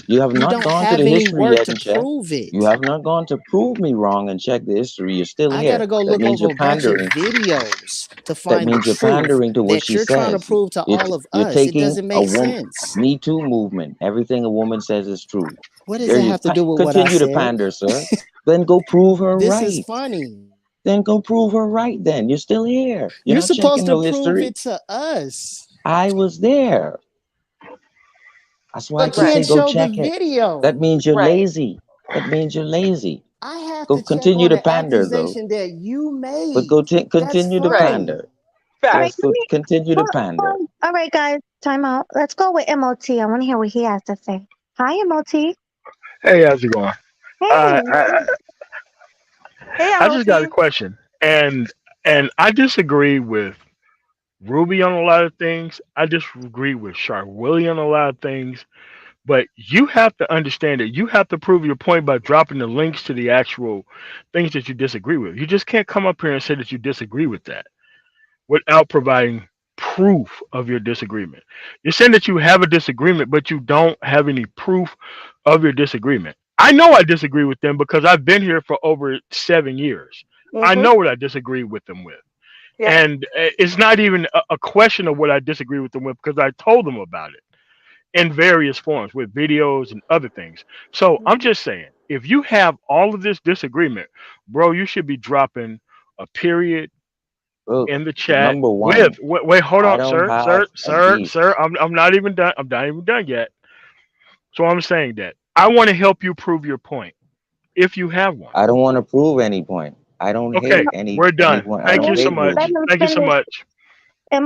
You have You not don't gone to have the any history work yet to and checked. prove You it. have not gone to prove me wrong and check the history. You're still I gotta here. go That look means over you're a bunch of pandering. videos to That find the means you're truth pandering to what that she you're trying to says. prove to all of You're us. It taking doesn't a make woman sense. Me Too movement. Everything a woman says is true. What does There that you have to do with what I continue to said? pander, sir. Then go prove her This is right. funny. Then go prove her right. Then you're still here. You're You're not checking supposed to no prove history. it to us. I was there. That's why I You can can't say go show the check it. That video. means you're Right. lazy. That means you're lazy. I have Go to check continue on to an pander though. accusation that you But made. That's continue to Right. funny. pander. All right, Yes, Facts. go continue to pander. all right, guys, time out. Let's go with MOT. I want to hear what he has to say. Hi, MOT. Hey, how's it going? Hey. Uh, I Hey I just got a MLT. question, and I disagree with Ruby on a lot of things. I disagree with Shark Willie on a lot of things. But you have to understand that you have to prove your point by dropping the links to the actual things that you disagree with. You just can't come up here and say that you disagree with that without providing proof of your disagreement. You're saying that you have a disagreement, but you don't have any proof of your disagreement. I know I disagree with them because I've been here for over 7 years. I Mm-hmm. know what I disagree with them with. Yeah. And it's not even a question of what I disagree with them with because I told them about it in various forms with videos and other things. So I'm Mm-hmm. just saying, if you have all of this disagreement, bro, you should be dropping a period Well, in the chat number with one, wait, hold I on, don't sir, have sir, a sir, beef. sir. I'm not even done. I'm not even done yet. So I'm saying that I want to help you prove your point if you have one. I don't want to prove any point. I don't hate Okay, we're done. anyone. I Thank don't you so Let, hate let much. Ruby. him Thank you so finish. much.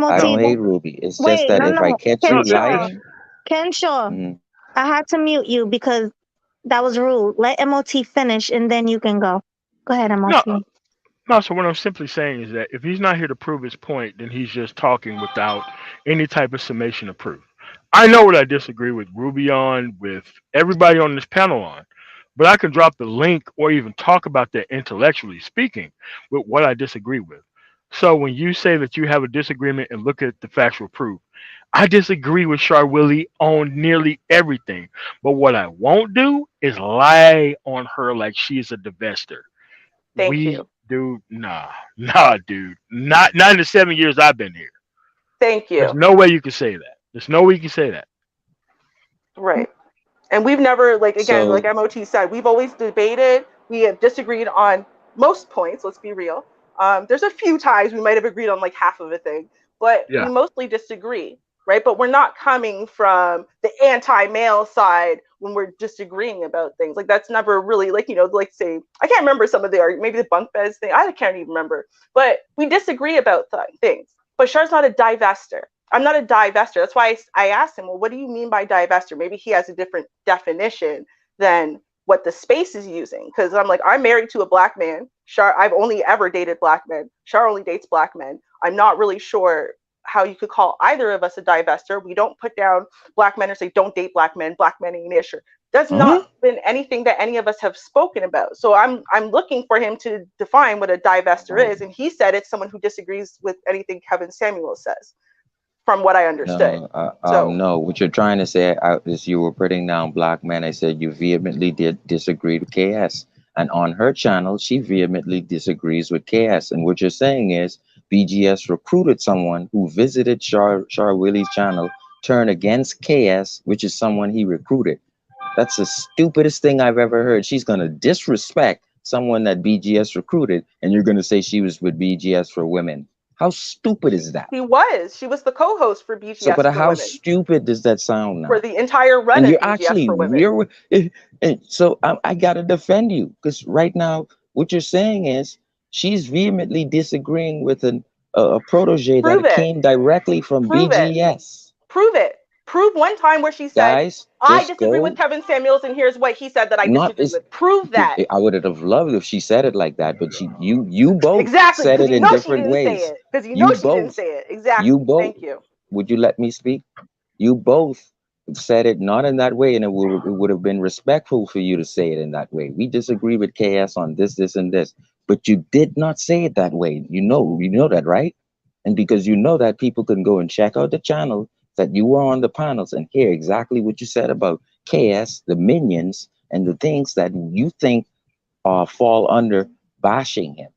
I MOT. don't hate Ruby. It's just Wait, that no, if I no. catch you No, Kenshaw. lying, Kenshaw. mhm. I had to mute you because that was rude. Let MOT finish and then you can go. Go ahead, no, MOT. no. So what I'm simply saying is that if he's not here to prove his point, then he's just talking without any type of summation of proof. I know what I disagree with Ruby on, with everybody on this panel on, but I can drop the link or even talk about that intellectually speaking with what I disagree with. So when you say that you have a disagreement and look at the factual proof, I disagree with Char Willie on nearly everything. But what I won't do is lie on her like she's a divester. Thank We you. do nah, dude. Not in the 7 years I've been here. Thank There's you. no way you can say that. There's no way you can say that. Right. And we've never, like, again, like So MOT said, we've always debated. We have disagreed on most points. Let's be real. There's a few times we might have agreed on like half of a thing, but we Yeah. mostly disagree, right? But we're not coming from the anti-male side when we're disagreeing about things. Like that's never really like like say I can't remember some of the maybe the bunk beds thing. I can't even remember. But we disagree about things. But Char's not a divester. I'm not a divester. That's why I asked him, well, what do you mean by divester? Maybe he has a different definition than what the space is using. Because I'm like, I'm married to a black man. Char, I've only ever dated black men. Char only dates black men. I'm not really sure how you could call either of us a divester. We don't put down black men or say don't date black men. Black men ain't issue. That's not been anything that any of us have spoken about. So I'm looking for him to define what a divester is, and he said it's someone who disagrees with anything Kevin Samuel says from what I understood. no, So no. What you're trying to say is you were putting down black men. I said you vehemently did disagree with KS, and on her channel, she vehemently disagrees with KS. And what you're saying is BGS recruited someone who visited Char Willie's channel, turned against KS, which is someone he recruited. That's the stupidest thing I've ever heard. She's gonna disrespect someone that BGS recruited, and you're gonna say she was with BGS for women. How stupid is that? she was the co-host for So, BGS but for how women stupid does that sound for now? the entire run And of you're BGS actually for women. and so I gotta defend you because right now what you're saying is she's vehemently disagreeing with a protege Prove that it. came directly from Prove it. BGS. Prove it. Prove one time where she said, Guys, I just disagree with go. Kevin Samuels and here's what he said that I Not disagree is with. Prove that. I would have loved if she said it like that, but you both Exactly, said because it you in know she different didn't say ways. it. Because you know You she didn't both, say it. you Exactly. both. Thank you. Would you let me speak? You both said it not in that way, and it would have been respectful for you to say it in that way. We disagree with KS on this, this, and this, but you did not say it that way. You know that, right? And because you know that, people can go and check out the channel that you were on the panels and hear exactly what you said about KS, the minions, and the things that you think fall under bashing him.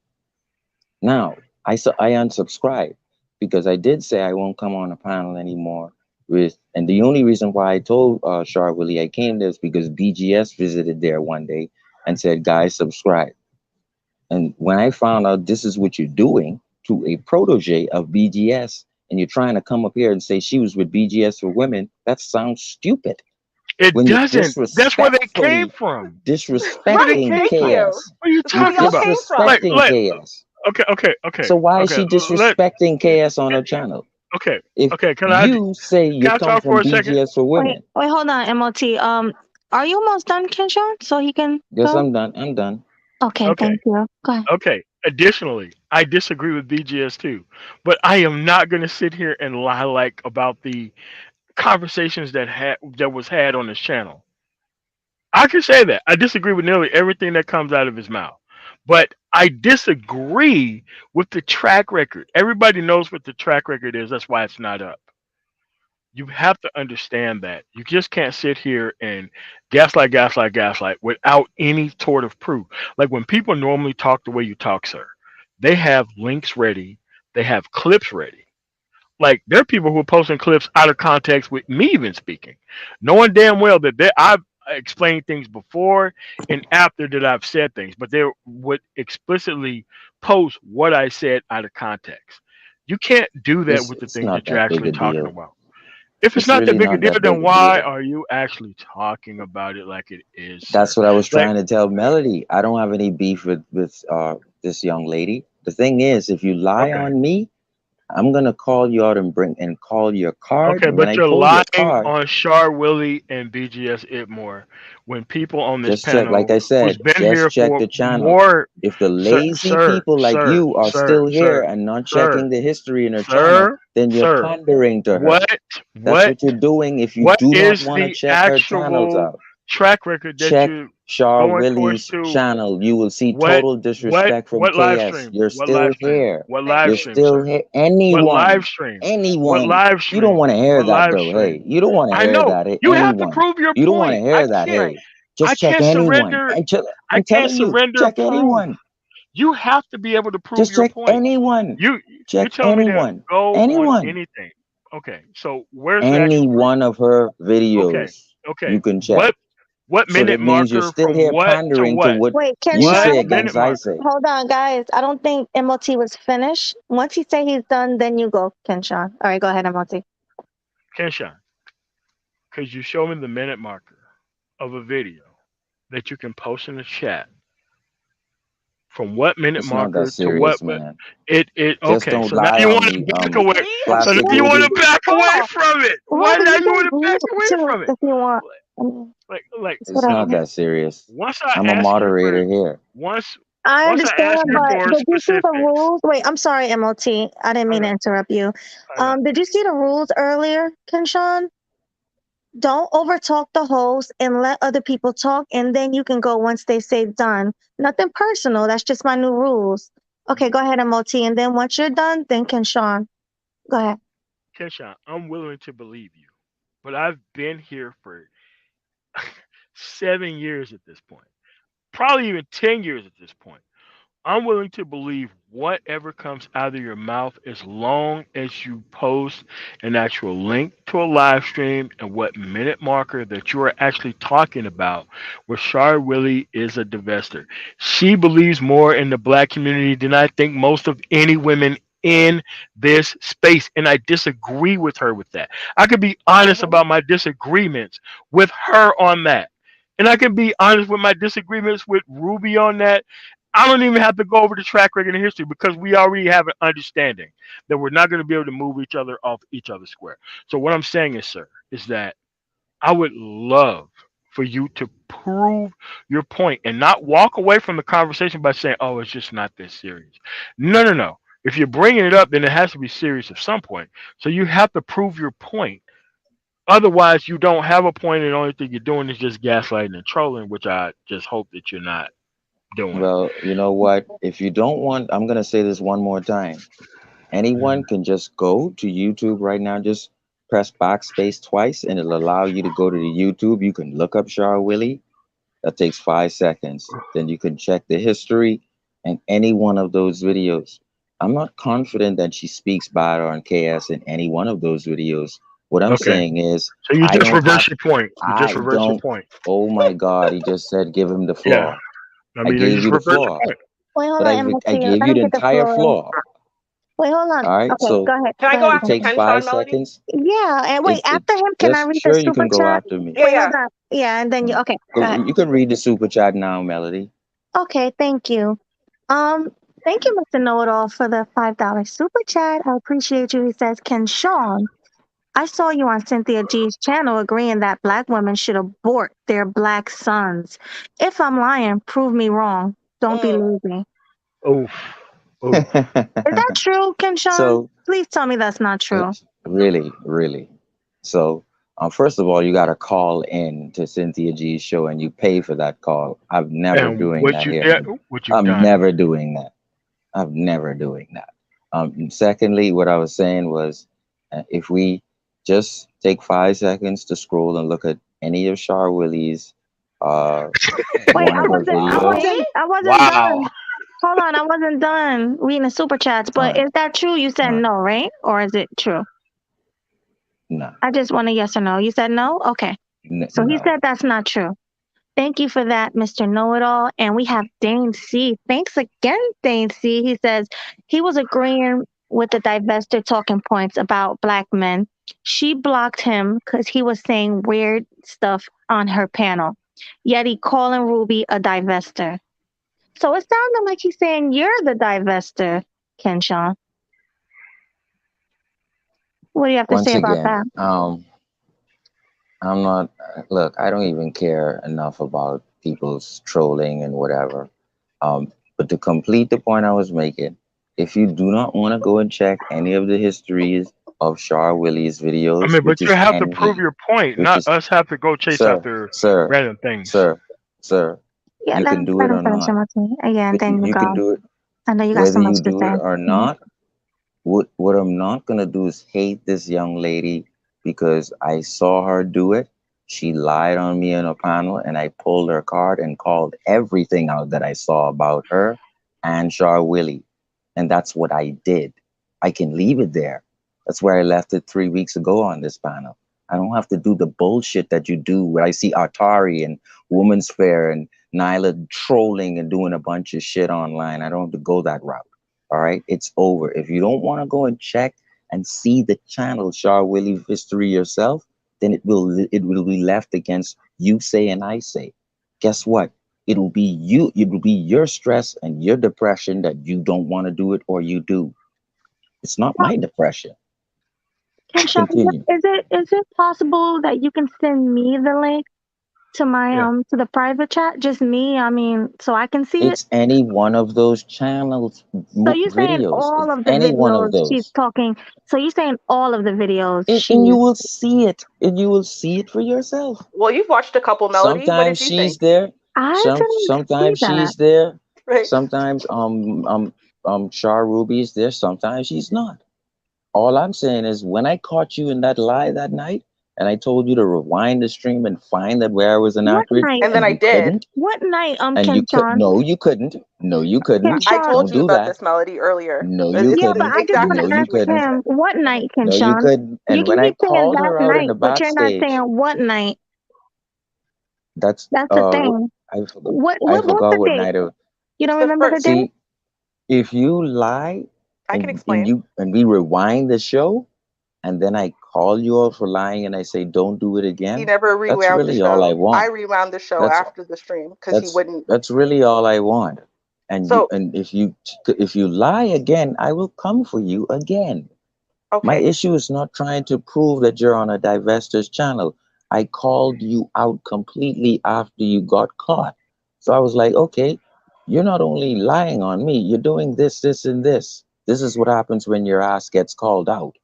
Now, I unsubscribed because I did say I won't come on a panel anymore with, and the only reason why I told Char Willie I came there is because BGS visited there one day and said, guys, subscribe. And when I found out this is what you're doing to a protege of BGS, and you're trying to come up here and say she was with BGS for women, that sounds stupid. It When you doesn't. That's where they came disrespectfully from. Where they Right. disrespecting came Thank from. you. KS, What are you That's where you we talking all about? came from. disrespecting Like, KS. okay, So why is okay. she disrespecting KS on her channel? Okay, If okay. you say you Can I come talk for from a second? BGS for Wait, women, wait, hold on, MOT. Are you almost done, Kenshaw? So he can yes, go? I'm done. I'm done. Okay, Okay, thank you. Go ahead. okay. Additionally, I disagree with BGS too, but I am not going to sit here and lie like about the conversations that was had on this channel. I can say that I disagree with nearly everything that comes out of his mouth, but I disagree with the track record. Everybody knows what the track record is. That's why it's not up. You have to understand that. You just can't sit here and gaslight, gaslight, gaslight without any sort of proof. Like when people normally talk the way you talk, sir, they have links ready, they have clips ready. Like there are people who are posting clips out of context with me even speaking, knowing damn well that I've explained things before and after that I've said things, but they would explicitly post what I said out of context. You can't do that with the It's things not that you're that big actually a talking deal. about. If it's It's not that really big a not deal, that then big a why deal. are you actually talking about it like it is, That's sir? what I was Like, trying to tell Melody. I don't have any beef with this young lady. The thing is, if you lie okay. on me, I'm gonna call you out and call your card. Okay, And when but I you're pull your lying card, on Shar Willie and BGS Itmore when people on this just check. Like panel I who's said, been just here check for the channel. more, If the sir, lazy sir, people like sir, you are sir, still here sir, and not sir, checking the history in her channel, sir, then you're sir. pandering to her. What, That's what, what you're doing if you what do not is want to the check her channels actual out. track record that Check you're Shar going towards Willie's to? channel. You will see What, total disrespect from what live KS. stream? You're What live still stream? here. What live You're stream, still sir? here. What live Anyone. stream? What Anyone. live You don't stream? want to hear What that live though. Hey, stream? you don't want to I hear know. that. Hey, You have to anyone. prove your You don't want to point. hear that. Hey, I just check can't anyone. surrender. I I'm can't telling you, surrender check proof. anyone. You have to be able to prove Just your check point. anyone. You you Check tell me to anyone. go on Anyone. anything. Okay. So where's the Any actual proof? one of her Okay. videos Okay. you can check. What So minute that means you're marker still from here what to pandering to what? what Wait, you What say Kenshawn, minute against I marker? say. hold on, guys. I don't think MOT was finished. Once he say he's done, then you go, Kenshawn. All right, go ahead, MOT. Kenshawn, could you show me the minute marker of a video that you can post in the chat from what minute It's not that marker to what serious, man. it Just okay, don't so now lie you on want to me, back away, Please, so now Plastic you please, want Ruby. to back away stop. from it, why Well, now you you can want to back mute away too from it? if you want. I mean, Like it's It's not whatever. that serious. once I I'm a ask you for moderator here. once I once I ask understand, you but for did you see the specifics. rules? Wait, I'm sorry, MOT. I didn't mean to Okay, interrupt you. okay. Did you see the rules earlier, Kenshawn? Don't overtalk the host and let other people talk, and then you can go once they say done. Nothing personal. That's just my new rules. Okay, go ahead, MOT. And then once you're done, then Kenshawn. Go ahead. Keshawn, I'm willing to believe you, but I've been here for 7 years at this point, probably even 10 years at this point. I'm willing to believe whatever comes out of your mouth as long as you post an actual link to a live stream and what minute marker that you are actually talking about, where Shar Willie is a divester. She believes more in the black community than I think most of any women in this space. And I disagree with her with that. I could be honest Mhm. about my disagreements with her on that. And I can be honest with my disagreements with Ruby on that. I don't even have to go over the track record and history because we already have an understanding that we're not going to be able to move each other off each other's square. So what I'm saying is, sir, is that I would love for you to prove your point and not walk away from the conversation by saying, "Oh, it's just not this serious." No, no, no. If you're bringing it up, then it has to be serious at some point. So you have to prove your point. Otherwise, you don't have a point, and the only thing you're doing is just gaslighting and trolling, which I just hope that you're not doing. Well, you know what? If you don't want, I'm gonna say this one more time. Anyone can just go to YouTube right now. Just press backspace twice, and it'll allow you to go to the YouTube. You can look up Shar Willie. That takes 5 seconds. Then you can check the history and any one of those videos. I'm not confident that she speaks bad on KS in any one of those videos. What I'm Okay. saying is, So you I just don't reverse have, your point. You just I reverse your don't, point. oh my God, he just said give him the Yeah. floor. I I mean, you gave just you the reverse floor, your point. Wait, hold but on, I MOT. gave Let you him the get the entire floor. floor. Wait, hold on. All right, Okay, so go ahead. Can I Go go ahead, it after takes Kenshawn. Kenshawn, five Melody? seconds. Yeah, and wait, It after him, can I just read the sure you super can go chat? after me. Yeah, Wait, hold yeah. on. Yeah, and then you, okay, go ahead. You can read the super chat now, Melody. Okay, thank you. Um, Thank you, Mr. Know-It-All, for the $5 super chat. I appreciate you. He says, Ken Sean, I saw you on Cynthia G's channel agreeing that black women should abort their black sons. If I'm lying, prove me wrong. Don't be Mm. lazy. Oof. Oof. Is that true, Ken Sean? So Please tell me that's not true. really, really. So First of all, you got to call in to Cynthia G's show and you pay for that call. I'm never And doing what that you here. did, what you've I'm done. never doing that. I'm never doing that. Secondly, what I was saying was, if we just take 5 seconds to scroll and look at any of Char Willie's, Wait, one of her videos. I wasn't Wow. done. Hold on, I wasn't done reading the super chats. All But right, is that true? You said all right, no, right? Or is it true? no, I just want a yes or no. You said no? Okay. So he no. said that's not true. Thank you for that, Mr. Know-It-All. And we have Dane C. Thanks again, Dane C. He says he was agreeing with the divester talking points about black men. She blocked him because he was saying weird stuff on her panel. Yet he calling Ruby a divester. So it sounded like he's saying you're the divester, Kenshawn. What do you have to Once say about again, that? I'm not. Look, I don't even care enough about people's trolling and whatever. But to complete the point I was making, if you do not want to go and check any of the histories of Char Willie's I videos, mean, but which you is have to prove 10 your point, which not is, us have to go chase sir, after sir, random things. sir, sir, Yeah, you let can him, do let it him or finish not. him with me. Yeah, and then you You can go. do it I know you got whether so much you to do it say. or not. What I'm not gonna do is hate this young lady because I saw her do it. She lied on me in a panel, and I pulled her card and called everything out that I saw about her and Char Willie, and that's what I did. I can leave it there. That's where I left it 3 weeks ago on this panel. I don't have to do the bullshit that you do where I see Atari and Woman's Fair and Nyla trolling and doing a bunch of shit online. I don't have to go that route. All right, it's over. If you don't want to go and check and see the channel Char Willie history yourself, then it will be left against you say and I say. Guess what? It'll be you. It will be your stress and your depression that you don't want to do it or you do. It's not my depression. Kenshawn, Continue. is it possible that you can send me the link to my Yeah. to the private chat? Just me, I mean, so I can see it. It's any one of those channels So you're saying videos. all It's of the any one of videos she's those. talking. So you're saying all of the videos And you she's. will see it. And you will see it for yourself. Well, you've watched a couple, Melody. What Sometimes did you she's think? there. I didn't see Sometimes that. she's there. Right. Sometimes Char Ruby is there. Sometimes she's not. All I'm saying is when I caught you in that lie that night, and I told you to rewind the stream and find that where I was What inaccurate, night? And then and I you did. couldn't, What night? and you could Kenshawn. no, you couldn't. No, you couldn't. I Kenshawn. told Don't you do about that. this, Melody, earlier. No, This you is Yeah, the but I couldn't. just exact want No, to you ask situation. couldn't. him what night, No, you Kenshawn. couldn't. And You when I keep saying called that her out in night, the but you're not backstage, saying what night. that's That's the thing. I forgot. I What's forgot the what date? night of. You It's don't the remember the first. date? See, if you lie I can and explain. we rewind the show, and then I call you out for lying and I say don't do it He again, never that's rewound the really all I show. I want. rewound the show That's after the stream because he wouldn't. that's really all I want. So, And if you lie again, I will come for you again. My okay. issue is not trying to prove that you're on a divestors channel. I called you out completely after you got caught. So I was like, okay, you're not only lying on me, you're doing this, this, and this. This is what happens when your ass gets called out.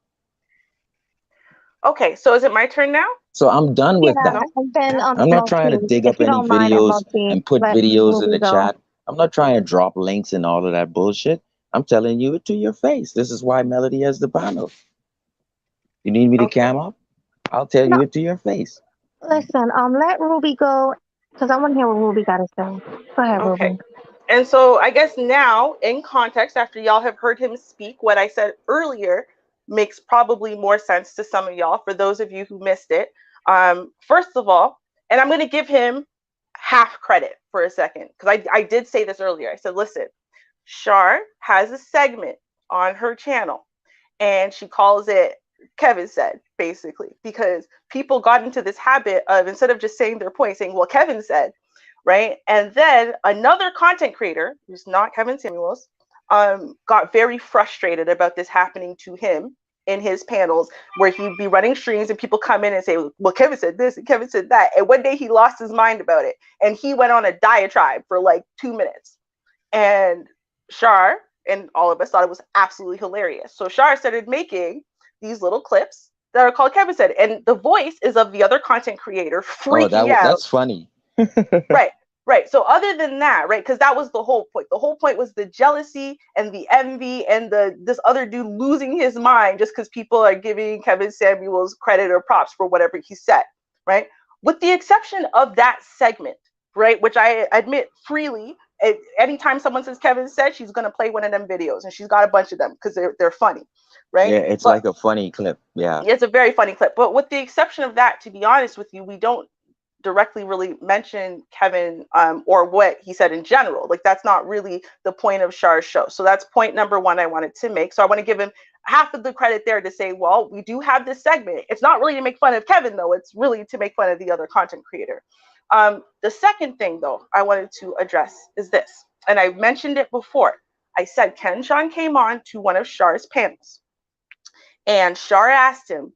Okay, so is it my turn now? So I'm done Yeah, with that. No? and then I'm not trying to Multi, dig if up you any don't mind, and videos Multi, and put let videos in Ruby the go. chat. I'm not trying to drop links and all of that bullshit. I'm telling you it to your face. This is why Melody has the panel. You need me to Okay. cam up? I'll tell No, you it to your face. listen, let Ruby go because I want to hear what Ruby got to say. Go ahead, Okay. Ruby. And so I guess now, in context, after y'all have heard him speak, what I said earlier makes probably more sense to some of y'all. For those of you who missed it, first of all, and I'm going to give him half credit for a second because I did say this earlier. I said, listen, Char has a segment on her channel and she calls it Kevin said, basically, because people got into this habit of instead of just saying their point, saying, well, Kevin said, right? And then another content creator, who's not Kevin Samuels, got very frustrated about this happening to him in his panels where he'd be running streams and people come in and say, well, Kevin said this and Kevin said that. And one day he lost his mind about it and he went on a diatribe for like 2 minutes. And Char and all of us thought it was absolutely hilarious. So Char started making these little clips that are called Kevin Said, and the voice is of the other content creator Oh, freaking out. that's funny. Right. So other than that, right, because that was the whole point. The whole point was the jealousy and the envy and this other dude losing his mind just because people are giving Kevin Samuels credit or props for whatever he said, right? With the exception of that segment, right, which I admit freely, anytime someone says Kevin Said, she's gonna play one of them videos, and she's got a bunch of them because they're funny, right? Yeah, it's But like a funny clip. Yeah. it's a very funny clip. But with the exception of that, to be honest with you, we don't directly really mention Kevin or what he said in general. Like that's not really the point of Char's show. So that's point number one I wanted to make. So I want to give him half of the credit there to say, well, we do have this segment. It's not really to make fun of Kevin though. It's really to make fun of the other content creator. The second thing though I wanted to address is this, and I mentioned it before. I said Ken Sean came on to one of Char's panels, and Char asked him,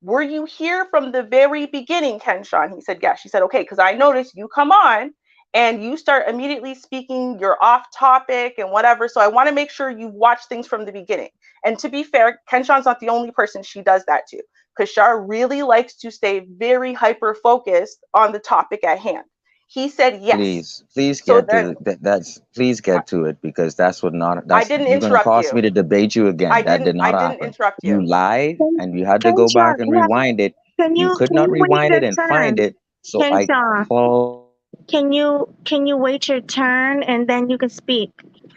were you here from the very beginning, Ken Sean? He said, yes. She said, okay, because I noticed you come on and you start immediately speaking, you're off topic and whatever. So I want to make sure you watch things from the beginning. And to be fair, Ken Sean's not the only person she does that to, because Char really likes to stay very hyper focused on the topic at hand. He said yes. Please So get then to please get to it, because that's what not I that's didn't you're gonna interrupt cause you. me to debate you again. That did not I didn't happen. interrupt You you. lied and you had to Ken go Sean, back and rewind it. You could can not you wait rewind your it and find turn? it. So Ken I Sean, called. can you wait your turn and then you can speak?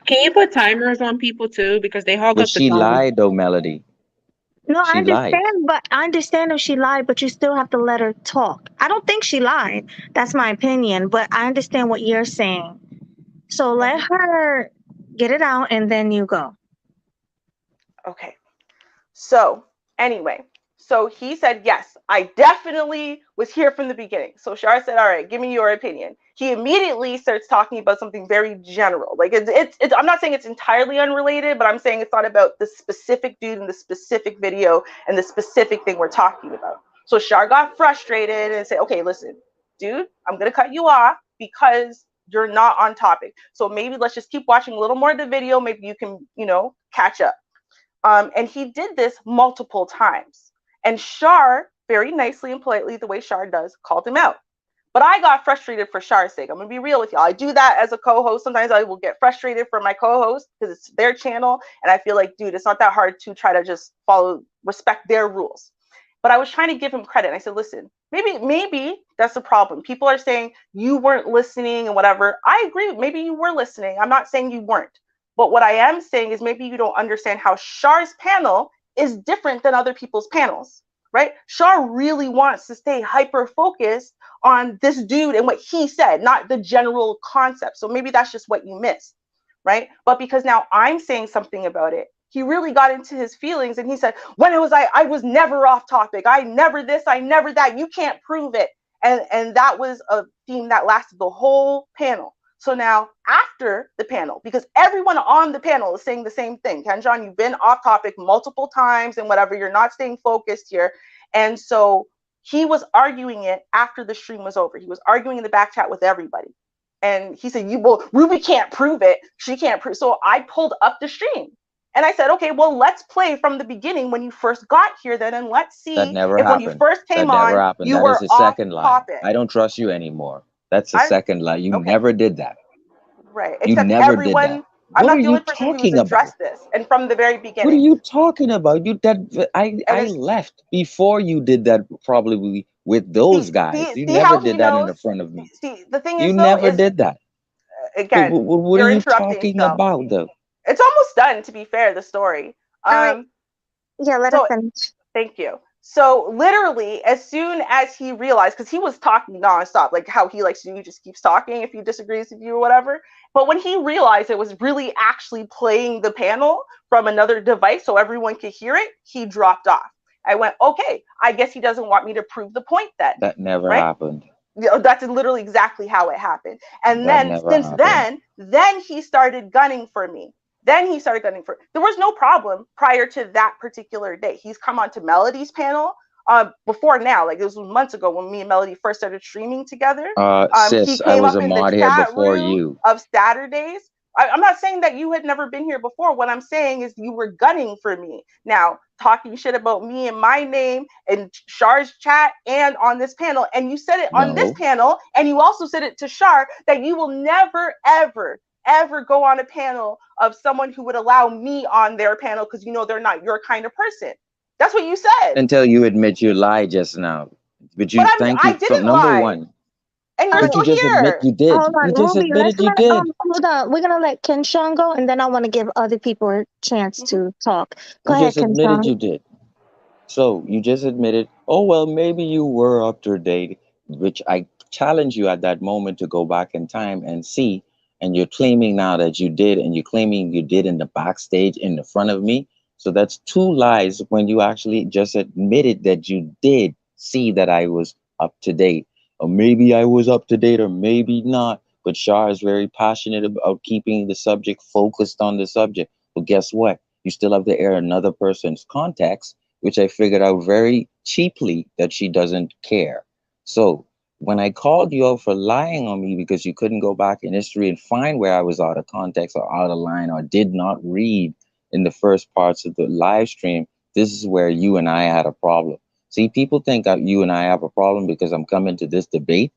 Can you put timers on people too? Because they hog But up the she time. lied though, Melody. No, She lied. I understand if she lied, but you still have to let her talk. I don't think she lied. That's my opinion, but I understand what you're saying. So let her get it out and then you go. Okay. So anyway, so he said, yes, I definitely was here from the beginning. So Shar said, all right, give me your opinion. He immediately starts talking about something very general. Like it's I'm not saying it's entirely unrelated, but I'm saying it's not about the specific dude in the specific video and the specific thing we're talking about. So Shar got frustrated and said, okay, listen, dude, I'm going to cut you off because you're not on topic. So maybe let's just keep watching a little more of the video. Maybe you can, catch up. And he did this multiple times. And Shar, very nicely and politely, the way Shar does, called him out. But I got frustrated for Shar's sake. I'm going to be real with y'all. I do that as a co-host. Sometimes I will get frustrated for my co-host because it's their channel. And I feel like, dude, it's not that hard to try to just respect their rules. But I was trying to give him credit. And I said, listen, maybe that's the problem. People are saying you weren't listening and whatever. I agree. Maybe you were listening. I'm not saying you weren't. But what I am saying is maybe you don't understand how Char's panel is different than other people's panels, right? Char really wants to stay hyper focused on this dude and what he said, not the general concept. So maybe that's just what you missed, right? But because now I'm saying something about it, he really got into his feelings and he said, when it was I was never off topic. I never this, I never that. You can't prove it. And that was a theme that lasted the whole panel. So now after the panel, because everyone on the panel is saying the same thing, Ken John, you've been off topic multiple times and whatever, you're not staying focused here. And so he was arguing it after the stream was over. He was arguing in the back chat with everybody. And he said, Ruby can't prove it. She can't prove. So I pulled up the stream. And I said, okay, well, let's play from the beginning when you first got here then, and let's That see never if when you happened. first came That never on, happened. you That is were a off second lie. topic. I don't trust you anymore. That's a second lie. You Okay. never did that. Right. You Except never did that. everyone, I'm What are not the you only person who's talking about? addressed this. And from the very What are beginning. you talking about? I left before you did that, probably with those guys. You See never how he did that in knows? the front of me. See, the thing You is though, never is did that. again, What are you're you interrupting talking still. about though? It's almost done, to be fair, the story. All right. Yeah, let her finish. Thank you. So literally, as soon as he realized, because he was talking nonstop, like how he likes to do, he just keeps talking if he disagrees with you or whatever. But when he realized it was really actually playing the panel from another device so everyone could hear it, he dropped off. I went, okay, I guess he doesn't want me to prove the point then. That never right? happened. That's literally exactly how it happened. And That then never since happened. then he started gunning for me. There was no problem prior to that particular day. He's come on to Melody's panel before now, like this was months ago when me and Melody first started streaming together. He Sis, I came was up a in the mod here chat before room you. of Saturdays I'm not saying that you had never been here before. What I'm saying is you were gunning for me. Now, talking shit about me and my name and Shar's chat and on this panel. And you said it on this No. panel, and you also said it to Shar that you will never, ever go on a panel of someone who would allow me on their panel because you know they're not your kind of person. That's what you said. Until you admit you lied just now. But But you thank I you from didn't number lie. one. And All you're right, But you still just admit here. you did. hold on, You just Ruby. Let's admitted you let did. hold on. We're gonna let Kenshawn go, and then I want to give other people a chance to talk. Go You ahead, just admitted Kenshawn. you did. So you just admitted, oh, well, maybe you were up to date, which I challenge you at that moment to go back in time and see. And you're claiming now that you did, and you're claiming you did in the backstage in the front of me. So that's two lies when you actually just admitted that you did see that I was up to date. Or maybe I was up to date, or maybe not. But Shar is very passionate about keeping the subject focused on the subject. But guess what? You still have to air another person's context, which I figured out very cheaply that she doesn't care. So when I called you out for lying on me because you couldn't go back in history and find where I was out of context or out of line or did not read in the first parts of the live stream, this is where you and I had a problem. See, people think that you and I have a problem because I'm coming to this debate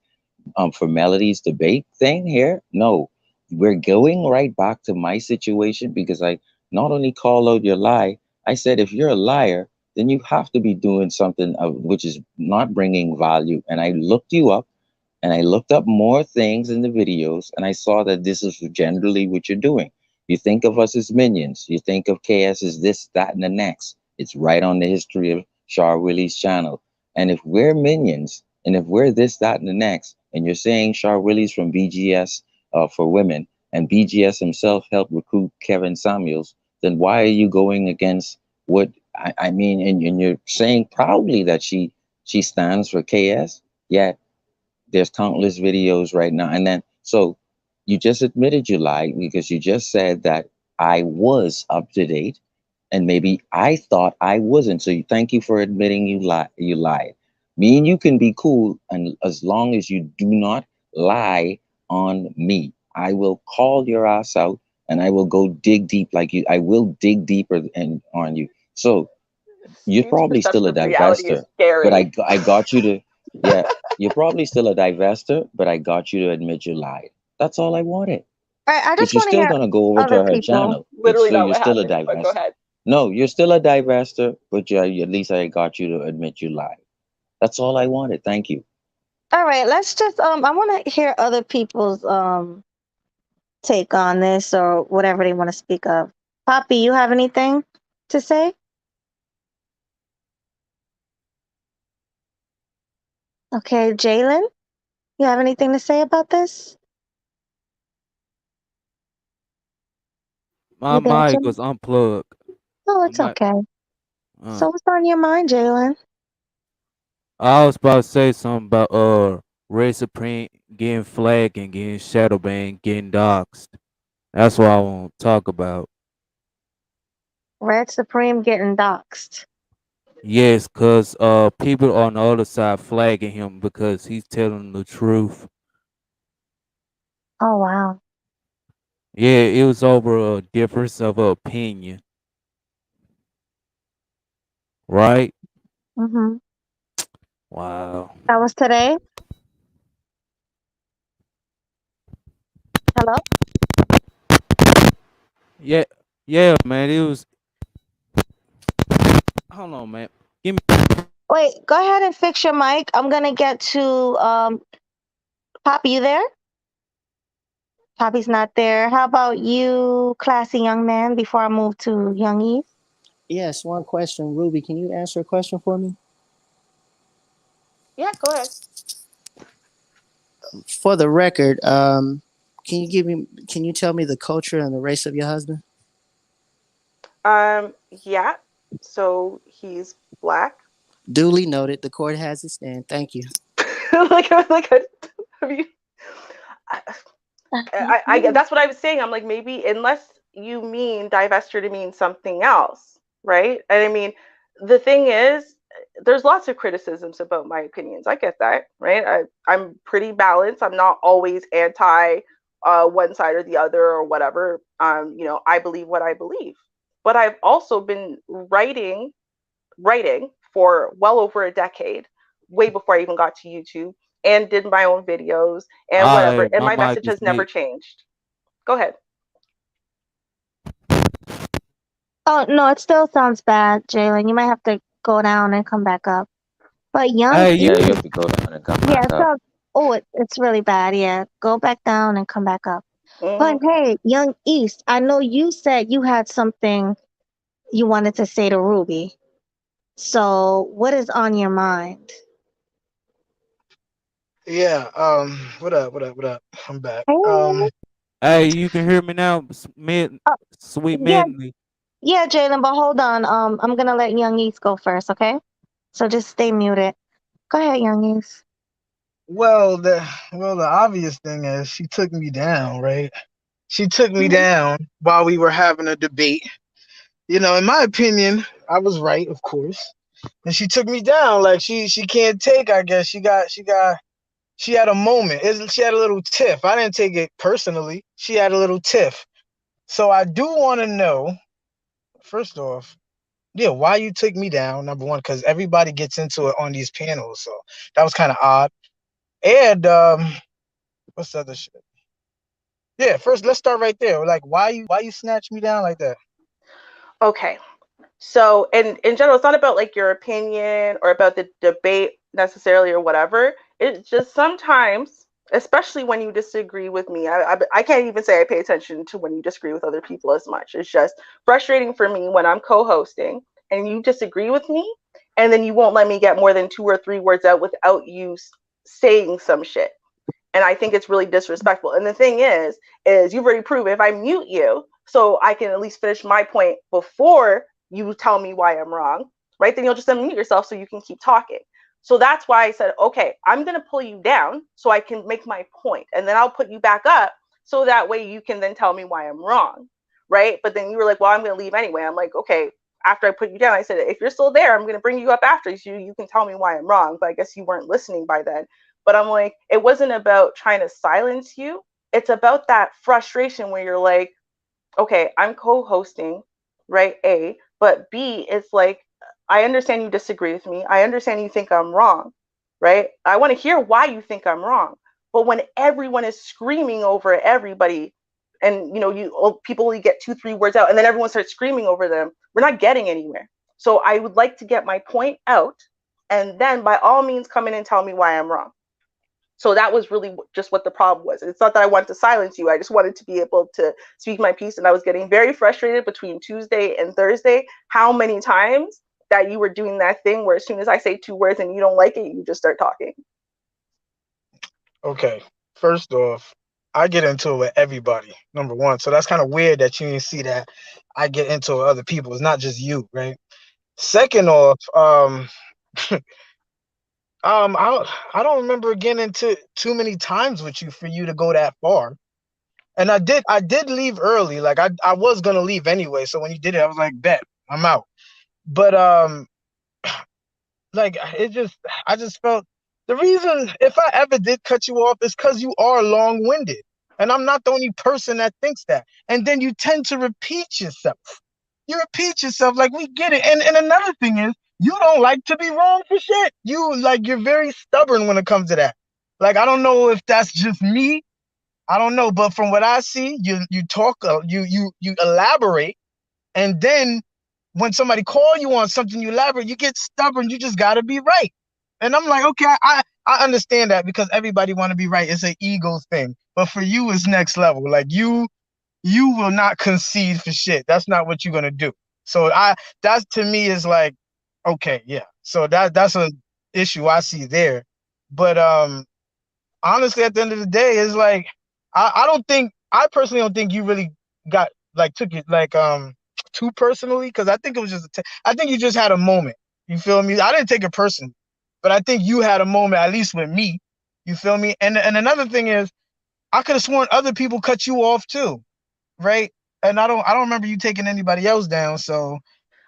for Melody's debate thing here. No, we're going right back to my situation because I not only call out your lie, I said if you're a liar, then you have to be doing something which is not bringing value. And I looked you up and I looked up more things in the videos and I saw that this is generally what you're doing. You think of us as minions. You think of KS as this, that, and the next. It's right on the history of Char Willie's channel. And if we're minions, and if we're this, that, and the next, and you're saying Char Willie's from BGS for women, and BGS himself helped recruit Kevin Samuels, then why are you going against what I mean? And you're saying proudly that she stands for KS, yet there's countless videos right now. And then, so you just admitted you lied because you just said that I was up to date and maybe I thought I wasn't. So thank you for admitting you lied. Me and you can be cool, and as long as you do not lie on me, I will call your ass out and I will go dig deep like you. I will dig deeper and on you. So you're Steve's probably still perception a of reality is divester, but scary. I got you to, yeah, you're probably still a divester, but I got you to admit you lied. That's all I wanted. All right, I But just you're want to still hear gonna go over other to her people. channel, but Literally so not you're what still a happened, but go divester. ahead. No, you're still a divester, but at least I got you to admit you lied. That's all I wanted. Thank you. All right, let's just I want to hear other people's take on this or whatever they want to speak of. Poppy, you have anything to say? Okay, Jalen, you have anything to say about this? My You there, mic Jalen? was unplugged. Oh, My it's mic. okay. Uh, So what's on your mind, Jalen? I was about to say something about Red Supreme getting flagged and getting shadow banned, getting doxxed. That's what I want to talk about. Red Supreme getting doxxed. Yes, cause people on the other side flagging him because he's telling the truth. Oh wow. Yeah, it was over a difference of opinion, right? Mhm. Wow. That was today. Hello. Yeah, yeah, man. It was. Hold on, man. Give me. Wait, go ahead and fix your mic. I'm gonna get to Poppy. You there? Poppy's not there. How about you, classy young man? Before I move to Young Eve. Yes, one question. Ruby, can you answer a question for me? Yeah, go ahead. For the record, can you tell me the culture and the race of your husband? Yeah. So he's black. Duly noted. The court has its stand. Thank you. like, I mean, I that's what I was saying. I'm like, maybe unless you mean divester to mean something else, right? And I mean, the thing is, there's lots of criticisms about my opinions. I get that, right? I'm pretty balanced. I'm not always anti one side or the other or whatever. I believe what I believe. But I've also been writing for well over a decade, way before I even got to YouTube, and did my own videos and whatever. Alright, And my my mic message is has never mute. changed. Go ahead. Oh, no, it still sounds bad, Jalen. You might have to go down and come back up. But Young Hey, Yeah, E, you have to go down and come yeah, back up. so, oh, it's really bad. Yeah, go back down and come back up. But Hmm. hey, Young East, I know you said you had something you wanted to say to Ruby. So, what is on your mind? Yeah. What up? What up? What up? I'm back. Hey, hey, you can hear me now, uh, sweet yeah, Medley. yeah, Jalen, but hold on. I'm gonna let Young East go first, okay? So just stay muted. Go ahead, Young East. Well, the obvious thing is she took me down, right? She took me down while we were having a debate. In my opinion, I was right, of course. And she took me down like she can't take. I guess she had a moment. She had a little tiff. I didn't take it personally. She had a little tiff. So I do want to know, first off, yeah, why you took me down. Number one, because everybody gets into it on these panels, so that was kind of odd. And what's the other shit? Yeah, first let's start right there. Like, why you snatch me down like that? Okay. So, in general, it's not about like your opinion or about the debate necessarily or whatever. It's just sometimes, especially when you disagree with me, I can't even say I pay attention to when you disagree with other people as much. It's just frustrating for me when I'm co-hosting and you disagree with me, and then you won't let me get more than 2 or 3 words out without you saying some shit. And I think it's really disrespectful. And the thing is you've already proven if I mute you, so I can at least finish my point before you tell me why I'm wrong, right? Then you'll just unmute yourself so you can keep talking. So that's why I said, okay, I'm gonna pull you down so I can make my point, and then I'll put you back up so that way you can then tell me why I'm wrong, right? But then you were like, well, I'm gonna leave anyway. I'm like, okay. After I put you down, I said, if you're still there, I'm gonna bring you up after you can tell me why I'm wrong. But I guess you weren't listening by then. But I'm like, it wasn't about trying to silence you. It's about that frustration where you're like, okay, I'm co-hosting, right? A, but B, it's like, I understand you disagree with me. I understand you think I'm wrong, right? I want to hear why you think I'm wrong. But when everyone is screaming over everybody, and people only get 2, 3 words out, and then everyone starts screaming over them, we're not getting anywhere. So I would like to get my point out, and then by all means come in and tell me why I'm wrong. So that was really just what the problem was. It's not that I wanted to silence you. I just wanted to be able to speak my piece. And I was getting very frustrated between Tuesday and Thursday, how many times that you were doing that thing where as soon as I say 2 words and you don't like it, you just start talking. Okay, first off, I get into it with everybody. Number one, so that's kind of weird that you didn't see that I get into it with other people. It's not just you, right? Second off, I don't remember getting into too many times with you for you to go that far. And I did leave early. Like I was gonna leave anyway. So when you did it, I was like, bet, I'm out. But like I just felt the reason if I ever did cut you off is because you are long-winded. And I'm not the only person that thinks that. And then you tend to repeat yourself. You repeat yourself like we get it. And another thing is you don't like to be wrong for shit. You're very stubborn when it comes to that. Like I don't know if that's just me. I don't know, but from what I see, you talk, you elaborate, and then when somebody call you on something, you elaborate. You get stubborn. You just gotta be right. And I'm like, okay, I understand that because everybody want to be right. It's an ego thing, but for you, it's next level. Like you will not concede for shit. That's not what you're gonna do. So that to me is like, okay, yeah. So that's a issue I see there. But honestly, at the end of the day, it's like I personally don't think you really got like took it like too personally because I think it was just I think you just had a moment. You feel me? I didn't take it personally, but I think you had a moment at least with me. You feel me? And another thing is I could have sworn other people cut you off too, right? And I don't remember you taking anybody else down, so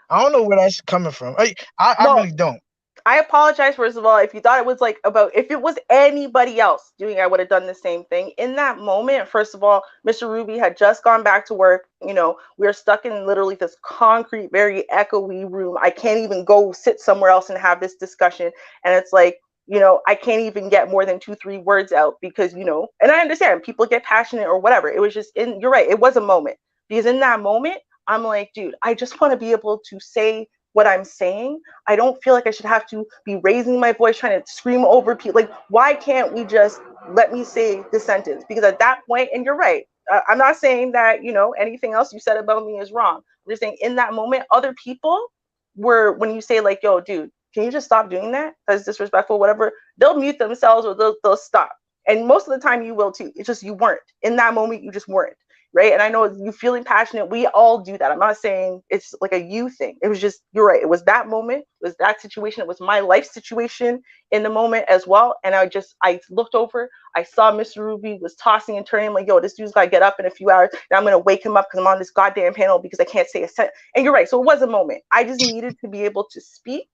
I don't know where that's coming from. I No, really don't. I apologize, first of all, if you thought it was like about, if it was anybody else doing it, I would have done the same thing. In that moment, first of all, Mr. Ruby had just gone back to work. You know, we were stuck in literally this concrete, very echoey room. I can't even go sit somewhere else and have this discussion. And it's like, you know, I can't even get more than 2-3 words out because, you know, and I understand people get passionate or whatever. It was just you're right, it was a moment. Because in that moment, I'm like, dude, I just want to be able to say what I'm saying. I don't feel like I should have to be raising my voice trying to scream over people. Like, why can't we just let me say the sentence? Because at that point, and you're right, I'm not saying that, you know, anything else you said about me is wrong. I'm just saying in that moment, other people were, when you say like, yo, dude, can you just stop doing that? That's disrespectful, whatever. They'll mute themselves or they'll stop. And most of the time you will too. It's just you weren't. In that moment, you just weren't. Right. And I know you feeling passionate. We all do that. I'm not saying it's like a you thing. It was just, you're right. It was that moment. It was that situation. It was my life situation in the moment as well. And I looked over. I saw Mr. Ruby was tossing and turning. I'm like, yo, this dude's got to get up in a few hours. And I'm going to wake him up because I'm on this goddamn panel because I can't say a sentence. And you're right. So it was a moment. I just needed to be able to speak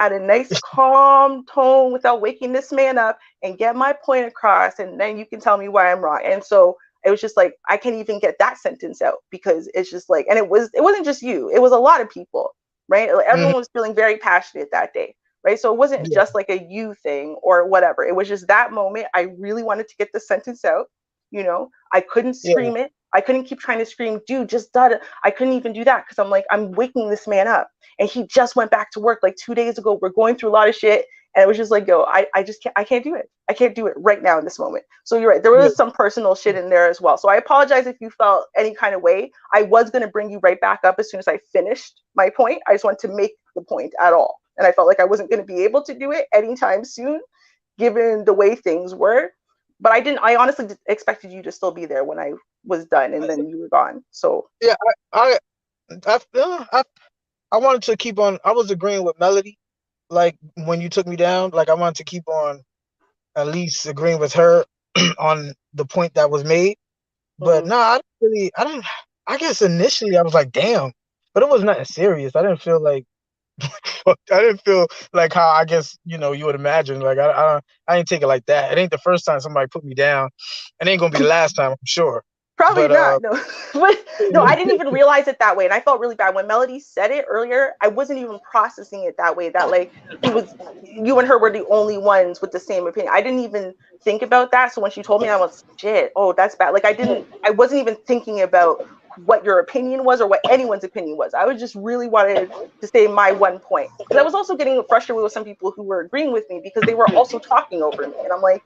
at a nice, calm tone without waking this man up and get my point across. And then you can tell me why I'm wrong. And so it was just like, I can't even get that sentence out because it's just like, and it wasn't just you, it was a lot of people, right? Like, everyone was feeling very passionate that day, right? So it wasn't just like a you thing or whatever. It was just that moment. I really wanted to get the sentence out. You know, I couldn't scream it. I couldn't keep trying to scream, dude, just I couldn't even do that because I'm like, I'm waking this man up. And he just went back to work like 2 days ago. We're going through a lot of shit. And it was just like, yo, I just can't, I can't do it. I can't do it right now in this moment. So you're right. There was some personal shit in there as well. So I apologize if you felt any kind of way. I was going to bring you right back up as soon as I finished my point. I just wanted to make the point at all. And I felt like I wasn't going to be able to do it anytime soon, given the way things were. But I honestly expected you to still be there when I was done and then you were gone. So yeah, I wanted to keep on. I was agreeing with Melody, like when you took me down. Like I wanted to keep on at least agreeing with her on the point that was made. But no, I don't. I guess initially I was like, damn, but it was nothing serious. I didn't feel like how I guess you would imagine. Like I didn't take it like that. It ain't the first time somebody put me down. It ain't gonna be the last time, I'm sure. Probably not. No, no, I didn't even realize it that way, and I felt really bad when Melody said it earlier. I wasn't even processing it that way. That like you and her were the only ones with the same opinion. I didn't even think about that. So when she told me, I was shit. Oh, that's bad. Like I wasn't even thinking about what your opinion was or what anyone's opinion was. I was just really wanted to say my one point because I was also getting frustrated with some people who were agreeing with me because they were also talking over me, and I'm like,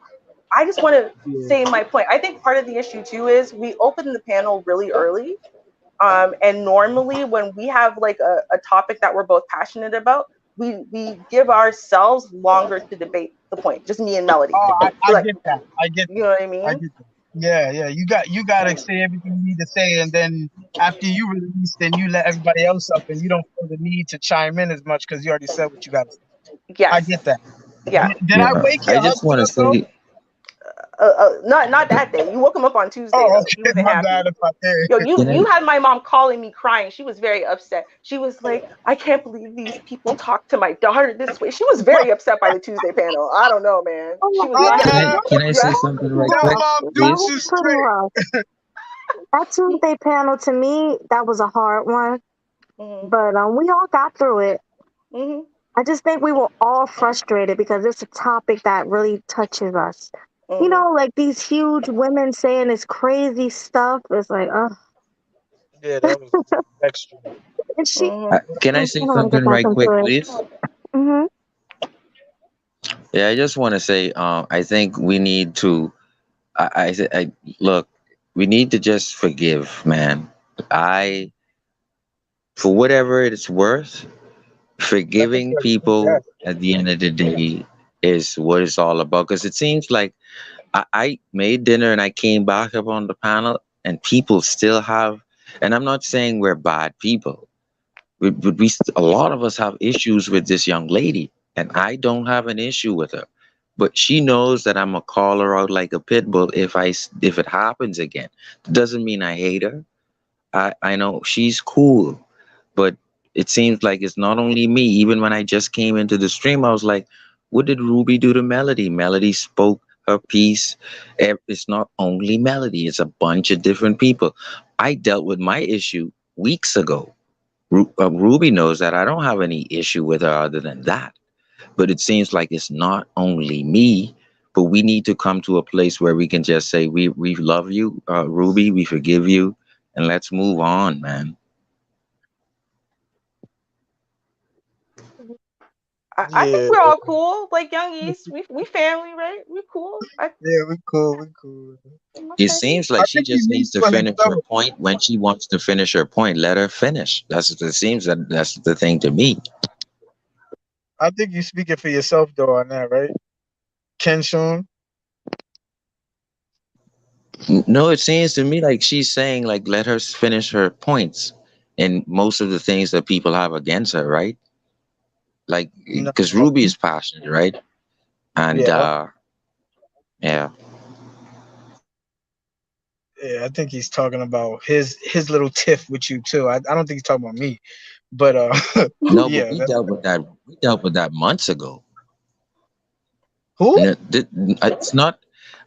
I just want to say my point. I think part of the issue too is we opened the panel really early. And normally when we have like a topic that we're both passionate about, we give ourselves longer to debate the point, just me and Melody. Oh, I like, get that. I get that. You know what I mean? I get that. Yeah. You got to say everything you need to say, and then after you release, then you let everybody else up, and you don't feel the need to chime in as much because you already said what you got to say. Yes. I get that. Yeah. Did I wake your I just want to husband up? say, Not that day. You woke him up on Tuesday. Oh, though. okay. He wasn't My happy. bad if I did. Yo, you had my mom calling me crying. She was very upset. She was like, I can't believe these people talk to my daughter this way. She was very upset by the Tuesday panel. I don't know, man. She was not happy. can I say something right Tell quick, mom That please? was pretty rough. That Tuesday panel to me, that was a hard one. But we all got through it. I just think we were all frustrated because it's a topic that really touches us. You know, like these huge women saying this crazy stuff. It's like, oh. Yeah, that was extra. And she, Can I say I don't want to something get back right quick, into it. please? Yeah, I just want to say, I think we need to. I look, we need to just forgive, man. For whatever it's worth, forgiving people at the end of the day is what it's all about. Because it seems like I made dinner and I came back up on the panel, and people still have. And I'm not saying we're bad people, but a lot of us have issues with this young lady, and I don't have an issue with her. But she knows that I'm gonna call her out like a pit bull if it happens again. Doesn't mean I hate her. I know she's cool, but it seems like it's not only me. Even when I just came into the stream, I was like, what did Ruby do to Melody? Melody spoke her piece. It's not only Melody, it's a bunch of different people. I dealt with my issue weeks ago. Ruby knows that I don't have any issue with her other than that. But it seems like it's not only me, but we need to come to a place where we can just say, we love you, Ruby, we forgive you, and let's move on, man. I think Yeah, we're all cool. Like Young East, we family, right? We cool. yeah, we cool, we cool. It Okay. seems I like she think he just means needs to for finish her himself. point. When she wants to finish her point, let her finish. That's what it seems that that's the thing to me. I think you speaking for yourself though on that, right? Ken Sean. No, it seems to me like she's saying like let her finish her points and most of the things that people have against her, right? Like No. because Ruby is passionate, right? And Yeah, yeah. yeah. I think he's talking about his little tiff with you too. I don't think he's talking about me, but No, but yeah. we That's dealt with that. We dealt with that months ago. who? It's not.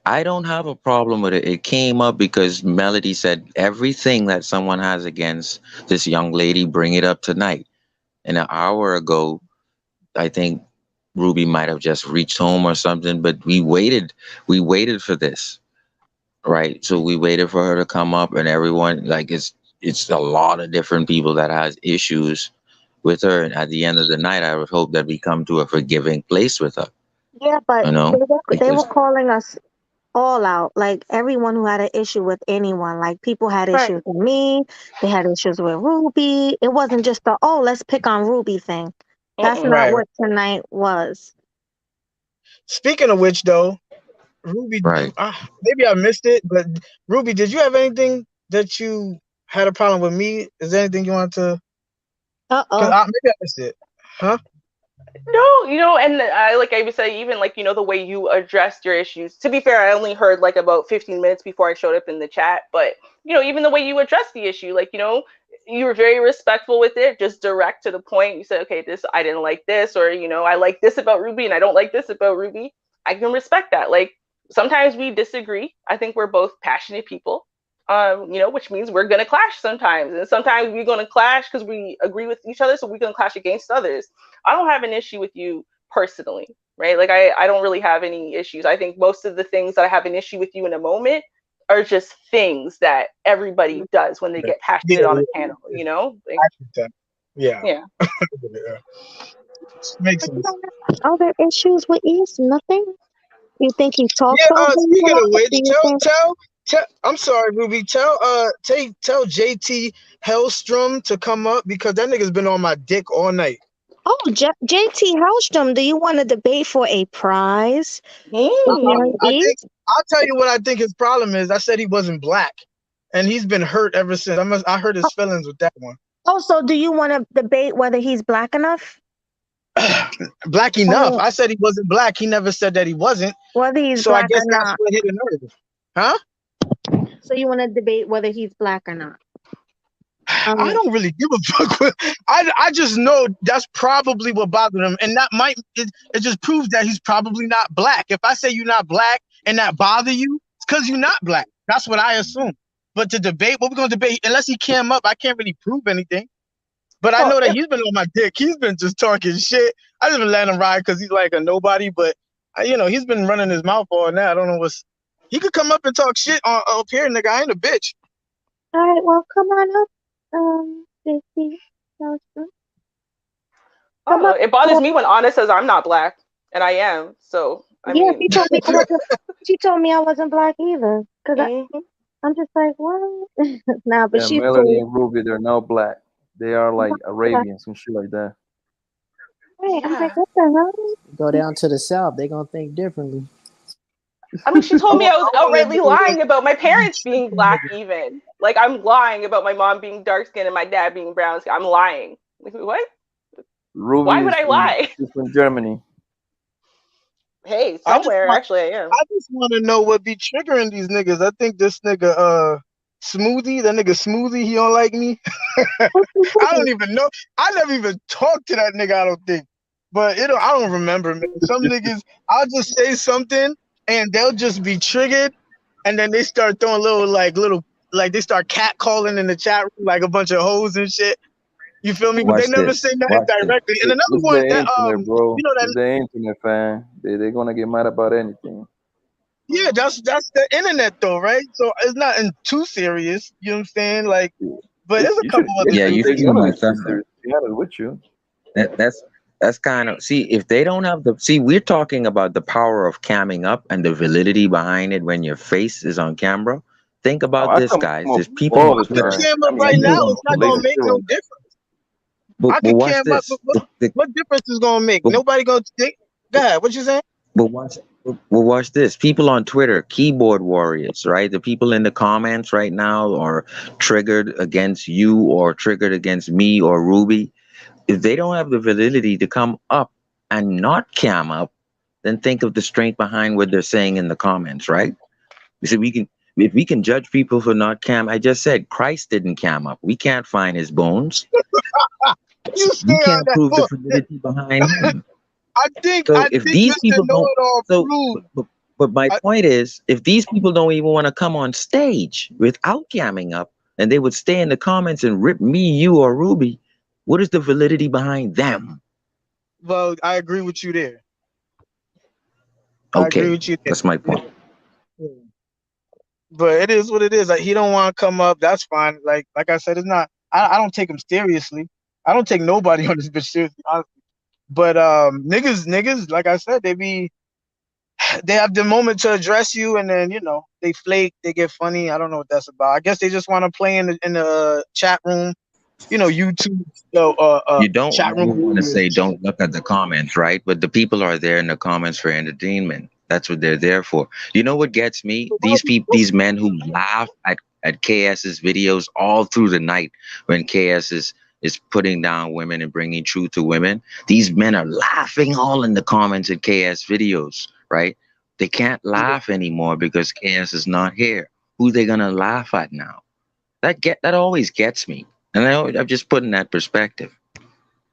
I don't have a problem with it. It came up because Melody said everything that someone has against this young lady, bring it up tonight. And an hour ago, I think Ruby might have just reached home or something. But we waited. We waited for this, right? So we waited for her to come up, and everyone like it's a lot of different people that has issues with her. And at the end of the night, I would hope that we come to a forgiving place with her. Yeah, but You know, they were because calling us all out, like everyone who had an issue with anyone. Like people had Right. issues with me, they had issues with Ruby. It wasn't just the oh, let's pick on Ruby thing. That's not Right. what tonight was. Speaking of which, though, Ruby, right. maybe I missed it, but Ruby, did you have anything that you had a problem with me? Is there anything you want to? Because Uh-oh. maybe I missed it. Huh? No, and I like I would say even like the way you addressed your issues. To be fair, I only heard like about 15 minutes before I showed up in the chat, but even the way you addressed the issue, like you were very respectful with it, just direct to the point. You said, okay, this I didn't like this, or I like this about Ruby and I don't like this about Ruby. I can respect that. Like sometimes we disagree. I think we're both passionate people. Which means we're gonna clash sometimes, and sometimes we're gonna clash because we agree with each other, so we're gonna clash against others. I don't have an issue with you personally, right? Like I don't really have any issues. I think most of the things that I have an issue with you in a moment are just things that everybody does when they get Yeah, passionate on a yeah, panel, yeah. Like, I think that. Yeah. yeah. Yeah. Makes But you sense. don't have other issues with East? Nothing? You think he talks Yeah. over you a Speaking of lot? Do which, you think tell. I'm sorry, Ruby. Tell JT Hellstrom to come up because that nigga's been on my dick all night. oh, JT Hellstrom, do you want to debate for a prize? Young I think East? I'll tell you what I think his problem is. I said he wasn't black, and he's been hurt ever since. I hurt his feelings with that one. Oh, so do you want to debate whether he's black enough? Black enough. I said he wasn't black. He never said that he wasn't. Whether he's So I black or guess that's not. what hit a nerve. Huh? So you want to debate whether he's black or not? I don't really give a fuck. I just know that's probably what bothered him, and that it just proves that he's probably not black. If I say you're not black and that bother you, it's because you're not black. That's what I assume. But to debate, what we're gonna debate, unless he came up, I can't really prove anything. But I know that he's been on my dick. He's been just talking shit. I just been letting him ride because he's like a nobody. But he's been running his mouth all now. I don't know what's. He could come up and talk shit up here, nigga. I ain't a bitch. All right, well, come on up. JT Hellstrom. I don't know. It bothers me when Anna says I'm not black, and I am. So I mean, she told me I wasn't. She told me I wasn't black either. I'm just like, what? Nah, but Yeah, she's Melody cool. and Ruby, they're not black. They are like Arabians and shit like that. Hey, I'm like, what the hell? Go down to the south, they gonna think differently. I mean, she told me I was outrightly lying about my parents being black. Even like I'm lying about my mom being dark skinned and my dad being brown skin. I'm lying. Like, what? Ruby Why would I lie? is from Germany. Hey, somewhere actually I am. I just want to know what be triggering these niggas. I think this nigga Smoothie, that nigga Smoothie, he don't like me. I don't even know. I never even talked to that nigga, I don't think. But I don't remember, man. Some niggas, I'll just say something and they'll just be triggered, and then they start throwing like they start catcalling in the chat room like a bunch of hoes and shit. You feel me? But they Watch never say this. nothing Watch this. directly. And another It's one the that internet, bro. you know that It's the internet, fam. They're gonna get mad about anything. yeah, that's the internet though, right? So it's not too serious. You know what I'm saying? Like, but there's a You should couple other Yeah, you things. take steal none of my this shit thunder. serious. To be honest with you. That's kind of, see, if they don't have the, see, we're talking about the power of camming up and the validity behind it when your face is on camera. Think Oh, about I this, come guys. up There's people all on the The Twitter. time. cam I up mean, I right use now, People on it's not Twitter. gonna laser make no zero. difference. But I could watch cam up, this. what difference is gonna make? But, Nobody gonna take. Go ahead. What you saying? but watch this. People on Twitter, keyboard warriors, right? The people in the comments right now are triggered against you or triggered against me or Ruby. If they don't have the validity to come up and not cam up, then think of the strength behind what they're saying in the comments, right? You see, if we can judge people for not cam, I just said Christ didn't cam up. We can't find his bones. You stay We on can't that prove the book. validity behind him. I think So if these Mr. people Know don't, It All so proved. but my I, point is, if these people don't even want to come on stage without camming up, and they would stay in the comments and rip me, you, or Ruby, what is the validity behind them? well, I agree with you there. I agree Okay, with you there. that's my point. Yeah. But it is what it is. Like he don't want to come up. That's fine. Like I said, it's not. I don't take him seriously. I don't take nobody on this bitch seriously. But niggas, like I said, they have the moment to address you, and then they flake, they get funny. I don't know what that's about. I guess they just want to play in the chat room, YouTube, You don't chat room ever want to warriors say and shit. don't look at the comments, right? But the people are there in the comments for entertainment. That's what they're there for. You know what gets me? So These people, these men who laugh at KS's videos all through the night when KS is putting down women and bringing truth to women. These men are laughing all in the comments at KS videos, right? They can't laugh anymore because KS is not here. Who they gonna laugh at now? That always gets me, and I'm just putting that perspective.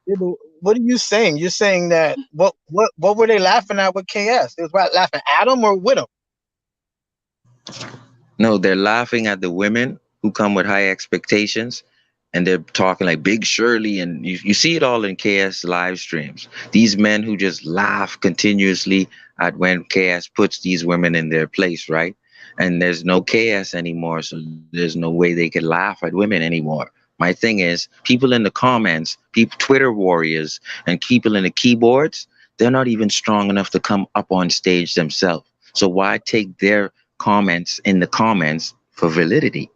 Yeah, but what are you saying? You're saying that what were they laughing at with KS? They was laughing at him or with him? No, they're laughing at the women who come with high expectations, and they're talking like Big Shirley, and you see it all in KS live streams. These men who just laugh continuously at when KS puts these women in their place, right? And there's no KS anymore, so there's no way they could laugh at women anymore. My thing is, people in the comments, people, Twitter warriors, and people in the keyboards, they're not even strong enough to come up on stage themselves. So why take their comments in the comments for validity?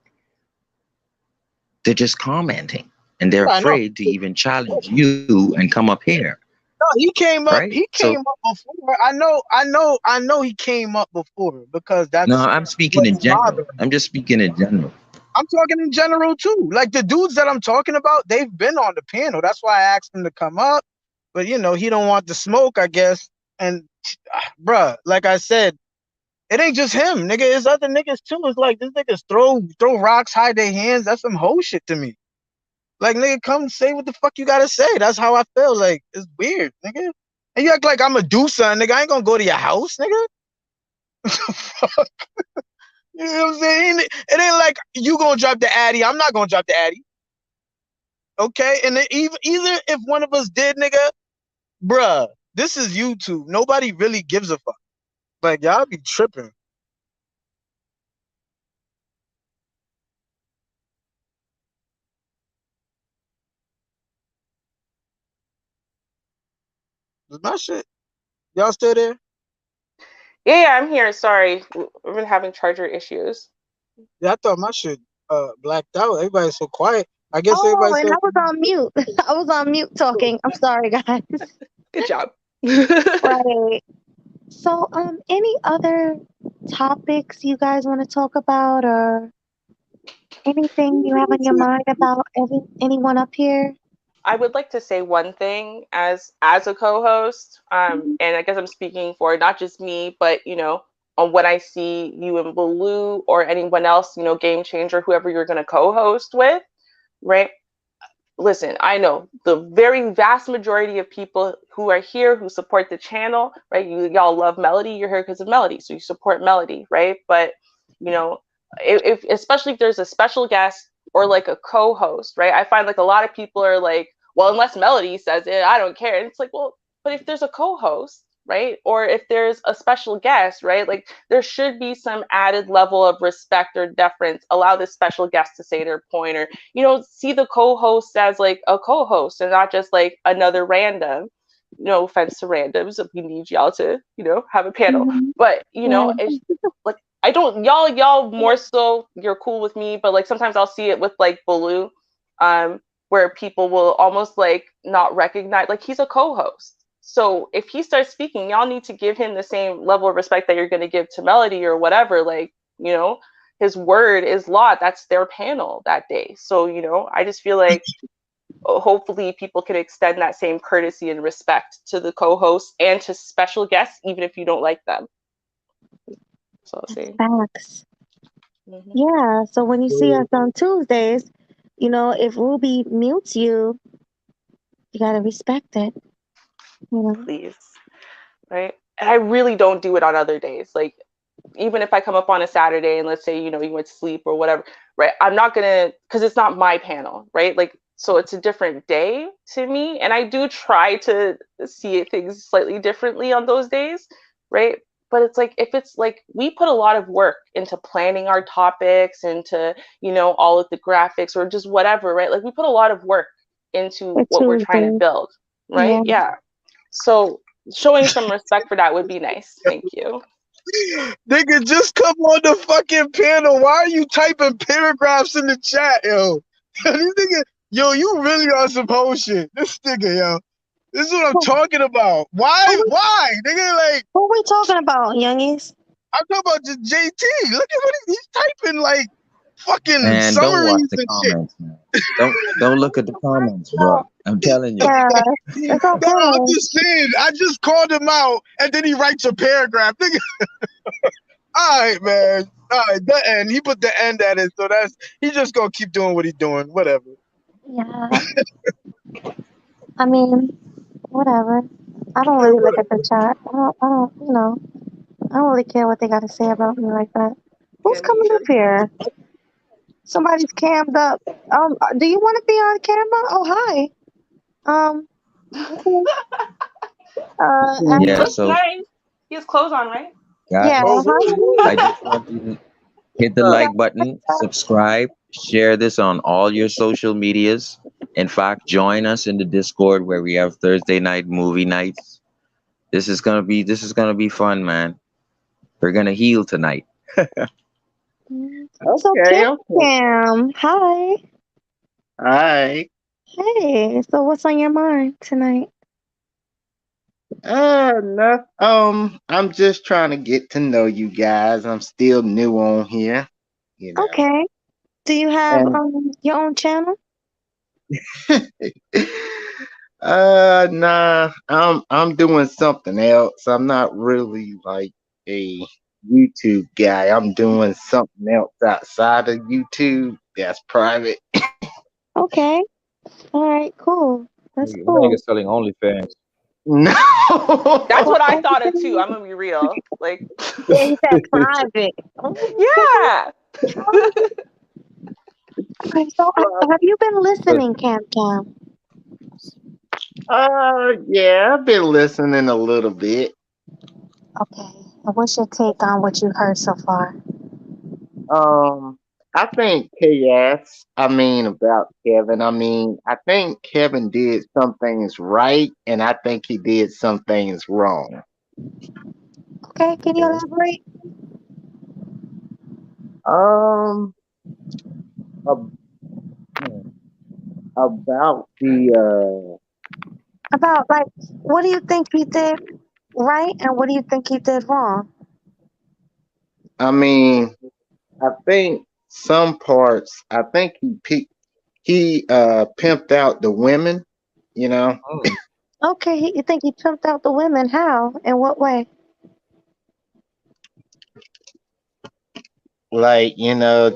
They're just commenting, and they're I know. afraid to even challenge you and come up here, No, he came up. right? He So came up before. I know. He came up before because no, that's I'm speaking what's in general. bothering. I'm just speaking in general. I'm talking in general too. Like the dudes that I'm talking about, they've been on the panel. That's why I asked him to come up. But he don't want the smoke, I guess. And bruh, like I said, it ain't just him, nigga. It's other niggas too. It's like these niggas throw rocks, hide their hands. That's some hoe shit to me. Like nigga, come say what the fuck you gotta say. That's how I feel. Like it's weird, nigga. And you act like I'ma do something, nigga. I ain't gonna go to your house, nigga. You know what I'm saying? It ain't like you gonna drop the addy. I'm not gonna drop the addy. Okay? And then either if one of us did, nigga, bruh, this is YouTube. Nobody really gives a fuck. Like y'all be tripping. Is my shit? Y'all still there? Yeah, I'm here. Sorry, we've been having charger issues. Yeah, I thought my shit blacked out. Everybody's so quiet. I guess Oh, everybody and said I was on mute. I was on mute talking. I'm sorry, guys. Good job. Right. So, any other topics you guys want to talk about, or anything you have on your mind about anyone up here? I would like to say one thing as a co-host, and I guess I'm speaking for not just me, but when I see you and Blue or anyone else, Game Changer, whoever you're going to co-host with, right? Listen, I know the very vast majority of people who are here who support the channel, right? Y'all love Melody. You're here because of Melody, so you support Melody, right? But if especially if there's a special guest or like a co-host, right? I find like a lot of people are like, well, unless Melody says it, I don't care. And it's like, well, but if there's a co-host, right? Or if there's a special guest, right? Like there should be some added level of respect or deference. Allow this special guest to say their point, or see the co-host as like a co-host and not just like another random. No offense to randoms, if we need y'all to, have a panel. Mhm. But Yeah. it's like I don't y'all more so you're cool with me, but like sometimes I'll see it with like Baloo, where people will almost like not recognize, like he's a co-host. So if he starts speaking, y'all need to give him the same level of respect that you're going to give to Melody or whatever. Like, his word is law. That's their panel that day. So, I just feel like hopefully people can extend that same courtesy and respect to the co-hosts and to special guests, even if you don't like them. So I'll say. Facts. Yeah. So when you see us on Tuesdays, if Ruby mutes you, you gotta respect it. Please. Right? And I really don't do it on other days. Like, even if I come up on a Saturday and let's say, you went to sleep or whatever, right? I'm not gonna, because it's not my panel, right? Like, so it's a different day to me. And I do try to see things slightly differently on those days, right? But it's like, if it's like, we put a lot of work into planning our topics, into, all of the graphics or just whatever, right? Like, we put a lot of work into what we're trying to build, right? Yeah. So showing some respect for that would be nice. Thank you. Nigga, just come on the fucking panel. Why are you typing paragraphs in the chat, yo? This nigga, yo, you really on some whole shit. This nigga, yo. This is what I'm talking about. Why? Nigga, like. What we talking about, youngies? I'm talking about just JT. Look at what he's typing, like fucking And don't watch summaries the and comments, man. Don't look at the comments, bro. I'm telling you. Yeah, it's No, okay. I'm just saying. I just called him out, and then he writes a paragraph. Nigga. All right, man. All right, the end. He put the end at it, so he's just gonna keep doing what he's doing. Whatever. Yeah. I mean, whatever. I don't really look at the chat. I don't really care what they got to say about me like that. Who's coming up here? Somebody's cammed up. Do you want to be on camera? Oh, hi. He Yeah, looks so nice. He has clothes on, right? Yeah. guys, Hi. I just want you to hit the like button, subscribe, share this on all your social medias. In fact, join us in the Discord where we have Thursday night movie nights. This is gonna be fun, man. We're gonna heal tonight. So Cam, hi. Hi. Hey. So what's on your mind tonight? No, I'm just trying to get to know you guys. I'm still new on here, Okay. Do you have And your own channel? nah, I'm doing something else. I'm not really like a YouTube guy. I'm doing something else outside of YouTube that's private. Okay. All right. Cool. That's You cool. niggas selling OnlyFans. No. That's what I thought of too. I'm gonna be real. Like, Yeah, he said private. yeah. Okay, so have you been listening, Cam? Yeah, I've been listening a little bit. Okay. And what's your take on what you heard so far? I think about Kevin. I think Kevin did some things right, and I think he did some things wrong. Okay, can you elaborate? Um, about the About like, what do you think he did right, and what do you think he did wrong? I think some parts. I think he pimped out the women. You know. Okay, you think he pimped out the women? How? In what way? like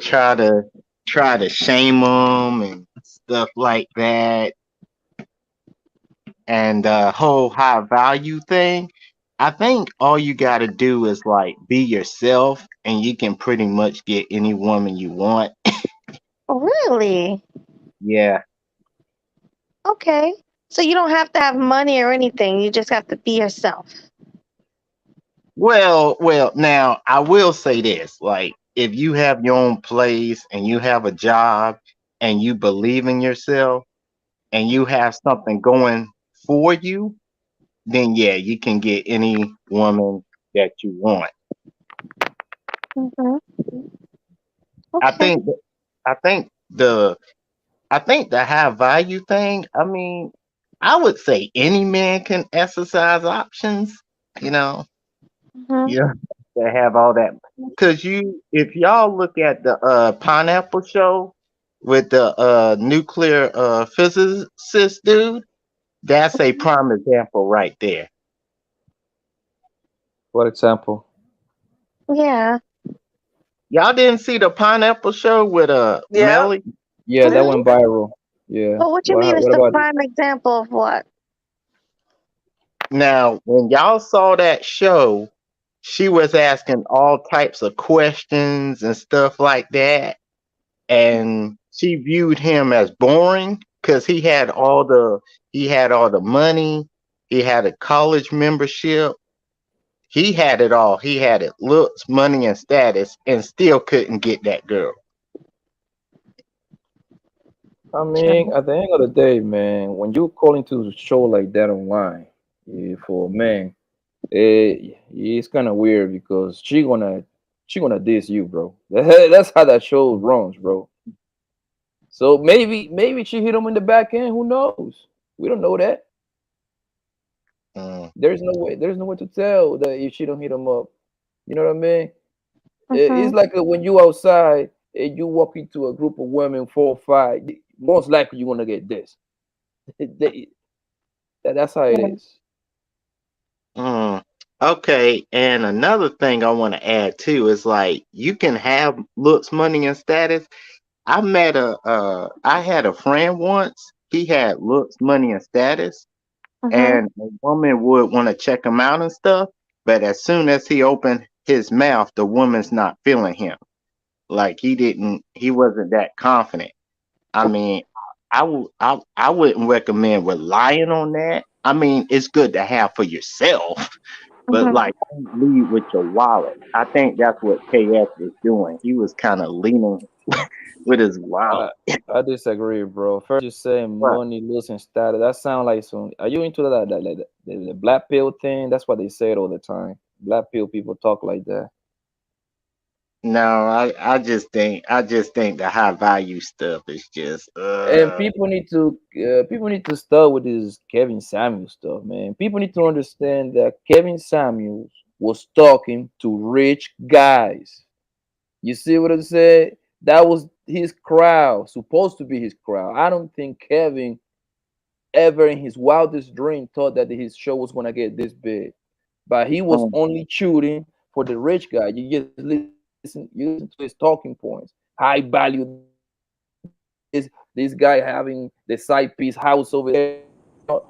try to shame them and stuff like that, and the whole high value thing. I think all you got to do is like be yourself, and you can pretty much get any woman you want. Really? Yeah. Okay. So you don't have to have money or anything. You just have to be yourself. Well. Now I will say this: like, if you have your own place and you have a job and you believe in yourself and you have something going for you, then yeah, you can get any woman that you want. Hmm. I Okay. think I think the I think the high value thing, I mean, I would say any man can exercise options, you know. Hmm. Yeah. They have all that. Cause if y'all look at the pineapple show with the nuclear physicist dude, that's a prime example right there. For example, Yeah. Y'all didn't see the pineapple show with Yep. Melly? yeah, that went viral. Yeah. But what you mean is What the about it? prime example of what? Now, when y'all saw that show, she was asking all types of questions and stuff like that, and she viewed him as boring because he had all the money, he had a college membership, he had it all. He had it looks, money, and status, and still couldn't get that girl. I mean, at the end of the day, man, when you call into a show like that online, for men, it's kind of weird because she gonna diss you, bro. That's how that show runs, bro. So maybe she hit him in the back end. Who knows? We don't know that. Mm. There's no way to tell that if she don't hit him up. You know what I mean? Hmm. It's like when you outside and you walk into a group of women, 4 or 5. Most likely you're gonna get this. They- that's how it is. Mm. Okay, and another thing I want to add too is like you can have looks, money, and status. I had a friend once. He had looks, money, and status, Hmm. and a woman would want to check him out and stuff. But as soon as he opened his mouth, the woman's not feeling him. Like he wasn't that confident. I mean, I wouldn't recommend relying on that. I mean, it's good to have for yourself, but Hmm. like don't lead with your wallet. I think that's what KS was doing. He was kind of leaning with his I wallet. I disagree, bro. First you say But money, losing status. That sound like some. Are you into that like the black pill thing? That's what they say it all the time. Black pill people talk like that. no, I just think the high value stuff is just And people need to start with this Kevin Samuel stuff, man. People need to understand that Kevin Samuels was talking to rich guys. You see what I said? That was his crowd, supposed to be his crowd. I don't think Kevin ever in his wildest dream thought that his show was gonna get this big. But he was mm, only shooting for the rich guy. You listen to his talking points. High value this guy having the side piece house over there.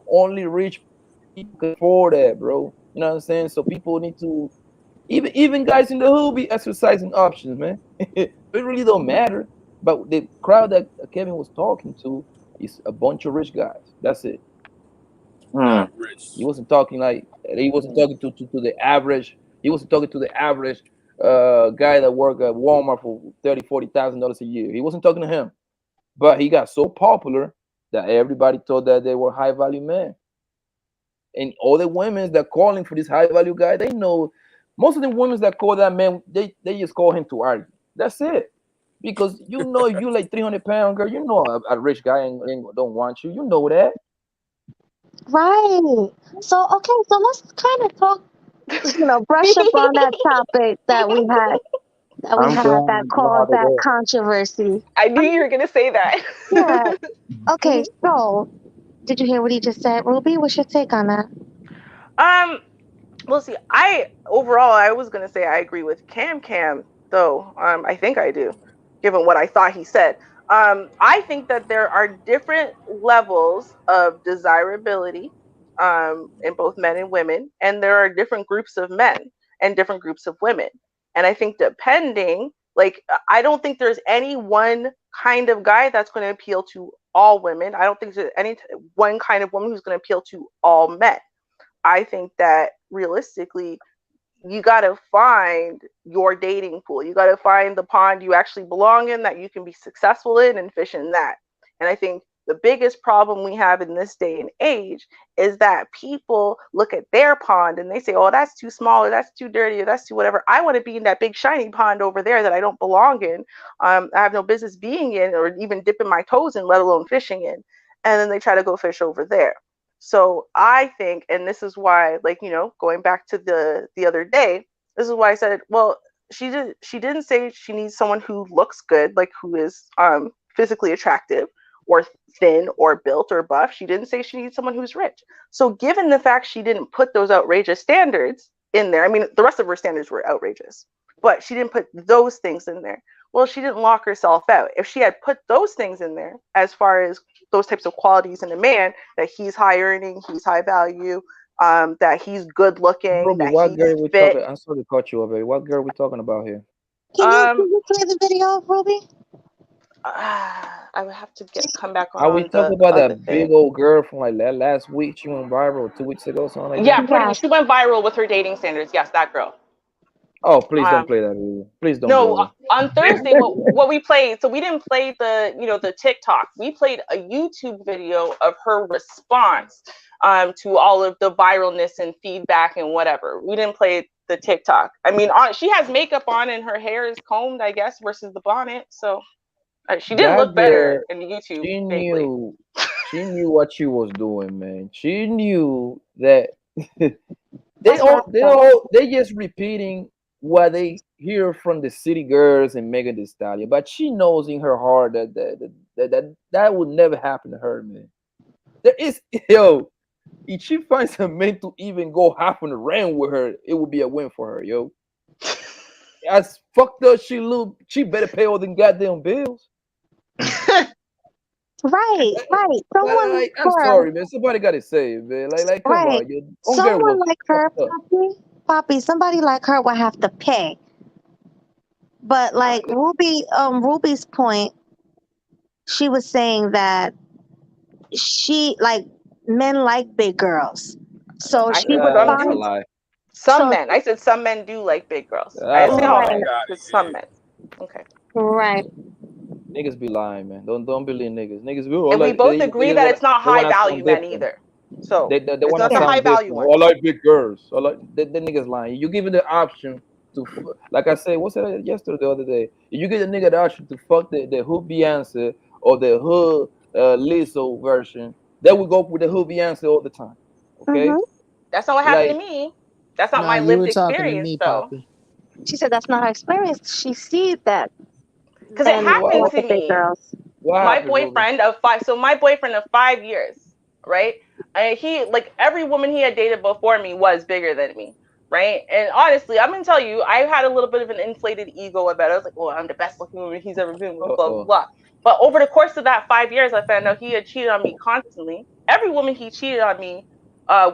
Only rich people can afford that, bro. You know what I'm saying? So people need to even guys in the hood be exercising options, man. It really don't matter. But the crowd that Kevin was talking to is a bunch of rich guys. That's it. mm, He wasn't talking to the average. He wasn't talking to the average guy that worked at Walmart for 30, $40,000 a year. He wasn't talking to him. But he got so popular that everybody thought that they were high value men. And all the women that calling for this high value guy, they know most of the women that call that man, they just call him to argue. That's it. Because if you like 300 pound girl, a rich guy don't want you. You know that. Right. So let's kind of talk, brush up on that topic that we I'm had glad that you caused brought it that up. controversy. I knew you were gonna say that. Yeah. Okay. So did you hear what he just said, Ruby? What's your take on that? um, well, see, I was gonna say I agree with Cam Cam. though. I think I do, given what I thought he said. I think that there are different levels of desirability in both men and women, and there are different groups of men and different groups of women. And I think depending, like, I don't think there's any one kind of guy that's going to appeal to all women. I don't think there's any one kind of woman who's going to appeal to all men. I think that realistically, you got to find your dating pool. You got to find the pond you actually belong in, that you can be successful in, and fish in that. And I think the biggest problem we have in this day and age is that people look at their pond and they say, oh, that's too small, or that's too dirty, or that's too whatever. I want to be in that big shiny pond over there that I don't belong in. I have no business being in, or even dipping my toes in, let alone fishing in. And then they try to go fish over there. So I think, and this is why, like, going back to the other day, this is why I said, well, she didn't say she needs someone who looks good, like who is physically attractive or thin or built or buff. She didn't say she needs someone who's rich. So given the fact she didn't put those outrageous standards in there, I mean, the rest of her standards were outrageous, but she didn't put those things in there. Well, she didn't lock herself out. If she had put those things in there, as far as those types of qualities in a man, that he's high earning, he's high value, that he's good looking, Ruby, that what he's girl we fit. talking? I'm sorry to cut you off, baby. What girl we talking about here? Can you Um, play the video, Ruby? I would have to come back Are we on the talking about other that big thing. old girl from like last week? She went viral 2 weeks ago, something like Yeah, that. pretty. Yes. She went viral with her dating standards. Yes, that girl. Oh, please don't Um, play that, Ruby. Please don't, no, brother. on Thursday, what we played. So we didn't play the TikTok. We played a YouTube video of her response to all of the viralness and feedback and whatever. We didn't play the TikTok. I mean, she has makeup on and her hair is combed, I guess, versus the bonnet. So she did That look better girl, in the YouTube, she thankfully. knew, she knew what she was doing, man. She knew that That's what I thought. they just repeating what they hear from the city girls and Megan Thee Stallion, but she knows in her heart that would never happen to her, man. There is yo, if she finds a man to even go half on the round with her, it would be a win for her, yo. As fucked up she look, she better pay all them goddamn bills. Right, right. But Someone like I'm her, sorry, man. Somebody got to say it, man. Like, come right. on, your own girl Someone was like her, fucked up. Poppy, somebody like her would have to pay. But like Ruby's point, she was saying that she like men like big girls. So I she said would some That's a do. find lie. Some so men. I said some men do like big girls. I didn't That's say a all right, men. lie. I said some men. Okay. right. Niggas be lying, man. Don't believe niggas. Niggas be oh, And we like both agree that it's not they high wanna value sound men different. either. So They it's wanna not the Yeah. high sound value different. Oh, I ones. like big girls. I like the niggas lying. You give it the option to like I said, what's that yesterday the other day? If you get a nigga the option to fuck the hood Beyonce or the hood Lizzo version, they will go with the hood Beyonce all the time. Okay? Mm-hmm. That's not what happened Like to me. That's not Nah, my you lived were talking to experience me, though. Poppy. She said that's not her experience. She sees that Because it men what happened want what, the to big me. girls. what My happened, Ruby? boyfriend of 5, so my boyfriend of 5 years, right? And he, like, every woman he had dated before me was bigger than me, right? And honestly, I'm gonna tell you, I had a little bit of an inflated ego about it. I was like, oh, I'm the best looking woman he's ever been with, blah blah Uh-oh. blah. But over the course of that 5 years, I found out he had cheated on me constantly. Every woman he cheated on me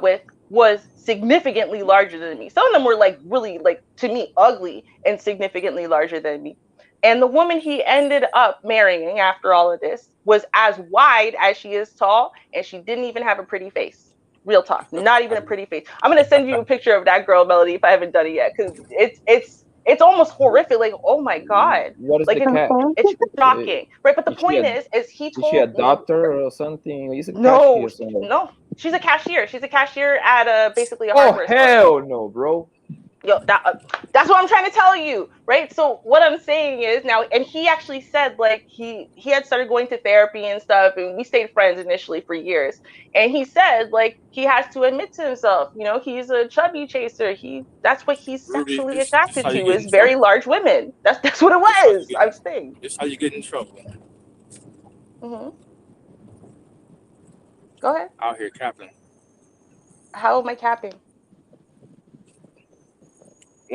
with was significantly larger than me. Some of them were like really, like, to me, ugly and significantly larger than me. And the woman he ended up marrying after all of this was as wide as she is tall, and she didn't even have a pretty face. Real talk, not even a pretty face. I'm gonna send you a picture of that girl, Melody, if I haven't done it yet, because it's almost horrific. Like, oh my god, What is like the catch? it's shocking, right? But the Is she point is he is she a told me doctor or something? He's a no, cashier somewhere. no, she's a cashier. She's a cashier at basically a Oh hardware store. hell no, bro. Yo, that's what I'm trying to tell you, right? So what I'm saying is now, and he actually said, like, he had started going to therapy and stuff, and we stayed friends initially for years. And he said, like, he has to admit to himself, he's a chubby chaser. That's what he's Ruby, sexually this attracted how you to, get is in very trouble. large women. That's what it This how you was. get. I'm saying. This how you get in trouble. Hmm. Go ahead. Out here capping. How am I capping?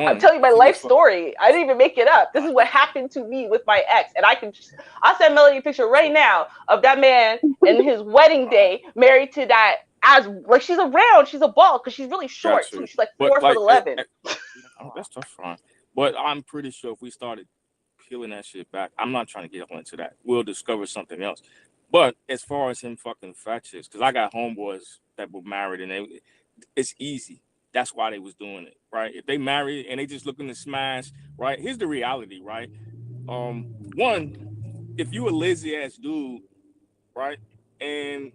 I'm One, telling you my if he life was fucking, story. I didn't even make it up. This is what happened to me with my ex, and I'll send Melody a picture right now of that man and his wedding day, married to that. As like she's around, she's a ball because she's really short got too. you. She's like But 4 foot like, 11. that's fine. But I'm pretty sure if we started peeling that shit back, I'm not trying to get into that. We'll discover something else. But as far as him fucking fat chicks, because I got homeboys that were married and it's easy. That's why they was doing it, right? If they married and they just looking to smash, right? Here's the reality, right? One, if you a lazy ass dude, right, and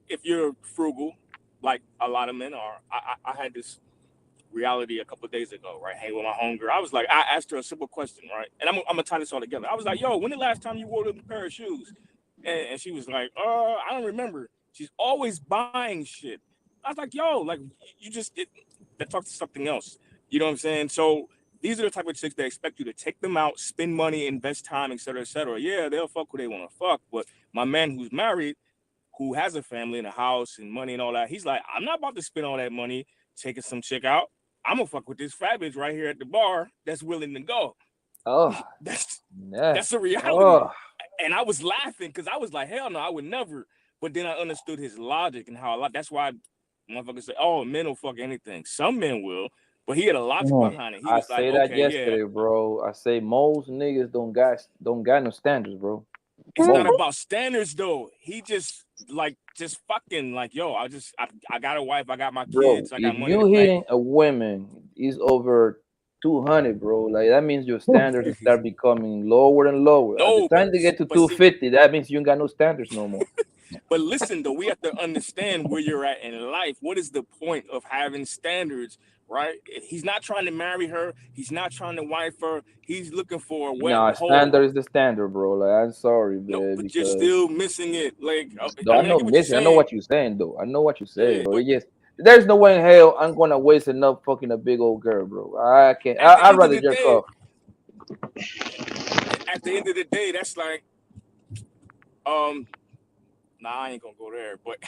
if you're frugal, like a lot of men are, I had this reality a couple of days ago, right? Hang with my homegirl. I was like, I asked her a simple question, right? And I'm gonna tie this all together. I was like, yo, when the last time you wore a pair of shoes? And she was like, I don't remember. She's always buying shit. I was like, yo, like you just that talks to something else. You know what I'm saying? So these are the type of chicks that expect you to take them out, spend money, invest time, et cetera, et cetera. Yeah, they'll fuck who they want to fuck. But my man who's married, who has a family and a house and money and all that, he's like, I'm not about to spend all that money taking some chick out. I'm gonna fuck with this fat bitch right here at the bar that's willing to go. Oh, that's yeah. the reality. Oh. And I was laughing because I was like, hell no, I would never. But then I understood his logic and how a lot. That's why motherfuckers say, oh, men will fuck anything. Some men will, but he had a logic behind it. He I was like, say that okay, yeah. yesterday, bro. I say most niggas don't got no standards, bro. It's Most. not about standards though. He just fucking like, yo, I got a wife, I got my Bro, kids, I if got money. you hitting a woman is over 200, bro, like that means your standards start becoming lower and lower. At the No, time they get to but see, 250, that means you ain't got no standards no more. but listen though, we have to understand where you're at in life. What is the point of having standards, right? He's not trying to marry her. He's not trying to wife her. He's looking for a wet No, hole. standard is the standard, bro. Like I'm sorry, No, man, but you're because still missing it. Like, though I I mean, I know get what you're missing. I know saying. what you're saying, though. I know what you're saying, Yeah, bro. but Yes, there's no way in hell I'm gonna waste enough fucking a big old girl, bro. I can't. at the I'd end of rather the jerk day, off. that's like, nah, I ain't gonna go there. But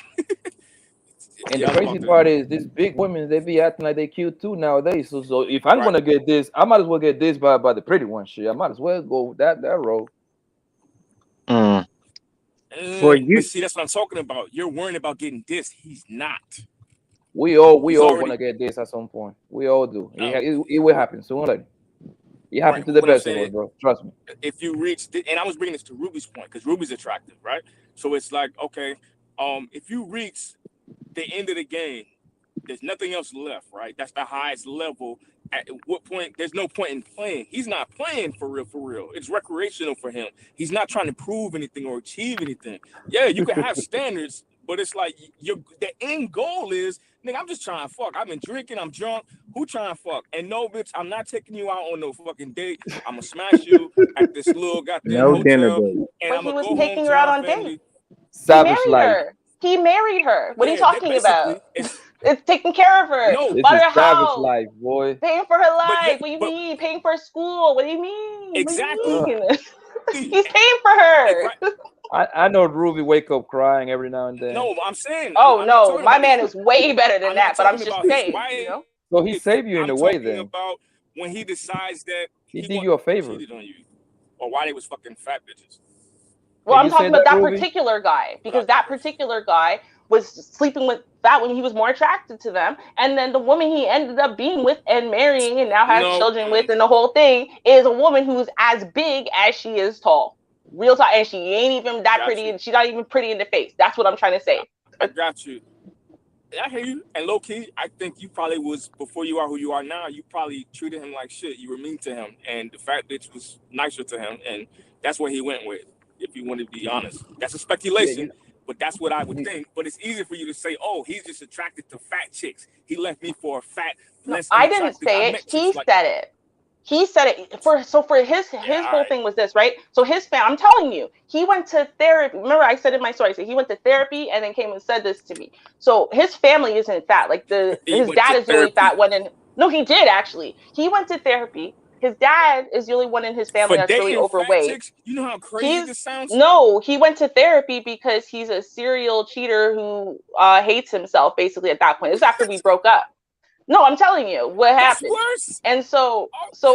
And yeah, the I was crazy about to. part is these big women, they be acting like they cute too nowadays. So if I'm Right. gonna get this, I might as well get this by the pretty one. Shit, I might as well go that road. For But you, see, that's what I'm talking about. You're worrying about getting this. He's not. We all He's already wanna get this at some point. We all do. no, It will happen sooner or later. It right. happens to But the what I'm best of saying us, bro. Trust me. if you reach, and I was bringing this to Ruby's point because Ruby's attractive, right? So it's like, okay, if you reach the end of the game, there's nothing else left, right? That's the highest level. At what point? There's no point in playing. He's not playing for real, for real. It's recreational for him. He's not trying to prove anything or achieve anything. Yeah, you can have standards, but it's like the end goal is, nigga, I'm just trying to fuck. I've been drinking, I'm drunk. Who trying to fuck? And no, bitch, I'm not taking you out on no fucking date. I'm gonna smash you at this little goddamn no dinner hotel, date. and But I'm he gonna was go home, taking her out join on dates. family. He Savage married life. her. He married her. What are you Yeah, that talking about? basically it's It's taking care of her, no, This bought is her a savage house, life, boy. paying for her but yeah, life. What do you mean? Paying for school. What do you mean? What do exactly. you mean? He's paying for her. Right. I know Ruby wake up crying every now and then. No, I'm saying Oh I'm not no, talking my about his. man is way better than I'm not that. But I'm talking just about his saying, you wife. know. So he saved you in I'm a way talking then. about when he decides that He he did you a want favor. cheated on you, or why they was fucking fat bitches. Well, Can I'm you say talking about that, that Ruby? particular guy But I because that digress. particular guy was sleeping with that when he was more attracted to them, and then the woman he ended up being with and marrying and now has No, children with, and the whole thing is a woman who's as big as she is tall, real tall, and she ain't even that got pretty, you. and she's not even pretty in the face. That's what I'm trying to say. I got you. I hear you. And low key, I think you probably was before you are who you are now. You probably treated him like shit. You were mean to him, and the fat bitch was nicer to him, and that's what he went with. If you want to be honest, that's a Yeah, speculation, but that's what I would you think. But it's easy for you to say, "Oh, he's just attracted to fat chicks. He left me for a fat, No, less I didn't unattractive." I say it. met He chicks like, said it. He said it for his yeah, all whole right, thing was this, right? So his fam, I'm telling you, he went to therapy. Remember, I said in my story, I said he went to therapy and then came and said this to me. So his family isn't fat. Like he his went dad to is the only fat therapy one. And no, he did actually. He went to therapy. His dad is the only one in his family for that's really dating fat overweight. chicks. You know how crazy this sounds? He went to therapy because he's a serial cheater who hates himself basically at that point. It was after we broke up. No, I'm telling you what That's happened. worse. And so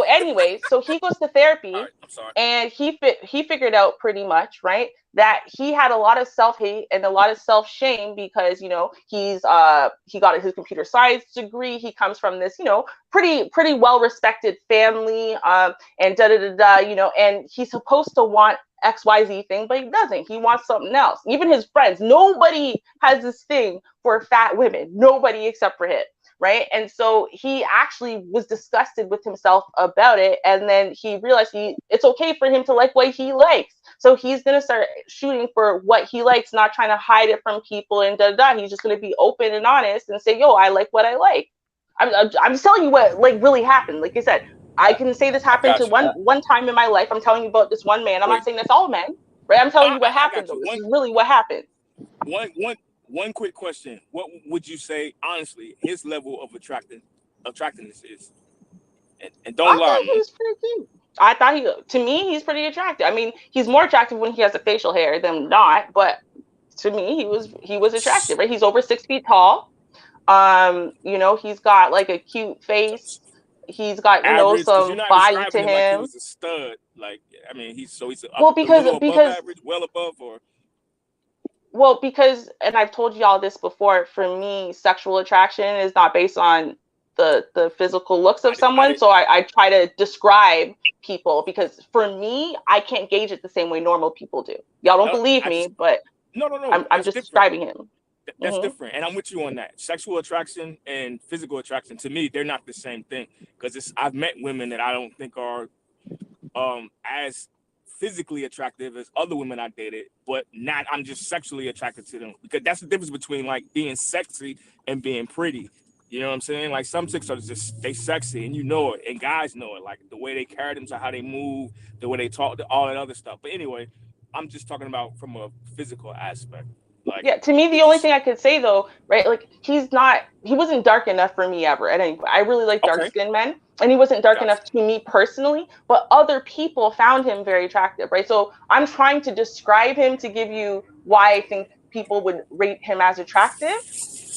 anyway, so he goes to All therapy, right, I'm sorry. and he figured out pretty much, right, that he had a lot of self-hate and a lot of self-shame because, you know, he got his computer science degree. He comes from this, you know, pretty well-respected family, and you know, and he's supposed to want XYZ thing, but he doesn't. He wants something else. Even his friends, nobody has this thing for fat women. Nobody except for him. Right. And so he actually was disgusted with himself about it. And then he realized it's okay for him to like what he likes. So he's going to start shooting for what he likes, not trying to hide it from people and He's just going to be open and honest and say, yo, I like what I like. I'm just telling you what like really happened. Like I said, I can say this I happened to got you. one time in my life. I'm telling you about this one man. I'm not Wait, saying that's all men, right? I'm telling you what I happened got though. you. This is really what happened. One quick question. What would you say, honestly, his level of attractiveness is? And I don't lie, thought he man. was pretty cute. I thought to me, he's pretty attractive. I mean, he's more attractive when he has a facial hair than not, but to me, he was attractive, right? He's over 6 feet tall. You know, he's got like a cute face. He's got, you know, Average, because you're some not body to describing him like he him. was a stud. Like, I mean, he's Well, a little above because average, well above, or Well, because, and I've told y'all this before, for me, sexual attraction is not based on the physical looks of I someone. did. So I try to describe people because for me, I can't gauge it the same way normal people do. Y'all don't believe I me, just but no. I'm That's just different. describing him. That's Hmm. different, and I'm with you on that. Sexual attraction and physical attraction, to me, they're not the same thing. Because I've met women that I don't think are as physically attractive as other women I dated, but not I'm just sexually attracted to them. Because that's the difference between like being sexy and being pretty. You know what I'm saying? Like some chicks are just they sexy and you know it, and guys know it, like the way they carry themselves, how they move, the way they talk, all that other stuff. But anyway, I'm just talking about from a physical aspect. Like Yeah, to me, the only it's thing I could say though, right? Like he wasn't dark enough for me ever. And I really like dark okay, skinned men, and he wasn't dark gotcha. enough to me personally. But other people found him very attractive, right? So I'm trying to describe him to give you why I think people would rate him as attractive.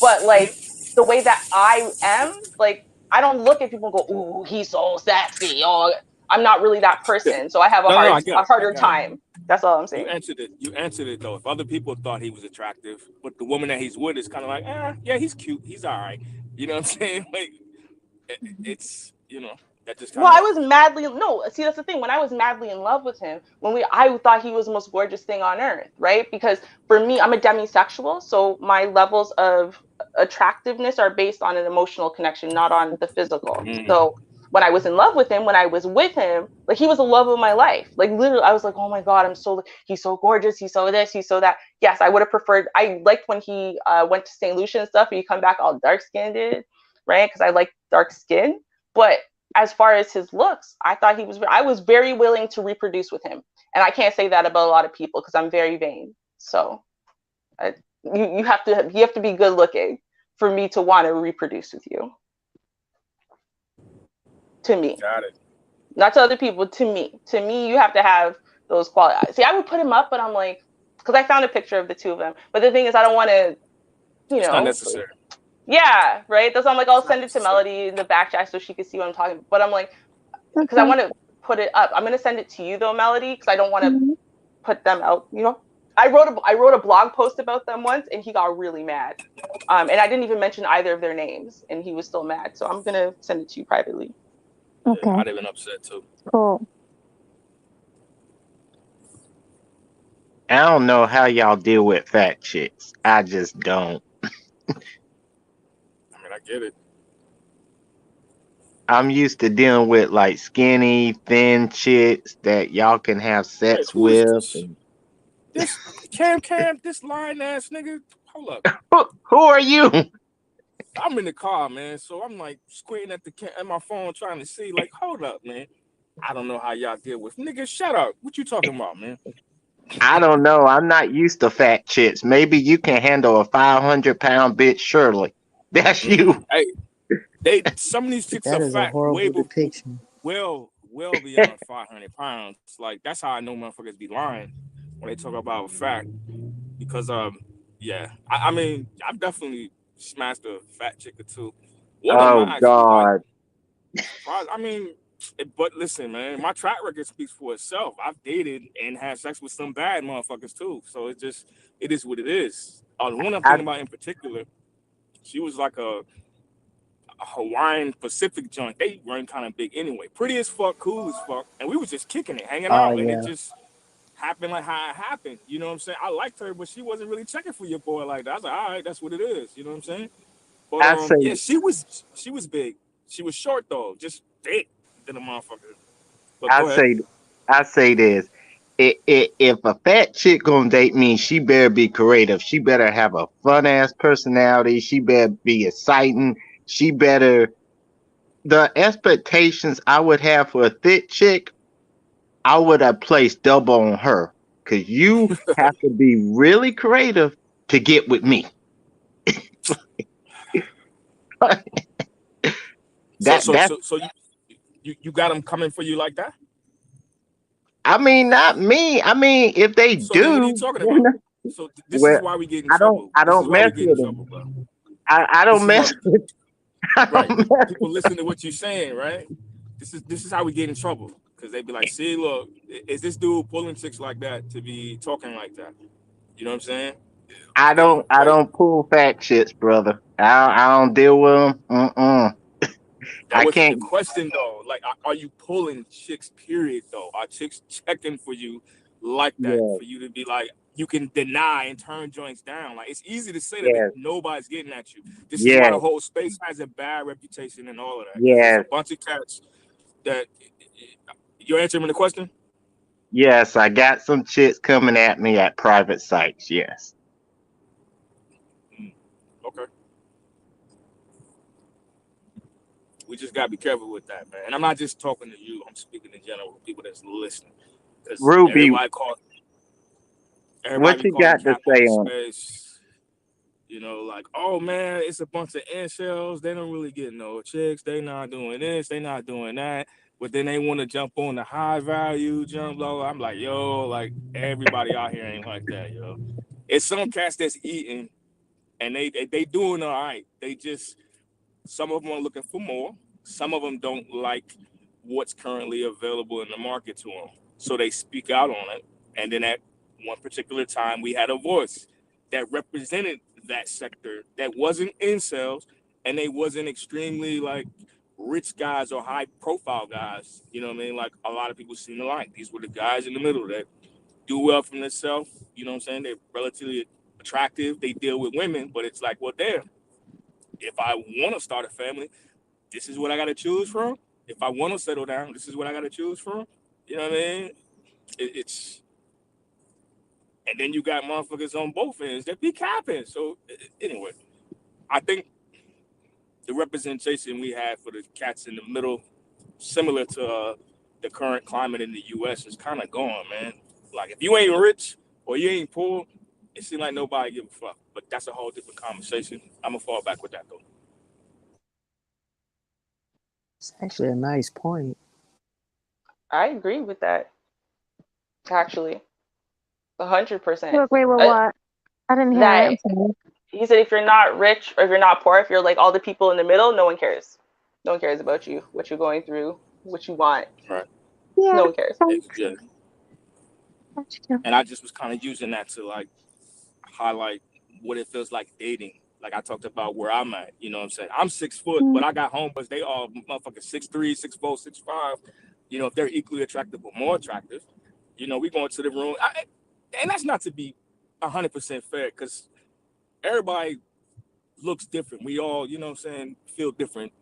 But like the way that I am, like I don't look at people and go, "Ooh, he's so sexy." Oh, I'm not really that person, so I have No, I got a it. I harder got it. time. That's all I'm You saying. answered it. You answered it though. If other people thought he was attractive, but the woman that he's with is kind of like, yeah, he's cute. He's all right. You know what I'm saying? Like, it's that just Well, kind I of was madly no. See, that's the thing. When I was madly in love with him, I thought he was the most gorgeous thing on earth, right? Because for me, I'm a demisexual, so my levels of attractiveness are based on an emotional connection, not on the physical. So when I was in love with him, when I was with him, like he was the love of my life. Like literally, I was like, oh my god, he's so gorgeous, he's so this, he's so that. Yes, I would have preferred. I liked when he went to St. Lucia and stuff. He come back all dark skinned, right? Because I like dark skin, but as far as his looks, I was very willing to reproduce with him. And I can't say that about a lot of people because I'm very vain. So you have to be good looking for me to want to reproduce with you. To me. got it. Not to other people, to me. To me, you have to have those qualities. See, I would put him up, but I'm like, because I found a picture of the two of them. But the thing is, I don't want to, you It's not know, necessary. yeah, right? That's why I'm like, I'll It's not send it to necessary. Melody in the back chat so she can see what I'm talking about. But I'm like, because I Okay. want to put it up. I'm gonna send it to you though, Melody, because I don't want to Mhm. put them out. You know, I wrote a blog post about them once, and he got really mad. And I didn't even mention either of their names, and he was still mad. So I'm gonna send it to you privately. Yeah, Okay. I'd have been upset too. Cool. I don't know how y'all deal with fat chicks. I just don't. I mean, I get it. I'm used to dealing with like skinny, thin chicks that y'all can have Wait, sex who is with. this? And This this lying ass nigga. Hold up. who are you? I'm in the car, man. So I'm like squinting at my phone trying to see. Like, hold up, man. I don't know how y'all deal with nigga. Shut up. What you talking about, man? I don't know. I'm not used to fat chicks. Maybe you can handle a 500-pound bitch, Shirley. That's you. Hey, some of these chicks That are is a fat, horrible depiction. well beyond 500 pounds. Like that's how I know motherfuckers be lying when they talk about fat. Because yeah, I mean I've definitely smashed a fat chick or two. One of them Oh I actually like. God. Surprised. I mean, but listen, man, my track record speaks for itself. I've dated and had sex with some bad motherfuckers too. So it is what it is. The one I'm I thinking about in particular, she was like a Hawaiian Pacific joint. They run kind of big anyway. Pretty as fuck, cool as fuck, and we was just kicking it, hanging Oh out, and it yeah. just happened like how it happened. You know what I'm saying? I liked her, but she wasn't really checking for your boy like that. I was like, all right, that's what it is. You know what I'm saying? But I say yeah, she was big. She was short though, just thick than a motherfucker. But I go ahead. say I say this. If a fat chick gonna date me, she better be creative. She better have a fun ass personality. She better be exciting. She better the expectations I would have for a thick chick, I would have placed double on her. Cause you have to be really creative to get with me. So that so that's so so you got them coming for you like that? I mean not me. I mean if they So then what are you do, talking about? So this is well why we get in I don't trouble. I This is don't why we mess get in with them. trouble, bro. I This don't is why mess we with I right. don't mess People listen to what you're saying, right? This is how we get in trouble because they be like, see, look, is this dude pulling chicks like that to be talking like that? You know what I'm saying? I Wait, don't pull fat shits, brother. I don't deal with them. that I wasn't the can't. question though. Like, are you pulling chicks? Period. Though, are chicks checking for you like that? Yeah, For you to be like, you can deny and turn joints down. Like, it's easy to say that, but yeah, nobody's getting at you. This is why yeah, the whole space has a bad reputation and all of that because there's yeah. a bunch of cats that. You're answering the question. Yes, I got some chicks coming at me at private sites. Yes. Mm, okay. We just gotta be careful with that, man. And I'm not just talking to you. I'm speaking in general, people that's listening, because Ruby, everybody what be you calling got to cap on say the on it? space. You know, like, oh man, it's a bunch of incels. They don't really get no chicks. They not doing this. They not doing that. But then they want to jump on the high value jump low. I'm like, yo, like everybody out here ain't like that, yo. It's some cats that's eating and they doing all right. They just some of them are looking for more. Some of them don't like what's currently available in the market to them. So they speak out on it. And then at one particular time, we had a voice that represented that sector that wasn't incels and they wasn't extremely like rich guys or high profile guys. You know what I mean? Like a lot of people seem to like. These were the guys in the middle that do well for themselves. You know what I'm saying? They're relatively attractive. They deal with women, but it's like, well, damn, if I want to start a family, this is what I got to choose from. If I want to settle down, this is what I got to choose from. You know what I mean? It's and then you got motherfuckers on both ends that be capping. So anyway, I think the representation we have for the cats in the middle, similar to the current climate in the U.S., is kind of gone, man. Like if you ain't rich or you ain't poor, it seems like nobody give a fuck. But that's a whole different conversation. I'm gonna fall back with that though. It's actually a nice point. I agree with that. Actually, 100%. You agree with what? I didn't hear it. I'm That sorry. he said, if you're not rich or if you're not poor, if you're like all the people in the middle, no one cares. No one cares about you, what you're going through, what you want. Right. Yeah, No one cares. Yeah. that's true. And I just was kind of using that to like highlight what it feels like dating. Like I talked about where I'm at. You know what I'm saying? I'm 6 foot, Mm, but I got homeboys. They all motherfucking 6'3", 6'4", 6'5". You know, if they're equally attractive or more attractive, you know, we going to the room. And that's not to be 100% fair because everybody looks different. We all, you know what I'm saying, feel different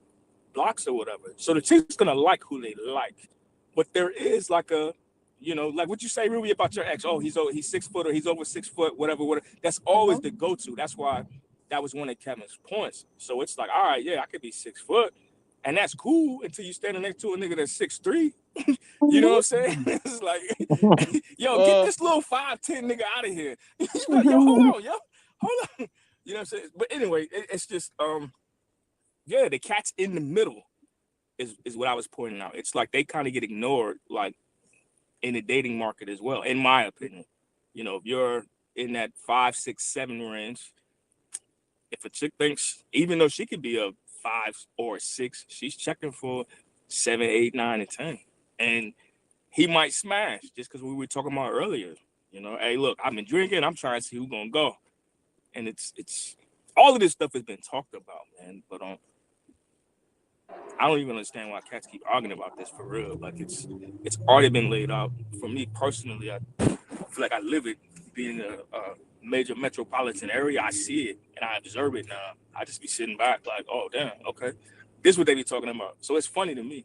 blocks or whatever. So the chick's gonna like who they like. But there is like a, you know, like what you say, Ruby, about your ex. Oh, he's 6 foot or he's over 6 foot, whatever, whatever. That's always the go-to. That's why that was one of Kevin's points. So it's like, all right, yeah, I could be 6 foot, and that's cool until you standing next to a nigga that's 6'3". You know what I'm saying? It's like, yo, get this little 5'10" nigga out of here. Like, yo, hold on, yo, hold on. You know what I'm saying? But anyway, it's just yeah, the cat's in the middle is what I was pointing out. It's like they kind of get ignored, like in the dating market as well, in my opinion. You know, if you're in that 5, 6, 7 range, if a chick thinks, even though she could be a 5 or 6. She's checking for 7, 8, 9, and 10. And he might smash just because we were talking about earlier. You know, hey, look, I've been drinking. I'm trying to see who's gonna go. And it's all of this stuff has been talked about, man. But I don't even understand why cats keep arguing about this for real. Like it's already been laid out. For me personally, I feel like I live it. Being a major metropolitan area, I see it and I observe it now. I just be sitting back like, oh damn, okay, this is what they be talking about. So it's funny to me.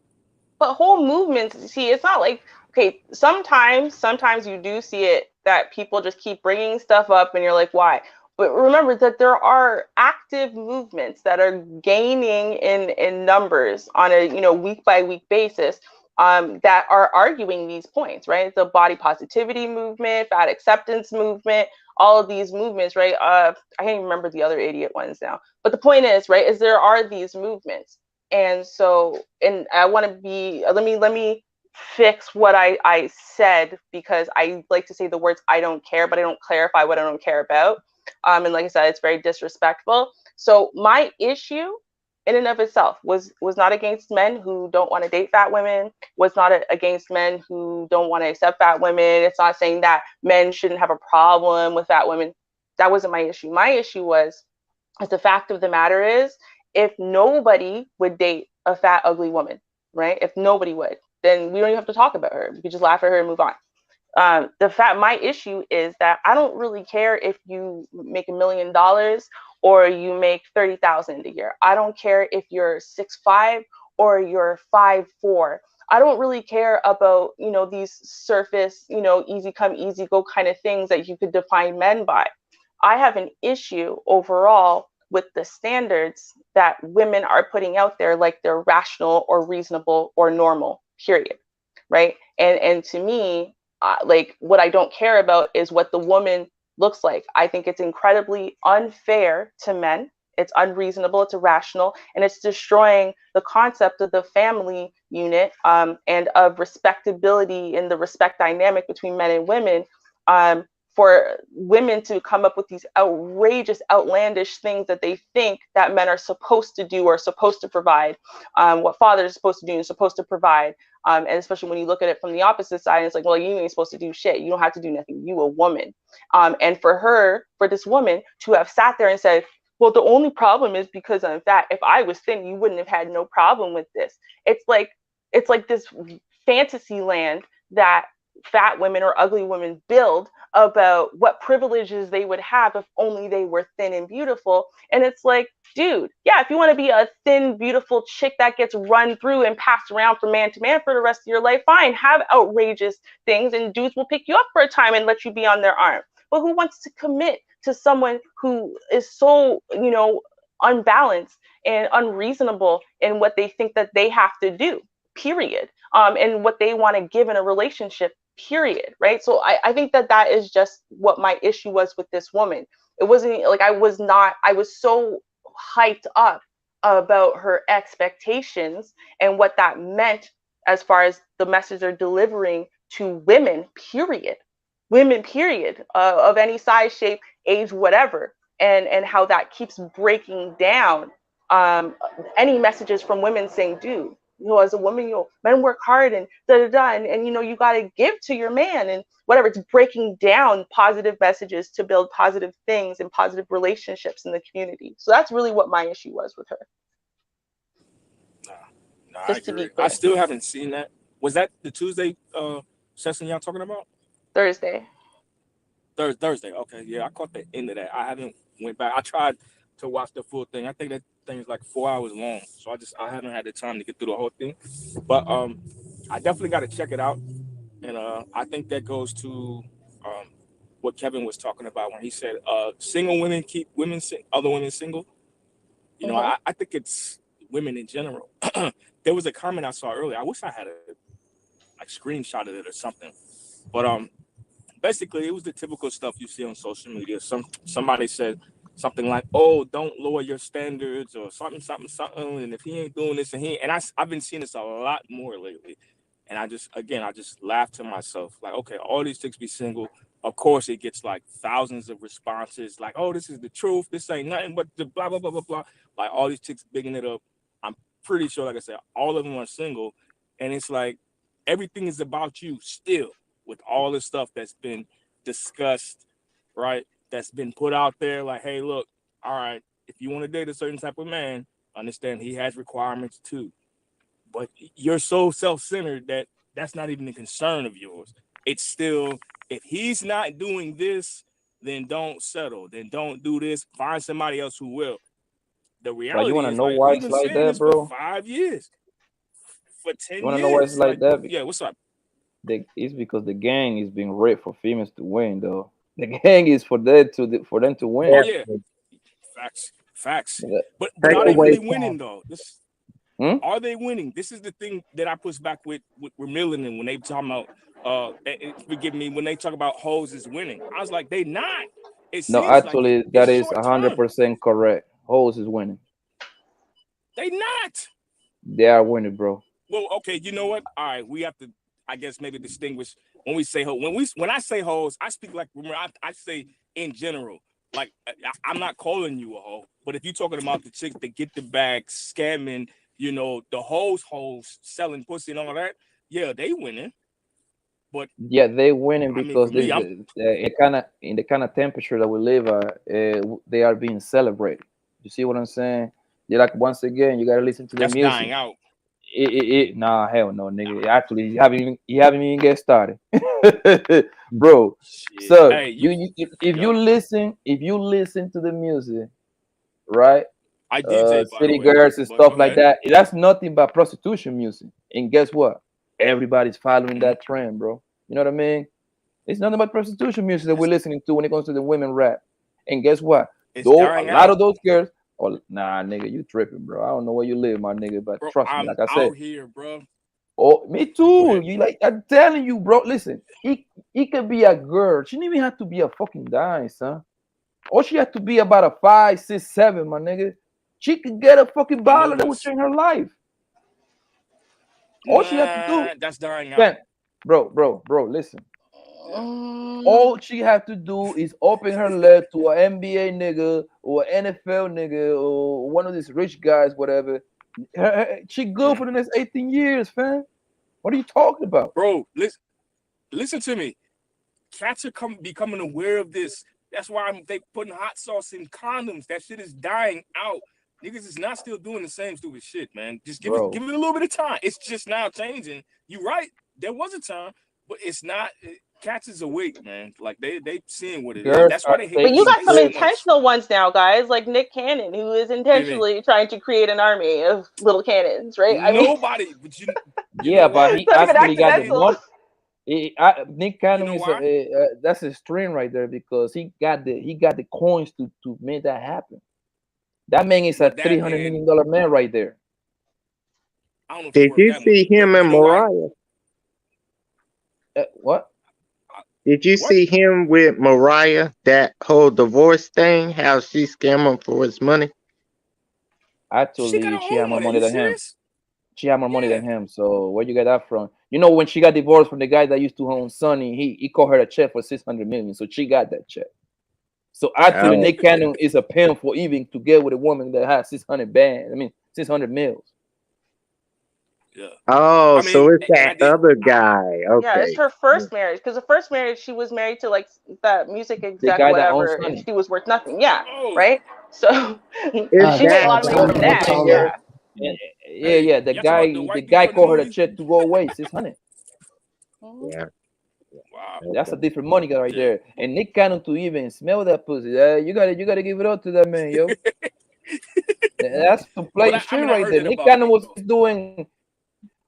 But whole movements, see, it's not like, okay, sometimes you do see it that people just keep bringing stuff up and you're like, why? But remember that there are active movements that are gaining in numbers on a week by week basis, that are arguing these points, right? The body positivity movement, fat acceptance movement, all of these movements, right? I can't even remember the other idiot ones now. But the point is, right, is there are these movements. And so, and I want to be, let me fix what I said, because I like to say the words I don't care, but I don't clarify what I don't care about. And like I said, it's very disrespectful. So my issue in and of itself was not against men who don't want to date fat women, was not against men who don't want to accept fat women. It's not saying that men shouldn't have a problem with fat women. That wasn't my issue. My issue was the fact of the matter is, if nobody would date a fat, ugly woman, right? If nobody would, then we don't even have to talk about her. We could just laugh at her and move on. My issue is that I don't really care if you make $1 million or you make 30,000 a year. I don't care if you're 6'5" or you're 5'4". I don't really care about, these surface, easy come, easy go kind of things that you could define men by. I have an issue overall with the standards that women are putting out there, like they're rational or reasonable or normal, period. Right. And to me, like what I don't care about is what the woman looks like. I think it's incredibly unfair to men. It's unreasonable, it's irrational, and it's destroying the concept of the family unit, and of respectability and the respect dynamic between men and women. For women to come up with these outrageous, outlandish things that they think that men are supposed to do or supposed to provide, what fathers are supposed to do and supposed to provide. And especially when you look at it from the opposite side, it's like, well, you ain't supposed to do shit. You don't have to do nothing. You a woman. And for this woman to have sat there and said, well, the only problem is because I'm fat. If I was thin, you wouldn't have had no problem with this. It's like this fantasy land that fat women or ugly women build about what privileges they would have if only they were thin and beautiful. And it's like, dude, yeah, if you want to be a thin, beautiful chick that gets run through and passed around from man to man for the rest of your life, fine, have outrageous things and dudes will pick you up for a time and let you be on their arm. But who wants to commit to someone who is so, unbalanced and unreasonable in what they think that they have to do, period, and what they want to give in a relationship, period, right? So I think that is just what my issue was with this woman. It wasn't like I was so hyped up about her expectations and what that meant as far as the message they're delivering to women, period. Women, period, of any size, shape, age, whatever, and how that keeps breaking down any messages from women saying, dude, as a woman, men work hard and and you got to give to your man and whatever. It's breaking down positive messages to build positive things and positive relationships in the community. So that's really what my issue was with her. No, I agree. I still haven't seen that. Was that the Tuesday session y'all talking about? Thursday. Thursday. Okay, yeah, I caught the end of that. I haven't went back. I tried to watch the full thing. I think that thing is like 4 hours long, so I haven't had the time to get through the whole thing. But I definitely got to check it out, and I think that goes to what Kevin was talking about when he said single women keep other women single. I think it's women in general. There was a comment I saw earlier. I wish I had screenshotted it or something, but basically it was the typical stuff you see on social media. Somebody said something like, "Oh, don't lower your standards," or something, and if he ain't doing this and I've been seeing this a lot more lately, and I just laughed to myself like, okay, all these chicks be single. Of course, it gets like thousands of responses like, "Oh, this is the truth. This ain't nothing but the blah blah blah blah blah." Like all these chicks bigging it up. pretty sure, like I said, all of them are single, and it's like everything is about you still with all the stuff that's been discussed, right? That's been put out there. Like, hey, look, all right, if you want to date a certain type of man, understand he has requirements too. But you're so self-centered that that's not even a concern of yours. It's still, if he's not doing this, then don't settle. Then don't do this. Find somebody else who will. The But you reality wanna is, know like, why we've it's been like saying that, this for bro? 5 years, for You 10 wanna know why it's years. like Like, that? yeah, what's up? It's because the gang is being rigged for females to win, though. The gang is for them to Oh win. yeah, facts. Yeah. But Take are they away really from winning though? This Are they winning? This is the thing that I push back with Millen, and when they talk about forgive me, when they talk about hoes is winning. I was like, they not. It No, seems like actually, it's that is short term. 100% correct. Hose is winning. They not. They are winning, bro. Well, okay, you know what? All right, we have to, I guess, maybe distinguish when we say hoe. When I say hoes, I speak like, remember, I say in general. Like, I'm not calling you a hoe, but if you're talking about the chicks that get the bag, scamming, the hoes selling pussy and all that, yeah, they winning. But Yeah, they winning I mean, for because me, this in the kind of temperature that we live at, they are being celebrated. You see what I'm saying? You're like, once again, you gotta listen to the that's music. dying out. Nah, hell no, nigga. Actually, you haven't even get started, bro. Shit. So Hey, if yo, you listen to the music, right? I DJ, by the City way, girls and but go stuff like ahead. that. That's nothing but prostitution music. And guess what? Everybody's following that trend, bro. You know what I mean? It's nothing but prostitution music that we're listening to when it comes to the women rap. And guess what? It's Though a dying lot out. of those girls, oh nah, nigga, you tripping, bro. I don't know where you live, my nigga, but Bro, trust me, I'm like I said, out here, bro. oh, me Go too. ahead. You like I'm telling you, bro. Listen, it could be a girl. She didn't even have to be a fucking dime, son. Or she had to be about a 5, 6, 7, my nigga. She could get a fucking I know baller that would this. change her life. All she had to do, Nah, that's dying out. man, bro, listen. All she had to do is open her leg to an NBA nigga or an NFL nigga or one of these rich guys, whatever. She good for the next 18 years, fam. What are you talking about? Bro, listen to me. Cats are becoming aware of this. That's why they putting hot sauce in condoms. That shit is dying out. Niggas is not still doing the same stupid shit, man. Just give it Bro, a little bit of time. It's just now changing. You right. There was a time, but it's not. Cats is awake, man. Like they seeing what it is. girls That's why are they hate But this you taking got space some so trips. much. intentional ones now, guys, like Nick Cannon, who is What do you mean? intentionally trying to create an army of little cannons, right? I mean, Nobody, but you Yeah, know but what? he it's not even actually got the accidental. money. Nick You Cannon know is why? that's a string right there because he got the coins to make that happen. That man is a But that $300 and million man right there. I don't know if he Did worth you that much, see but him you and know why? Mariah? What? Did you What? see him with Mariah? That whole divorce thing, how she scammed him for his money? She got Actually, her she had own more money. money You than him. serious? She had more money Yeah. than him. So where you get that from? You know, when she got divorced from the guy that used to own Sonny, he called her a check for 600 million. So she got that check. So actually, Oh, Nick Cannon is a pimp for even to get with a woman that has 600 bands. I mean, 600 mils. Yeah. oh, I so mean, it's that other I guy. Yeah, it's Okay. her first marriage because the first marriage she was married to like that music The exec, guy that owns whatever, and Sonny. she was worth nothing. Yeah, oh right. So It's she made a that lot of money from other that. nigga. Yeah. Yeah. Yeah. The y'all talking about the guy, the white guy dude from the called her a movie? check to go away. 600. Mhm. Yeah. Wow. That's a Okay. different money guy right Yeah. there. And Nick Cannon to even smell that pussy, you gotta give it up to that man, yo. That's some But play I shit mean, I right heard there. that Nick about Cannon Nick was though. doing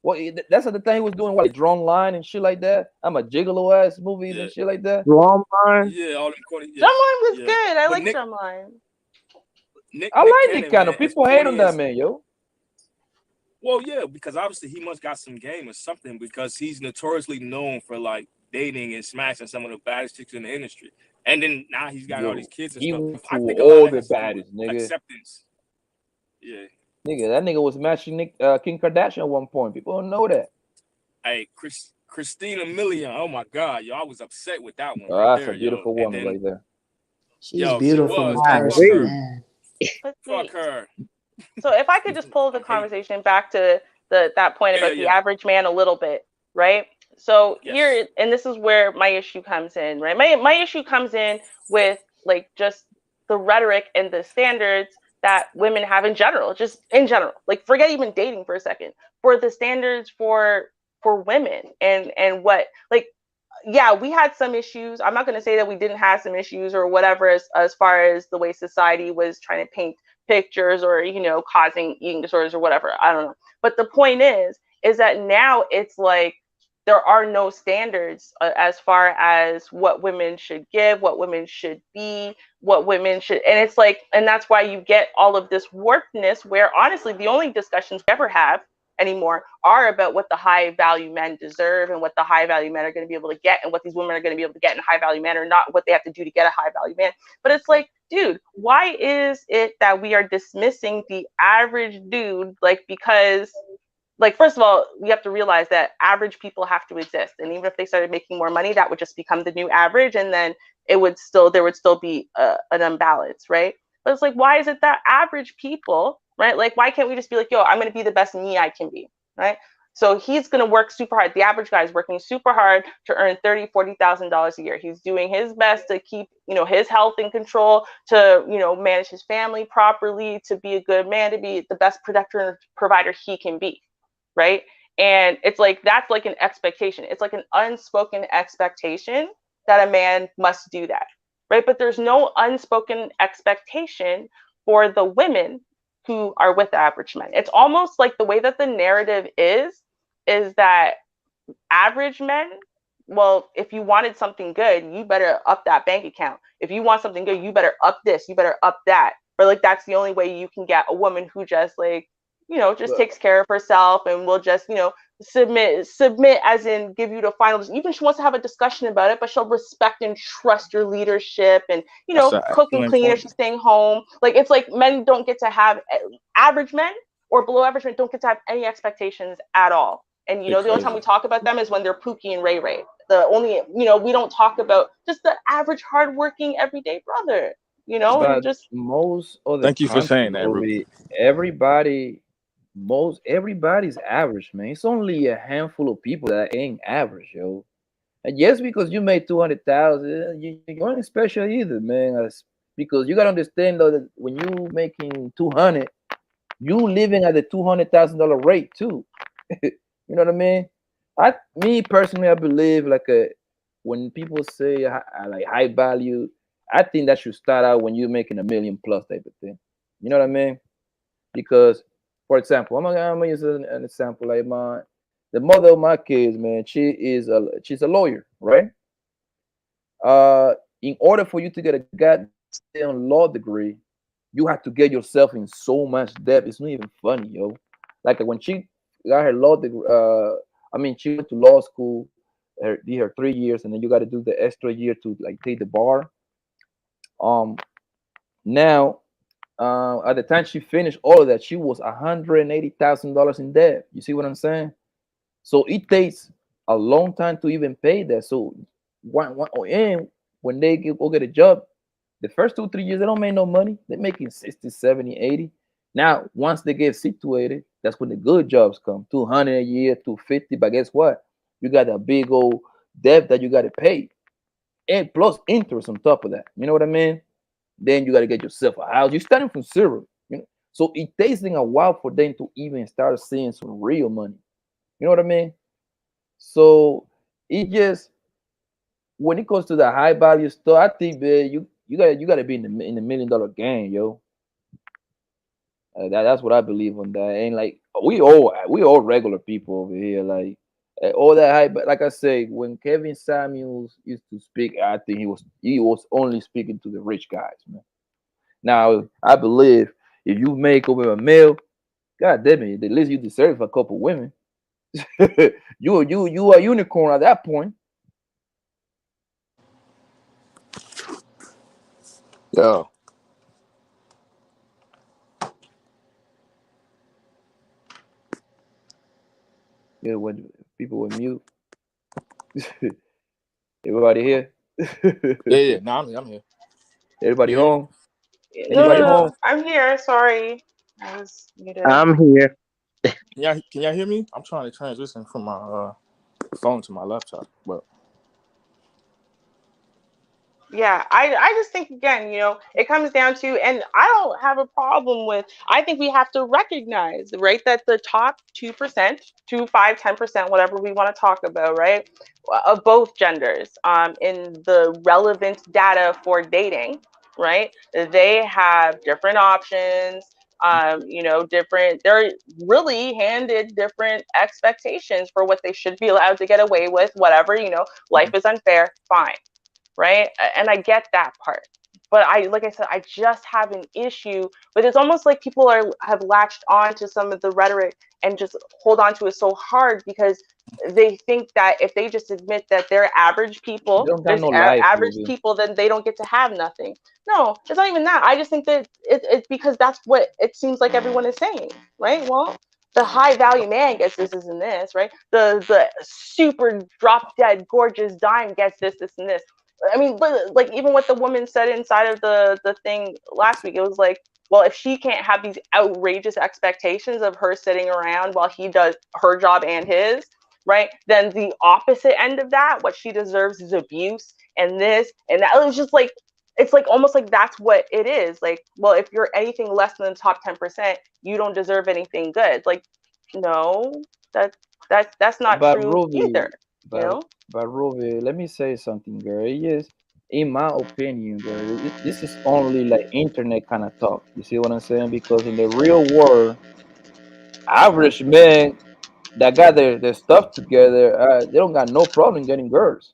what? That's the thing he was doing. What, drone line and shit like that. I'm a gigolo ass movies Yeah. and shit like that. Drumline? Yeah. All them corny. Yeah. Drumline was Yeah. good. I But like Drumline. I Nick like Nick Cannon, Cannon. man, as People hate on corny that as man, yo. well, yeah, because obviously he must got some game or something because he's notoriously known for like dating and smashing some of the baddest chicks in the industry. And then now he's got all these Yo, kids and he stuff. went to I think a lot all of that the has to do with baddest, nigga. acceptance. Yeah. Nigga, that nigga was matching Kim Kardashian at one point. People don't know that. Hey, Christina Milian. Oh my God, yo, I was upset with that one right That's a there, yo. beautiful And woman then, right there. She's yo, she beautiful in was, man. Ah, Fuck person, her. wait. man. But Fuck her. So if I could just pull the conversation back to that point about the average man a little bit, right? So here, and this is where my issue comes in, right? My issue comes in with like just the rhetoric and the standards that women have in general, just in general. Like forget even dating for a second. For the standards for women and what like yeah, we had some issues. I'm not going to say that we didn't have some issues or whatever as far as the way society was trying to paint pictures or causing eating disorders or whatever. I don't know. But the point is that now it's like there are no standards as far as what women should give, what women should be, what women should, and it's like, and that's why you get all of this warpedness where honestly the only discussions we ever have anymore are about what the high value men deserve and what the high value men are going to be able to get and what these women are going to be able to get in high value men or not what they have to do to get a high value man. But it's like, dude, why is it that we are dismissing the average dude? Like, because like, first of all, we have to realize that average people have to exist. And even if they started making more money, that would just become the new average. And then there would still be an imbalance, right? But it's like, why is it that average people, right? Like, why can't we just be like, yo, I'm going to be the best me I can be, right? So he's going to work super hard. The average guy is working super hard to earn $30,000, $40,000 a year. He's doing his best to keep, his health in control, to, manage his family properly, to be a good man, to be the best protector and provider he can be, right? And it's like, that's like an expectation. It's like an unspoken expectation that a man must do that, right? But there's no unspoken expectation for the women who are with average men. It's almost like the way that the narrative is that average men, well, if you wanted something good, you better up that bank account. If you want something good, you better up this, you better up that. Or like that's the only way you can get a woman who just like, just takes care of herself and will just, submit as in give you the final. Even she wants to have a discussion about it, but she'll respect and trust your leadership and, That's an cook and excellent clean if point. she's staying home. Like it's like men don't get to have average men or below average men don't get to have any expectations at all. And the only time we talk about them is when they're Pookie and Ray Ray. The only, we don't talk about just the average hardworking everyday brother, and But just most of the Thank you for country, saying that, Ruth. Ruby, everybody's average, man. It's only a handful of people that ain't average, yo. And just because you made 200,000, you ain't special either, man. Because you gotta understand though that when you making 200, you living at the $200,000 rate too. You know what I mean? Me personally, I believe when people say like high value, I think that should start out when you're making $1 million plus type of thing. You know what I mean? Because, for example, I'm gonna use an example like the mother of my kids, man. She's a lawyer, right? In order for you to get a goddamn law degree, you have to get yourself in so much debt. It's not even funny, yo. Like when she got her law degree, she went to law school, did her 3 years, and then you got to do the extra year to like take the bar. Now, at the time she finished all of that, she was $180,000 in debt. You see what I'm saying? So it takes a long time to even pay that. So and when they go get a job, the first 2 3 years they don't make no money. They're making 60, 70, 80. Now, once they get situated, that's when the good jobs come. 200 a year, 250. But guess what? You got a big old debt that you got to pay, and plus interest on top of that. You know what I mean? Then you got to get yourself a house. You're starting from zero. So it takes them a while for them to even start seeing some real money. You know what I mean? So it just when it comes to the high value stuff, I think, man, you gotta be in the $1 million game, yo. That's what I believe on that. Ain't like we all regular people over here, like all that hype. But like I say, when Kevin Samuels used to speak, I think he was only speaking to the rich guys, man. Now I believe if you make over a mil, god damn it, the least you deserve a couple women. You a unicorn at that point. Yeah. Yeah, when people were mute. Everybody here? Yeah. No, I'm here. Everybody You hear me? home? no, Anybody Yeah. home? I'm here. Sorry. I was muted. I'm here. Yeah, can y'all hear me? I'm trying to transition from my phone to my laptop, but Yeah, I just think again, it comes down to, and I don't have a problem with, I think we have to recognize, right, that the top 2%, 2, 5, 10%, whatever we want to talk about, right, of both genders, in the relevant data for dating, right, they have different options, different, they're really handed different expectations for what they should be allowed to get away with, whatever, life is unfair, fine, right? And I get that part. But like I said, I just have an issue with, it's almost like people have latched on to some of the rhetoric and just hold on to it so hard because they think that if they just admit that they're average They people, don't got there's no life, average Ruby. people, then they don't get to have nothing. No, it's not even that. I just think that it's because that's what it seems like everyone is saying, right? Well, the high value man gets this, and this, right? The super drop dead gorgeous dime gets this, and this. I mean, but like even what the woman said inside of the thing last week, it was like, well, if she can't have these outrageous expectations of her sitting around while he does her job and his, right? Then the opposite end of that, what she deserves is abuse and this and that. It was just like, it's like almost like that's what it is. Like, well, if you're anything less than the top 10%, you don't deserve anything good. Like, no, that that's not But true Ruby, either, you but know? but Ruby, let me say something, girl. Yes, in my opinion, girl, this is only like internet kind of talk. You see what I'm saying? Because in the real world, average men that got their stuff together, they don't got no problem getting girls.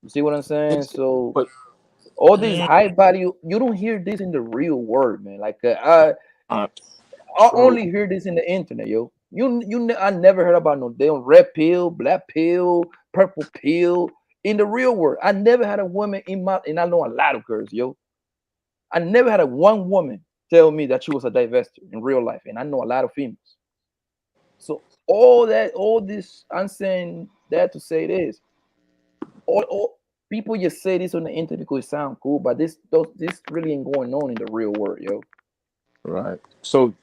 You see what I'm saying? it's So but all these mm, high value, you don't hear this in the real world, man. Like uh, I bro, only hear this in the internet, yo. I never heard about no damn red pill, black pill, purple pill. In the real world, I never had a woman and I know a lot of girls, yo. I never had a one woman tell me that she was a divester in real life, and I know a lot of females. So all this, I'm saying that to say this, all people just say this on the internet because it sound cool, but this really ain't going on in the real world, yo. right. So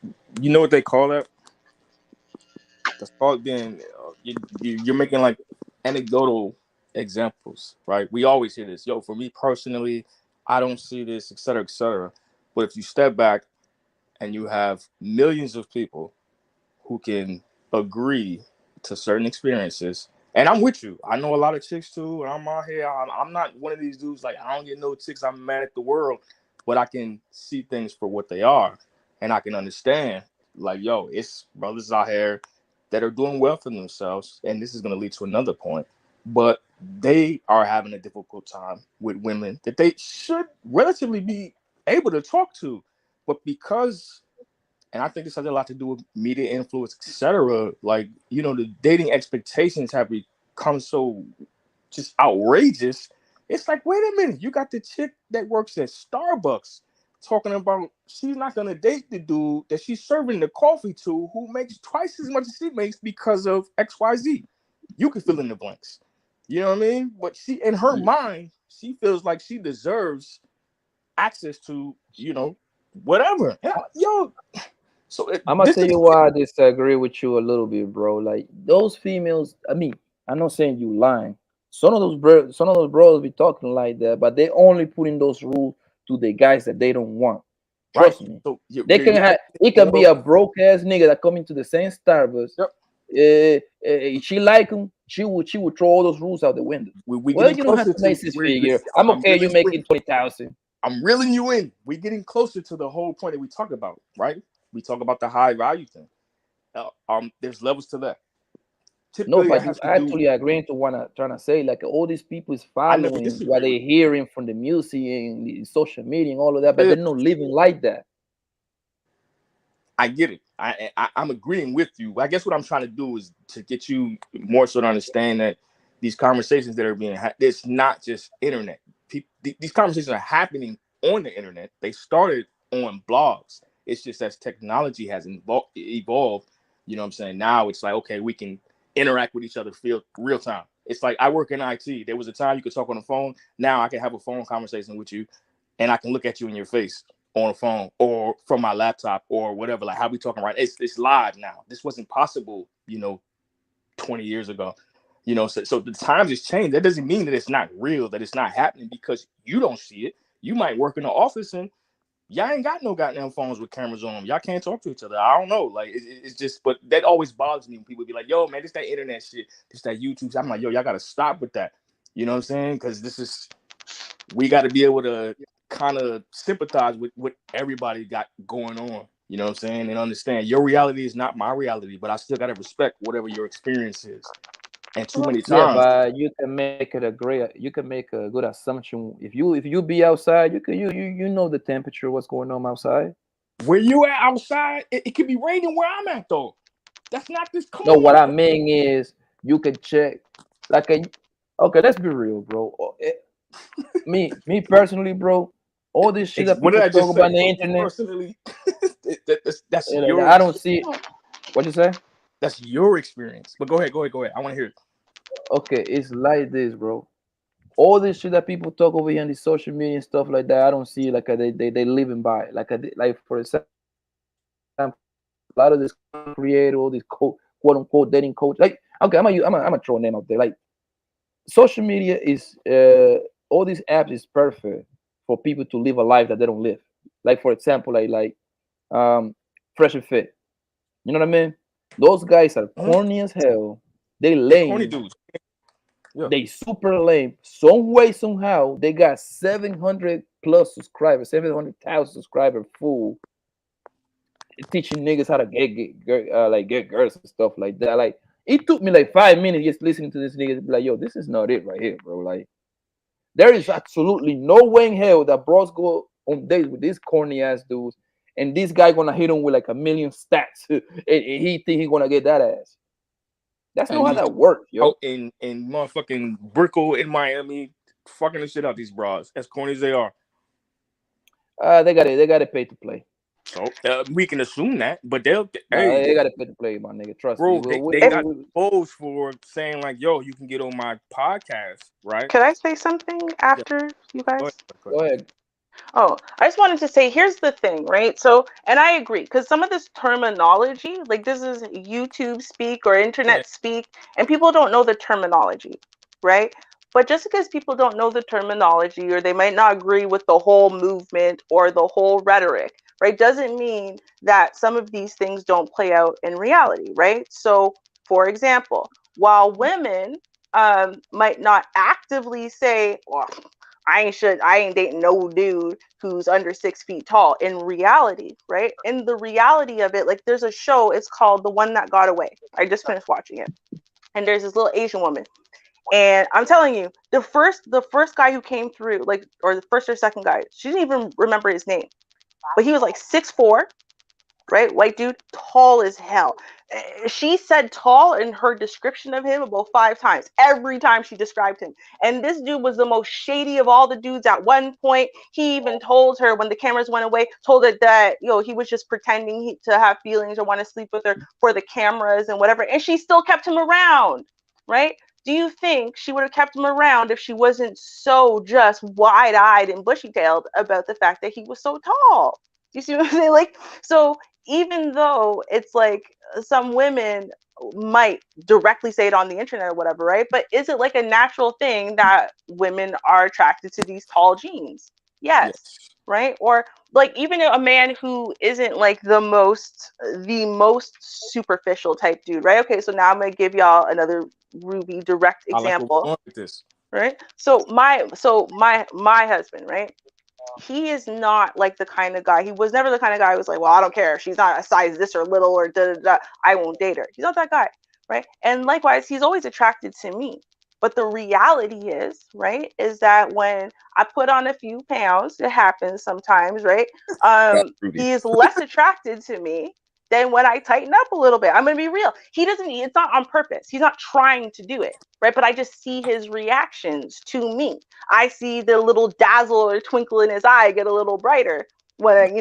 you know what they call that? That's called being you're making like anecdotal examples, right? We always hear this. Yo, for me personally, I don't see this, et cetera, et cetera. But if you step back and you have millions of people who can agree to certain experiences. And I'm with you. I know a lot of chicks too, and I'm out here. I'm not one of these dudes like I don't get no chicks. I'm mad at the world, but I can see things for what they are, and I can understand. Like, yo, it's brothers out here that are doing well for themselves, and this is going to lead to another point. But they are having a difficult time with women that they should relatively be able to talk to, but because and I think this has a lot to do with media influence, etc. Like, the dating expectations have become so just outrageous. It's like, wait a minute, you got the chick that works at Starbucks talking about she's not gonna date the dude that she's serving the coffee to who makes twice as much as she makes because of XYZ. You can fill in the blanks. You know what I mean? But she in her mind, she feels like she deserves access to, whatever. Yeah, yo, so I'm gonna this tell is you why I disagree with you a little bit, bro. Like those females, I mean, I'm not saying you lying. Some of those bros be talking like that, but they only putting those rules to the guys that they don't want. right. Trust me. So They can you're have it can be more. a broke ass nigga that come into the same Starbucks. Yep. She like him, she would throw all those rules out the window. We Well, getting you don't have closer to make to six where figure. I'm I'm okay. You reeling you in. making 20,000. I'm reeling you in. We're getting closer to the whole point that we talk about, right? We talk about the high value thing. There's levels to that. No, Typically, it but you has to do. actually agreeing to what I'm trying to say. Like all these people is I never following what disagree with they're hearing from the music and the social media and all of that, but you. they're not living like that. I get it. I'm agreeing with you. I guess what I'm trying to do is to get you more so to understand that these conversations that are being had, it's not just internet. These conversations are happening on the internet. They started on blogs. It's just as technology has evolved, you know what I'm saying? Now it's like, okay, we can interact with each other feel real time. It's like I work in IT. There was a time you could talk on the phone. Now I can have a phone conversation with you and I can look at you in your face on a phone or from my laptop or whatever, like how we talking right. It's live now. This wasn't possible, 20 years ago. So the times has changed. That doesn't mean that it's not real, that it's not happening because you don't see it. You might work in the office and y'all ain't got no goddamn phones with cameras on them. Y'all can't talk to each other. I don't know. Like it's just, but that always bothers me when people be like, "Yo, man, this that internet shit, this that YouTube." I'm like, "Yo, y'all gotta stop with that." You know what I'm saying? Because we got to be able to kind of sympathize with what everybody got going on. You know what I'm saying? And understand your reality is not my reality, but I still got to respect whatever your experience is. And too many Yeah, times, but you can make a good assumption. If you be outside, you know the temperature, what's going on outside. where you at outside, it could be raining where I'm at though. That's not this. Come No, what on, I bro. mean is you can check like a okay, let's be real, bro. Me personally, bro, all this shit that What did people I talk just about say? on the You internet, personally, that's your I don't see what you say. that's your experience. But go ahead, go ahead, go ahead. I want to hear it. Okay, it's like this, bro. All this shit that people talk over here on the social media and stuff like that, I don't see like they living by. Like for example, a lot of this creator, all these quote unquote dating coach. Like, okay, I'm gonna throw a name out there. Like, social media is all these apps is perfect for people to live a life that they don't live. Like for example, um Fresh and Fit. You know what I mean? Those guys are Mhm. corny as hell. They They corny lame. dudes. Yeah. They super lame. Some way, somehow, they got 700 plus subscribers, 700,000 subscriber full, teaching niggas how to get girls and stuff like that. Like, it took me like 5 minutes just listening to this nigga to be like, yo, this is not it right here, bro. Like, there is absolutely no way in hell that bros go on dates with these corny ass dudes, and this guy gonna hit him with like a million stats, and he think he gonna get that ass. That's not And how these that works, yo. out in motherfucking Brickell in Miami, fucking the shit out these bras, as corny as they are. They got to pay to play. So we can assume that, but they'll No, hey, they got to pay to play, my nigga. Trust me. bro, they If got exposed for saying like, "Yo, you can get on my podcast," right? Could I say something Yeah. after you Go ahead. guys? Go Go ahead. ahead. Oh, I just wanted to say here's the thing, right? So, and I agree, because some of this terminology, like this is YouTube speak or Yeah. internet speak, and people don't know the terminology, right? But just because people don't know the terminology or they might not agree with the whole movement or the whole rhetoric, right, doesn't mean that some of these things don't play out in reality, right? So, for example, while women might not actively say, well, I ain't dating no dude who's under 6 feet tall in reality, right? In the reality of it, like there's a show, it's called The One That Got Away. I just finished watching it. And there's this little Asian woman. And I'm telling you, the first guy who came through, like, or the first or second guy, she didn't even remember his name. But he was like 6'4", right? White dude, tall as hell. She said tall in her description of him about 5 times. Every time she described him. And this dude was the most shady of all the dudes. At one point, he even told her when the cameras went away, told her that, he was just pretending to have feelings or want to sleep with her for the cameras and whatever. And she still kept him around, right? Do you think she would have kept him around if she wasn't so just wide-eyed and bushy-tailed about the fact that he was so tall? Do you see what I'm saying? Like, so even though it's like some women might directly say it on the internet or whatever, right? But is it like a natural thing that women are attracted to these tall jeans? Yes, Yes. right? Or like even a man who isn't like the most superficial type dude, right? Okay, so now I'm gonna give y'all another Ruby direct I like where we're example, going with this. right? So my husband, right? He is not like the kind of guy. He was never the kind of guy who was like, well, I don't care if she's not a size this or little or da da da. I won't date her. He's not that guy, right? And likewise, he's always attracted to me. But the reality is, right, is that when I put on a few pounds, it happens sometimes, right? That's Ruby. He is less attracted to me than when I tighten up a little bit. I'm gonna be real. He doesn't. It's not on purpose. He's not trying to do it, right? But I just see his reactions to me. I see the little dazzle or twinkle in his eye get a little brighter. when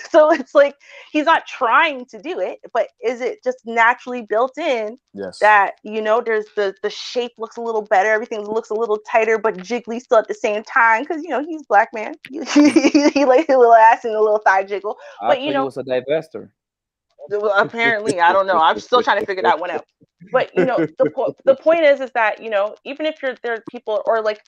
so it's like he's not trying to do it, but is it just naturally built in Yes. that there's the shape looks a little better, everything looks a little tighter, but jiggly still at the same time because he's black man. He likes a little ass and a little thigh jiggle, I but thought he was a divester. well, apparently, I don't know. I'm still trying to figure that one out. But the point is that even if there's people, or like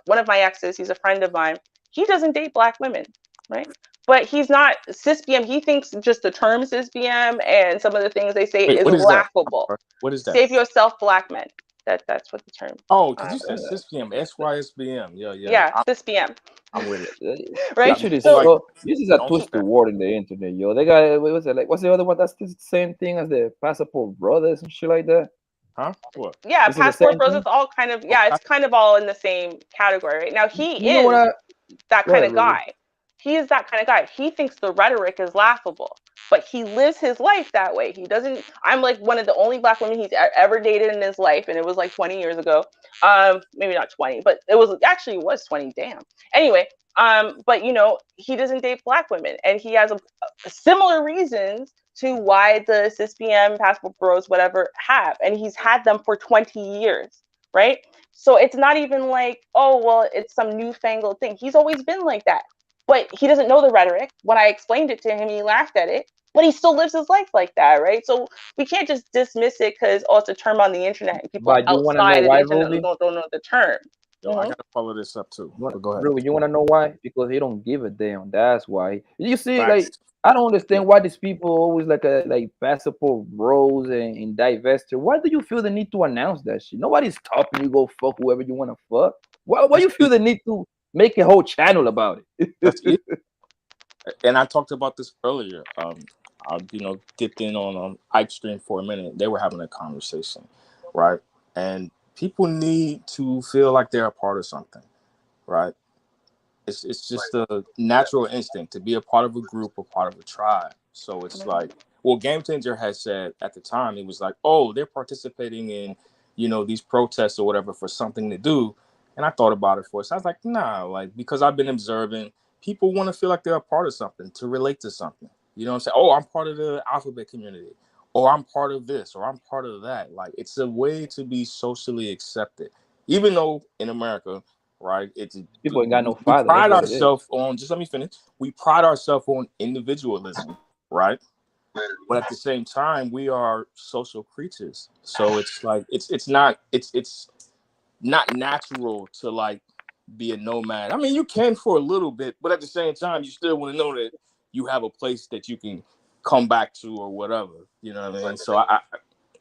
one of my exes, he's a friend of mine. He doesn't date black women, right? But he's not cis BM. He thinks just the term cis BM and some of the things they say Wait, is what is that? laughable. What is that? Save yourself, black men. That's what the term. Oh, because you said cis-BM, SYSBM. Yeah, cis BM. I'm with it. Right? This shit is So this is a twisted word in the internet, yo. They got what's it like? What's the other one? That's the same thing as the passport brothers and shit like that. Huh? What? yeah, Is it the passport same bros. thing? It's all kind of it's kind of all in the same category right now. He You know what is I that go kind ahead, of Ruby. guy. He is that kind of guy. He thinks the rhetoric is laughable, but he lives his life that way. He doesn't. I'm like one of the only black women he's ever dated in his life, and it was like 20 years ago. Maybe not 20, but it was 20. Damn. Anyway, but he doesn't date black women, and he has a similar reasons to why the cis-BM passport bros whatever have, and he's had them for 20 years, right? So it's not even like, oh well, it's some newfangled thing. He's always been like that, but he doesn't know the rhetoric. When I explained it to him, he laughed at it, but he still lives his life like that, right? So we can't just dismiss it because it's a term on the internet and people But you wanna know outside of the why, internet Ruby? don't know the term. Yo, I gotta follow this up too. But go ahead. Ruby, you wanna know why? Because he don't give a damn. That's why. You see, like Facts. I don't understand why these people always like passport bros and divester. Why do you feel the need to announce that shit? Nobody's stopping you. Go fuck whoever you wanna fuck. Why you feel the need to make a whole channel about it? That's it. And I talked about this earlier. I dipped in on Ike's stream for a minute. They were having a conversation, right? And people need to feel like they're a part of something, right? It's just a natural instinct to be a part of a group or part of a tribe. So it's like, well, Game Changer had said at the time, it was like, oh, they're participating in, these protests or whatever for something to do. And I thought about it for a second. I was like, nah, like, because I've been observing, people want to feel like they're a part of something, to relate to something. You know what I'm saying? Oh, I'm part of the alphabet community, or I'm part of this, or I'm part of that. Like, it's a way to be socially accepted. Even though in America, right, People ain't got no we father. That's pride what it is. ourselves on, just let me finish. We pride ourselves on individualism, right? But at the same time, we are social creatures. So it's like it's not natural to like be a nomad. I mean, you can for a little bit, but at the same time, you still want to know that you have a place that you can come back to or whatever. You know what I mean? So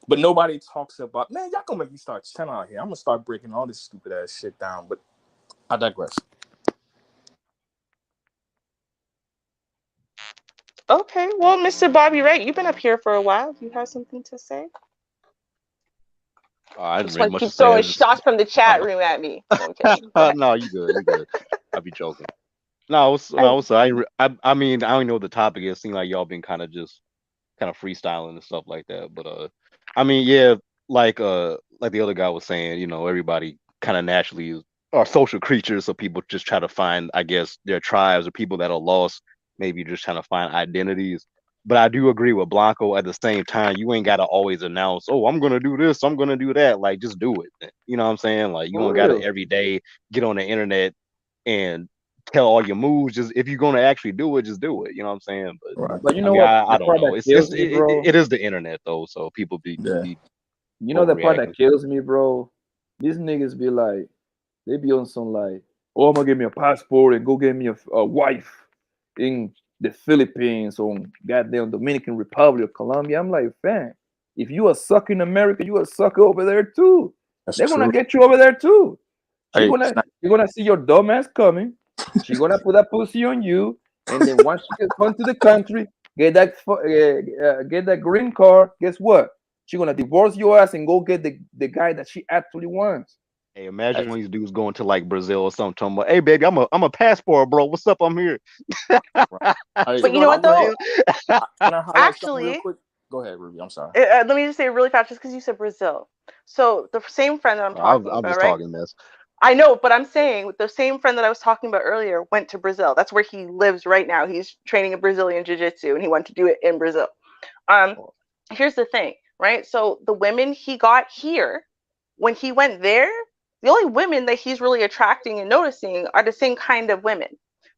but nobody talks about, man, y'all gonna make me start chanting out here. I'm gonna start breaking all this stupid ass shit down. But I digress. Okay, well, Mr. Bobby Wright, you've been up here for a while. Do you have something to say? I didn't Just really want to much to keep say. throwing shots from the chat room at me. No, I'm kidding. Go ahead. No, you good. You good. I be joking. No, I mean, I don't know what the topic is. Seems like y'all been kind of freestyling and stuff like that. But I mean, yeah, like the other guy was saying, everybody kind of naturally are social creatures, so people just try to find, I guess, their tribes or people that are lost, maybe just trying to find identities. But I do agree with Blanco at the same time, you ain't gotta always announce, oh, I'm gonna do this, I'm gonna do that. Like just do it. You know what I'm saying? Like you For don't gotta real. every day get on the internet and tell all your moves. Just if you're gonna actually do it, just do it. You know what I'm saying? But But you I know mean, what? I The don't part know. that kills me, It, bro. it is the internet though, so people be You know the part that overreacting. kills me, bro? These niggas be like, they be on some like, oh, I'm gonna get me a passport and go get me a wife in the Philippines or goddamn Dominican Republic or Colombia. I'm like, fam, if you a sucker in America, you a sucker over there too. That's They're gonna true. get you over there too. Hey, You're gonna see your dumb ass coming. She gonna put that pussy on you, and then once she comes to the country, get that green card. Guess what? She gonna divorce your ass and go get the guy that she actually wants. Hey, imagine when these dudes going to like Brazil or something, talking about, hey baby, I'm a passport, bro. What's up? I'm here. But you know what though? Can I highlight something real Actually, quick? Go ahead, Ruby. I'm sorry. let me just say really fast, just because you said Brazil. So the same friend that I'm I'm talking I'm about, just right? talking mess. I know, but I'm saying the same friend that I was talking about earlier went to Brazil. That's where he lives right now. He's training in Brazilian jiu-jitsu and he went to do it in Brazil. Here's the thing, right? So the women he got here, when he went there, the only women that he's really attracting and noticing are the same kind of women.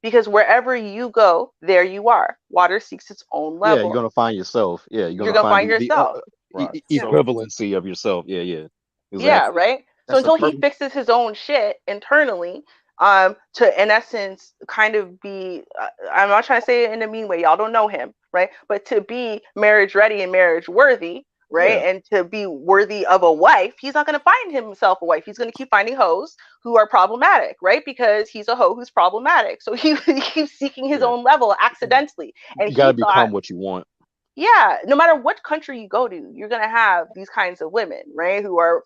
Because wherever you go, there you are. Water seeks its own Yeah, you're level. gonna find yourself. Yeah, you're You're gonna gonna find find the yourself. Right. So equivalency of yourself. Yeah, yeah, Yeah, exactly. right. So that's a until he perfect. fixes his own shit internally, to in essence kind of be, I'm not trying to say it in a mean way. Y'all don't know him, right? But to be marriage ready and marriage worthy, right, Yeah, and to be worthy of a wife, he's not going to find himself a wife. He's going to keep finding hoes who are problematic, right? Because he's a hoe who's problematic. So he keeps seeking his yeah. own level accidentally, and You gotta he thought, become what you want. yeah, no matter what country you go to, you're gonna have these kinds of women, right? Who are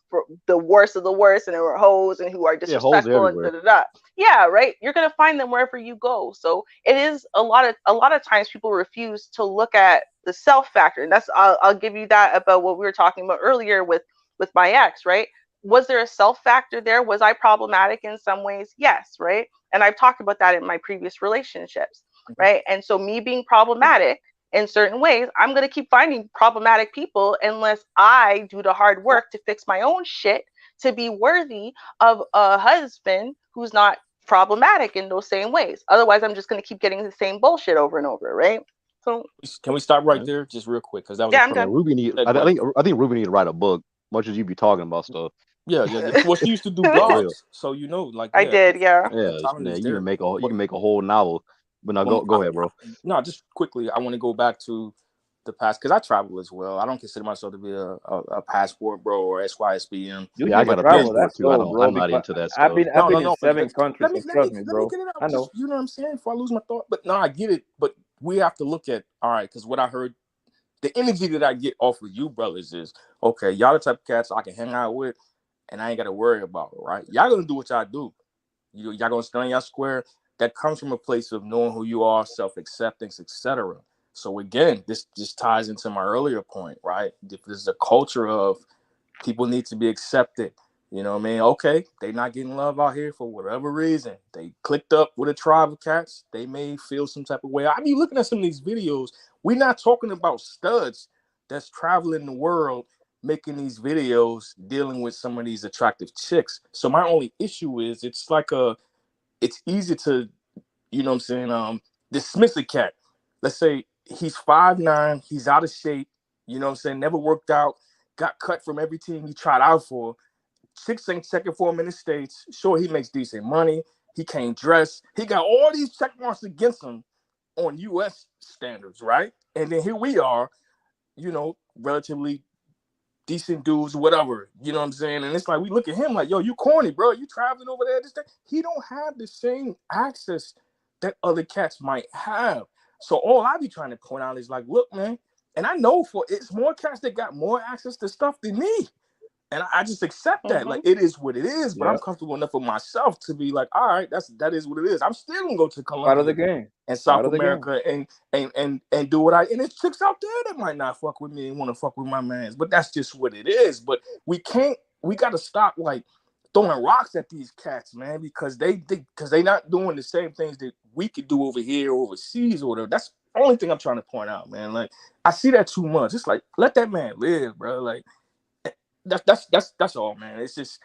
the worst of the worst, and who are hoes, and who are Yeah, holes disrespectful, and da everywhere. da da. Yeah, right. You're gonna find them wherever you go. So it is a lot of times people refuse to look at the self factor, and that's I'll give you that about what we were talking about earlier with my ex, right? Was there a self factor there? Was I problematic in some ways? Yes, right. And I've talked about that in my previous relationships, right? And so me being problematic in certain ways, I'm going to keep finding problematic people unless I do the hard work to fix my own shit to be worthy of a husband who's not problematic in those same ways. Otherwise, I'm just going to keep getting the same bullshit over and over, right? So, Can we stop right Yeah, there, just real quick, because that was a yeah, I'm yeah. perfect done. Ruby need. segue. I think Ruby need to write a book. Much as you be talking about stuff, Yeah, yeah, yeah. Well, she used to do for real. blogs, so like, I yeah, did, yeah. the Yeah, talent man. is You there. can make you But can make a whole novel. But now when go ahead, bro. no, just quickly, I want to go back to the past because I travel as well. I don't consider myself to be a passport bro or SYSBM, You Yeah, I think you got a but again, travel? passport That's too. dope, bro. I'm not Because into that I've stuff. been I've no, been no, in no. But 7 countries, and trust me, let me bro. get it out. I Just know. you know what I'm saying before I lose my thought. But no, I get it. But we have to look at all right because what I heard, the energy that I get off of you brothers is okay. Y'all the type of cats I can hang out with, and I ain't got to worry about it. Right? Y'all gonna do what y'all do. Y'all gonna stand y'all square. That comes from a place of knowing who you are, self acceptance, etc. So again, this just ties into my earlier point, right? If there's a culture of people need to be accepted. You know what I mean? Okay, they not getting love out here for whatever reason. They clicked up with a tribe of cats. They may feel some type of way. I be looking at some of these videos. We're not talking about studs that's traveling the world making these videos dealing with some of these attractive chicks. So my only issue is it's easy to, you know what I'm saying, dismiss a cat. Let's say he's 5'9", he's out of shape, you know what I'm saying, never worked out, got cut from every team he tried out for. Chicks ain't checking for him in the States. Sure, he makes decent money. He can't dress. He got all these check marks against him on US standards, right? And then here we are, relatively decent dudes, whatever. You know what I'm saying? And it's like we look at him like, yo, you corny, bro. You traveling over there. This thing. He don't have the same access that other cats might have. So all I be trying to point out is like, look, man, and I know for it's more cats that got more access to stuff than me. And I just accept that. Like it is what it is, but I'm Yeah, comfortable enough with myself to be like, all right, that is what it is. I'm still gonna go to part of the Colombia game. and Part South of the game. America and do what and it's chicks out there that might not fuck with me and want to fuck with my mans, but that's just what it is. But we gotta stop like throwing rocks at these cats, man, because they not doing the same things that we could do over here overseas or whatever. That's the only thing I'm trying to point out, man. Like I see that too much. It's like let that man live, bro. Like that's all, man. It's just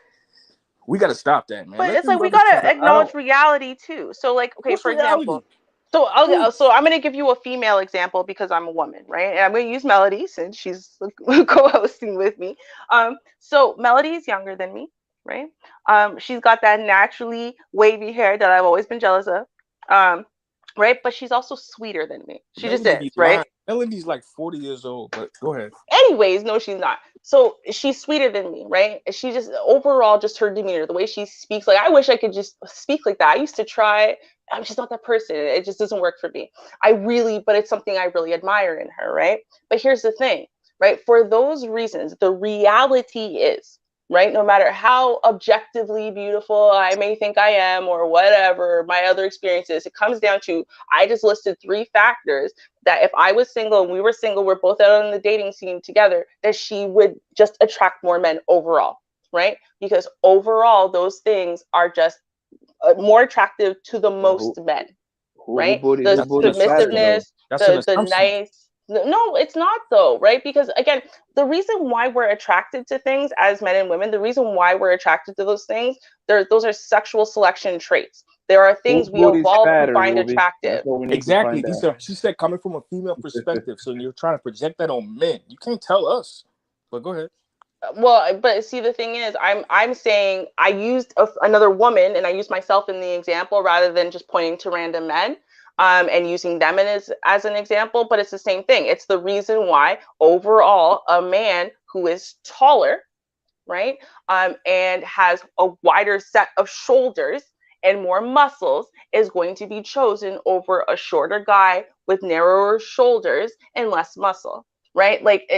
we got to stop that, man. But Let it's them like we brothers try. gotta I don't. acknowledge reality too. So like, okay, What's for example, reality? so Ooh, so I'm gonna give you a female example because I'm a woman, right? And I'm gonna use Melody since she's co-hosting with me. So Melody is younger than me, right? She's got that naturally wavy hair that I've always been jealous of. Right? But she's also sweeter than me. She just Melody be is, right? lying. Melody's like 40 years old, but go ahead. Anyways, no, she's not. So she's sweeter than me, right? She just overall, just her demeanor, the way she speaks. Like I wish I could just speak like that. I used to try. I'm just not that person. It just doesn't work for me. But it's something I really admire in her, right? But here's the thing, right? For those reasons, the reality is, right? No matter how objectively beautiful I may think I am or whatever my other experiences, it comes down to I just listed 3 factors that if I was single and we were single, we're both out on the dating scene together, that she would just attract more men overall. right? Because overall, those things are just more attractive to the most men, right? The submissiveness, That's an the assumption. nice. No, it's not though, right? Because again, the reason why we're attracted to things as men and women, the reason why we're attracted to those things, those are sexual selection traits. There are things we evolve to find attractive. Exactly. These are, she said, coming from a female perspective. So you're trying to project that on men. You can't tell us. But go ahead. Well, but see, the thing is, I'm saying I used another woman and I used myself in the example rather than just pointing to random men, and using them as an example. But it's the same thing. It's the reason why overall a man who is taller, right, and has a wider set of shoulders and more muscles is going to be chosen over a shorter guy with narrower shoulders and less muscle, right? Like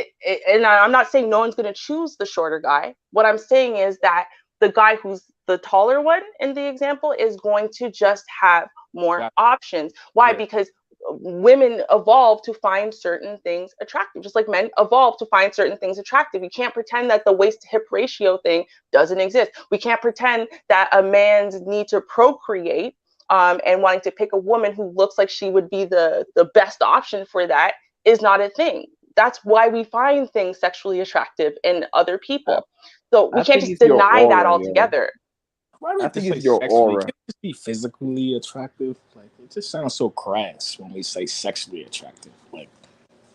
and I'm not saying no one's going to choose the shorter guy. What I'm saying is that the guy who's the taller one in the example is going to just have more options. Why? Because women evolve to find certain things attractive, just like men evolve to find certain things attractive. You can't pretend that the waist to hip ratio thing doesn't exist. We can't pretend that a man's need to procreate, and wanting to pick a woman who looks like she would be the best option for that is not a thing. That's why we find things sexually attractive in other people. So we can't just deny that altogether. Why do we have to say your sexually? aura. Can it just be physically attractive? Like, it just sounds so crass when we say sexually attractive. Like,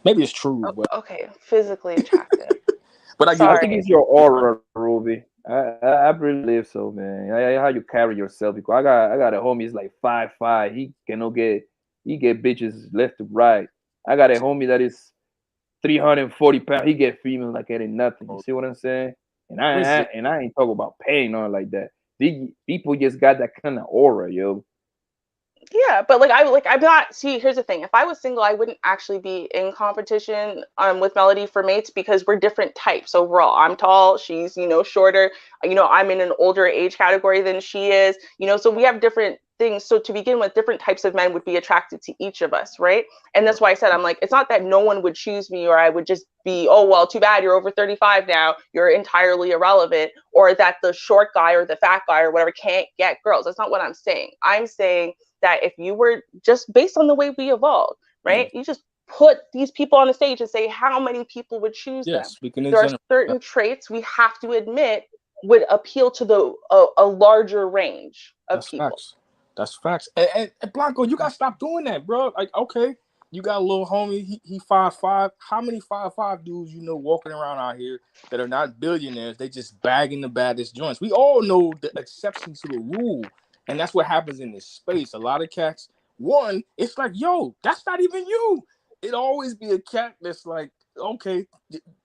maybe it's true, but Okay, physically attractive. but I think it's your aura, Ruby. I really believe so, man. How you carry yourself. Because I got a homie. He's like 5'5". He get bitches left to right. I got a homie that is 340 pounds. He get females like it ain't nothing. You see what I'm saying? And I ain't talking about paying on like that. These people just got that kind of aura, yo. Yeah, but I'm not. See, here's the thing. If I was single, I wouldn't actually be in competition with Melody for mates because we're different types overall. I'm tall, she's shorter. I'm in an older age category than she is. So we have different things. So to begin with, different types of men would be attracted to each of us, right? And that's why I said I'm like, it's not that no one would choose me or I would just be, oh well, too bad you're over 35 now, you're entirely irrelevant, or that the short guy or the fat guy or whatever can't get girls. That's not what I'm saying. I'm saying that if you were just based on the way we evolved, right? You just put these people on the stage and say how many people would choose them. There are certain traits we have to admit would appeal to a larger range of people. That's facts. And Blanco, you gotta stop doing that, bro. Like, okay, you got a little homie, he 5'5". How many 5'5" dudes walking around out here that are not billionaires? They just bagging the baddest joints. We all know the exception to the rule. And that's what happens in this space. A lot of cats, one, it's like, yo, that's not even you. It always be a cat that's like, okay,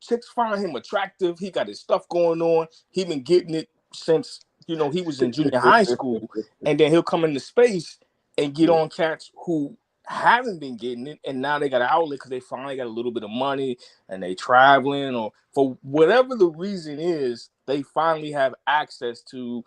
chicks find him attractive. He got his stuff going on. He been getting it since, he was in junior high school. And then he'll come into space and get on cats who haven't been getting it. And now they got an outlet because they finally got a little bit of money and they traveling, or for whatever the reason is, they finally have access to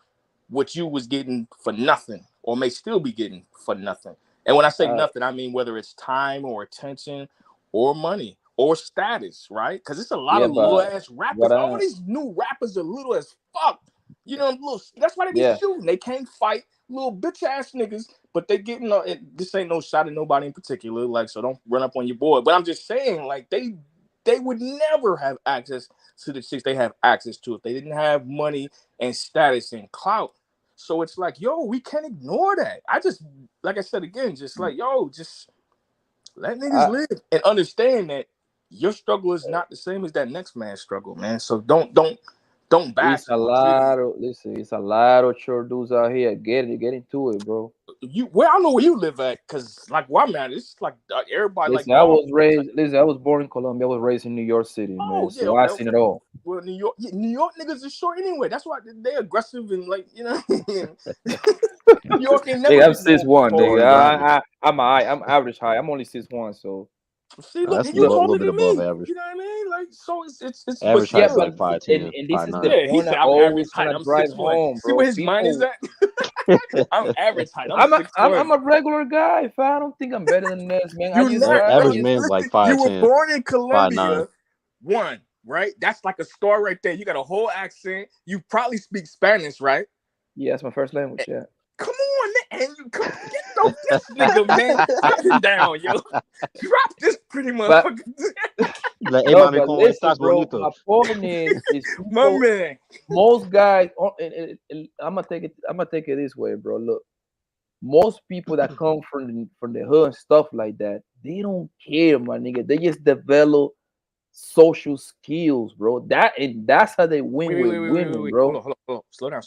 what you was getting for nothing or may still be getting for nothing. And when I say nothing, I mean whether it's time or attention or money or status, right? Because it's a lot of little ass rappers. All these new rappers are little as fuck. That's why they be shooting. They can't fight little bitch ass niggas, but they getting this ain't no shot at nobody in particular. Like, so don't run up on your boy. But I'm just saying, like, they would never have access to the chicks they have access to if they didn't have money and status and clout. So it's like, yo, we can't ignore that. I just, like I said again, just like, yo, just let niggas live and understand that your struggle is not the same as that next man's struggle, man. So don't bash. It's a lot of short dudes out here. Get into it, bro. I know where you live at, cause like where I'm at, it's like everybody. Listen, like I was born in Colombia. I was raised in New York City, man. So I seen it all. Well, New York niggas is short anyway. That's why they aggressive and like New York ain't never. I'm 6'1", nigga. I'm average height. I'm only 6'1", so. See, look, you taller than me. Average. You know what I mean? Like, so it's average height is like 5'10". And this is the he point said I I'm always average height. I'm drive 6'1". home, bro. See where his mind is at? I'm average height. I'm a regular guy. If I don't think I'm better than this, man. Average man's like 5'10". You were born in Colombia. 5'9". One, right? That's like a star right there. You got a whole accent. You probably speak Spanish, right? Yeah, that's my first language. Yeah. Come on, man. And you come get this nigga, man. Get him down, yo. Drop this pretty But motherfucker. Like, hey, no, mami, but ¿cómo listen, estás, bro. bonito? My point is My people. man. Most guys. I'm gonna take it. I'm gonna take it this way, bro. Look, most people that come from the hood and stuff like that, they don't care, my nigga. They just develop social skills, bro. That's how they win with women, Wait. bro. Hold on. Slow down.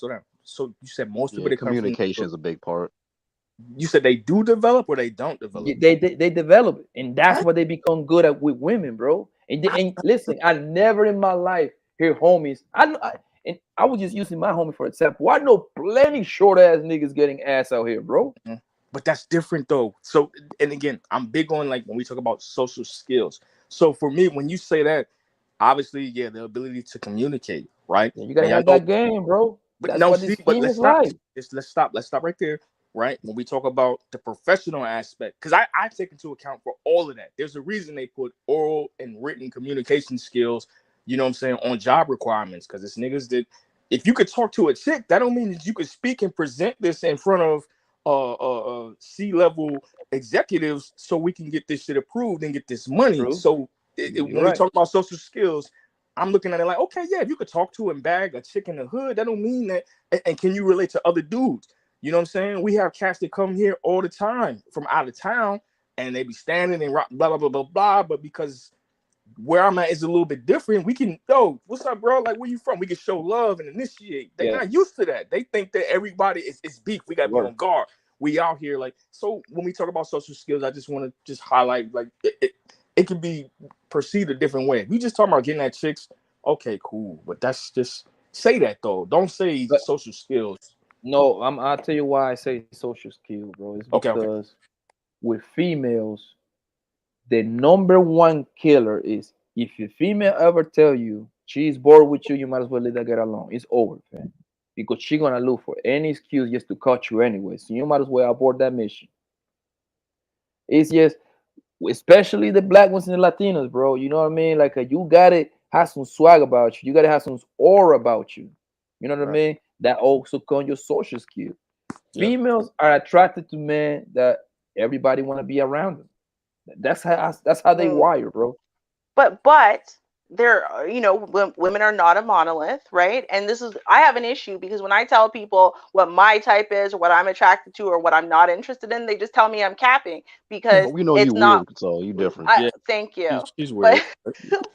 So you said most people Yeah, that come from the communication hood. is a big part. You said they do develop or they don't develop? They develop it, and that's Huh? what they become good at with women, bro. And listen, I never in my life hear homies. And I was just using my homie for example. I know plenty short ass niggas getting ass out here, bro. But that's different though. So, and again, I'm big on like when we talk about social skills. So for me, when you say that, obviously, yeah, the ability to communicate, right? Yeah, you gotta And I have know, that game, bro. but That's no, what see, these but let's females stop. like. Let's stop right there, right? When we talk about the professional aspect, because I take into account for all of that. There's a reason they put oral and written communication skills, you know what I'm saying, on job requirements. Because it's niggas that if you could talk to a chick, that don't mean that you could speak and present this in front of C-level executives so we can get this shit approved and get this money. True. So You're when we right. talk about social skills, I'm looking at it like, okay, yeah, if you could talk to and bag a chick in the hood, that don't mean that. And can you relate to other dudes? You know what I'm saying? We have cats that come here all the time from out of town, and they be standing and rock, blah blah blah blah blah. But because where I'm at is a little bit different, we can, yo, what's up, bro? Like, where you from? We can show love and initiate. They're Yeah. not used to that. They think that everybody is beef. We gotta be Word. on guard. We out here like, so when we talk about social skills, I just want to just highlight like it can be perceived a different way. If we just talking about getting at chicks, okay, cool. But that's just say that though. Don't say But social skills. no, I'll tell you why I say social skill, bro. It's Okay. because with females, the number one killer is if your female ever tell you she's bored with you, you might as well let that get along. It's over, man. Because she gonna look for any excuse just to cut you anyway. So you might as well abort that mission. It's just, especially the black ones and the Latinos, bro. You know what I mean? Like you gotta have some swag about you. You gotta have some aura about you. You know what I Right. mean? That also comes your social skill. Yeah. Females are attracted to men that everybody want to be around them. That's how they wire, bro. But there are, women are not a monolith, right? And this is, I have an issue because when I tell people what my type is or what I'm attracted to or what I'm not interested in, they just tell me I'm capping because We know you it's not. weird, so you different. Yeah. Thank you. She's But weird.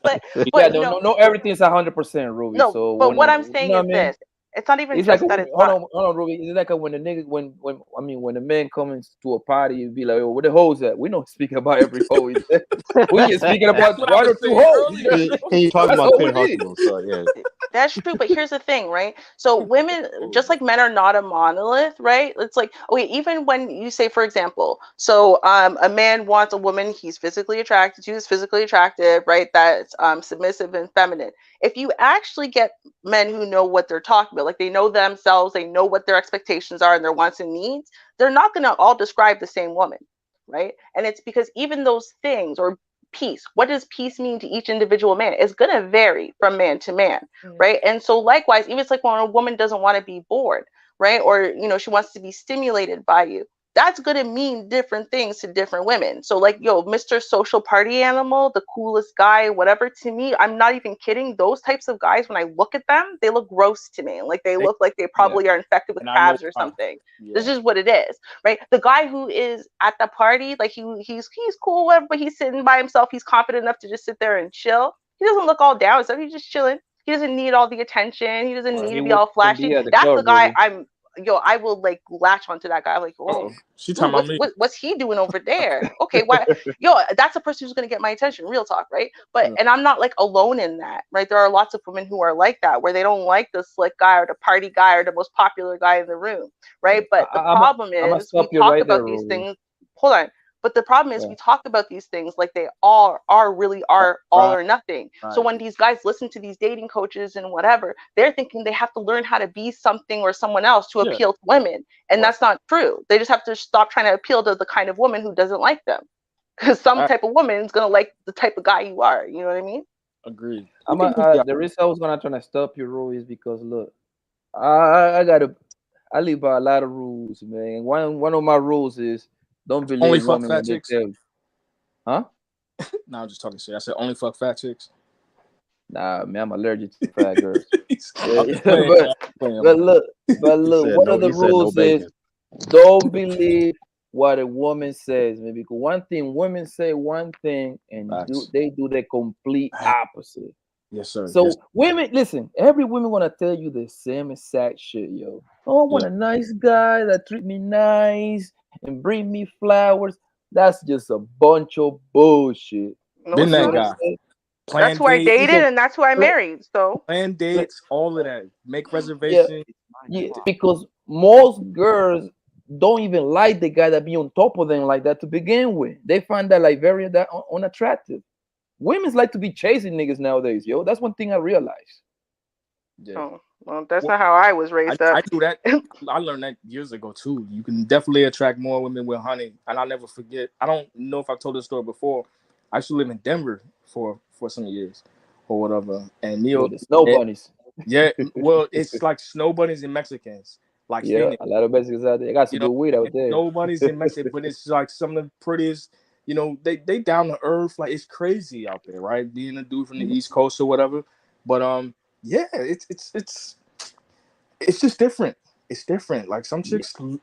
but Yeah, but no, no, everything's 100%, Ruby. no, So but when what I'm you saying know is what I mean, this. It's not even it's like just that it's hold not. on, Ruby. It's like when the nigga when I mean when the man comes to a party, you be like, "Oh, where the hoes at?" We don't speak about every hoe. We just speaking That's about what I one was or two saying hoes. You know earlier. what I mean? Can you talk That's about all we Pin need. Hospital? So yeah. That's true, but here's the thing, right? So women, just like men, are not a monolith, right? It's like, okay, even when you say, for example, so a man wants a woman he's physically attracted to, is physically attractive, right? That's submissive and feminine. If you actually get men who know what they're talking about, like they know themselves, they know what their expectations are and their wants and needs, they're not going to all describe the same woman, right? And it's because even those things, or peace, what does peace mean to each individual man, is going to vary from man to man, right? And so likewise, even it's like when a woman doesn't want to be bored, right? Or she wants to be stimulated by you, that's going to mean different things to different women. So like, Mr. Social Party Animal, the coolest guy, whatever, to me, I'm not even kidding, those types of guys, when I look at them, they look gross to me. Like they look like they Yeah. probably are infected with And I know crabs or why. something. Yeah. This is what it is, right? The guy who is at the party, like he's cool, whatever, but he's sitting by himself, he's confident enough to just sit there and chill. He doesn't look all down, so he's just chilling. He doesn't need all the attention. He doesn't Right. need He to be wouldn't all flashy. be at the That's club, the guy Ruby. I will like latch onto that guy. Like, Uh-oh. oh, She talking about me. what's he doing over there? Okay, why? That's a person who's gonna get my attention. Real talk, right? But Yeah. and I'm not like alone in that, right? There are lots of women who are like that, where they don't like the slick guy or the party guy or the most popular guy in the room, right? But the I'm problem gonna is we stop you talk right there, about these Ruby. things. Hold on. But the problem is Yeah. we talk about these things like they are really are all Right. or nothing. So Right. when these guys listen to these dating coaches and whatever, they're thinking they have to learn how to be something or someone else to Yeah. appeal to women. And Right. that's not true. They just have to stop trying to appeal to the kind of woman who doesn't like them. Because some I, type of woman is going to like the type of guy you are. You know what I mean? Agreed. We I'm can use the the reason I was gonna try to stop your rule is because look, I gotta I live by a lot of rules, man. One of my rules is don't only believe fuck women fat when they chicks. tell you, huh? No, I'm just talking shit. I said only fuck fat chicks. Nah, man, I'm allergic to fat girls. I'm just Yeah, playing, but man. I'm playing, but man. look, but He look. said One no. of the He said no rules is bacon. don't believe what a woman says, man. Because one thing women say one thing and Facts. they do the complete Hey, opposite. yes, sir. Yes. So women, listen, every woman wanna tell you the same exact shit, yo. Oh, I Yeah. want a nice guy that treat me nice and bring me flowers. That's just a bunch of bullshit. No, Been it's You that not. guy. understand? That's Plan who I dates. dated Because and that's who I let, married. So Plan let, dates. All of that. Make yeah, reservations. yeah, because most girls don't even like the guy that be on top of them like that to begin with. They find that like very that unattractive. Women's like to be chasing niggas nowadays, yo. That's one thing I realized. Yeah. oh, well, that's Well, not how I was raised I up. knew that. I learned that years ago too. You can definitely attract more women with honey, and I'll never forget. I don't know if I've told this story before. I used to live in Denver for some years, or whatever. And Yo, Neil, the snow it, bunnies. yeah, well, it's like snow bunnies and Mexicans, like Yeah, Phoenix. a lot of Mexicans out there. I got some You know, good weed out it's there. snow bunnies in Mexico, but it's like some of the prettiest. You know, they down to earth. Like it's crazy out there, right? Being a dude from the East Coast or whatever. But yeah, it's just different. It's different. Like some Yeah. chicks, You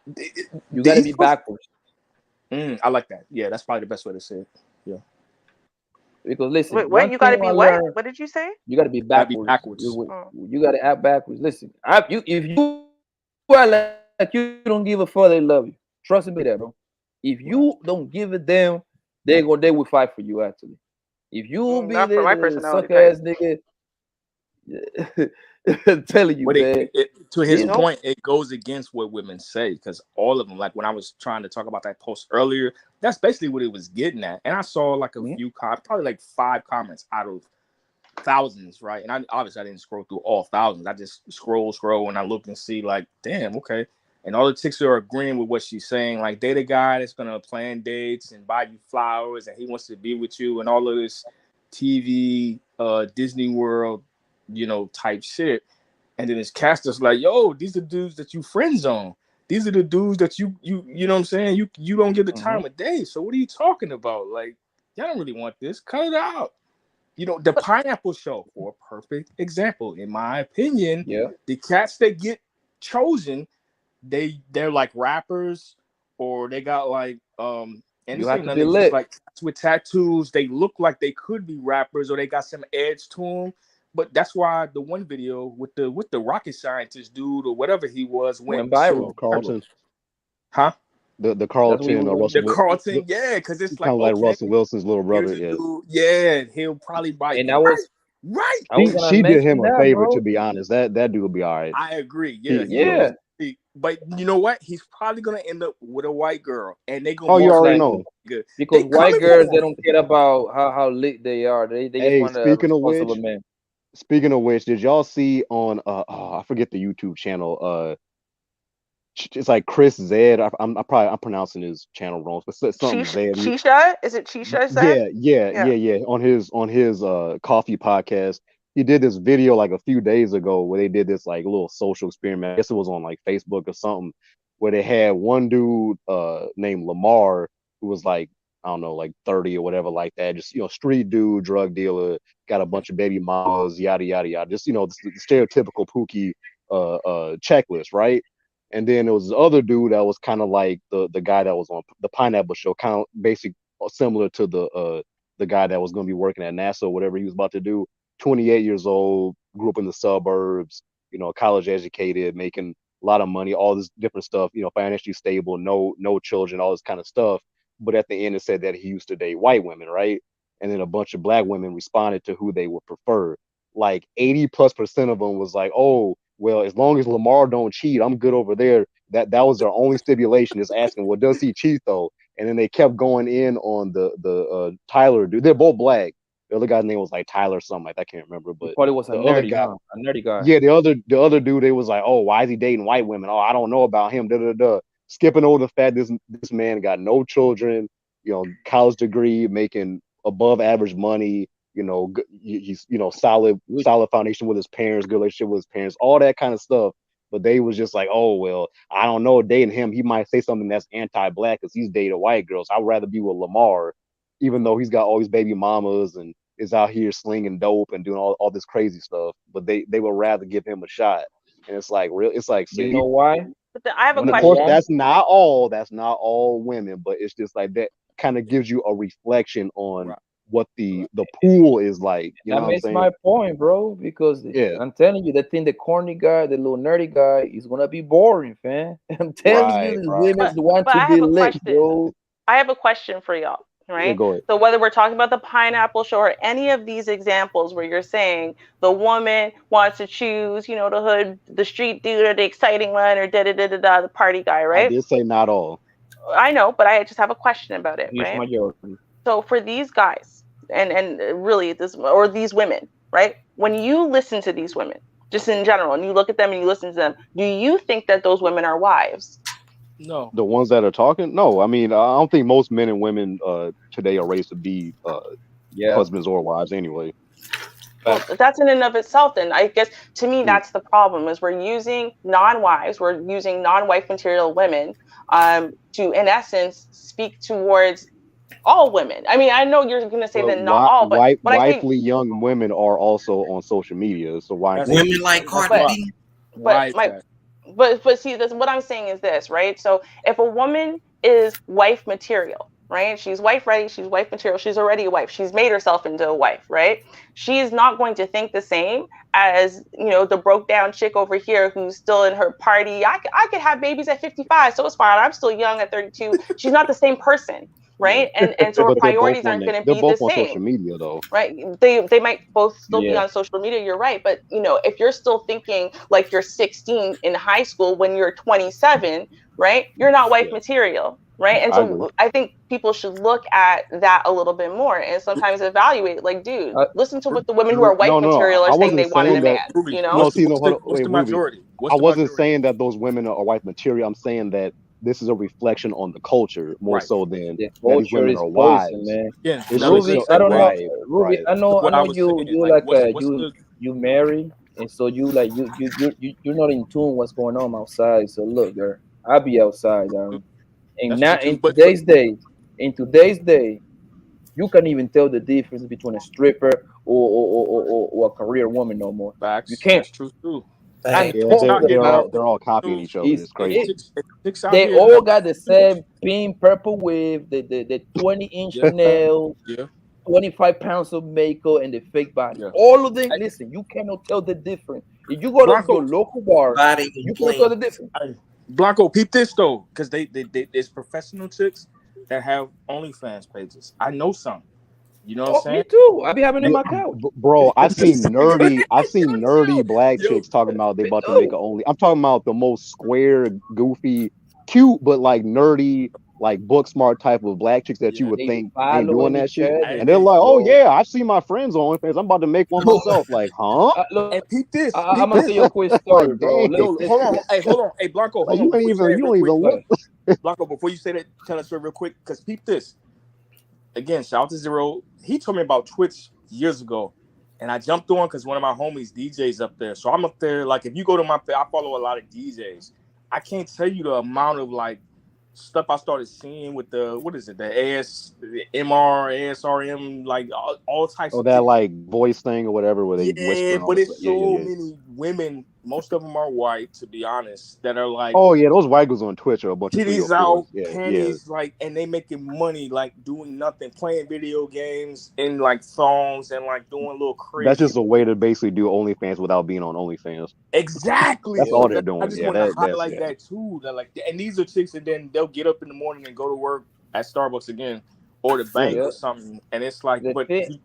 gotta be these first. backwards. I like that. Yeah, that's probably the best way to say it. Yeah, Because listen, Wait, what? one You got thing to I be what? learned, What did you say? you gotta be gotta be backwards. backwards. Oh. You gotta act backwards. Listen, if you act like you don't give a fuck, they love you. Trust me, that bro. If you don't give a damn, they will fight for you actually. If you be Not for my the personality suck type. ass nigga, I'm telling you, But man. to his These, Nope. point, it goes against what women say because all of them, like when I was trying to talk about that post earlier, that's basically what it was getting at. And I saw like a few comments, probably like 5 comments out of thousands, right? And obviously I didn't scroll through all thousands. I just scroll, and I look and see like, damn, okay. And all the chicks are agreeing with what she's saying. Like, date a guy that's gonna plan dates and buy you flowers, and he wants to be with you, and all of this TV, Disney World, type shit. And then it's cast us like, yo, these are dudes that you friend zone. These are the dudes that you know what I'm saying? You don't get the time of day. So what are you talking about? Like, y'all don't really want this. Cut it out. The Pineapple Show, for a perfect example, in my opinion, yeah, the cats that get chosen, they're like rappers, or they got like and you this have ain't to none be of just lit. like cats with tattoos. They look like they could be rappers, or they got some edge to them. But that's why the one video with the rocket scientist dude or whatever he was went Went so viral. viral. Carlton, Huh? the That's what he Carlton was gonna The Russell. do. Carlton, yeah, because He it's like, kind of like okay, Russell Wilson's little here's brother. a Yeah, dude, yeah, he'll probably buy And you I was right. I was gonna she did him mention a that, favor. To bro. be honest, that dude will be all right. I agree. Yeah, He, he yeah. Yeah, but you know what? He's probably gonna end up with a white girl, and they gonna Oh, be you most already coming. likely. know. Good. Because They white coming girls, they for him. don't care about how lit they are. They just Hey, want a responsible man. speaking of which, did y'all see on I forget the YouTube channel it's like Chris Zed. I'm pronouncing his channel wrong, but something Zed. Chisha? Is it Chisha said? Yeah. Yeah. On his coffee podcast, he did this video like a few days ago where they did this like little social experiment. I guess it was on like Facebook or something, where they had one dude named Lamar who was like, I don't know, like 30 or whatever like that, just street dude, drug dealer, got a bunch of baby mamas, yada yada yada, just the stereotypical Pookie checklist, right? And then there was this other dude that was kind of like the guy that was on the Pineapple Show, kind of basic similar to the guy that was going to be working at NASA or whatever he was about to do. 28 years old, grew up in the suburbs, college educated, making a lot of money, all this different stuff, financially stable, no children, all this kind of stuff. But at the end, it said that he used to date white women, right? And then a bunch of black women responded to who they would prefer. Like 80+% of them was like, oh, well, as long as Lamar don't cheat, I'm good over there. That was their only stipulation, is asking, well, does he cheat though? And then they kept going in on the Tyler dude. They're both black. The other guy's name was like Tyler something like that. I can't remember, He but probably was a the other nerdy, guy, huh? A nerdy guy. yeah, the other dude, they was like, oh, why is he dating white women? Oh, I don't know about him. Da da da. Skipping over the fact this man got no children, college degree, making above average money, he's solid foundation with his parents, good relationship with his parents, all that kind of stuff. But they was just like, oh well, I don't know, dating him, he might say something that's anti-black because he's dated white girls. I'd rather be with Lamar, even though he's got all these baby mamas and is out here slinging dope and doing all this crazy stuff. But they would rather give him a shot. And it's like real. It's like, You see, know why? But I have a and of When a course question. woman, that's not all women, but it's just like that kind of gives you a reflection on Right. what the pool is like. You know that what I'm makes saying? my point, bro. Because Yeah. I'm telling you, the corny guy, the little nerdy guy, is gonna be boring, fam. I'm telling you, Right. these Right. women want But to I be have a licked, question. bro. I have a question for y'all, Yeah. right? Go ahead. So whether we're talking about the pineapple show or any of these examples where you're saying the woman wants to choose, the hood, the street dude, or the exciting one, or the party guy, I right? did say not all. I know, but I just have a question about it, Huge right? majority. So for these guys, and really these women, right? When you listen to these women, just in general, and you look at them and you listen to them, do you think that those women are wives? No. The ones that are talking, no. I mean, I don't think most men and women today are raised to be Yeah. husbands or wives anyway. Well, Facts. that's in and of itself. Then I guess to me, Mm. that's the problem: is we're using non-wives, we're using non-wife material women, to in essence speak towards all women. I mean, I know you're going to say But that not all, but when I say wifely young women are also on social media, so why aren't That's they Women speaking like on Cardi but that? B. but right. my That. but see, this what I'm saying is this, right? So if a woman is wife material, right? She's wife ready, she's wife material, she's already a wife, she's made herself into a wife, right? She is not going to think the same as the broke down chick over here who's still in her party. I could have babies at 55, so it's fine. I'm still young at 32. She's not the same person, Yeah. right? And so her But priorities aren't going to they're be the both on social same, media though. right? They might both still be Yeah. on social media, you're right, but if you're still thinking like you're 16 in high school when you're 27, right, you're not wife Yeah, material, right? And I agree. so I think people should look at that a little bit more and sometimes evaluate, like, dude, Uh, listen to what the women who are wife No, material are I saying they wasn't want in a saying that. man, Ruby, No, what's the see, no, what's hold the on, what's wait, the Ruby. majority? What's I the wasn't majority? saying that those women are wife material. I'm saying that this is a reflection on the culture more Right. so than the that these culture women is are poison, wives. man. Again, It's another just good Ruby, so I don't know. segue right, Ruby, right. to I what I know was saying. you Like, like what's the you marry, and so you like you're not in tune what's going on outside. So look, girl, I'll be outside, and that's what not you do. in today's day, you can't even tell the difference between a stripper or a career woman no more. You facts. can't. That's true too. I'm Hey, Yeah, Chicks talking out here now. about they're all copying Too, each other. is It's if crazy. chicks out they here now. all got the same pink purple wave, the 20-inch Yeah, nail, yeah, 25 pounds of makeup, and the fake body. yeah. All of them, Hey, listen, you cannot tell the difference. If you go to Blanco, your local bar, body you and cannot tell bling. the difference. hey, Blanco, peep this though, because there's professional chicks that have OnlyFans pages. I know some. You know what I'm Oh, me saying? too. I be having it in Yeah, my couch. bro, I seen nerdy black Yo, chicks talking about they Me about to make too. a only. I'm talking about the most square, goofy, cute, but like nerdy, like book smart type of black chicks that you yeah. would They think ain't doing following that each shit. other, And they're Hey, like, oh bro. yeah, I see my friends on OnlyFans. I'm about to make one myself. Like, huh? and Look, peep this, I'm peep gonna tell this. you a quick Like, story, bro. dang. Yo, hold on. Hey, hold on. Hey, Blanco, Like hold on. Before you say you that real don't quick, even look. Blanco, before you say that, tell us real quick, because peep this. Again, shout out to Zero. He told me about Twitch years ago, and I jumped on because one of my homies DJs up there. So I'm up there. Like, if you go to I follow a lot of DJs. I can't tell you the amount of like stuff I started seeing with the what is it, the MR, ASRM, like all types Oh, of that chicks. like voice thing or whatever where they whisper Yeah, and all but this stuff. it's Yeah, yeah, so yeah. many women. Most of them are white, to be honest, that are like Oh yeah, those white girls on Twitch are a bunch of titties out, 304s. Yeah, yeah. panties, like, and they making money like doing nothing, playing video games in like thongs and like doing little That's crazy. just a way to basically do OnlyFans without being on OnlyFans. Exactly. That's yeah. all So they're I doing. just Yeah, want to that's highlight yeah. that too. That like, and these are chicks, and then they'll get up in the morning and go to work at Starbucks again, or the Yeah. bank Yeah. or something. And it's like, The but thing,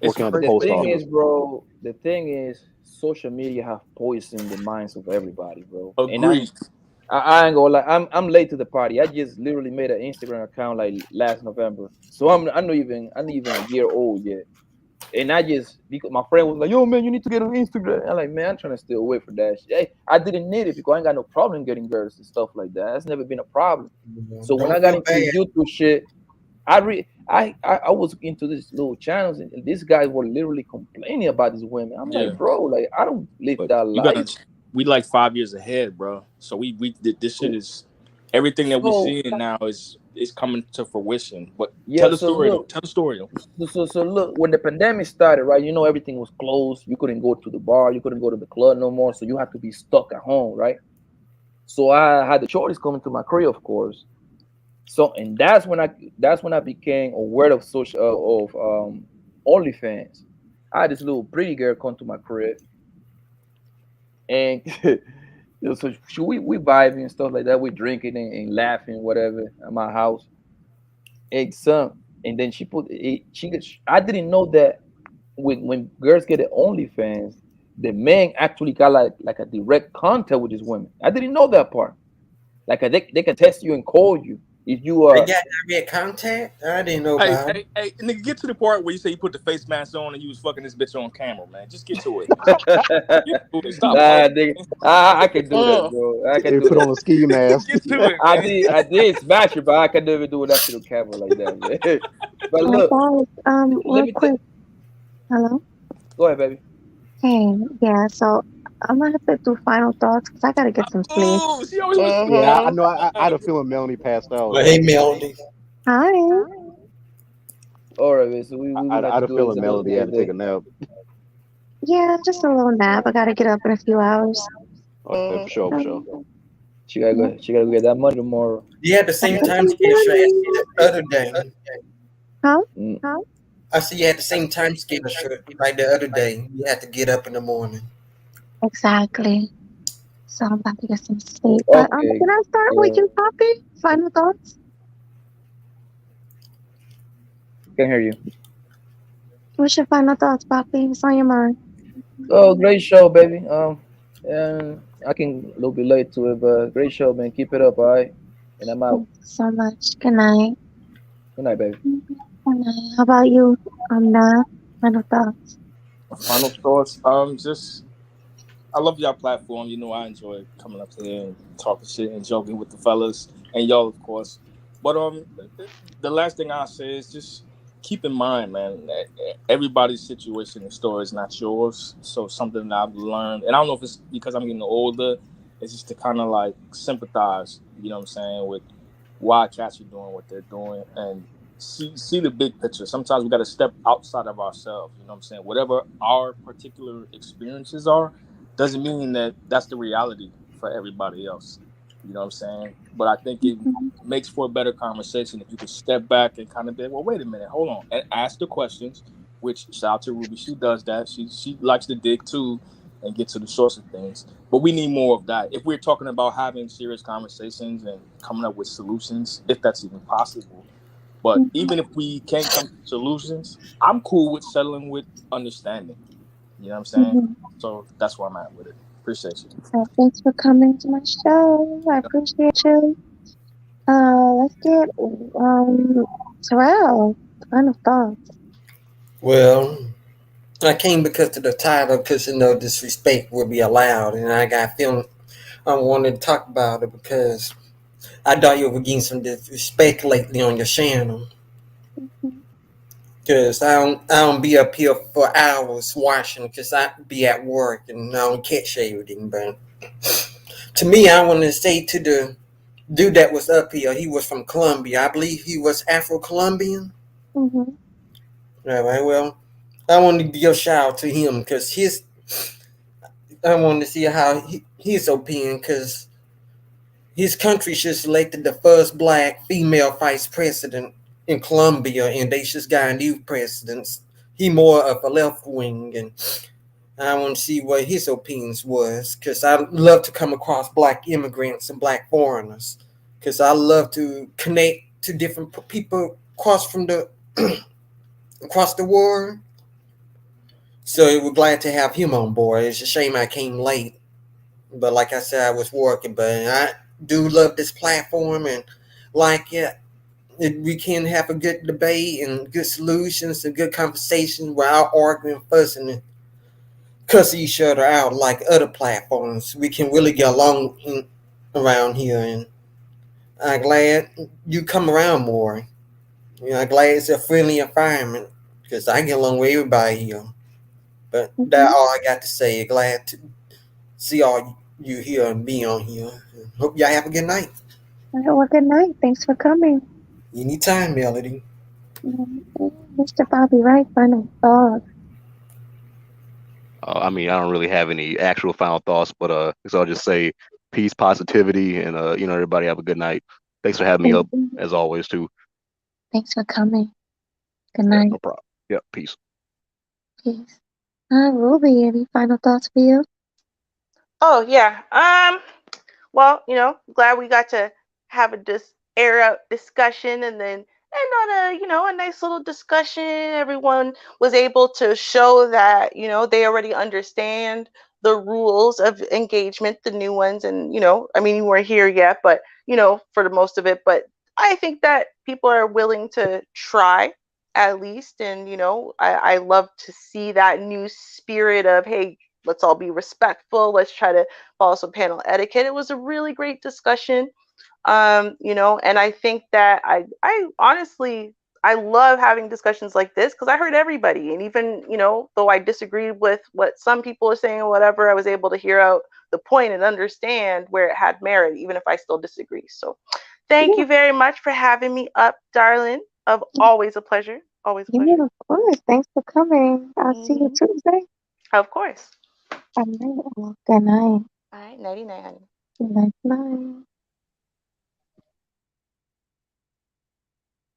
it's Working at the the post crazy. thing office. is, bro. The thing is, social media have poisoned the minds of everybody, bro. And Agreed. I ain't gonna lie, I'm late to the party. I just literally made an Instagram account like last November, so I'm not even a year old yet. And I just because my friend was like, "Yo, man, you need to get on Instagram." I'm like, "Man, I'm trying to stay away from that shit." Hey, I didn't need it because I ain't got no problem getting girls and stuff like that. That's never been a problem. So when I Don't got feel into the bad. YouTube shit, I was into these little channels, and these guys were literally complaining about these women. I'm Yeah, like, bro, like I don't live but that you gotta. life. We like 5 years ahead, bro. So this shit So, is everything that we so seeing now is coming to fruition. But yeah, tell the so story though. look, Tell the story though. so look, when the pandemic started, right? You know, everything was closed. You couldn't go to the bar, you couldn't go to the club no more. So you had to be stuck at home, right? So I had the choice coming to my career, of course. So and that's when I became aware of social OnlyFans. I had this little pretty girl come to my crib, and so we vibing and stuff like that. We drinking and laughing, whatever, at my house. And some, and then she put it. I didn't know that when girls get an OnlyFans, the man actually got like a direct contact with these women. I didn't know that part. Like they can text you and call you if you They got direct contact? I didn't know Hey, about it. hey, nigga, get to the part where you say you put the face mask on and you was fucking this bitch on camera, man. Just get to it, man. Get to it. Stop Nah, playing. nigga, I can do that, bro. I can They do put that. on a ski mask. Get to it, I man. did I did smash it, but I can never do that to the camera like that, man. But look, Guys, let real me quick. Hello? go ahead, baby. Hey, yeah, so I'm gonna have to do final thoughts because I gotta get some sleep. Ooh, she always wants to Yeah, I Mm-hmm. know. I had a feeling Melanie passed out. Well, hey, Melody. Hi. All right, man. So we I got to had a do this feeling Melody another had to take day. a nap. Yeah, just a little nap. I gotta get up in a few hours. Okay, for sure, for sure. She gotta Yep. go. She gotta go get that money tomorrow. You had the That's same what time I'm schedule as me doing. the other day. Huh? Mm. I see you had the same time schedule like the other day. You had to get up in the morning. Exactly. So I'm about to get some sleep. But Okay. can I start with Yeah. you, Poppy? Final thoughts? Can hear you. What's your final thoughts, Poppy? What's on your mind? Oh, great show, baby. And I can a little bit late to it, but great show, man. Keep it up, all right? And I'm out. Thank you so much. Good night. Good night, baby. Good night. How about you? Nah. Final thoughts. final thoughts. Just I love y'all platform. You know, I enjoy coming up here and talking shit and joking with the fellas and y'all, of course. But the last thing I say is just keep in mind, man, that everybody's situation and story is not yours. So something that I've learned, and I don't know if it's because I'm getting older, it's just to kind of like sympathize. You know what I'm saying with why cats are doing what they're doing and see the big picture. Sometimes we got to step outside of ourselves. You know what I'm saying? Whatever our particular experiences are doesn't mean that that's the reality for everybody else. You know what I'm saying? But I think it makes for a better conversation if you could step back and kind of be, well, wait a minute, hold on, and ask the questions. Which shout out to Ruby, she does that. She likes to dig too and get to the source of things. But we need more of that. If we're talking about having serious conversations and coming up with solutions, if that's even possible. But even if we can't come to solutions, I'm cool with settling with understanding. You know what I'm saying? Mm-hmm. So that's where I'm at with it. Appreciate you. So thanks for coming to my show. I appreciate you. Let's get Terrell. Final thoughts. Well, I came because of the title, because disrespect will be allowed, and I got feeling I wanted to talk about it because I thought you were getting some disrespect lately on your channel. Mm-hmm. Cause I don't be up here for hours watching, cause I be at work and I don't catch everything. But to me, I want to say to the dude that was up here, he was from Colombia. I believe he was Afro-Colombian. Mm-hmm. All right, well, I want to give a shout out to him because I want to see how his opinion, because his country just elected the first black female vice president in Colombia, and they just got a new president. He more of a left wing, and I want to see what his opinions was, because I love to come across black immigrants and black foreigners, because I love to connect to different people across the world. So we're glad to have him on board. It's a shame I came late, but like I said, I was working. But I do love this platform, and like we can have a good debate and good solutions and good conversations without arguing, fussing, and cuss each other out like other platforms. We can really get along around here, and I'm glad you come around more. You know, glad it's a friendly environment because I get along with everybody here. But that's all I got to say. Glad to see all you here and be on here. Hope y'all have a good night. Well, good night. Thanks for coming. Anytime, Melody. Mr. Bobby, right? Final thoughts. I mean, I don't really have any actual final thoughts, but so I'll just say peace, positivity, and everybody have a good night. Thanks for having me up as always too. Thanks for coming. Good Yeah, night. no problem. Yeah, peace. Peace. Ruby, any final thoughts for you? Oh yeah. Well, glad we got to have air out discussion and then end on a nice little discussion. Everyone was able to show that, they already understand the rules of engagement, the new ones. And, I mean, you weren't here yet, but, for the most of it. But I think that people are willing to try at least. And, I love to see that new spirit of, hey, let's all be respectful. Let's try to follow some panel etiquette. It was a really great discussion. And I think that I honestly, I love having discussions like this because I heard everybody. And even, though I disagreed with what some people are saying or whatever, I was able to hear out the point and understand where it had merit, even if I still disagree. So thank you very much for having me up, darling. Of always a pleasure. Always a pleasure. Yeah, of course. Thanks for coming. I'll see you Tuesday. Of course. All right. Well, good night. All right. Nighty night, honey. Good night.